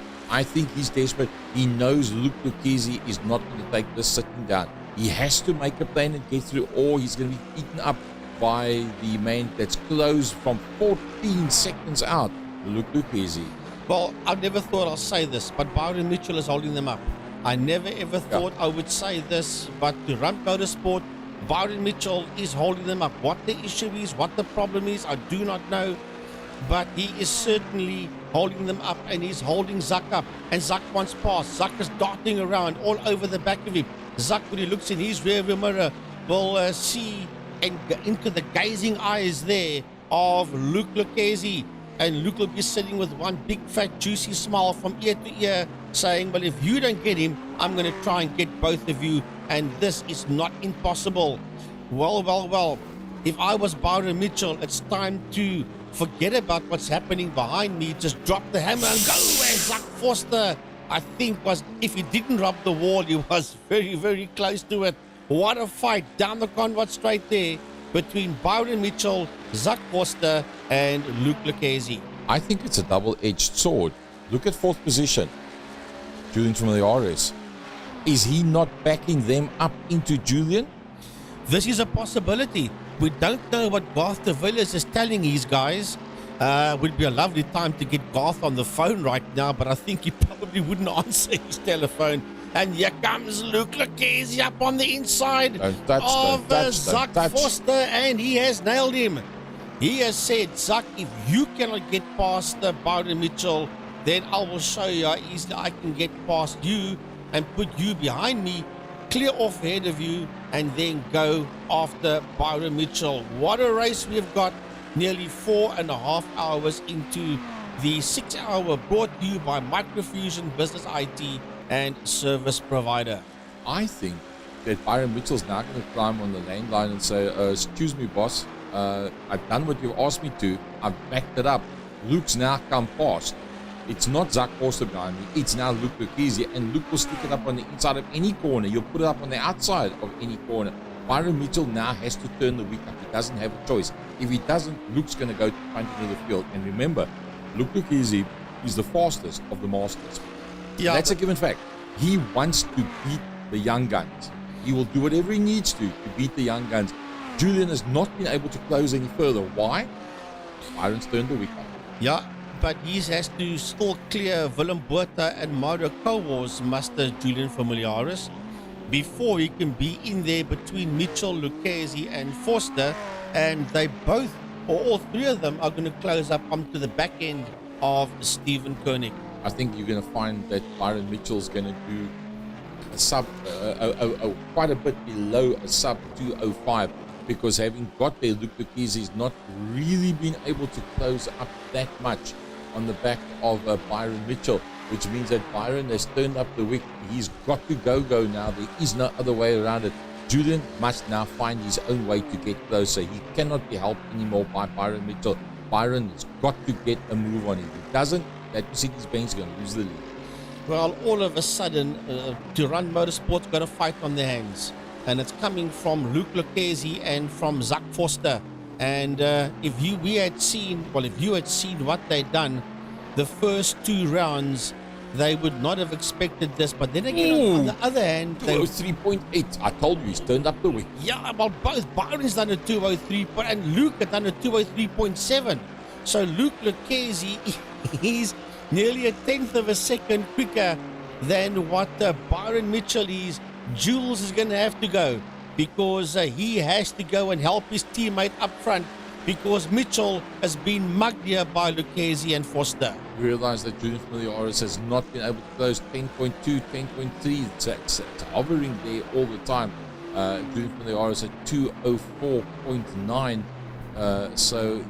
He knows Luke Lucchese is not going to take this sitting down. He has to make a plan and get through, or he's going to be eaten up by the man that's close from 14 seconds out, Luke Lucchese. Well, I never thought I'll say this, but Byron Mitchell is holding them up. I never ever thought I would say this, but Durant Motorsport, Byron Mitchell is holding them up. What the issue is, what the problem is, I do not know. But he is certainly holding them up, and he's holding Zak up. And Zak wants past. Zak is darting around all over the back of him. Zak, when he looks in his rearview mirror, will see and into the gazing eyes there of Luke Lucchese. And Luke will be sitting with one big fat juicy smile from ear to ear, saying, well, if you don't get him, I'm going to try and get both of you, and this is not impossible. Well, if I was Byron Mitchell, it's time to forget about what's happening behind me. Just drop the hammer and go. And Zach Forster, I think, if he didn't rub the wall, he was very, very close to it. What a fight down the convert straight there between Byron Mitchell, Zach Forster, and Luke Lucchese. I think it's a double-edged sword. Look at fourth position. Julian from the iRSA. Is he not backing them up into Julian? This is a possibility. We don't know what Garth de Villiers is telling his guys. Would be a lovely time to get Garth on the phone right now, but I think he probably wouldn't answer his telephone. And here comes Luke Lucchese up on the inside of Zach Forster, and he has nailed him. He has said, Zach, if you cannot get past Byron Mitchell, then I will show you how easily I can get past you and put you behind me, clear off ahead of you, and then go after Byron Mitchell. What a race we've got, nearly 4.5 hours into the 6 hour, brought to you by Microfusion Business IT and Service Provider. I think that Byron Mitchell's now going to climb on the lane line and say, excuse me, boss, I've done what you've asked me to. I've backed it up. Luke's now come past. It's not Zach Forster behind me. It's now Luke Lucchese, and Luke will stick it up on the inside of any corner. You'll put it up on the outside of any corner. Byron Mitchell now has to turn the week up. He doesn't have a choice. If he doesn't, Luke's going to go to front into the field. And remember, Luke Lucchese is the fastest of the masters. Yeah, that's a given fact. He wants to beat the young guns. He will do whatever he needs to beat the young guns. Julian has not been able to close any further. Why? Byron's turned the week up. Yeah, but he has to still clear Willem Botha and Mauro Kowar's muster Julian Familiaris before he can be in there between Mitchell, Lucchese, and Forster. And they both, or all three of them, are going to close up onto the back end of Stephen Koenig. I think you're going to find that Byron Mitchell's going to do a sub, quite a bit below a sub 205, because having got there, Luke Lucchese has not really been able to close up that much on the back of Byron Mitchell, which means that Byron has turned up the wick. He's got to go now. There is no other way around it. Julian must now find his own way to get closer. He cannot be helped anymore by Byron Mitchell. Byron has got to get a move on him. If he doesn't, that Mercedes-Benz is going to lose the lead. Well, all of a sudden, to run motorsport's got a fight on their hands. And it's coming from Luke Lucchese and from Zach Forster. And if you had seen what they'd done the first two rounds, they would not have expected this. But then again, on the other hand, 203.8. I told you, he's turned up the wick. Yeah, well, both Byron's done a 203, and Luke had done a 203.7. So Luke Lucchese is nearly a tenth of a second quicker than what Byron Mitchell is. Jules is going to have to go because he has to go and help his teammate up front, because Mitchell has been mugged here by Lucchese and Forster. You realize that Julian from the iRSA has not been able to close 10.2, 10.3. It's hovering there all the time. Julian from the iRSA 204.9. So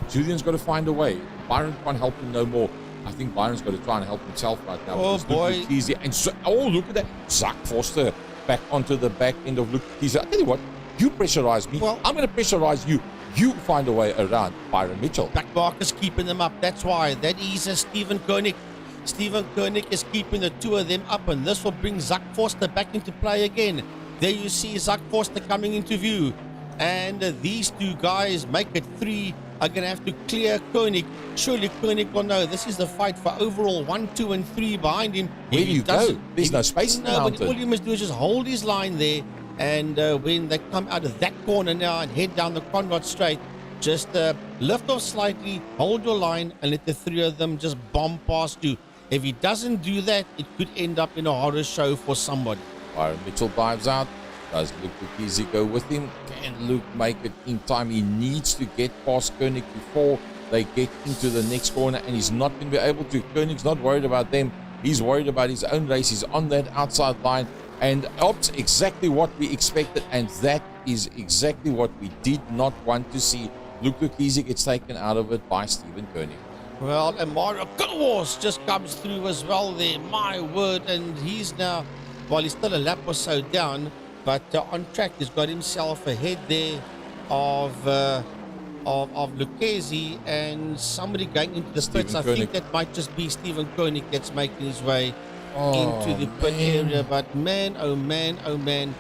Julian's got to find a way. Byron can't help him no more. I think Byron's got to try and help himself right now. Oh, boy. And so, look at that. Zach Forster back onto the back end of Luke Lucchese. I tell you what, you pressurize me. Well, I'm going to pressurize you. You find a way around Byron Mitchell. Back markers keeping them up. That's why. That is Stephen Koenig. Stephen Koenig is keeping the two of them up, and this will bring Zach Forster back into play again. There you see Zach Forster coming into view. And these two guys make it three. Are going to have to clear Koenig. Surely Koenig will know this is the fight for overall 1, 2, and 3 behind him. Where do you go? There's no space in the mountain. But all you must do is just hold his line there. And when they come out of that corner now and head down the Conrad Straight, just lift off slightly, hold your line, and let the three of them just bomb past you. If he doesn't do that, it could end up in a horror show for somebody. Byron Mitchell dives out. Does Luke Lucchese go with him? Can Luke make it in time? He needs to get past Koenig before they get into the next corner, and he's not going to be able to. Koenig's not worried about them. He's worried about his own race. He's on that outside line, and opts exactly what we expected, and that is exactly what we did not want to see. Luke Lucchese gets taken out of it by Stephen Koenig. Well, and Mario Kowas just comes through as well there. My word, and he's now, well, he's still a lap or so down, but on track, he's got himself ahead there of Lucchesi and somebody going into the Stephen pits. I Koenig. think that might just be Stephen Koenig that's making his way into Oh, the pit man. area. But man, oh man, oh man,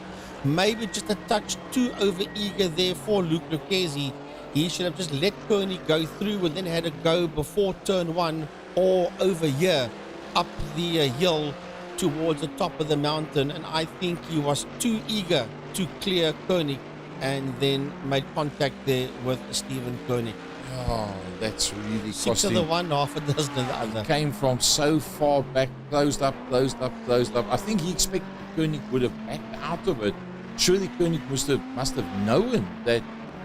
maybe just a touch too over eager there for Luke Lucchesi. He should have just let Koenig go through and then had a go before turn one or over here up the hill towards the top of the mountain. And I think he was too eager to clear Koenig and then made contact there with Stephen Koenig. Oh, that's really Six of the costing. one, half a dozen of the other. Came from so far back, closed up. I think he expected Koenig would have backed out of it. Surely Koenig must have known that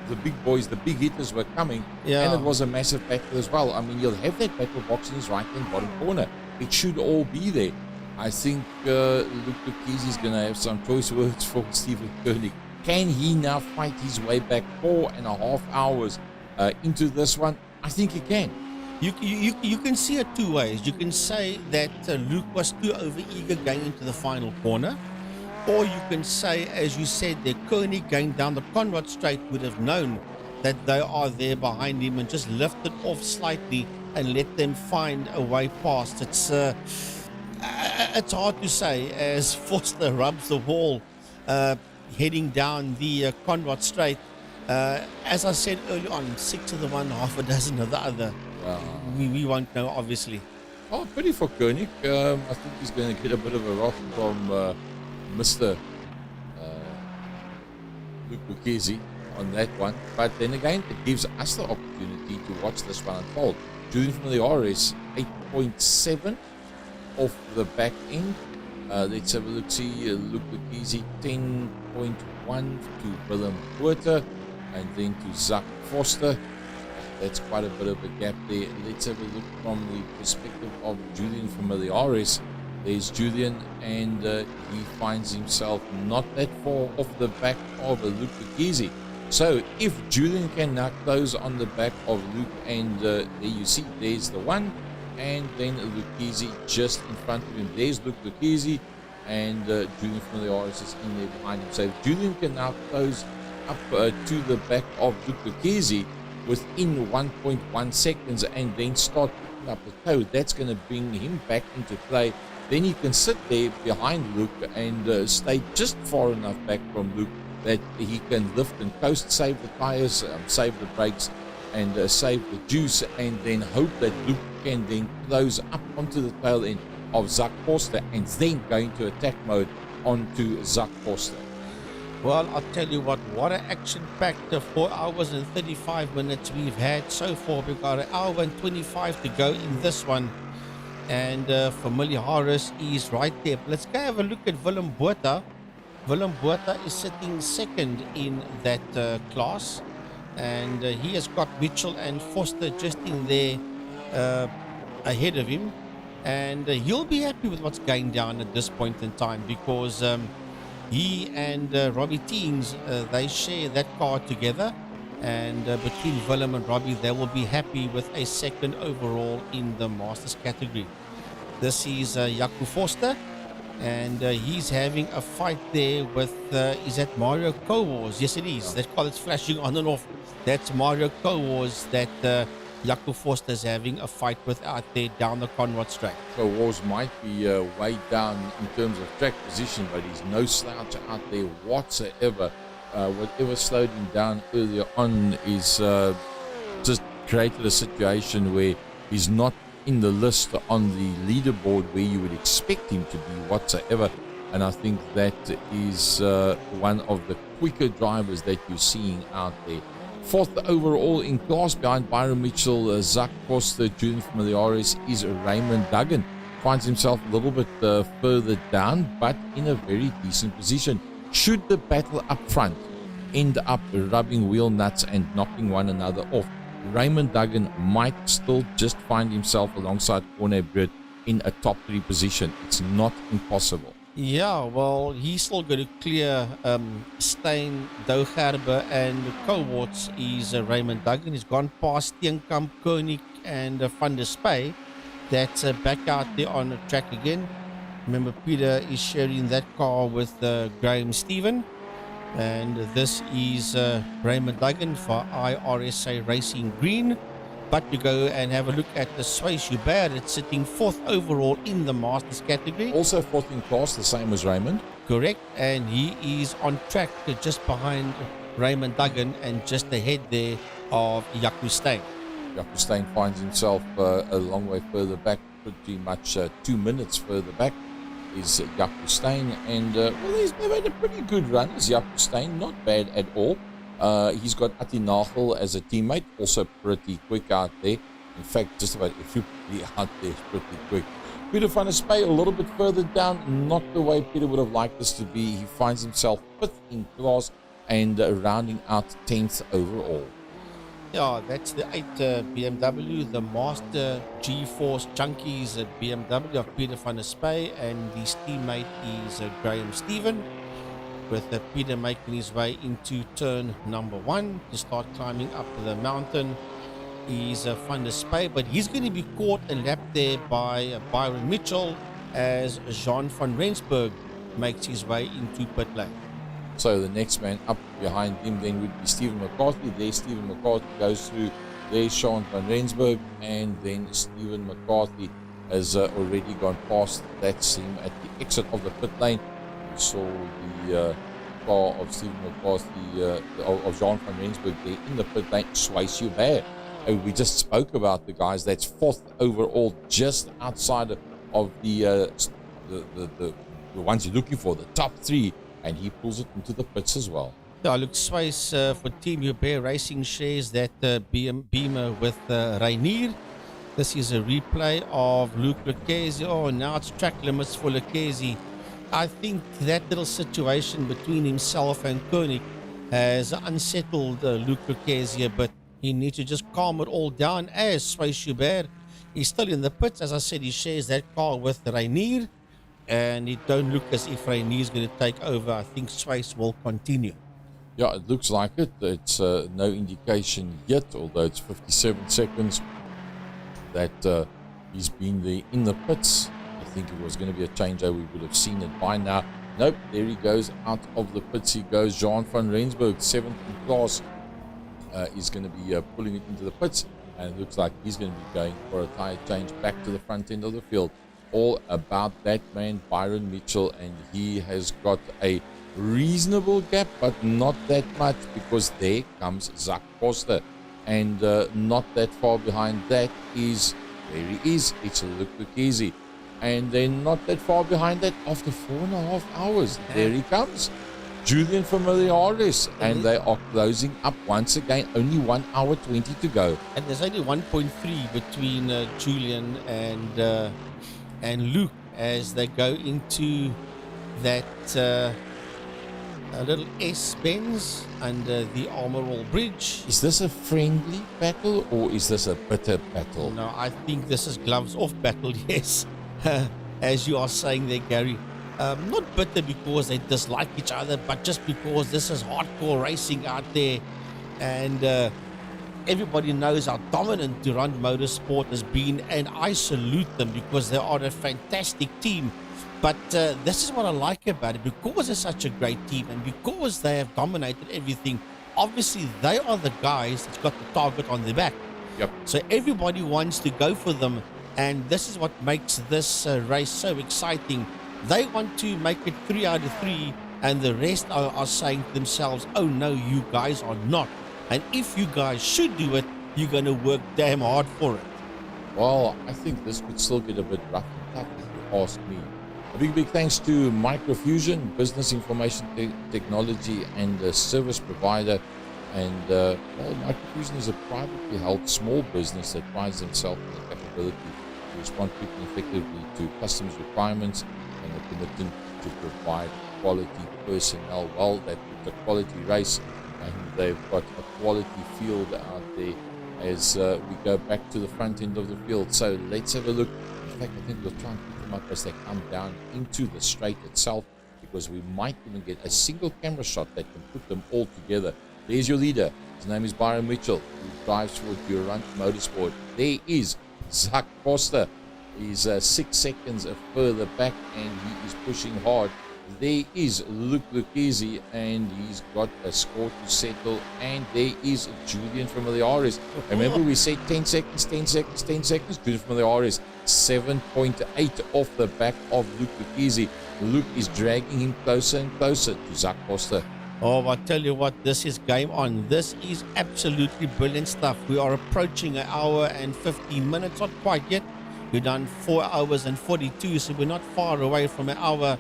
the big boys, the big hitters were coming, Yeah. and it was a massive battle as well. I mean, you'll have that battle box in his right and bottom corner. It should all be there. I think Luke Lucchesi is going to have some choice words for Stephen Koenig. Can he now fight his way back 4.5 hours into this one? I think he can. You can see it two ways. You can say that Luke was too overeager going into the final corner, or you can say, as you said, that Koenig going down the Conrad Straight would have known that they are there behind him and just lifted off slightly and let them find a way past. It's hard to say as Foster rubs the wall heading down the Conrad Straight. As I said earlier on, 6 of the one, half a dozen of the other. We won't know, obviously. Oh, pretty for Koenig. I think he's going to get a bit of a wrath from Mr. Luke Lucchesi on that one. But then again, it gives us the opportunity to watch this one unfold. Julian from the iRSA, 8.7 off the back end. Let's have a look. See Luke Lucchesi, 10.1 to Willem Porter, and then to Zach Foster. That's quite a bit of a gap there. Let's have a look from the perspective of Julian from the iRSA. There's Julian, and he finds himself not that far off the back of Luke Lucchesi. So if Julian can now close on the back of Luke, and there you see, there's the one, and then Lucchesi just in front of him. There's Luke Lucchesi, and Julian from the iRSA is in there behind him. So if Julian can now close up to the back of Luke Lucchesi within 1.1 seconds and then start picking up the toe, that's going to bring him back into play. Then he can sit there behind Luke and stay just far enough back from Luke that he can lift and coast, save the tires, save the brakes, and save the juice, and then hope that Luke can then close up onto the tail end of Zach Forster and then go into attack mode onto Zach Forster. Well, I'll tell you what an action-packed 4 hours and 35 minutes we've had so far. We've got 1 hour and 25 to go in this one. And Familiar Harris is right there. But let's go have a look at Willem Botha. Willem Botha is sitting second in that class. And he has got Mitchell and Foster just in there ahead of him. And he'll be happy with what's going down at this point in time, because he and Robbie Teens, they share that car together, and between Willem and Robbie, they will be happy with a second overall in the Masters category. This is Jaco Forster, and he's having a fight there with, is that Mario Kowars? Yes, it is. That car that's flashing on and off, that's Mario Kowars that Jaco Forster is having a fight with out there down the Conrad Straight. So Wars might be way down in terms of track position, but he's no slouch out there whatsoever. Whatever slowed him down earlier on is just created a situation where he's not in the list on the leaderboard where you would expect him to be whatsoever. And I think that is one of the quicker drivers that you're seeing out there. Fourth overall in class behind Byron Mitchell, Zach Foster, Julian from the iRSA is Raymond Duggan. Finds himself a little bit further down, but in a very decent position. Should the battle up front end up rubbing wheel nuts and knocking one another off, Raymond Duggan might still just find himself alongside Corne Britt in a top 3 position. It's not impossible. Yeah, well, he's still going to clear Steyn, Dougerbe and Cowarts is Raymond Duggan. He's gone past Steenkamp, Koenig and Van der Spey. That's back out there on the track again. Remember, Peter is sharing that car with Graham Stephen. And this is Raymond Duggan for iRSA Racing Green. But we go and have a look at the Swiss Hubert. It's sitting 4th overall in the Masters category. Also fourth in class, the same as Raymond. Correct. And he is on track just behind Raymond Duggan and just ahead there of Jaco Steyn. Jaco Steyn finds himself a long way further back, pretty much 2 minutes further back is Jaco Steyn. And well, they've had a pretty good run as Jaco Steyn, not bad at all. He's got Atti Nagel as a teammate, also pretty quick out there. In fact, just about everybody out there is pretty quick. Peter van der Spey a little bit further down, not the way Peter would have liked this to be. He finds himself 5th in class and rounding out 10th overall. Yeah, that's the 8 BMW, the Master G-Force Junkies BMW of Peter van der Spey, and his teammate is Graham Stephen, with Peter making his way into turn number 1 to start climbing up the mountain. Is Van der Spey, but he's going to be caught a lap there by Byron Mitchell as Jean van Rensburg makes his way into pit lane. So the next man up behind him then would be Stephen McCarthy. There Stephen McCarthy goes through. There's Sean van Rensburg, and then Stephen McCarthy has already gone past. That's him at the exit of the pit lane. We saw the car of Stephen McCarthy, of Jean van Rensburg there in the pit lane. Swiss Hubert. We just spoke about the guys. That's 4th overall, just outside of the ones you're looking for, the top 3, and he pulls it into the pits as well. Yeah, look, Swiss for Team Hubert Racing shares that Beamer with Rainier. This is a replay of Luc Lucchesi. Oh, now it's track limits for Lucchesi. I think that little situation between himself and Koenig has unsettled Luc Lucchesi a bit. He needs to just calm it all down as Swiss Hubert. He's still in the pits. As I said, he shares that car with Rainier, and it don't look as if Rainier is going to take over. I think Swiss will continue. Yeah, it looks like it. It's no indication yet, although it's 57 seconds that he's been there in the pits. I think if it was going to be a changeover, we would have seen it by now. Nope, there he goes out of the pits. He goes. Jean van Rensburg, 7th in class. Is going to be pulling it into the pits, and it looks like he's going to be going for a tyre change back to the front end of the field. All about that man, Byron Mitchell, and he has got a reasonable gap, but not that much, because there comes Zak Koster, and not that far behind that is, there he is, it's Luc Lucchesi, and then not that far behind that, after 4.5 hours, there he comes. Julian Familiaris, and they are closing up once again. Only 1 hour 20 to go. And there's only 1.3 between Julian and Luke as they go into that little S-Benz under the Armorall Bridge. Is this a friendly battle or is this a bitter battle? No, I think this is gloves off battle, yes. As you are saying there, Gary. Not bitter because they dislike each other, but just because this is hardcore racing out there, and everybody knows how dominant Durant Motorsport has been, and I salute them because they are a fantastic team. But this is what I like about it, because they're such a great team and because they have dominated everything. Obviously, they are the guys that's got the target on their back. Yep. So everybody wants to go for them, and this is what makes this race so exciting. They want to make it 3 out of 3, and the rest are saying to themselves, oh no, you guys are not. And if you guys should do it, you're going to work damn hard for it. Well, I think this could still get a bit rough and tough if you ask me. A big thanks to Microfusion, business information technology and service provider. And well, Microfusion is a privately held small business that prides themselves on the capability to respond quickly and effectively to customers' requirements, and a commitment to provide quality personnel. Well, that is a quality race, and they've got a quality field out there as we go back to the front end of the field. So let's have a look. In fact, I think we'll try and pick them up as they come down into the straight itself, because we might even get a single camera shot that can put them all together. There's your leader. His name is Byron Mitchell, who drives for Durant Motorsport. There is Zak Koster. He's 6 seconds further back, and he is pushing hard. there is Luke Lucchese, and he's got a score to settle. And there is Julian from Miliaris. Remember, we said 10 seconds, 10 seconds, 10 seconds. Julian from Miliaris, 7.8 off the back of Luke Lucchese. Luke is dragging him closer and closer to Zach Costa. Oh, I tell you what, this is game on. This is absolutely brilliant stuff. We are approaching an hour and 15 minutes, not quite yet. We've done 4 hours and 42, so we're not far away from an hour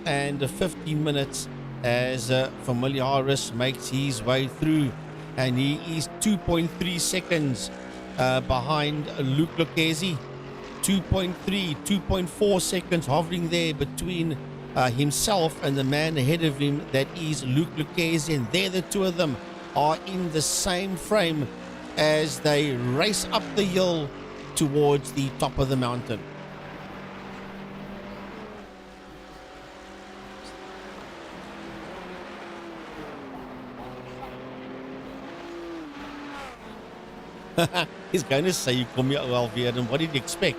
and 15 minutes as Familiaris makes his way through. And he is 2.3 seconds behind Luke Lucchese. 2.3, 2.4 seconds hovering there between himself and the man ahead of him, that is Luke Lucchese, and there the two of them are in the same frame as they race up the hill towards the top of the mountain. He's going to say, you call me Alvier, and what did you expect?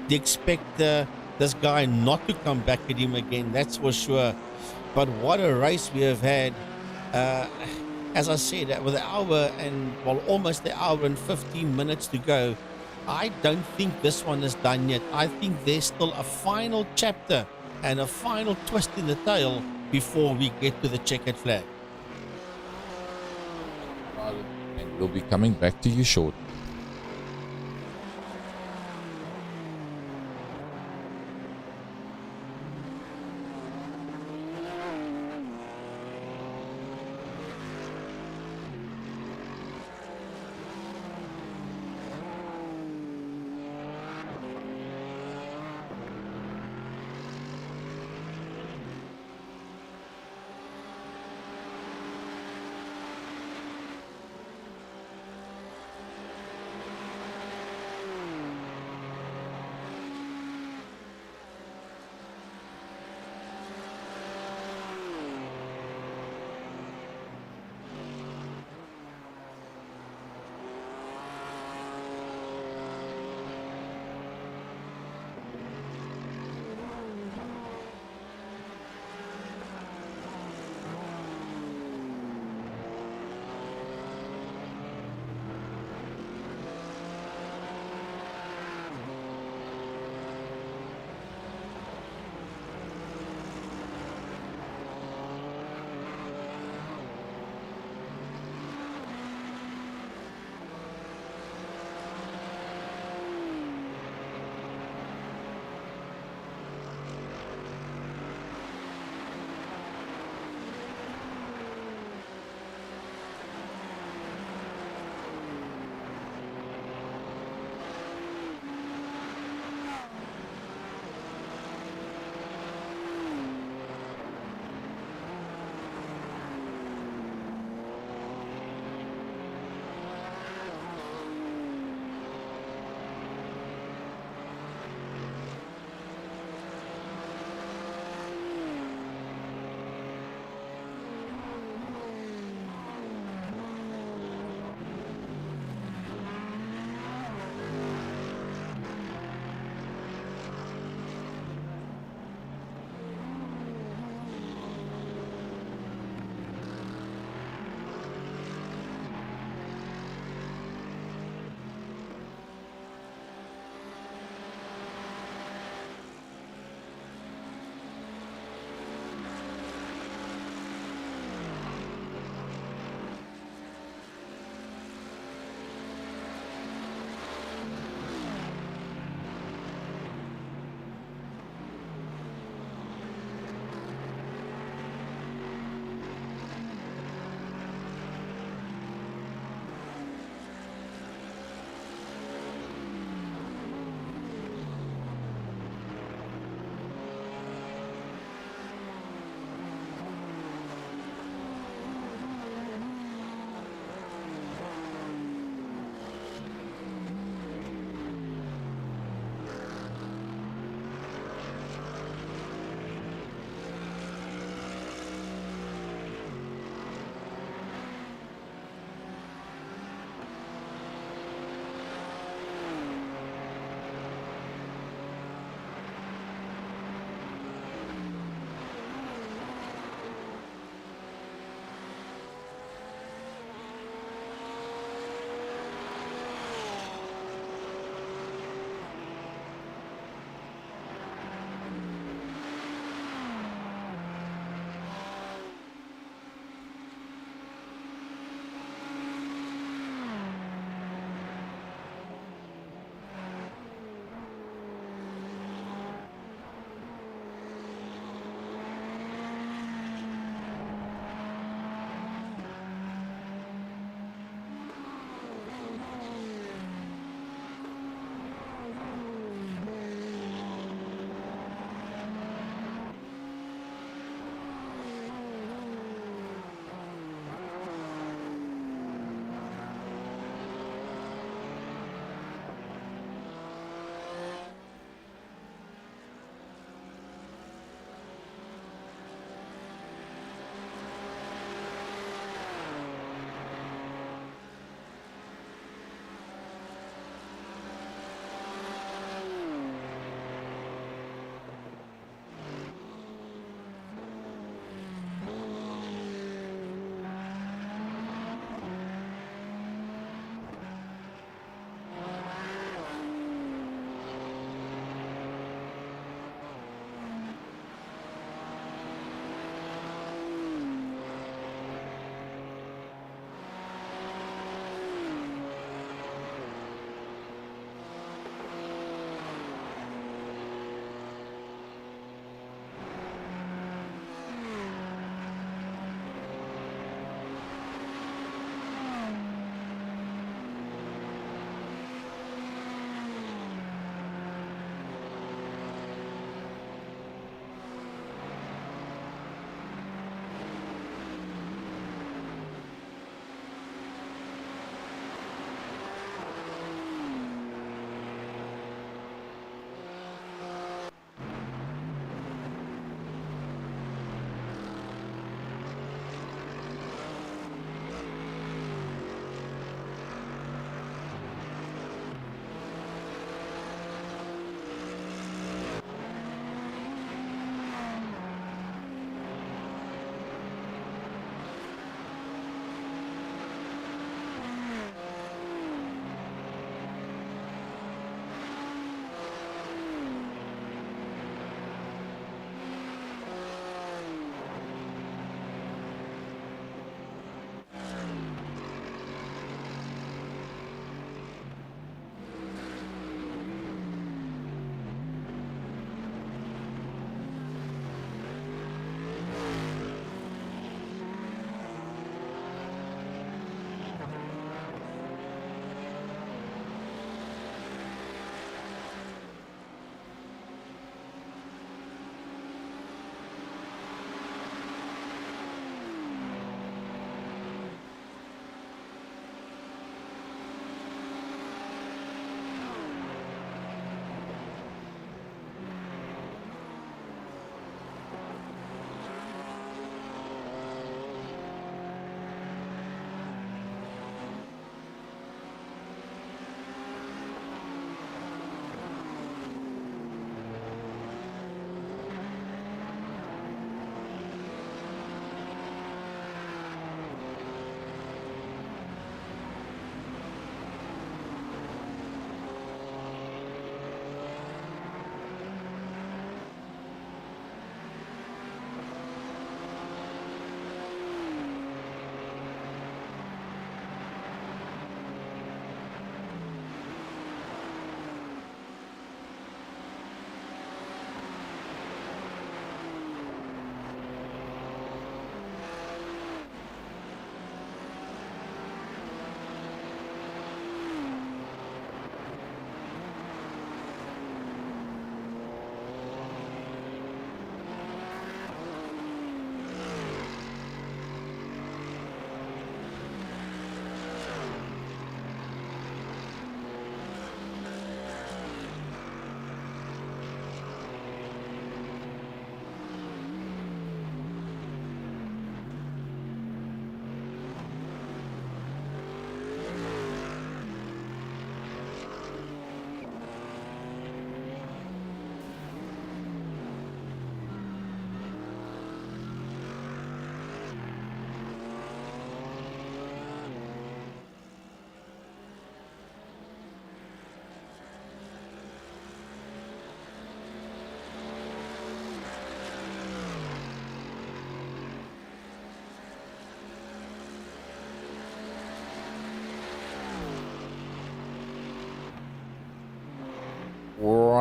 Do you expect this guy not to come back at him again? That's for sure. But what a race we have had. As I said, with an hour and, well, almost an hour and 15 minutes to go, I don't think this one is done yet. I think there's still a final chapter and a final twist in the tail before we get to the checkered flag. And we'll be coming back to you shortly.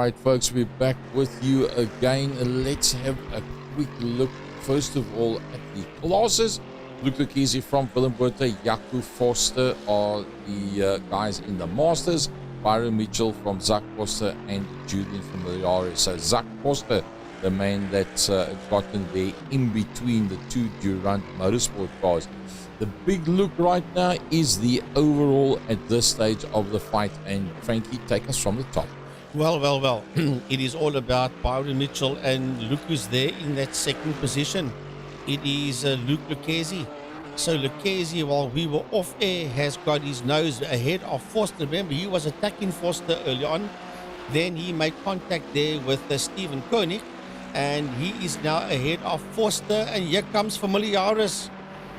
right, folks, we're back with you again. Let's have a quick look, first of all, at the classes. Luke Lucchese from Willembote, Jaco Forster are the guys in the Masters. Byron Mitchell from Zak Forster and Julian Familiaris. So Zak Forster, the man that's gotten there in between the two Durant Motorsport cars. The big look right now is the overall at this stage of the fight. And Frankie, take us from the top. Well. It is all about Byron Mitchell, and Luke is there in that second position. It is Luke Lucchese. So Lucchese, while we were off air, has got his nose ahead of Forster. Remember, he was attacking Forster early on. Then he made contact there with Stephen Koenig, and he is now ahead of Forster. And here comes Familiaris.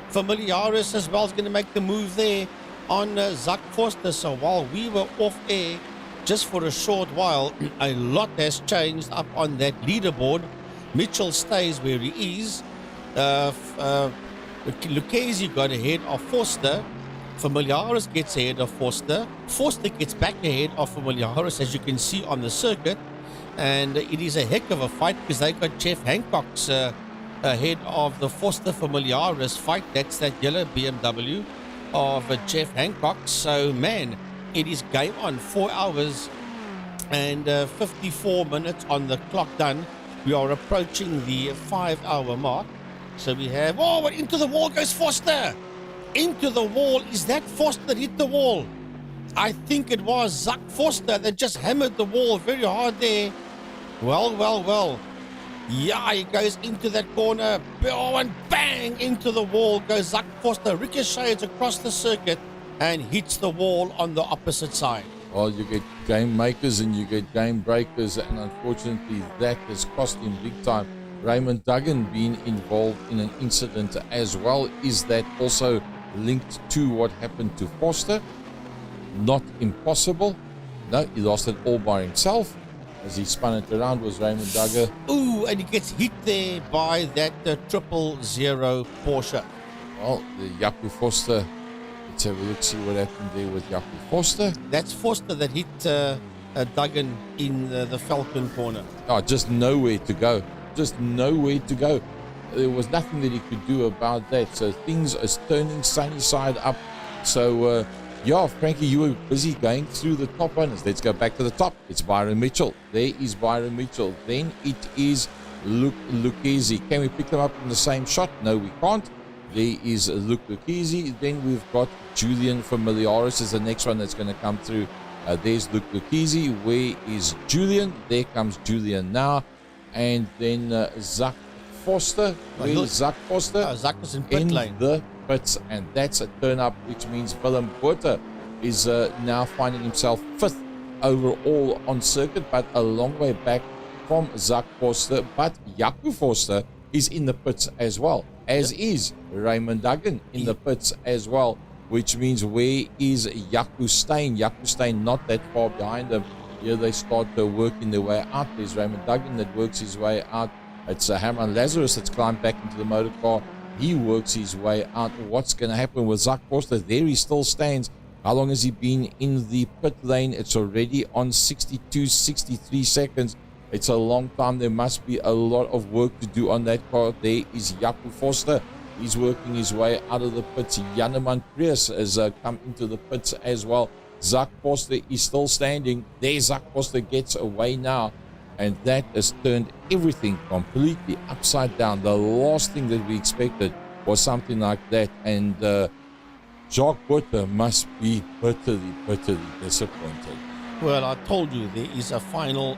Familiaris as well is going to make the move there on Zak Forster. So while we were off air, just for a short while, a lot has changed up on that leaderboard. Mitchell stays where he is. Lucchese got ahead of Forster. Familiaris gets ahead of Forster. Forster gets back ahead of Familiaris, as you can see on the circuit. And it is a heck of a fight because they got Jeff Hancock's ahead of the Forster Familiaris fight. That's that yellow BMW of Jeff Hancock. So, man, it is game on. 4 hours and 54 minutes on the clock done. We are approaching the 5-hour mark. So we have, but into the wall goes Forster. Into the wall. Is that Forster that hit the wall? I think it was Zak Forster that just hammered the wall very hard there. Well. Yeah, he goes into that corner. And bang! Into the wall goes Zak Forster. Ricochets across the circuit and hits the wall on the opposite side. Well, you get game makers and you get game breakers, and unfortunately that has cost him big time. Raymond Duggan being involved in an incident as well. Is that also linked to what happened to Forster? Not impossible. No, he lost it all by himself. As he spun it around was Raymond Duggan. Ooh, and he gets hit there by that 000 Porsche. Well, the Jaco Forster. Let's have a look, see what happened there with Jaco Forster. That's Forster that hit Duggan in the Falcon corner. Oh, just nowhere to go. Just nowhere to go. There was nothing that he could do about that. So things are turning sunny side up. So, Frankie, you were busy going through the top runners. Let's go back to the top. It's Byron Mitchell. There is Byron Mitchell. Then it is Luke Lucchese. Can we pick them up in the same shot? No, we can't. There is Luke Lucchese. Then we've got Julian Familiaris is the next one that's going to come through. There's Luke Lucchese. Where is Julian? There comes Julian now. And then Zak Forster. Where is Zak Forster? Zak is in pit lane. The pits, and that's a turn up, which means Willem Botha is now finding himself 5th overall on circuit, but a long way back from Zak Forster. But Jaco Forster is in the pits as well, as is Raymond Duggan in the pits as well, which means where is Jaco Steyn? Jaco Steyn not that far behind them. Here they start working their way out. There's Raymond Duggan that works his way out. It's Herman Lazarus that's climbed back into the motor car. He works his way out. What's going to happen with Zak Forster? There he still stands. How long has he been in the pit lane? It's already on 62, 63 seconds. It's a long time. There must be a lot of work to do on that car. There is Jaco Forster. He's working his way out of the pits. Janeman Prius has come into the pits as well. Zak Forster is still standing. There Zak Forster gets away now. And that has turned everything completely upside down. The last thing that we expected was something like that. And Jacques Botha must be bitterly disappointed. Well, I told you there is a final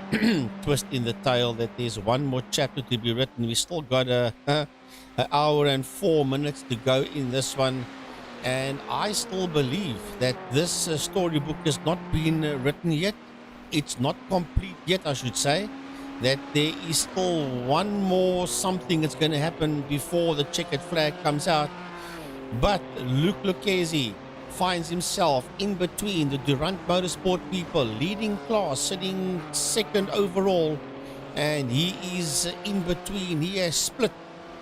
twist in the tale, that there's one more chapter to be written. We still got an hour and 4 minutes to go in this one. And I still believe that this storybook has not been written yet. It's not complete yet, I should say. That there is still one more something that's going to happen before the checkered flag comes out. But Luke Lucchese finds himself in between the Durant Motorsport people, leading class, sitting 2nd overall. And he is in between. He has split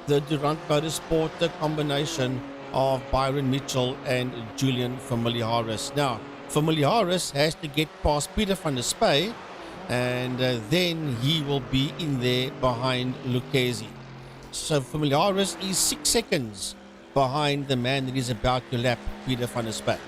the Durant Motorsport combination of Byron Mitchell and Julian Familiaris. Now, Familiaris has to get past Peter van der Spey and then he will be in there behind Lucchesi. So Familiaris is 6 seconds behind the man that is about to lap Peter van der Spey.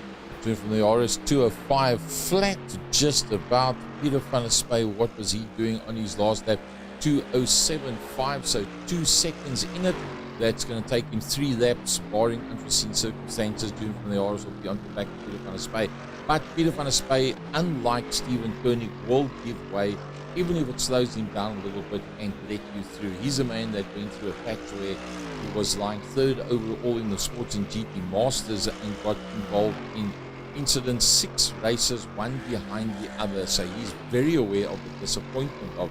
From the iRSA 205 flat just about. Peter van der Spey, what was he doing on his last lap? 207.5, so 2 seconds in it. That's going to take him 3 laps, barring unforeseen circumstances. Doing from the iRSA will be on the back of Peter van der Spey. But Peter van der Spey, unlike Stephen Koenig, will give way, even if it slows him down a little bit, and let you through. He's a man that went through a patch where he was lying 3rd overall in the Sports and GT Masters and got involved in incidents, 6 races, one behind the other. So he's very aware of the disappointment of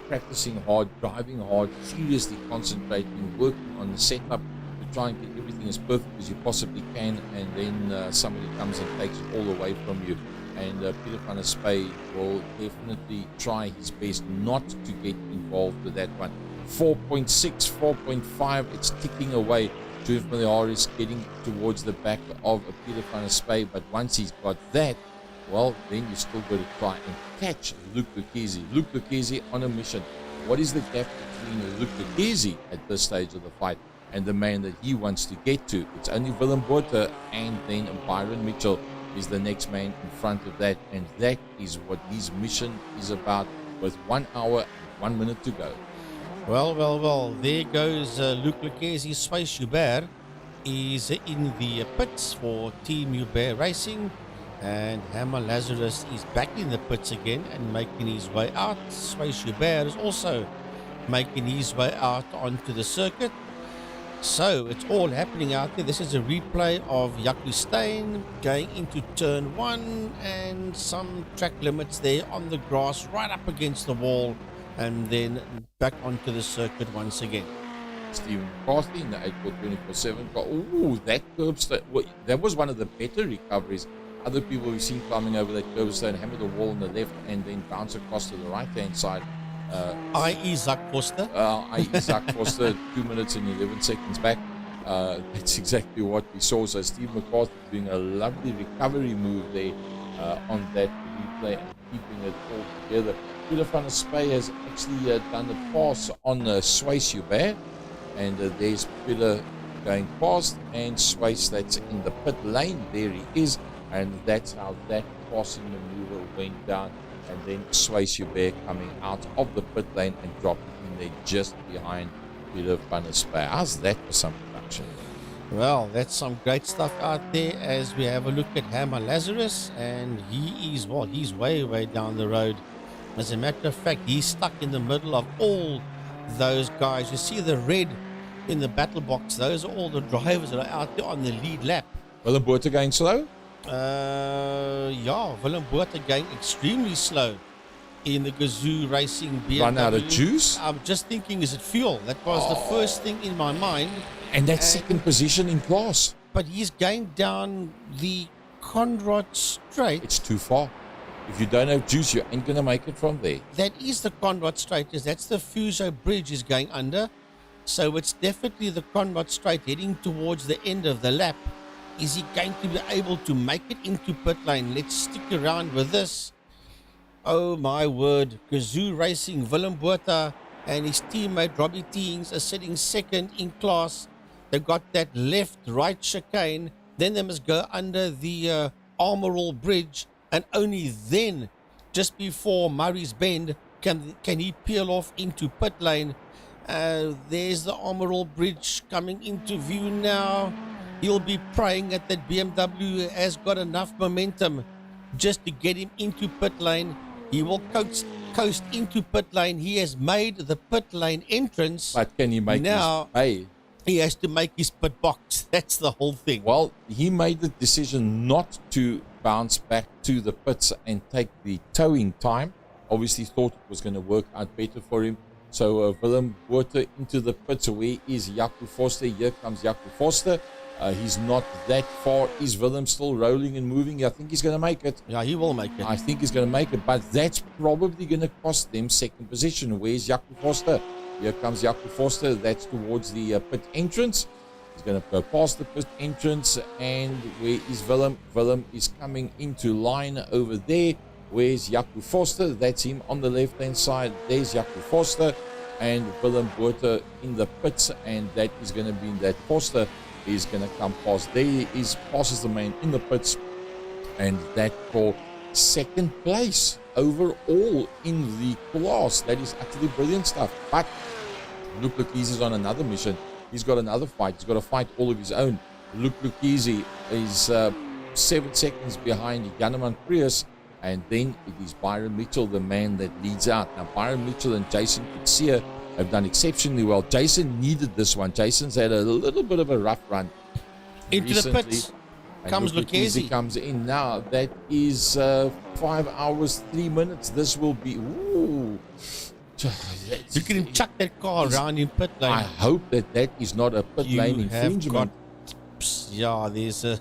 practicing hard, driving hard, seriously concentrating, working on the setup to try and get everything as perfect as you possibly can, and then somebody comes and takes it all away from you. And Peter van der Spey will definitely try his best not to get involved with that one. 4.6, 4.5, it's ticking away. Julian Familiar is getting towards the back of Peter van der Spey, but once he's got that, well, then you still got to try and catch Luke Lucchesi. Luke Lucchesi on a mission. What is the gap between Luke Lucchesi at this stage of the fight and the man that he wants to get to? It's only Willem Botha, and then Byron Mitchell is the next man in front of that, and that is what his mission is about, with 1 hour and 1 minute to go. Well, there goes Luke Lucchesi. Space Hubert is in the pits for Team Hubert Racing, and Hammer Lazarus is back in the pits again and making his way out. Space Hubert is also making his way out onto the circuit. So it's all happening out there. This is a replay of Jaco Steyn going into turn 1, and some track limits there on the grass right up against the wall, and then back onto the circuit once again. Stephen McCarthy in the 8.24.7. Oh, that curbstone. Well, that was one of the better recoveries. Other people we've seen climbing over that curbstone, hammer the wall on the left, and then bounce across to the right-hand side. I.e. Zach Foster. I.e. Zach Foster, 2 minutes and 11 seconds back. That's exactly what we saw. So Steve McCarthy doing a lovely recovery move there on that replay and keeping it all together. Peter van der Spey has actually done a pass on Swayze Hubert, and there's Peter going past, and Swayze that's in the pit lane. There he is, and that's how that passing maneuver went down. And then Swayze Hubert coming out of the pit lane and dropping in there just behind Peter van der Spey. How's that for some production? Well, that's some great stuff out there as we have a look at Hammer Lazarus, and he's way down the road. As a matter of fact, he's stuck in the middle of all those guys. You see the red in the battle box. Those are all the drivers that are out there on the lead lap. Willem Botha going slow? Willem Botha going extremely slow in the Gazoo Racing BMW. Run out of juice? I'm just thinking, is it fuel? That was the first thing in my mind. And that's second position in class. But he's going down the Conrad Straight. It's too far. If you don't have juice, you ain't going to make it from there. That is the Conrad Straight. That's the Fuso Bridge is going under. So it's definitely the Conrad Straight heading towards the end of the lap. Is he going to be able to make it into pit lane? Let's stick around with this. Oh my word. Gazoo Racing, Willem Botha and his teammate Robbie Teens are sitting second in class. They've got that left-right chicane. Then they must go under the Armorall Bridge. And only then, just before Murray's Bend, can he peel off into pit lane. There's the Armorall Bridge coming into view now. He'll be praying that BMW has got enough momentum just to get him into pit lane. He will coast into pit lane. He has made the pit lane entrance. But can he make now? He has to make his pit box. That's the whole thing. Well, he made the decision not to bounce back to the pits and take the towing time. Obviously thought it was going to work out better for him. So Willem Botha into the pits. Where is Jaco Foster? Here comes Jaco Foster. He's not that far. Is Willem still rolling and moving? I think he's going to make it. Yeah, he will make it. I think he's going to make it, but that's probably going to cost them second position. Where's Jaco Foster? Here comes Jaco Foster. That's towards the pit entrance. He's going to go past the pit entrance. And where is Willem? Willem is coming into line over there. Where's Jaco Forster? That's him on the left-hand side. There's Jaco Forster and Willem Botha in the pits, and that is going to be that Forster is going to come past. There he is, passes the man in the pits, and that for second place overall in the class. That is actually brilliant stuff. But Luke Lucchese is on another mission. He's got another fight. He's got a fight all of his own. Luke Lucchese is 7 seconds behind Janeman Prius, and then it is Byron Mitchell, the man that leads out. Now, Byron Mitchell and Jason Kutsia have done exceptionally well. Jason needed this one. Jason's had a little bit of a rough run Into recently, the pits and comes Luke Lucchese Lucchese. comes in now. That is 5 hours 3 minutes. This will be You can chuck that car around in pit lane. I hope that is not a pit lane infringement. Yeah, there's a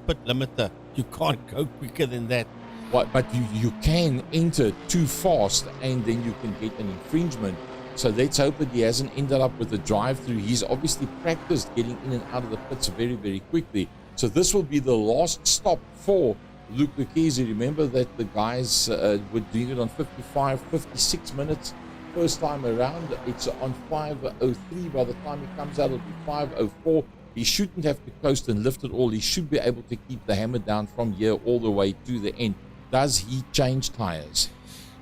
pit limiter. You can't go quicker than that. But you can enter too fast, and then you can get an infringement. So let's hope that he hasn't ended up with a drive-through. He's obviously practiced getting in and out of the pits very, very quickly. So this will be the last stop for Luke Lucchese. Remember that the guys were doing it on 55, 56 minutes first time around. It's on 5:03. By the time he comes out, it'll be 5:04. He shouldn't have to coast and lift it all. He should be able to keep the hammer down from here all the way to the end. Does he change tires?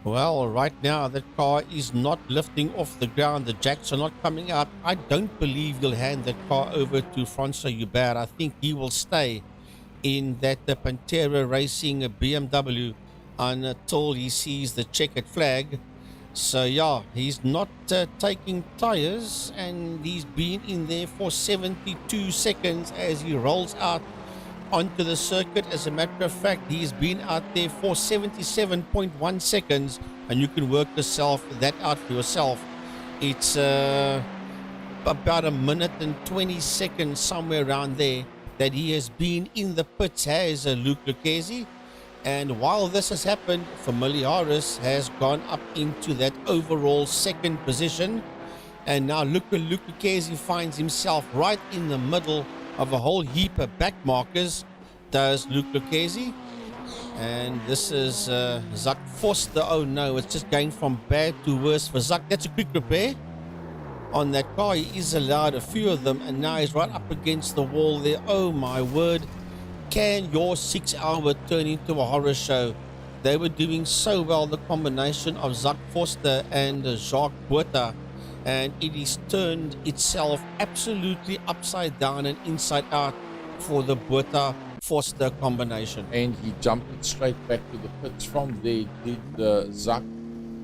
Well, right now that car is not lifting off the ground. The jacks are not coming up. I don't believe he'll hand that car over to Francois Hubert. I think he will stay in that Pantera Racing BMW until he sees the checkered flag. So yeah, he's not taking tires, and he's been in there for 72 seconds as he rolls out onto the circuit. As a matter of fact, he's been out there for 77.1 seconds, and you can work that out for yourself. It's about a minute and 20 seconds, somewhere around there, that he has been in the pits as Luke Lucchese. And while this has happened, Familiaris has gone up into that overall second position. And now Luke Lucchese finds himself right in the middle of a whole heap of back markers, does Luke Lucchese. And this is Zak Forster. Oh no, it's just going from bad to worse for Zak. That's a quick repair on that car. He is allowed a few of them, and now he's right up against the wall there. Oh my word. Can your 6 hour turn into a horror show? They were doing so well, the combination of Zak Forster and Jacques Botha, and it is turned itself absolutely upside down and inside out for the Botha Forster combination. And he jumped it straight back to the pits. From there did Zak,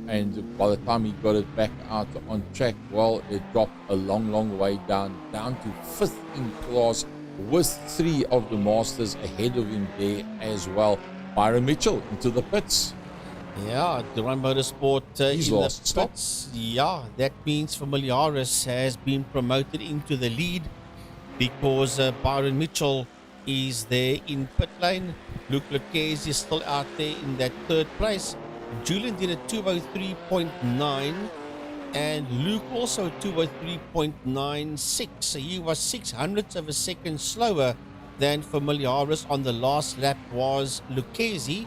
and by the time he got it back out on track, well, it dropped a long way down to 5th in class, with 3 of the Masters ahead of him there as well. Byron Mitchell into the pits. Yeah, Duran Motorsport He's in lost the pits. Yeah, that means Familiaris has been promoted into the lead, because Byron Mitchell is there in pit lane. Luke Lucchese is still out there in that 3rd place. Julian did a 2:03.9. and Luke also 2:03.96. So he was 600ths of a second slower than Familiaris. On the last lap was Lucchese,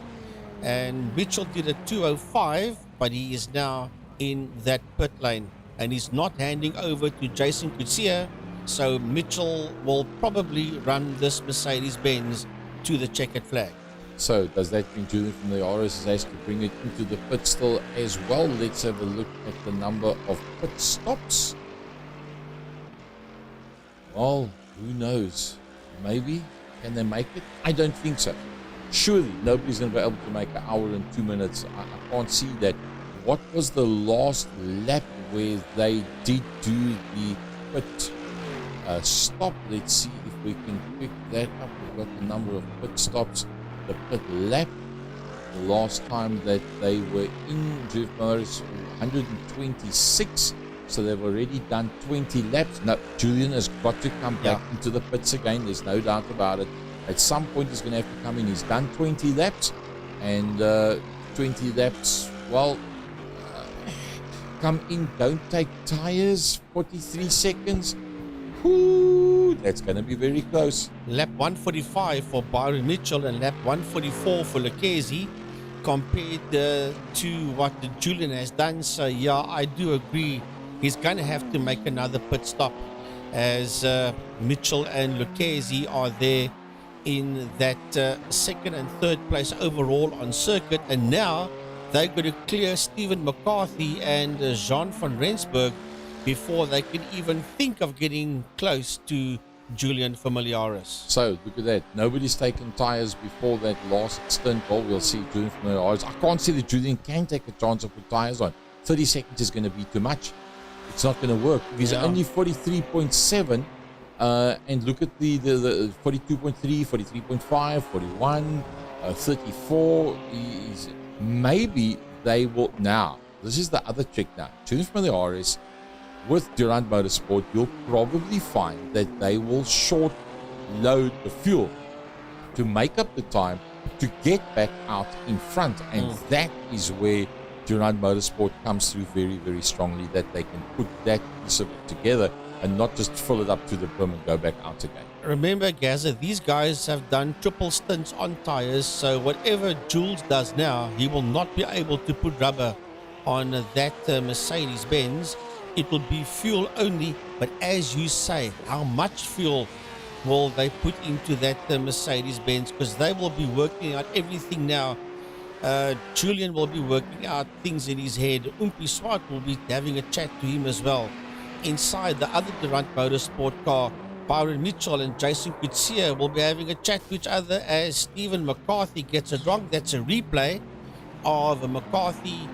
and Mitchell did a 2:05, but he is now in that pit lane, and he's not handing over to Jason Kutsia. So Mitchell will probably run this Mercedes-Benz to the checkered flag. So does that mean Julian from the iRSA has to bring it into the pit still as well? Let's have a look at the number of pit stops. Well, who knows? Maybe. Can they make it? I don't think so. Surely nobody's going to be able to make an hour and 2 minutes. I can't see that. What was the last lap where they did do the pit stop? Let's see if we can pick that up. We've got the number of pit stops. The pit lap, the last time that they were in Jeff Morris, 126, so they've already done 20 laps. No, Julian has got to come back into the pits again, there's no doubt about it. At some point he's going to have to come in. He's done 20 laps, and 20 laps, well, come in, don't take tires, 43 seconds. Whoo, that's going to be very close. Lap 145 for Byron Mitchell and lap 144 for Lucchese. compared to what Julian has done. So yeah, I do agree. He's going to have to make another pit stop, as Mitchell and Lucchese are there in that second and third place overall on circuit, and now they're going to clear Stephen McCarthy and Jean van Rensburg before they can even think of getting close to Julian Familiaris. So look at that. Nobody's taken tyres before that last stint. Well, we'll see Julian Familiaris. I can't see that Julian can take a chance of put tyres on. 30 seconds is going to be too much. It's not going to work. If he's only 43.7, and look at the 42.3, 43.5, 41, 34. Maybe they will. Now, this is the other trick now. Julian Familiaris, with Durant Motorsport, you'll probably find that they will short load the fuel to make up the time to get back out in front. And that is where Durant Motorsport comes through very, very strongly, that they can put that piece of it together and not just fill it up to the brim and go back out again. Remember, Gaza, these guys have done triple stints on tires, so whatever Jules does now, he will not be able to put rubber on that Mercedes-Benz. It will be fuel only, but as you say, how much fuel will they put into that Mercedes-Benz? Because they will be working out everything now. Julian will be working out things in his head. Umpi Swart will be having a chat to him as well. Inside the other Durant Motorsport car, Byron Mitchell and Jason Kutsia will be having a chat to each other as Stephen McCarthy gets it wrong. That's a replay of McCarthy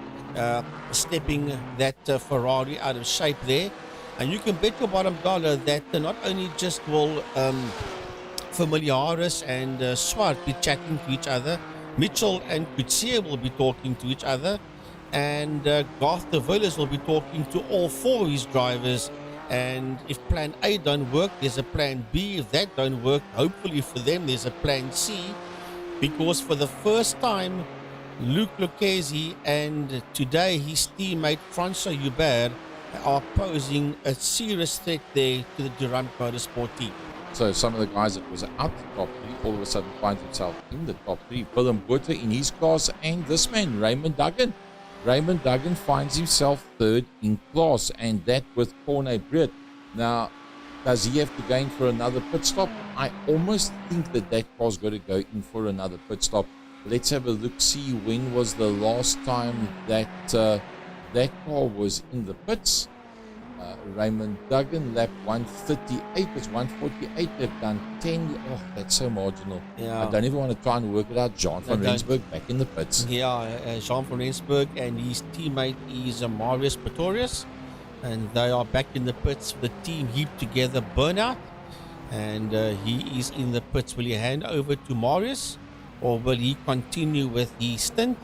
stepping that Ferrari out of shape there. And you can bet your bottom dollar that not only just will Familiaris and Swart be chatting to each other, Mitchell and Kutsia will be talking to each other, and Garth de Villiers will be talking to all four of his drivers. And if plan A don't work, there's a plan B. If that don't work, hopefully for them there's a plan C, because for the first time Luc Lucchese and today his teammate Francois Hubert are posing a serious threat there to the Durant Motorsport team. So some of the guys that was out the top three all of a sudden finds himself in the top three. Willem Botha in his class, and this man, Raymond Duggan. Raymond Duggan finds himself third in class, and that with Corne Britt. Now, does he have to go in for another pit stop? I almost think that car's got to go in for another pit stop. Let's have a look, see when was the last time that that car was in the pits. Raymond Duggan, lap 138, it's 148, they've done 10. Oh, that's so marginal. Yeah. I don't even want to try and work it out. Jean van Rensburg back in the pits. Yeah, Jean van Rensburg and his teammate is Marius Pretorius, and they are back in the pits with the team heaped together burnout, and he is in the pits. Will he hand over to Marius, or will he continue with his stint?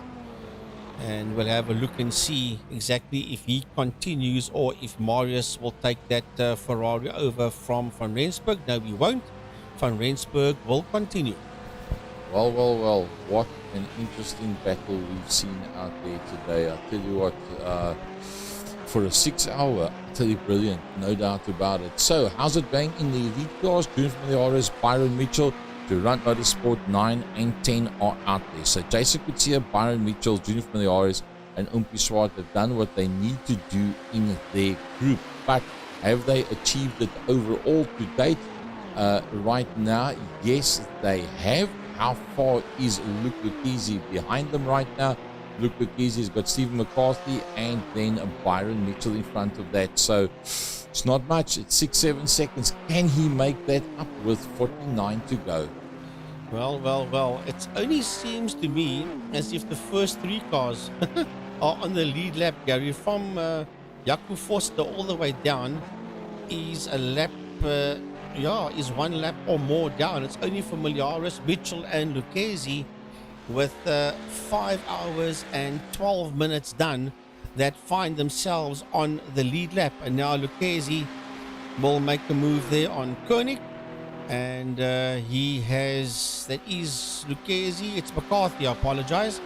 And we'll have a look and see exactly if he continues or if Marius will take that Ferrari over from Van Rensburg. No, he won't. Van Rensburg will continue. Well, what an interesting battle we've seen out there today. I tell you what, for a 6 hour, I tell you, brilliant, no doubt about it. So, how's it going in the elite class? Julian Familiaris, Byron Mitchell, Durant Motorsport 9 and 10 are out there. So Jason Kutsia, Byron Mitchell, Julian Familiaris and Umpi Swart have done what they need to do in their group. But have they achieved it overall to date? Right now, yes, they have. How far is Luc Lucchese behind them right now? Luc Lucchese's got Stephen McCarthy and then Byron Mitchell in front of that. So it's not much. It's 6-7 seconds. Can he make that up with 49 to go? Well. It only seems to me as if the first three cars are on the lead lap, Gary. From Jaco Forster all the way down is a lap, is 1 lap or more down. It's only Familiaris, Mitchell and Lucchese with 5 hours and 12 minutes done that find themselves on the lead lap. And now Lucchese will make a move there on Koenig, and that is Lucchese, it's McCarthy, I apologize.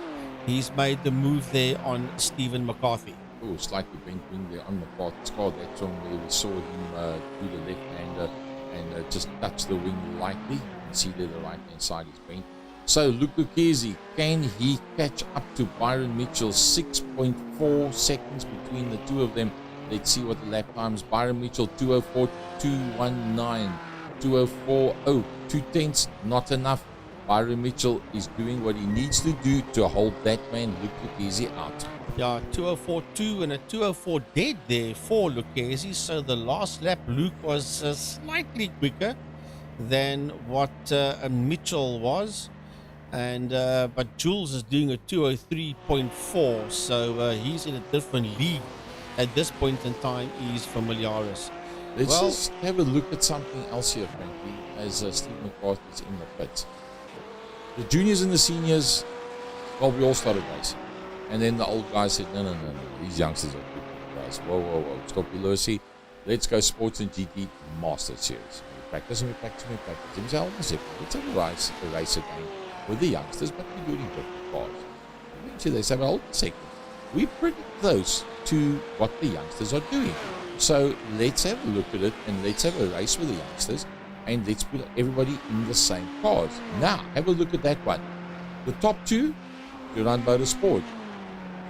He's made the move there on Stephen McCarthy. Oh, slightly bent wing there on McCarthy's car. That's on where we saw him do the left hander and just touch the wing lightly. You can see there the right hand side is bent. So Luke Lucchesi, can he catch up to Byron Mitchell? 6.4 seconds between the two of them. Let's see what the lap times. Byron Mitchell 204.219, 204.0, 2/10, not enough. Byron Mitchell is doing what he needs to do to hold that man Luke Lucchesi out. Yeah, 204.2 and a 204 dead there for Lucchesi. So the last lap, Luke was slightly quicker than what Mitchell was. And but Jules is doing a 203.4, so he's in a different league at this point in time. He's Familiaris. Let's just have a look at something else here, frankly, as Steve McCarthy's in the pits. The juniors and the seniors, well, we all started racing. And then the old guy said, no, these youngsters are good guys. Whoa, stop your Lucy. Let's go Sports and GT Master Series. We practice. And we say, hold on a second, let's have a race again with the youngsters, but we do it in different cars. Eventually they say, well, hold on a second, we're pretty close to what the youngsters are doing. So let's have a look at it and let's have a race with the youngsters and let's put everybody in the same cars. Now, have a look at that one. The top two, Durand Motorsport.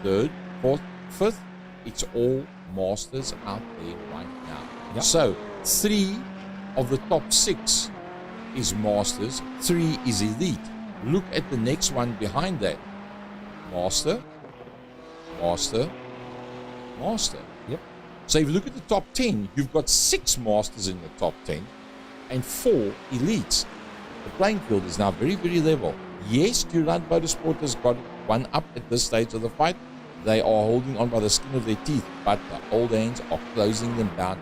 Third, fourth, fifth, it's all masters out there right now. Yep. So 3 of the top 6 is masters, 3 is elite. Look at the next one behind that. Master. Yep. So if you look at the top 10, you've got 6 masters in the top 10 and 4 elites. The playing field is now very, very level. Yes, Durand Motorsport has got one up at this stage of the fight. They are holding on by the skin of their teeth, but the old hands are closing them down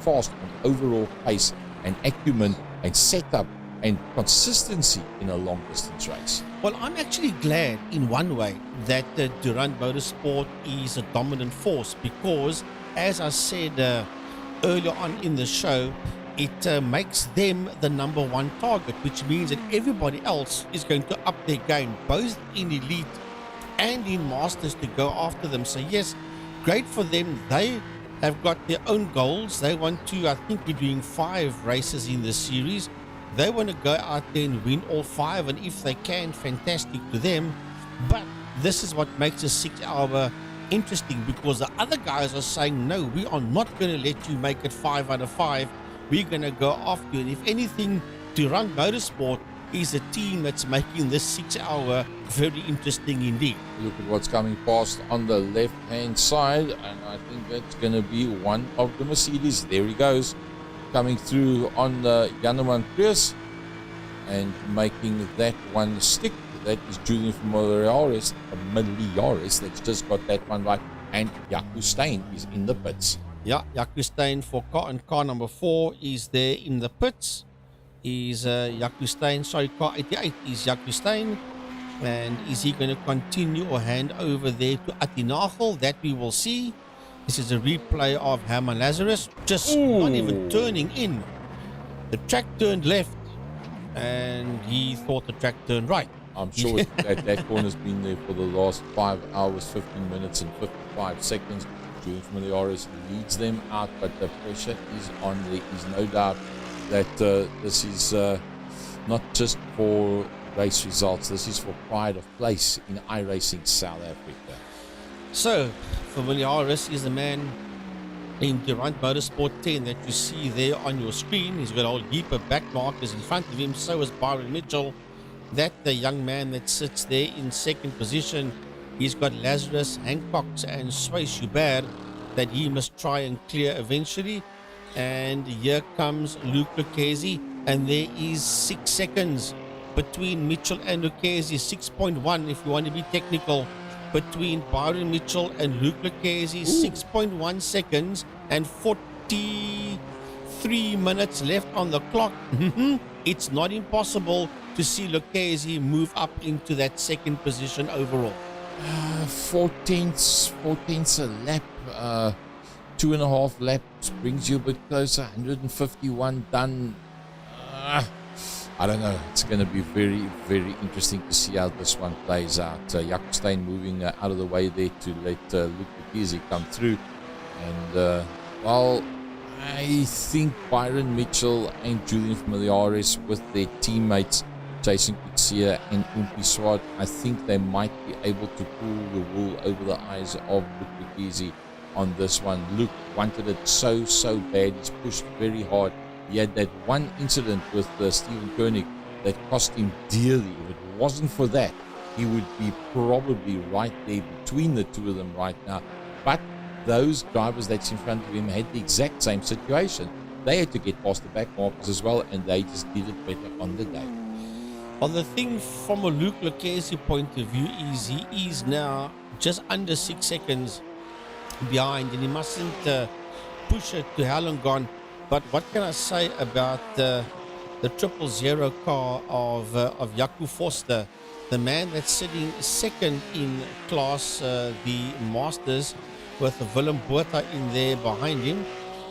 fast on overall pace and acumen and setup and consistency in a long distance race. Well, I'm actually glad in one way that Durand Motorsport is a dominant force because, as I said earlier on in the show, it makes them the number 1 target, which means that everybody else is going to up their game, both in elite and in masters, to go after them. So yes, great for them. They have got their own goals. They want to, I think we're doing 5 races in this series. They want to go out there and win all 5, and if they can, fantastic to them. But this is what makes a 6-hour interesting, because the other guys are saying, no, we are not going to let you make it 5 out of 5. We're going to go after you. And if anything, Durand Motorsport is a team that's making this 6-hour very interesting indeed. Look at what's coming past on the left-hand side, and I think that's going to be one of the Mercedes. There he goes, coming through on the Janeman Prius and making that one stick. That is Julian Familiaris that's just got that one right. And Jaco Steyn is in the pits. Yeah, Jaco Steyn for car number 4 is there in the pits. Is Jaco Steyn, sorry, car 88 is Jaco Steyn. And is he going to continue or hand over there to Atinagel? That we will see. This is a replay of Herman Lazarus, just not even turning in. The track turned left and he thought the track turned right. I'm sure that corner's been there for the last 5 hours, 15 minutes and 55 seconds. Julian Familiaris leads them out, but the pressure is on. There is no doubt that this is not just for race results, this is for pride of place in iRacing South Africa. So, Familiaris is the man in Durand Motorsport 10 that you see there on your screen. He's got a whole heap of back markers in front of him, so is Byron Mitchell. That the young man that sits there in second position, he's got Lazarus, Hancock and Sway Schubert that he must try and clear eventually. And here comes Luke Lucchesi, and there is 6 seconds between Mitchell and Lucchesi, 6.1 if you want to be technical, between Byron Mitchell and Luke Lucchesi, 6.1 seconds and 43 minutes left on the clock. It's not impossible to see Lucchesi move up into that second position overall. 14th a lap, 2.5 laps brings you a bit closer. 151 done. I don't know. It's going to be very, very interesting to see how this one plays out. Jaco Steyn moving out of the way there to let Luke Lucchesi come through. And, well, I think Byron Mitchell and Julian Familiaris with their teammates Jason Kutsia and Umpi Swart, I think they might be able to pull the wool over the eyes of Luke Luchese on this one. Luke wanted it so bad. He's pushed very hard. He had that one incident with Stephen Koenig that cost him dearly. If it wasn't for that, he would be probably right there between the two of them right now. But those drivers that's in front of him had the exact same situation. They had to get past the back markers as well, and they just did it better on the day. Well, the thing from a Luke Lucchese point of view is he is now just under 6 seconds behind, and he mustn't push it to hell and gone. But what can I say about the 000 car of Jaco Forster, the man that's sitting second in class, the Masters, with Willem Botha in there behind him.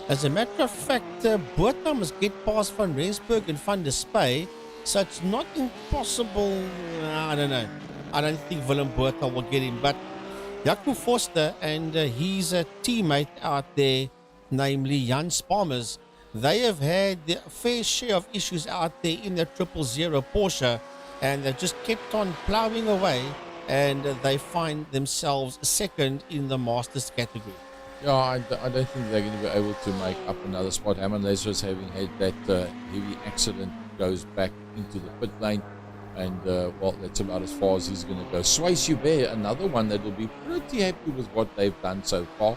As a matter of fact, Botha must get past Van Rensburg and Van der Spey, so it's not impossible. I don't know. I don't think Willem Botha will get him, but Jaco Forster and his teammate out there, namely Jan Spalmers, they have had their fair share of issues out there in their 000 Porsche, and they've just kept on plowing away, and they find themselves second in the Masters category. Yeah, I don't think they're going to be able to make up another spot. Herman Lazarus, having had that heavy accident, goes back into the pit lane, and well, that's about as far as he's going to go. Sway Hubert, another one that will be pretty happy with what they've done so far.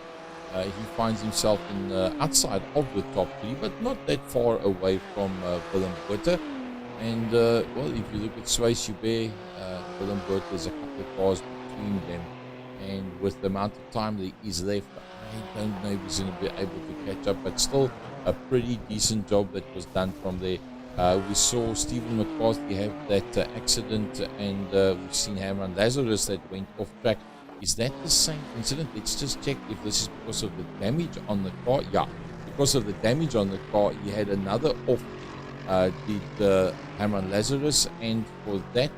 He finds himself in outside of the top three, but not that far away from Willem Botha. And well, if you look at Sway Hubert, Willem Botha, there's a couple of cars between them, and with the amount of time that is left, I don't know if he's going to be able to catch up, but still a pretty decent job that was done from there. We saw Stephen McCarthy have that accident, and we've seen Herman Lazarus that went off track. Is that the same incident? Let's just check if this is because of the damage on the car. Yeah, because of the damage on the car, he had another off, did Herman Lazarus, and for that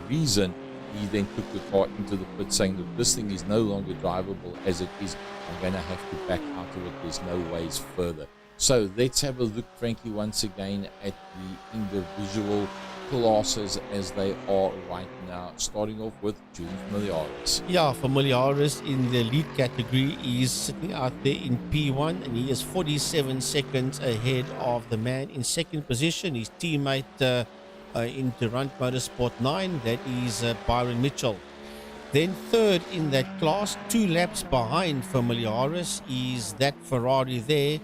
reason, he then took the car into the pit, saying that this thing is no longer drivable as it is. I'm going to have to back out of it. There's no ways further. So let's have a look, Frankie, once again at the individual classes as they are right now, starting off with Julian Familiaris. Yeah, Familiaris in the lead category is sitting out there in P1, and he is 47 seconds ahead of the man in second position, his teammate in Durant Motorsport 9, that is Byron Mitchell. Then third in that class, 2 laps behind Familiaris, is that Ferrari there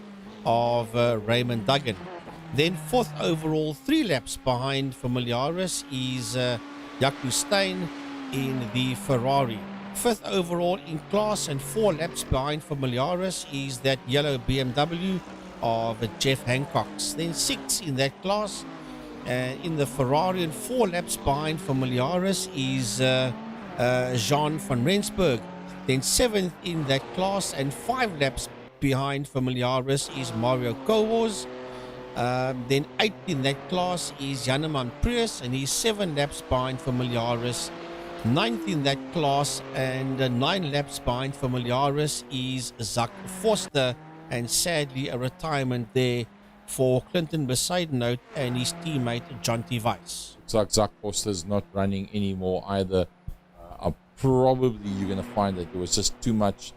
of Raymond Duggan. Then fourth overall, 3 laps behind Familiaris, is Jaco Steyn in the Ferrari. Fifth overall in class and 4 laps behind Familiaris is that yellow BMW of Jeff Hancock's. Then 6th in that class in the Ferrari, and 4 laps behind Familiaris is Jean van Rensburg. Then 7th in that class and 5 laps behind Familiaris is Mario Kowos. Then 8th in that class is Janeman Prius, and he's 7 laps behind Familiaris. 9th in that class and 9 laps behind Familiaris is Zach Forster, and sadly a retirement there for Clinton Besaidenout and his teammate Jonty Weiss. Looks like Zach Forster's not running anymore either. Probably you're going to find that there was just too much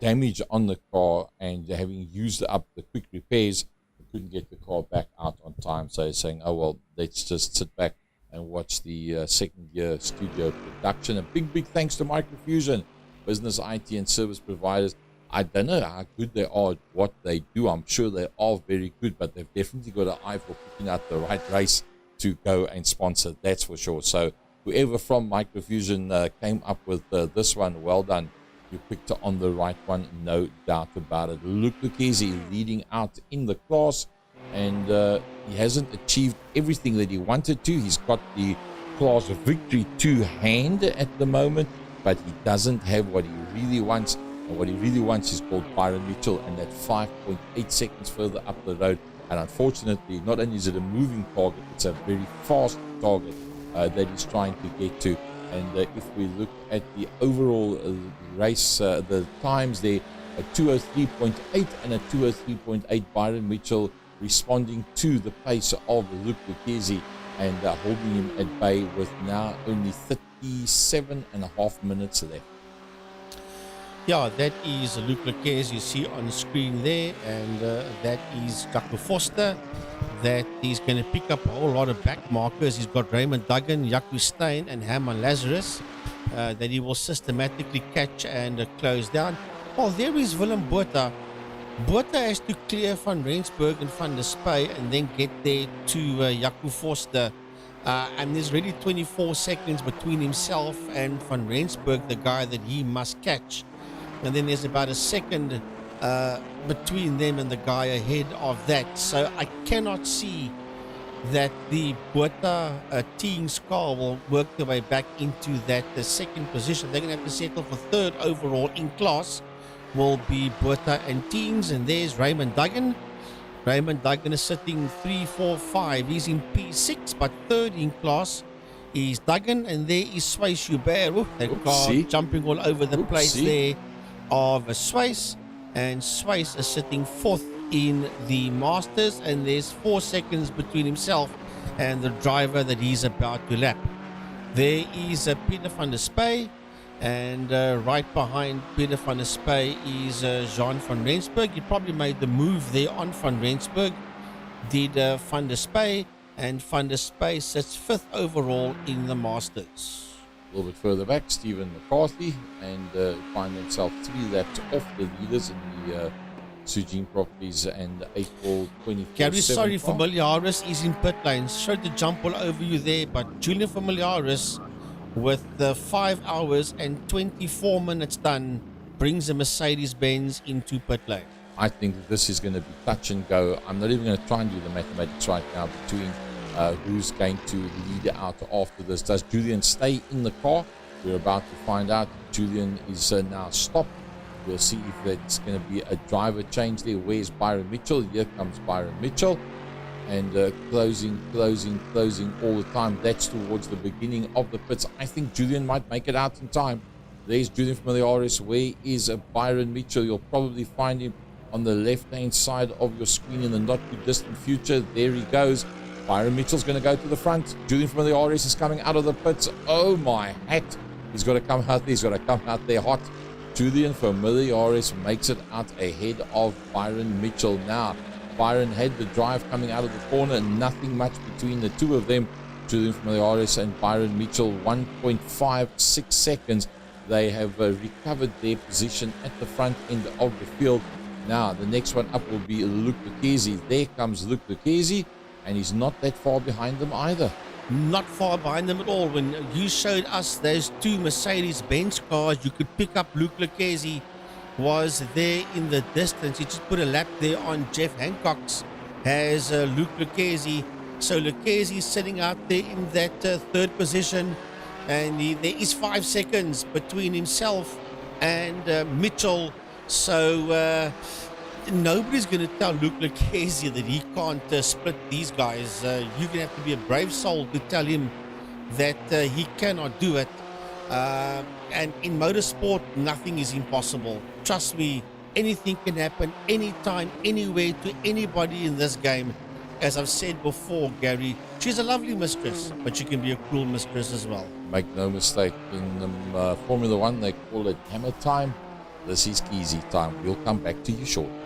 damage on the car, and having used up the quick repairs, they couldn't get the car back out on time. So he's saying, oh well, let's just sit back and watch the second year studio production. A big thanks to Microfusion, business IT and service providers. I don't know how good they are at what they do. I'm sure they are very good, but they've definitely got an eye for picking out the right race to go and sponsor, that's for sure. So whoever from Microfusion came up with this one, well done. You picked on the right one, no doubt about it. Luke Lucchese leading out in the class, and he hasn't achieved everything that he wanted to. He's got the class victory to hand at the moment, but he doesn't have what he really wants. And what he really wants is called Byron Mitchell, and that 5.8 seconds further up the road. And unfortunately, not only is it a moving target, it's a very fast target that he's trying to get to. And if we look at the overall race, the times there, a 203.8 and a 203.8, Byron Mitchell responding to the pace of Luke Lucchese. and holding him at bay with now only 37.5 minutes left. Yeah, that is Luke Lequez you see on screen there, and that is Jaco Foster. That he's going to pick up a whole lot of back markers. He's got Raymond Duggan, Jaco Steyn, and Herman Lazarus that he will systematically catch and close down. Well, there is Willem Botha. Botha has to clear Van Rensburg and Van der Spey and then get there to Jaco Foster. And there's really 24 seconds between himself and Van Rensburg, the guy that he must catch. And then there's about a second between them and the guy ahead of that. So I cannot see that the Botha team's car will work their way back into that second position. They're going to have to settle for third overall in class. Will be Botha and Teams, and there's Raymond Duggan. Raymond Duggan is sitting 3, 4, 5. He's in P6, but third in class is Duggan, and there is Sway Schubert. That car jumping all over the place there of Sways, and Sways is sitting fourth in the Masters, and there's 4 seconds between himself and the driver that he's about to lap. There is Peter van der Spey, and right behind Peter van der Spey is Jean van Rensburg. He probably made the move there on Van Rensburg, did van der Spey, and van der Spey sits 5th overall in the Masters. A little bit further back, Stephen McCarthy, and find themselves 3 laps off the leaders in the Sujin Properties and April 24th. Gary, sorry, Familiaris is in pit lane. Sorry to jump all over you there, but Julian Familiaris, with the 5 hours and 24 minutes done, brings a Mercedes-Benz into pit lane. I think that this is going to be touch and go. I'm not even going to try and do the mathematics right now between who's going to lead out after this. Does Julian stay in the car? We're about to find out. Julian is now stopped. We'll see if there's going to be a driver change there. Where's Byron Mitchell? Here comes Byron Mitchell. And closing all the time. That's towards the beginning of the pits. I think Julian might make it out in time. There's Julian Familiaris. Where is Byron Mitchell? You'll probably find him on the left-hand side of your screen in the not-too-distant future. There he goes. Byron Mitchell's going to go to the front. Julian Familiaris is coming out of the pits. Oh, my hat. He's got to come out there. He's got to come out there hot. Julian Familiaris makes it out ahead of Byron Mitchell now. Byron had the drive coming out of the corner, nothing much between the two of them. Julian Familiaris and Byron Mitchell, 1.56 seconds. They have recovered their position at the front end of the field. Now, the next one up will be Luke Lucchesi. There comes Luke Lucchesi, and he's not that far behind them either. Not far behind them at all. When you showed us those 2 Mercedes-Benz cars, you could pick up Luke Lucchesi was there in the distance. He just put a lap there on Jeff Hancock's, has Luke Lucchesi. So Lucchesi sitting out there in that third position, and there is 5 seconds between himself and Mitchell. So nobody's going to tell Luke Lucchesi that he can't split these guys. You're going to have to be a brave soul to tell him that he cannot do it. And in motorsport, nothing is impossible. Trust me, anything can happen anytime, anywhere, to anybody in this game. As I've said before, Gary, she's a lovely mistress, but she can be a cruel mistress as well. Make no mistake, in Formula One, they call it hammer time. This is easy time. We'll come back to you shortly.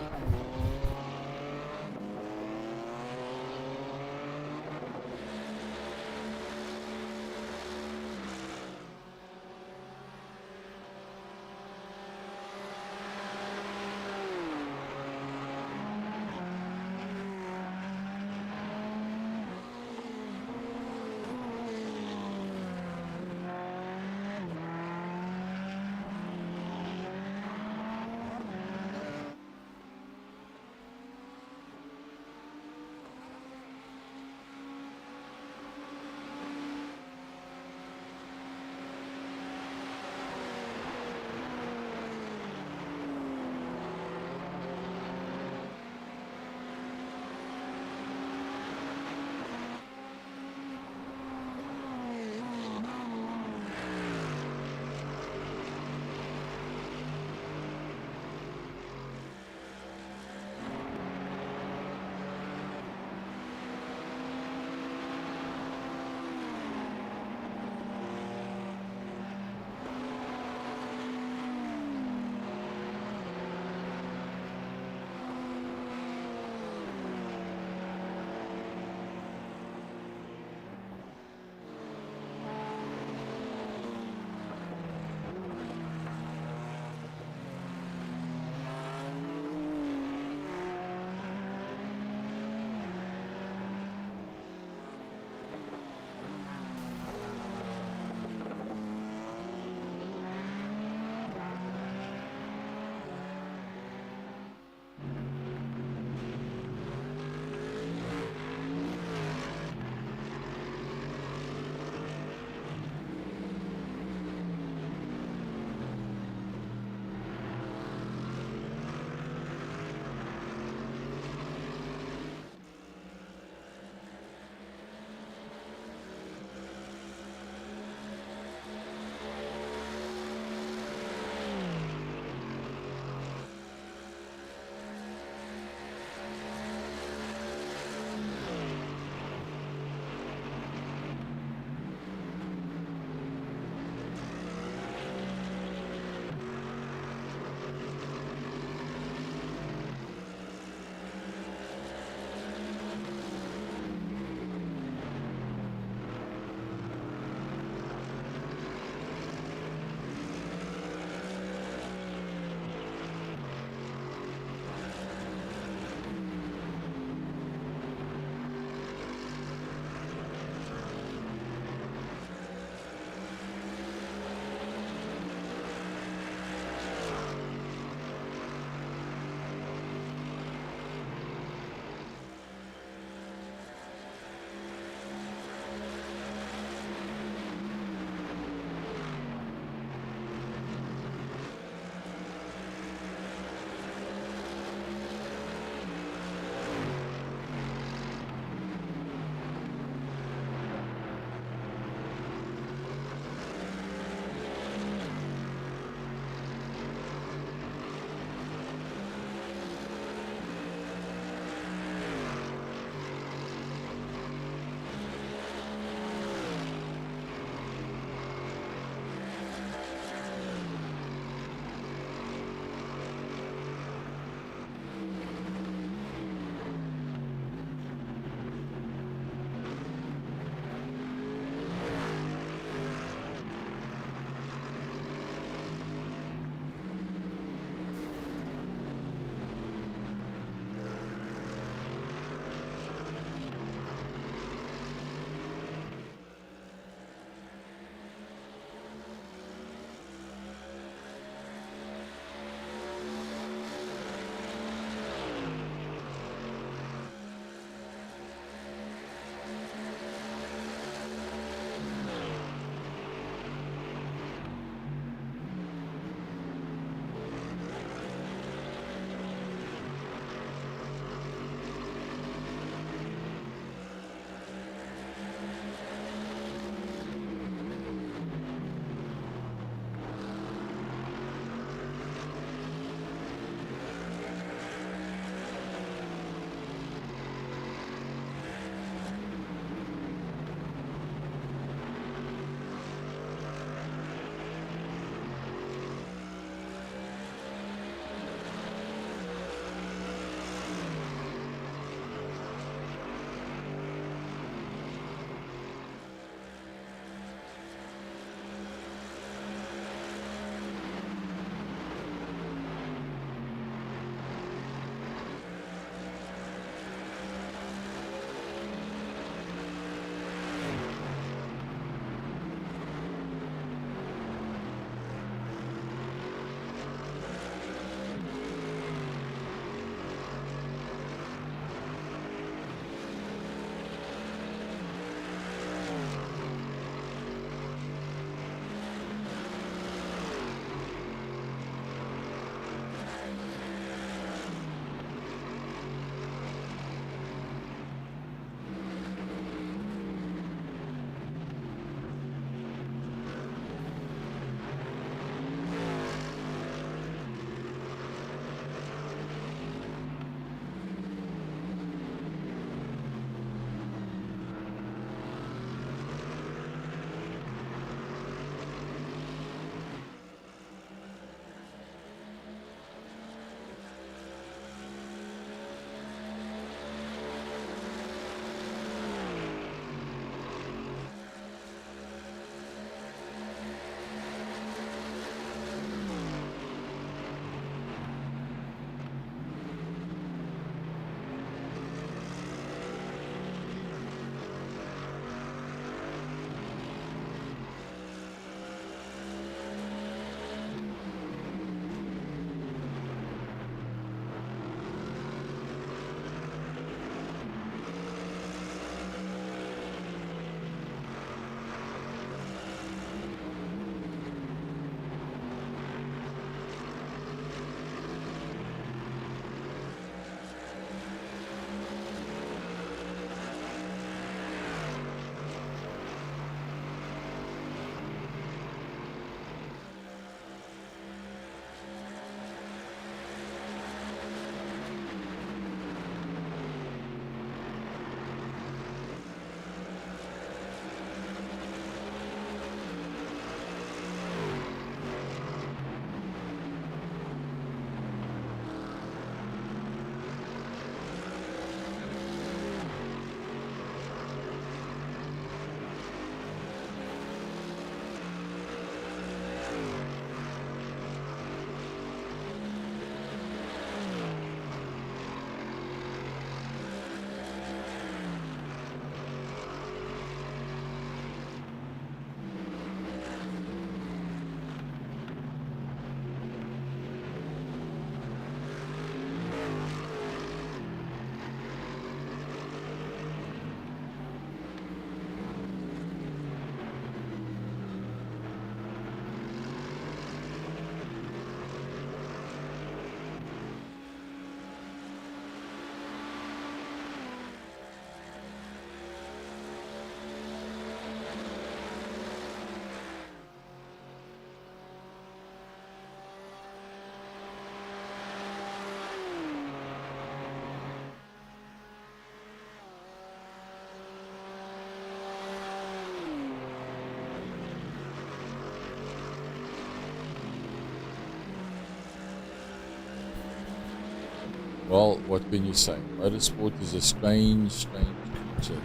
Well, what can you say? Motorsport is a strange creature.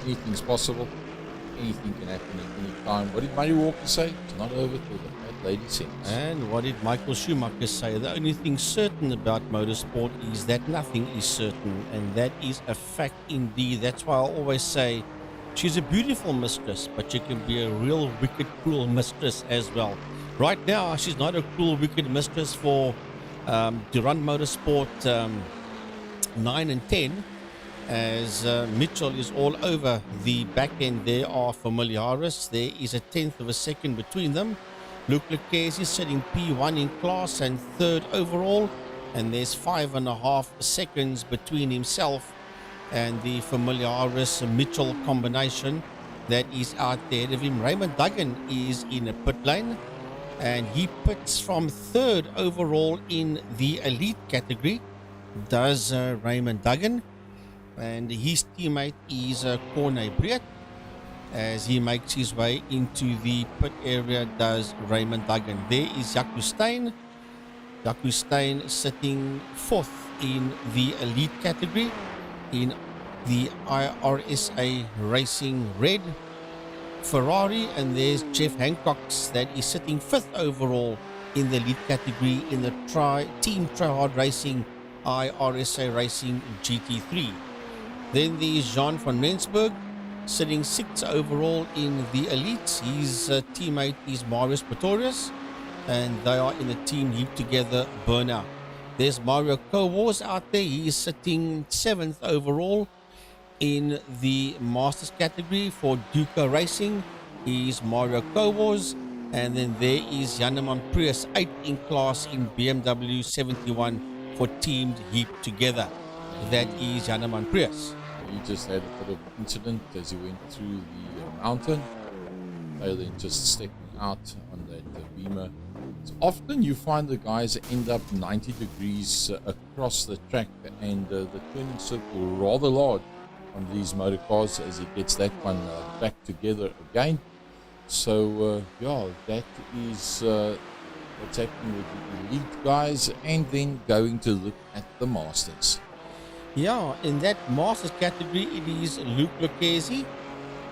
Anything's possible. Anything can happen at any time. What did Murray Walker say? It's not over till the fat lady sings. And what did Michael Schumacher say? The only thing certain about motorsport is that nothing is certain, and that is a fact indeed. That's why I always say she's a beautiful mistress, but she can be a real wicked, cruel mistress as well. Right now, she's not a cruel, wicked mistress for to run motorsport 9 and 10, as Mitchell is all over the back end there of Familiaris. There is a tenth of a second between them. Luke Lucchesi sitting P1 in class and third overall, and there's 5.5 seconds between himself and the Familiaris Mitchell combination that is out there of him. Raymond Duggan is in a pit lane, and he pits from third overall in the elite category, does Raymond Duggan, and his teammate is Corne Breed. As he makes his way into the pit area, does Raymond Duggan. There is Jaco Steyn. Jaco Steyn sitting fourth in the elite category in the iRSA Racing Red Ferrari, and there's Jeff Hancock's that is sitting fifth overall in the lead category in the Team Tryhard Racing iRSA Racing GT3. Then there's Jean van Rensburg sitting sixth overall in the elites. His teammate is Marius Pretorius, and they are in the team heap together burnout. There's Mario Kowars out there. He is sitting seventh overall in the Masters category for Duca Racing. Is Mario Kowars, and then there is Janeman Prius, 8th in class in BMW 71 for teamed heap together. That is Janeman Prius. He just had a bit of incident as he went through the mountain, failing just stepping out on that beamer. So often you find the guys end up 90 degrees across the track, and the turning circle rather large on these motor cars as he gets that one back together again. So yeah, that is what's happening with the elite guys, and then going to look at the Masters. Yeah, in that Masters category, it is Luke Lucchesi,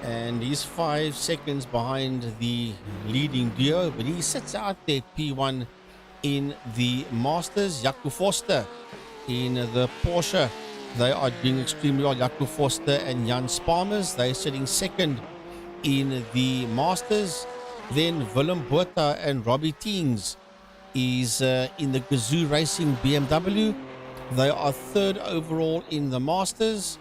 and he's 5 seconds behind the leading duo, but he sits out there P1 in the Masters. Jaco Forster in the Porsche, they are doing extremely well. Jaco Forster and Jan Sparmers, they're sitting second in the Masters. Then Willem Botha and Robbie Teens is in the Gazoo Racing BMW. They are third overall in the Masters,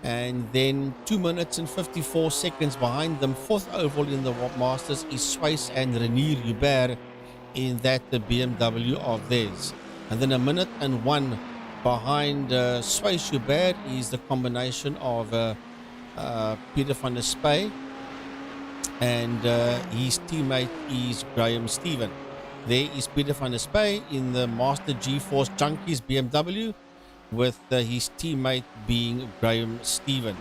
and then 2 minutes and 54 seconds behind them, fourth overall in the Masters, is Swiss and Renier Hubert in that the BMW of theirs. And then 1 minute and 1 behind Swiss Hubert is the combination of Peter van der Spey, and his teammate is Graham Stephen. There is Peter van der Spey in the Master G-Force Junkies BMW, with his teammate being Graham Stephen.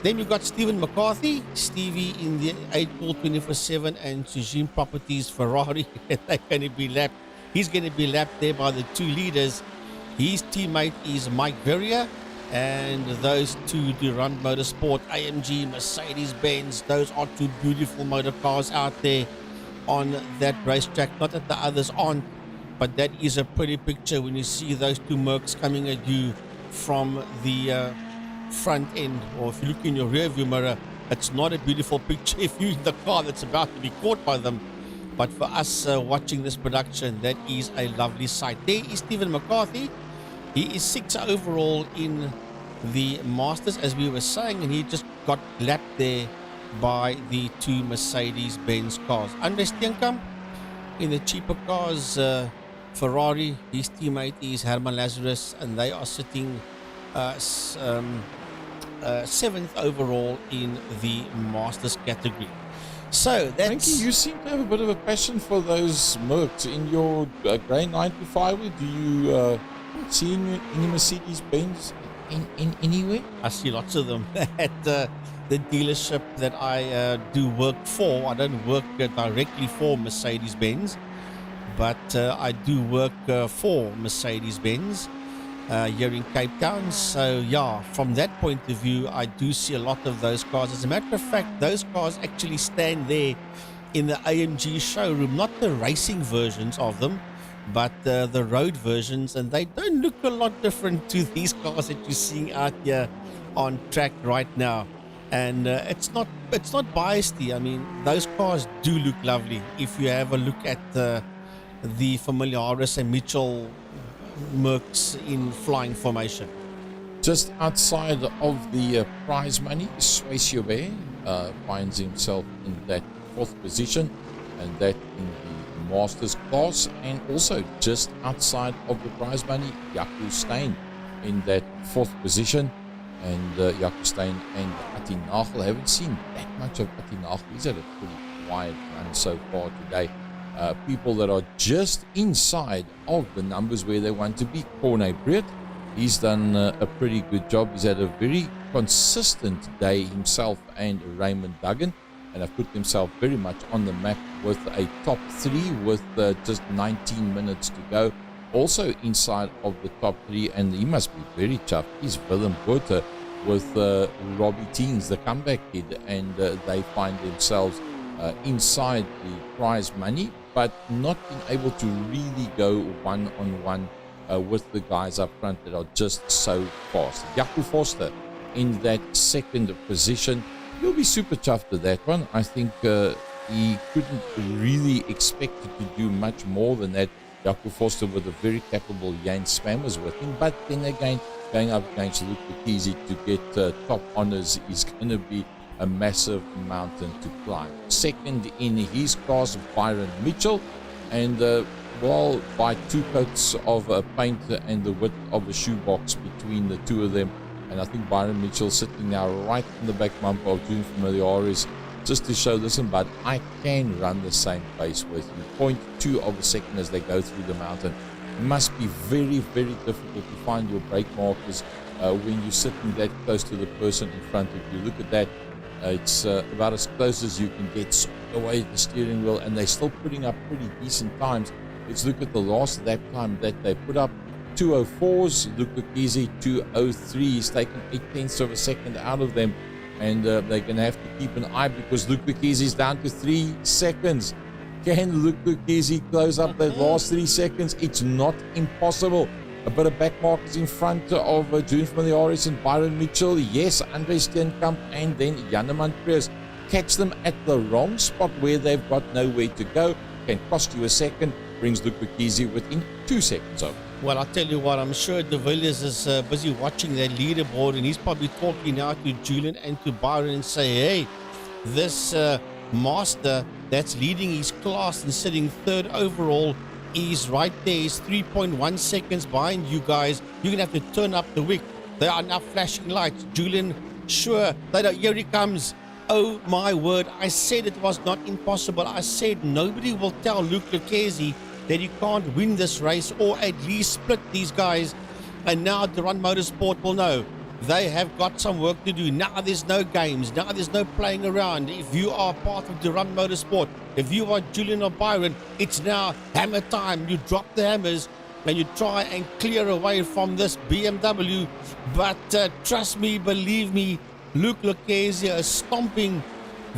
Then you've got Stephen McCarthy, Stevie in the 8-Ball 24/7 and Sujim Properties Ferrari. They're going to be lapped. He's going to be lapped there by the two leaders. His teammate is Mike Verrier, and those two do run motorsport, AMG, Mercedes-Benz. Those are two beautiful motor cars out there on that racetrack. Not that the others aren't, but that is a pretty picture when you see those two Mercs coming at you from the front end, or if you look in your rear view mirror. It's not a beautiful picture if you're in the car that's about to be caught by them, but for us watching this production, that is a lovely sight. There is Stephen McCarthy. He is 6th overall in the Masters, as we were saying, and he just got lapped there by the two Mercedes-Benz cars. Andre Steenkamp in the cheaper cars, Ferrari. His teammate is Herman Lazarus, and they are sitting 7th overall in the Masters category. So that's... Frankie, you seem to have a bit of a passion for those Mercs. In your grey 95, do you see any Mercedes-Benz in anywhere? I see lots of them at the dealership that I do work for. I don't work directly for Mercedes-Benz, but I do work for Mercedes-Benz, here in Cape Town. So yeah, from that point of view, I do see a lot of those cars. As a matter of fact, those cars actually stand there in the AMG showroom, not the racing versions of them, but the road versions, and they don't look a lot different to these cars that you're seeing out here on track right now. And it's not biased. I mean, those cars do look lovely. If you have a look at the familiar iRSA Mitchell Mercs in flying formation. Just outside of the prize money, Swayze finds himself in that 4th position, and that in the Masters class, and also just outside of the prize money, Jaco Steyn in that 4th position. And Jaco Steyn and Atti Nagel, haven't seen that much of Atti Nagel. He's had a pretty quiet run so far today. People that are just inside of the numbers where they want to be. Corne Breed, he's done a pretty good job. He's had a very consistent day himself and Raymond Duggan, and have put themselves very much on the map with a top 3 with just 19 minutes to go. Also inside of the top 3, and he must be very tough, is Willem Botha with Robbie Teens, the comeback kid, and they find themselves inside the prize money, but not being able to really go one-on-one with the guys up front that are just so fast. Jaco Forster in that 2nd position. You'll be super chuffed with that one. I think he couldn't really expect to do much more than that. Jaco Forster with a very capable Jan Spammers with him, but then again, going up against Luke Bekisi to get top honors is going to be a massive mountain to climb. 2nd in his class, Byron Mitchell, and well, by 2 coats of paint and the width of a shoebox between the two of them. And I think Byron Mitchell sitting now right in the back bumper of June Familiaris, just to show, listen, but I can run the same pace with you. 0.2 of a second as they go through the mountain. It must be very, very difficult to find your brake markers when you're sitting that close to the person in front of you. Look at that. It's about as close as you can get, so away the steering wheel, and they're still putting up pretty decent times. Let's look at the last lap time that they put up. 2:04s, Luke Bekisi 2:03. He's taken 0.8 of a second out of them. And they're going to have to keep an eye, because Luke Bekisi is down to 3 seconds. Can Luke Bekisi close up that last 3 seconds? It's not impossible. A bit of back markers in front of June Familiaris and Byron Mitchell. Yes, Andre Steenkamp and then Janneman Preus. Catch them at the wrong spot where they've got nowhere to go. Can cost you a second. Brings Luke Bekisi within 2 seconds of it. Well, I'll tell you what, I'm sure De Villiers is busy watching that leaderboard, and he's probably talking now to Julian and to Byron and say, hey, this master that's leading his class and sitting 3rd overall is right there. He's 3.1 seconds behind you guys. You're going to have to turn up the wick. There are now flashing lights. Julian, sure, here he comes. Oh my word, I said it was not impossible. I said nobody will tell Luke Bekisi that he can't win this race, or at least split these guys. And now Durand Motorsport will know they have got some work to do. Now there's no games. Now there's no playing around. If you are part of Durand Motorsport, if you are Julian or Byron, it's now hammer time. You drop the hammers and you try and clear away from this BMW. But trust me, believe me, Luke Bekisi is stomping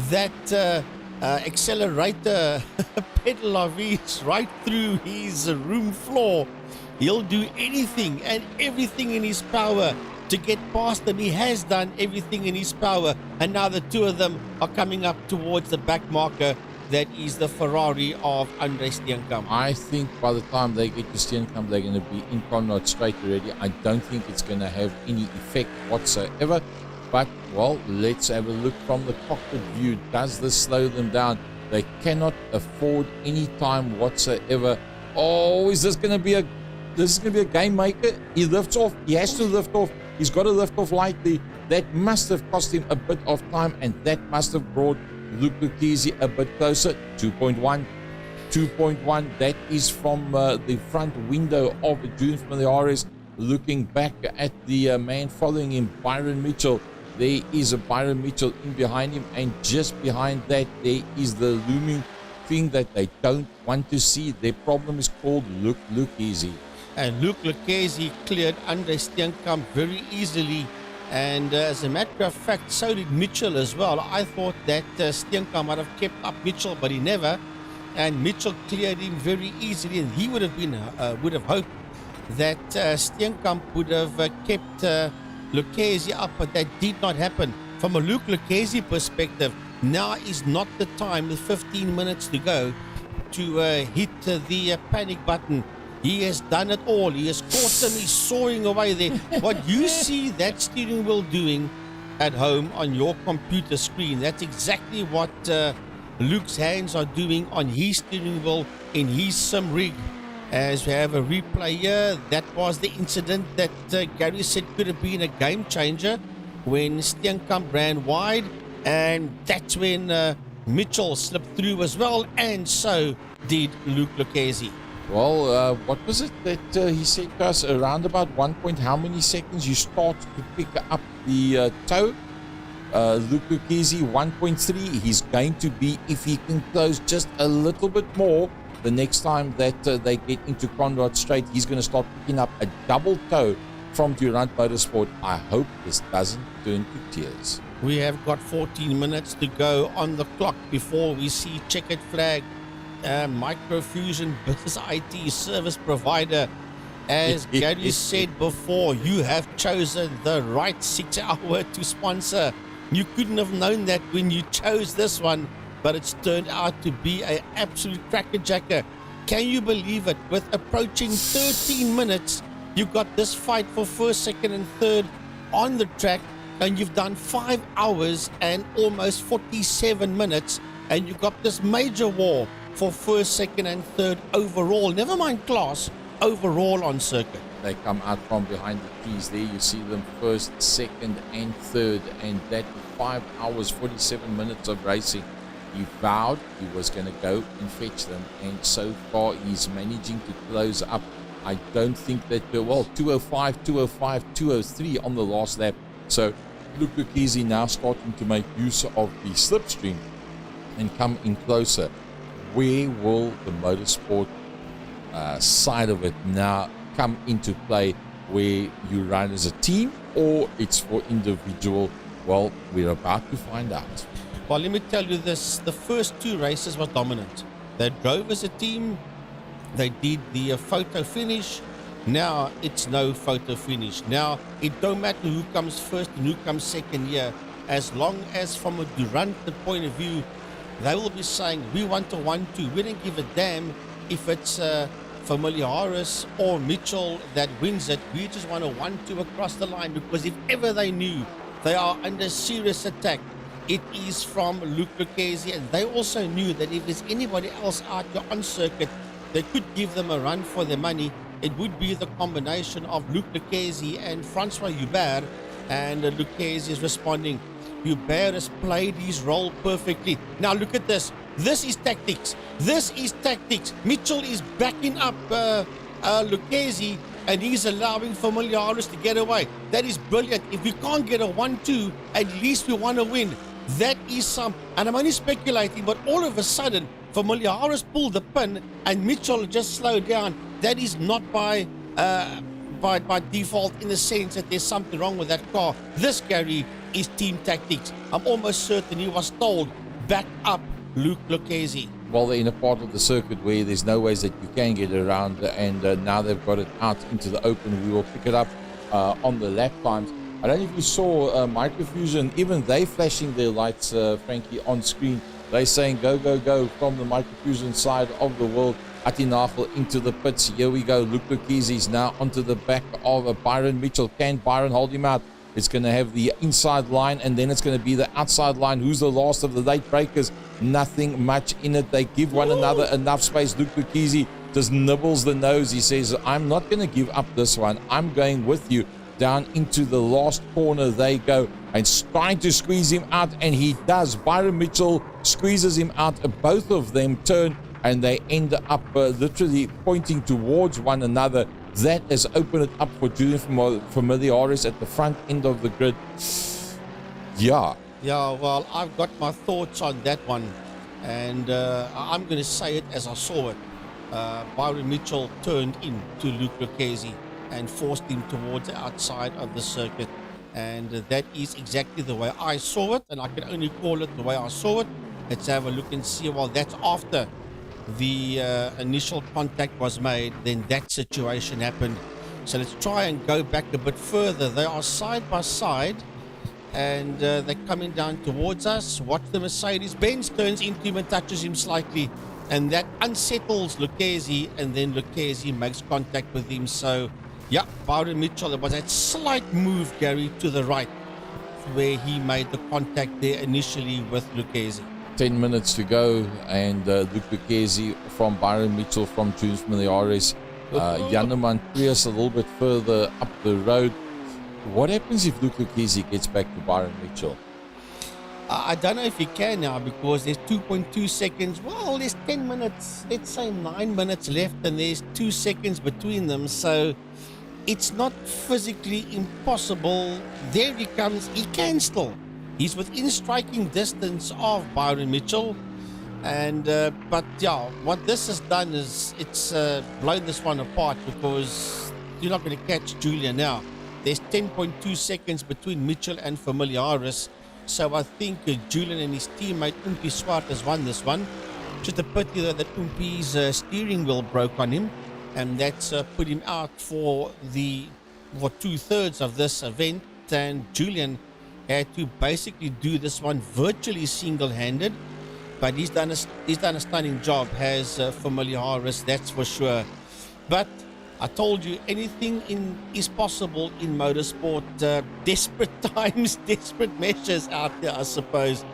that accelerator pedal of his right through his room floor. He'll do anything and everything in his power to get past them. He has done everything in his power, and now the two of them are coming up towards the back marker. That is the Ferrari of Andre Steenkamp. I think by the time they get to Steenkamp, they're going to be in Conrad straight already. I don't think it's going to have any effect whatsoever. But, well, let's have a look from the cockpit view. Does this slow them down? They cannot afford any time whatsoever. Oh, is this going to be a game maker? He lifts off. He has to lift off. He's got to lift off lightly. That must have cost him a bit of time, and that must have brought Luke Bekisi a bit closer. 2.1. 2.1. That is from the front window of the June Familiaris, looking back at the man following him, Byron Mitchell. There is a Byron Mitchell in behind him, and just behind that there is the looming thing that they don't want to see. Their problem is called Luke Bekisi. and Luke Lucchese cleared Andre Steenkamp very easily. And as a matter of fact, so did Mitchell as well. I thought that Steenkamp might have kept up Mitchell, but he never. And Mitchell cleared him very easily, and he would have hoped that Steenkamp would have kept Lucchese up, but that did not happen. From a Luke Lucchese perspective, now is not the time with 15 minutes to go to hit the panic button. He has done it all. He has caught them. He's soaring away there. What you see that steering wheel doing at home on your computer screen, that's exactly what Luke's hands are doing on his steering wheel in his sim rig. As we have a replay here, that was the incident that Gary said could have been a game changer when Steenkamp ran wide, and that's when Mitchell slipped through as well, and so did Luke Lucchese. Well, what was it that he said to us? Around about 1 point, how many seconds you start to pick up the toe? Luke Lucchese 1.3. He's going to be, if he can close just a little bit more, the next time that they get into Conrad Straight, he's going to start picking up a double toe from Durant Motorsport. I hope this doesn't turn to tears. We have got 14 minutes to go on the clock before we see checkered flag. Microfusion Business IT service provider. As Gary said before, you have chosen the right 6 hour to sponsor. You couldn't have known that when you chose this one, but it's turned out to be an absolute crackerjacker. Can you believe it? With approaching 13 minutes, you got this fight for first, second, and third on the track, and you've done 5 hours and almost 47 minutes, and you got this major war for first, second, and third overall. Never mind class, overall on circuit. They come out from behind the trees there. You see them first, second, and third, and that 5 hours, 47 minutes of racing. He vowed he was going to go and fetch them, and so far he's managing to close up. I don't think that, 205, 205, 203 on the last lap. So Luke Lucchese now starting to make use of the slipstream and come in closer. Where will the motorsport side of it now come into play, where you run as a team or it's for individual? Well, we're about to find out. Well, let me tell you this, the first 2 races were dominant. They drove as a team, they did the photo finish. Now it's no photo finish. Now it don't matter who comes first and who comes second here, as long as from a Durant point of view, they will be saying, we want a 1-2. We don't give a damn if it's Familiaris or Mitchell that wins it. We just want a 1-2 across the line, because if ever they knew they are under serious attack, it is from Luke Lucchese, and they also knew that if there's anybody else out there on circuit that could give them a run for their money, it would be the combination of Luke Lucchese and Francois Hubert, and Lucchese is responding. Hubert has played his role perfectly. Now look at this. This is tactics. This is tactics. Mitchell is backing up Lucchese, and he's allowing Familiaris to get away. That is brilliant. If we can't get a 1-2, at least we want to win. That is some, and I'm only speculating, but all of a sudden, Familiaris pulled the pin and Mitchell just slowed down. That is not by default, in the sense that there's something wrong with that car. This, Gary, is team tactics. I'm almost certain he was told, back up Luke Lucchese. Well, they're in a part of the circuit where there's no ways that you can get around, and now they've got it out into the open. We will pick it up on the lap times. I don't know if you saw Microfusion, even they flashing their lights, Frankie, on screen. They're saying go, go, go from the Microfusion side of the world. Atinafel into the pits. Here we go. Luke Lucchese is now onto the back of Byron Mitchell. Can Byron hold him out? It's going to have the inside line, and then it's going to be the outside line. Who's the last of the late breakers? Nothing much in it. They give one another enough space. Luke Lucchese just nibbles the nose. He says, I'm not going to give up this one. I'm going with you. Down into the last corner they go, and trying to squeeze him out, and he does. Byron Mitchell squeezes him out. Both of them turn, and they end up literally pointing towards one another. That has opened it up for Julian Familiaris at the front end of the grid. Yeah, well, I've got my thoughts on that one, and I'm going to say it as I saw it. Byron Mitchell turned into Luke Lucchese and forced him towards the outside of the circuit. And that is exactly the way I saw it, and I can only call it the way I saw it. Let's have a look and see. Well, that's after the initial contact was made, then that situation happened. So let's try and go back a bit further. They are side by side, and they're coming down towards us. Watch the Mercedes. Benz turns into him and touches him slightly, and that unsettles Lucchese, and then Lucchese makes contact with him. So yeah, Byron Mitchell, there was that slight move, Gary, to the right, where he made the contact there initially with Lucchese. 10 minutes to go, and Luke Lucchese from Byron Mitchell from Jules from the iRSA. Janeman Prius a little bit further up the road. What happens if Luke Lucchese gets back to Byron Mitchell? I don't know if he can now, because there's 2.2 seconds. Well, there's 10 minutes, let's say 9 minutes left, and there's 2 seconds between them. So it's not physically impossible. There he comes. He can still. He's within striking distance of Byron Mitchell. And but yeah, what this has done is it's blown this one apart, because you're not going to catch Julia now. There's 10.2 seconds between Mitchell and Familiaris. So I think Julian and his teammate Umpi Swart has won this one. Just a pity though that Umpi's steering wheel broke on him, and that's put him out for 2/3 of this event. And Julian had to basically do this one virtually single-handed, but he's done a stunning job, has Familiaris, that's for sure. But I told you, anything is possible in motorsport. Desperate times, desperate measures out there, I suppose.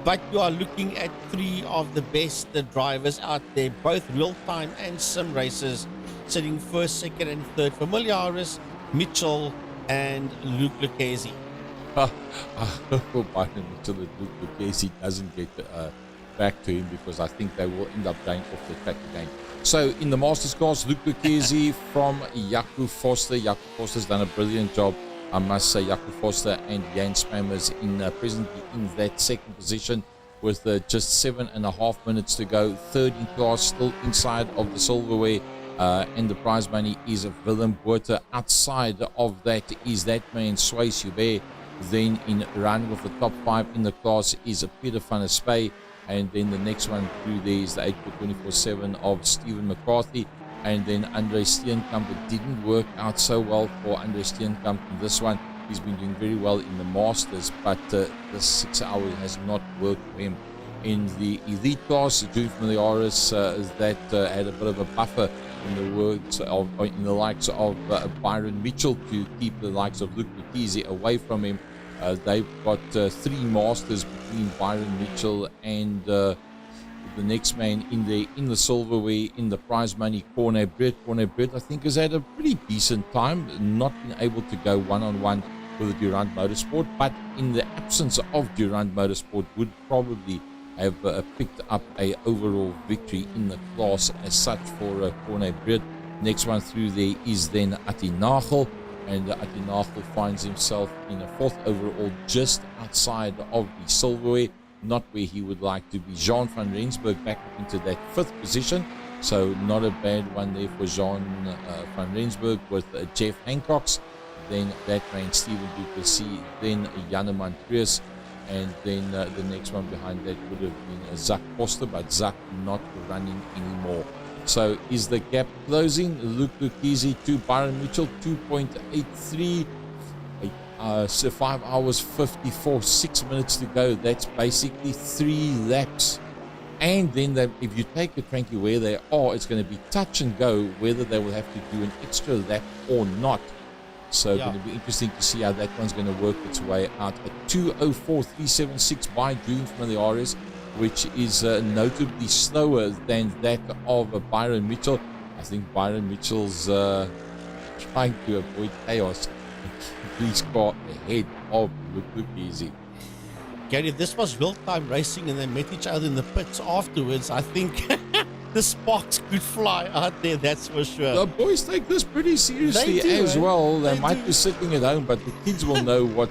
But you are looking at three of the best drivers out there, both real-time and sim racers, sitting first, second, and third. Familiaris, Mitchell, and Luke Lucchese. I hope Byron Mitchell and Luke Lucchese doesn't get back to him, because I think they will end up going off the track again. So in the Masters class, Luke Lucchese from Jaco Foster. Jaco Foster's done a brilliant job, I must say. Jaco Foster and Jan Spammers presently in that second position with just 7.5 minutes to go. Third in class, still inside of the silverware, and the prize money is Willem Botha. Outside of that is that man Sway Hubert. Then in run with the top 5 in the class is Peter van der Spey. And then the next one through there is the 8x24/7 of Stephen McCarthy. And then Andre Steenkamp. It didn't work out so well for Andre Steenkamp in this one. He's been doing very well in the Masters, but the 6 hours has not worked for him. In the elite class, Jude from the iRSA that had a bit of a buffer in the likes of Byron Mitchell to keep the likes of Luke Lucchese away from him. They've got 3 Masters between Byron Mitchell and the next man in the silverware. In the prize money, Corne Brett, I think, has had a pretty decent time, not been able to go one-on-one with the Durant Motorsport, but in the absence of Durant Motorsport would probably have picked up a overall victory in the class as such for Corne Brett. Next one through there is then Atti Nagel. And Atti Nagel finds himself in a 4th overall, just outside of the silverware, not where he would like to be. Jean van Rensburg back into that 5th position, so not a bad one there for Jean van Rensburg with Jeff Hancock's. Then that man Stephen Duplessis, then Janeman Prius, and then the next one behind that would have been Zak Foster, but Zak not running anymore. So is the gap closing? Luke Lucchese to Byron Mitchell, 2.83. So 5 hours 54, 6 minutes to go. That's basically 3 laps. And then if you take a cranky where they are, it's going to be touch and go whether they will have to do an extra lap or not. So it's going to be interesting to see how that one's going to work its way out. At 2:04.376 by June from the iRSA, which is notably slower than that of Byron Mitchell. I think Byron Mitchell's trying to avoid chaos. He's got ahead of Luke Lucchese. Gary, if this was real-time racing and they met each other in the pits afterwards, I think the sparks could fly out there, that's for sure. The boys take this pretty seriously They do, as well. They might do. be sitting at home, but the kids will know what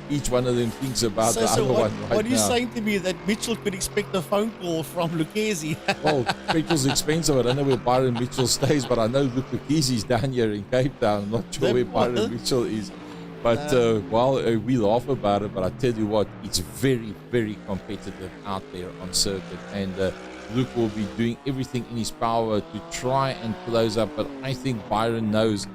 each one of them thinks about the other one right what are you now. saying to me that Mitchell could expect a phone call from Lucchese? Well, petrol's expensive. I don't know where Byron Mitchell stays, but I know Luke Lucchese's down here in Cape Town. I'm not sure where Byron Mitchell is. But we laugh about it, but I tell you what, it's very, very competitive out there on circuit. And Luke will be doing everything in his power to try and close up. But I think Byron knows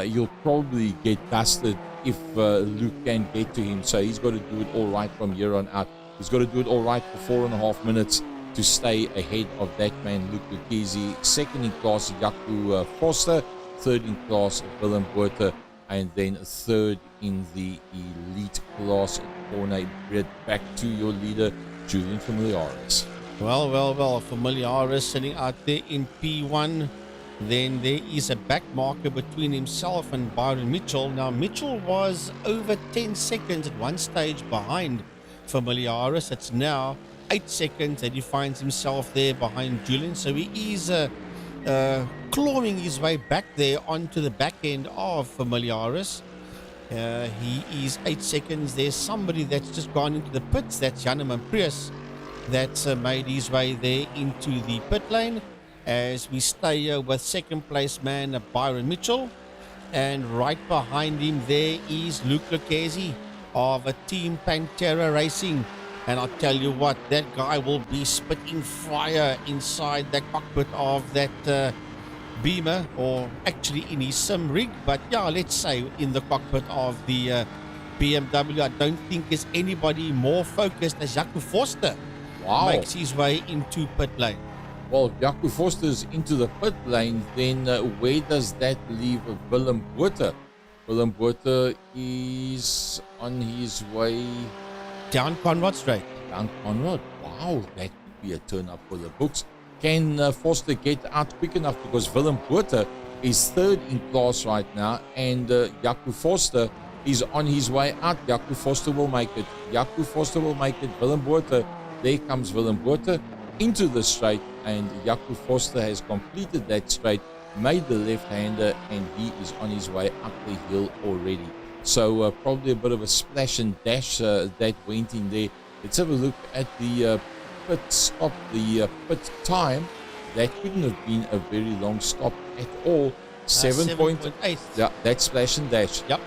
he'll probably get dusted if Luke can get to him. So he's got to do it all right from here on out. He's got to do it all right for 4.5 minutes to stay ahead of that man, Luke Lucchese. Second in class, Jaco Foster. Third in class, Willem Botha. And then third in the elite class, Corne Breed. Back to your leader, Julian Familiaris. Well, Familiaris sitting out there in P1. Then there is a back marker between himself and Byron Mitchell. Now, Mitchell was over 10 seconds at one stage behind Familiaris. It's now 8 seconds that he finds himself there behind Julian. So he is clawing his way back there onto the back end of Familiaris. He is 8 seconds. There's somebody that's just gone into the pits. That's Janeman Prius that's made his way there into the pit lane. As we stay with second place man Byron Mitchell, and right behind him there is Luke Lucchese of a Team Pantera Racing. And I'll tell you what, that guy will be spitting fire inside the cockpit of that Beamer, or actually in his sim rig, but yeah, let's say in the cockpit of the BMW. I don't think there's anybody more focused as Jaco Foster makes his way into pit lane. Well, if Jaco Foster's into the pit lane, then where does that leave Willem Botha? Willem Botha is on his way down Conrad Straight. Down Conrad. Wow, that could be a turn up for the books. Can Foster get out quick enough? Because Willem Botha is third in class right now, and Jaco Foster is on his way out. Jaco Foster will make it. Jaco Foster will make it. Willem Botha. There comes Willem Botha into the straight, and Jaco Foster has completed that straight, made the left-hander, and he is on his way up the hill already. So probably a bit of a splash and dash that went in there. Let's have a look at the pit stop, the pit time. That couldn't have been a very long stop at all. 7.8. Yeah, that's splash and dash. Yep.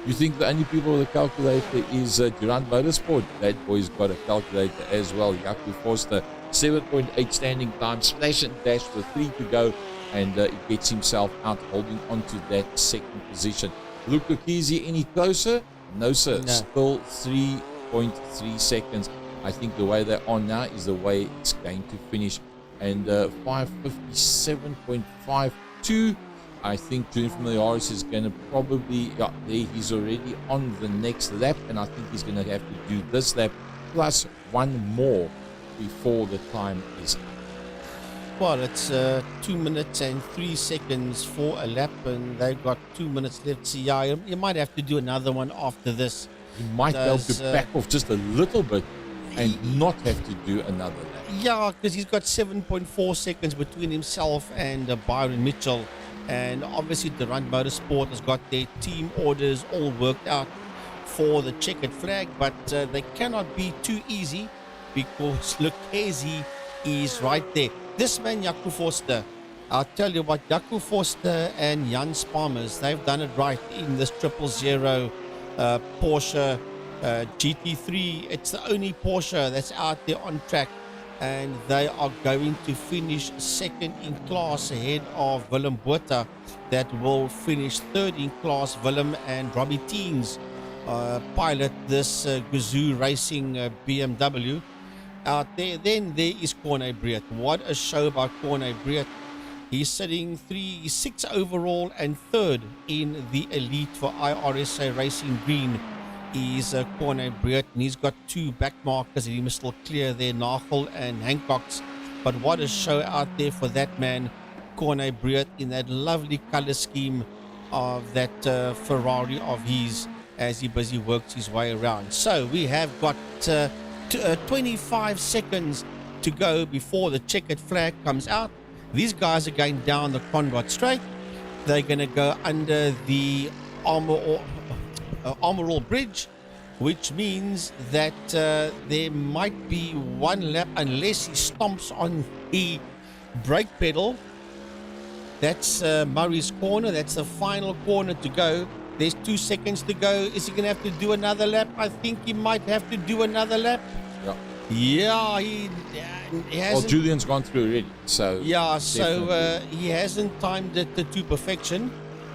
You think the only people with a calculator is Durant Motorsport? That boy's got a calculator as well. Jaco Foster, 7.8 standing time, splash and dash with 3 to go, and he gets himself out holding on to that second position. Luke Lucchese any closer? No, sir. No. Still 3.3 seconds. I think the way they're on now is the way it's going to finish. And 5:57.52. I think Julian Familiaris is going to probably, there he's already on the next lap, and I think he's going to have to do this lap plus one more before the time is up. Well, it's 2 minutes and 3 seconds for a lap, and they've got 2 minutes left. So yeah, you might have to do another one after this. You might be able to back off just a little bit and not have to do another lap. Yeah, because he's got 7.4 seconds between himself and Byron Mitchell. And obviously Durant Motorsport has got their team orders all worked out for the checkered flag, but they cannot be too easy because Lucchese is right there. This man, Jaco Foster, I'll tell you what, Jaco Foster and Jan Sparmers, they've done it right in this 000 Porsche GT3. It's the only Porsche that's out there on track, and they are going to finish second in class ahead of Willem Botha, that will finish third in class. Willem and Robbie Teens pilot this Gazoo Racing BMW out there. Then there is Corne Breed. What a show by Corne Breed. He's sitting 6 overall and third in the elite for iRSA Racing Green. Is Corne Breed, and he's got 2 back markers that he must still clear there, Nagel and Hancock's. But what a show out there for that man, Corne Breed, in that lovely color scheme of that Ferrari of his as he busy works his way around. So we have got 25 seconds to go before the checkered flag comes out. These guys are going down the Conrad Straight. They're going to go under the Armorall Bridge, which means that there might be one lap unless he stomps on the brake pedal. That's Murray's corner. That's the final corner to go. There's 2 seconds to go. Is he going to have to do another lap? I think he might have to do another lap. Yeah. Yeah, he Well, hasn't. Julian's gone through already, so Yeah, so definitely. he hasn't timed it to perfection.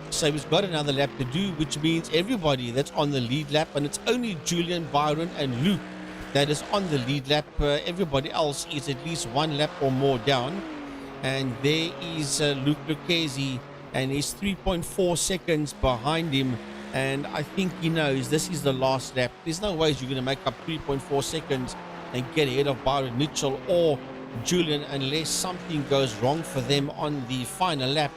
So he's got another lap to do, which means everybody that's on the lead lap, and it's only Julian, Byron, and Luke that is on the lead lap. Everybody else is at least 1 lap or more down. And there is Luke Lucchesi, and he's 3.4 seconds behind him. And I think he knows this is the last lap. There's no ways you're going to make up 3.4 seconds and get ahead of Byron Mitchell or Julian unless something goes wrong for them on the final lap.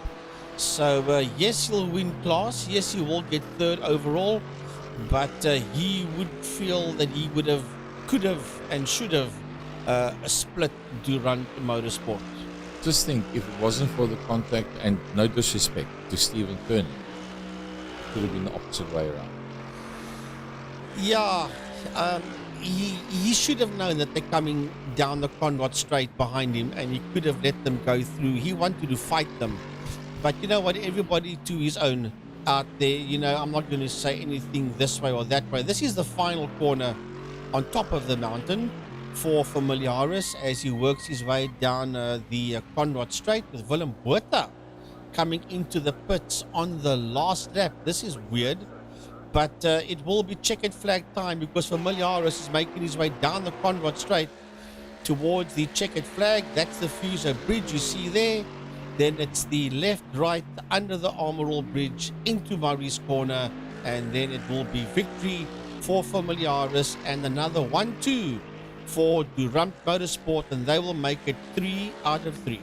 So yes, he'll win class. Yes, he will get 3rd overall, but he would feel that he would have, could have, and should have split Durant Motorsport. Just think, if it wasn't for the contact, and no disrespect to Stephen Kearney, it could have been the opposite way around. Yeah, he should have known that they're coming down the Conrad straight behind him, and he could have let them go through. He wanted to fight them. But you know what? Everybody to his own out there. You know, I'm not going to say anything this way or that way. This is the final corner on top of the mountain for Familiaris as he works his way down the Conrad Straight with Willem Botha coming into the pits on the last lap. This is weird, but it will be checkered flag time because Familiaris is making his way down the Conrad Straight towards the checkered flag. That's the Fuso Bridge you see there. Then it's the left, right, under the Armorall Bridge into Murray's corner, and then it will be victory for Familiaris and another 1-2 for Durant Motorsport, and they will make it 3 out of 3.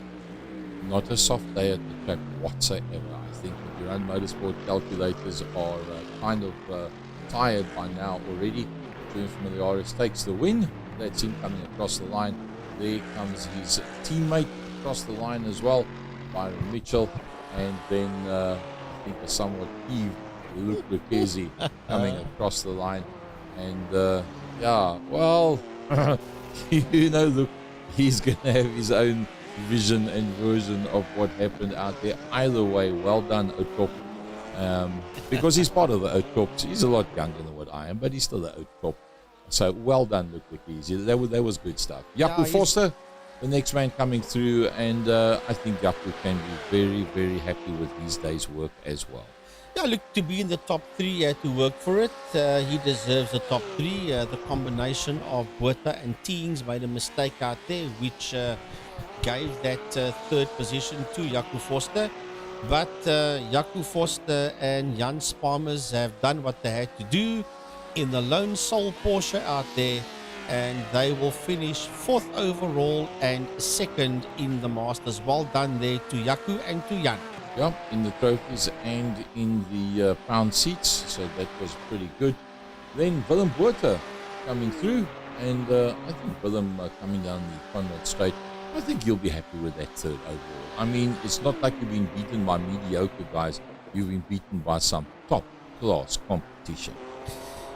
Not a soft day at the track whatsoever. I think the Durant Motorsport calculators are kind of tired by now already. Julian Familiaris takes the win. That's him coming across the line. There comes his teammate across the line as well, Byron Mitchell, and then I think a somewhat peeved Luke Lucchesi coming across the line. And yeah, well, you know, look, he's going to have his own vision and version of what happened out there. Either way, well done, Oudkop. Because he's part of the Oudkops. He's a lot younger than what I am, but he's still the Oudkop. So well done, Luke Lucchesi. That was good stuff. Jaco Forster, the next man coming through, and I think Jaco can be very, very happy with his day's work as well. Yeah, look, to be in the top 3, he had to work for it. He deserves the top 3. The combination of Botha and Teens made a mistake out there, which gave that 3rd position to Jaco Forster. But Jaco Forster and Jan Sparmers have done what they had to do in the Lone Soul Porsche out there, and they will finish 4th overall and 2nd in the Masters. Well done there to Jaco and to Jan. Yeah, in the trophies and in the pound seats, so that was pretty good. Then Willem Botha coming through, and I think Willem coming down the Conrad Straight, I think he'll be happy with that 3rd overall. I mean, it's not like you've been beaten by mediocre guys, you've been beaten by some top class competition.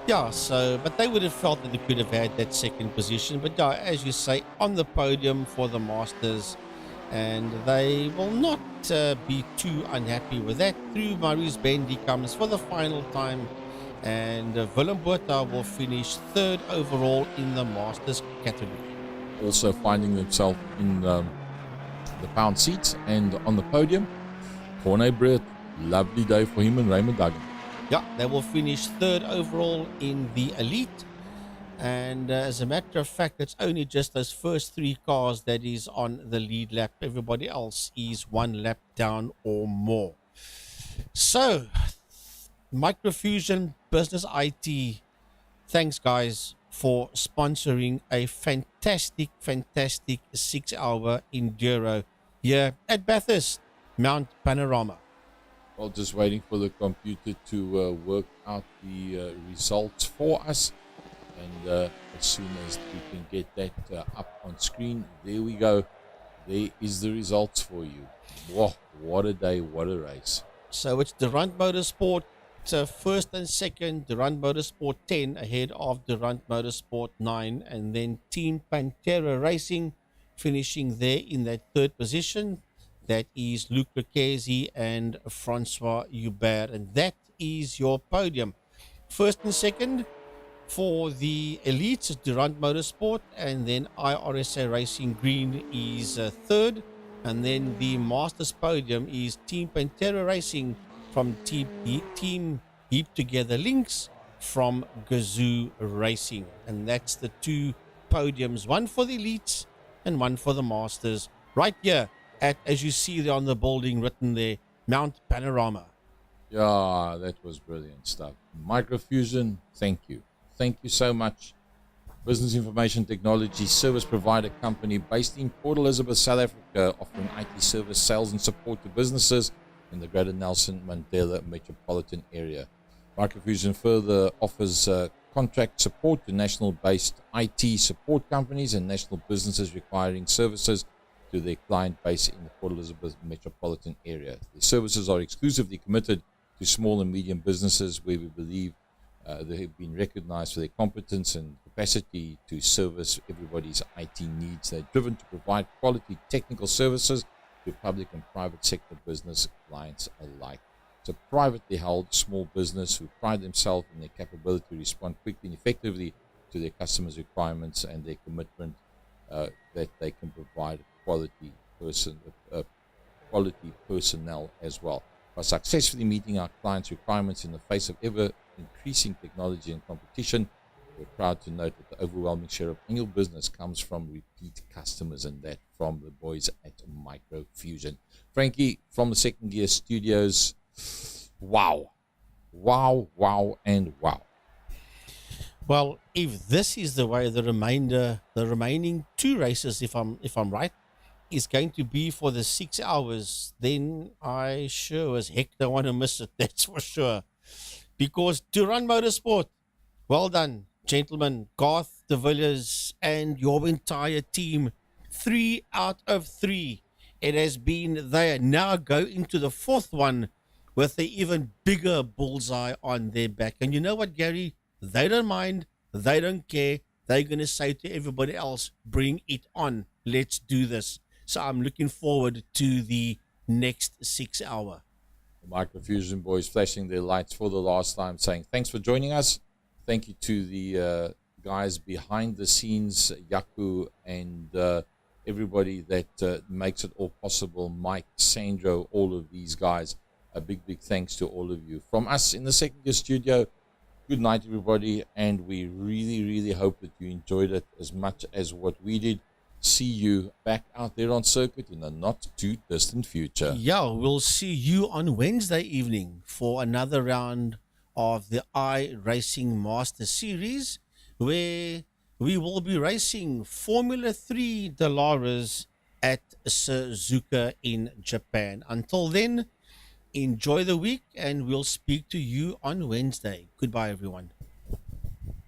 Yeah, so, but they would have felt that they could have had that 2nd position, but yeah, as you say, on the podium for the Masters, and they will not be too unhappy with that. Through Murray's Bend he comes for the final time, and Willem Botha will finish 3rd overall in the Masters category. Also finding themselves in the pound seats and on the podium, Corne Brett, lovely day for him and Raymond Duggan. Yeah, they will finish 3rd overall in the Elite. And as a matter of fact, it's only just those first 3 cars that is on the lead lap. Everybody else is 1 lap down or more. So, Microfusion Business IT, thanks guys for sponsoring a fantastic 6-hour Enduro here at Bathurst, Mount Panorama. Well, just waiting for the computer to work out the results for us. And as soon as we can get that up on screen, there we go. There is the results for you. Whoa, what a day, what a race. So it's Durant Motorsport first and second, Durant Motorsport 10 ahead of Durant Motorsport 9, and then Team Pantera Racing finishing there in that third position. That is Luc Lucchesi and Francois Hubert, and that is your podium. First and second for the elites, Durant Motorsport, and then iRSA Racing Green is third, and then the Masters podium is Team Pantera Racing from Team Heap Together Links from Gazoo Racing, and that's the two podiums, one for the elites and one for the Masters, right here at, as you see there on the building written there, Mount Panorama. Yeah, that was brilliant stuff. Microfusion, thank you. Thank you so much. Business Information Technology Service Provider Company based in Port Elizabeth, South Africa, offering IT service, sales and support to businesses in the Greater Nelson Mandela Metropolitan area. Microfusion further offers contract support to national-based IT support companies and national businesses requiring services to their client base in the Port Elizabeth Metropolitan area. The services are exclusively committed to small and medium businesses where we believe they have been recognized for their competence and capacity to service everybody's IT needs. They're driven to provide quality technical services to public and private sector business clients alike. It's a privately held small business who pride themselves in their capability to respond quickly and effectively to their customers' requirements and their commitment that they can provide quality personnel as well. By successfully meeting our clients' requirements in the face of ever increasing technology and competition, we're proud to note that the overwhelming share of annual business comes from repeat customers, and that from the boys at Microfusion. Frankie, from the Second Gear Studios, wow, and wow. Well, if this is the way the remaining two races, if I'm right, is going to be for the 6 hours, then I sure as heck don't want to miss it. That's for sure. Because Durant Motorsport, well done, gentlemen, Garth, De Villiers, and your entire team. 3 out of 3. It has been there. Now go into the fourth one with an even bigger bullseye on their back. And you know what, Gary? They don't mind. They don't care. They're going to say to everybody else, bring it on. Let's do this. So I'm looking forward to the next 6 hour. The Microfusion boys flashing their lights for the last time, saying thanks for joining us. Thank you to the guys behind the scenes, Yaku, and everybody that makes it all possible. Mike, Sandro, all of these guys. A big thanks to all of you. From us in the Second Gear Studio, good night, everybody. And we really hope that you enjoyed it as much as what we did. See you back out there on circuit in the not too distant future. Yeah, we'll see you on Wednesday evening for another round of the iRacing Master Series, where we will be racing Formula 3 Delaras at Suzuka in Japan. Until then, enjoy the week and we'll speak to you on Wednesday. Goodbye, everyone.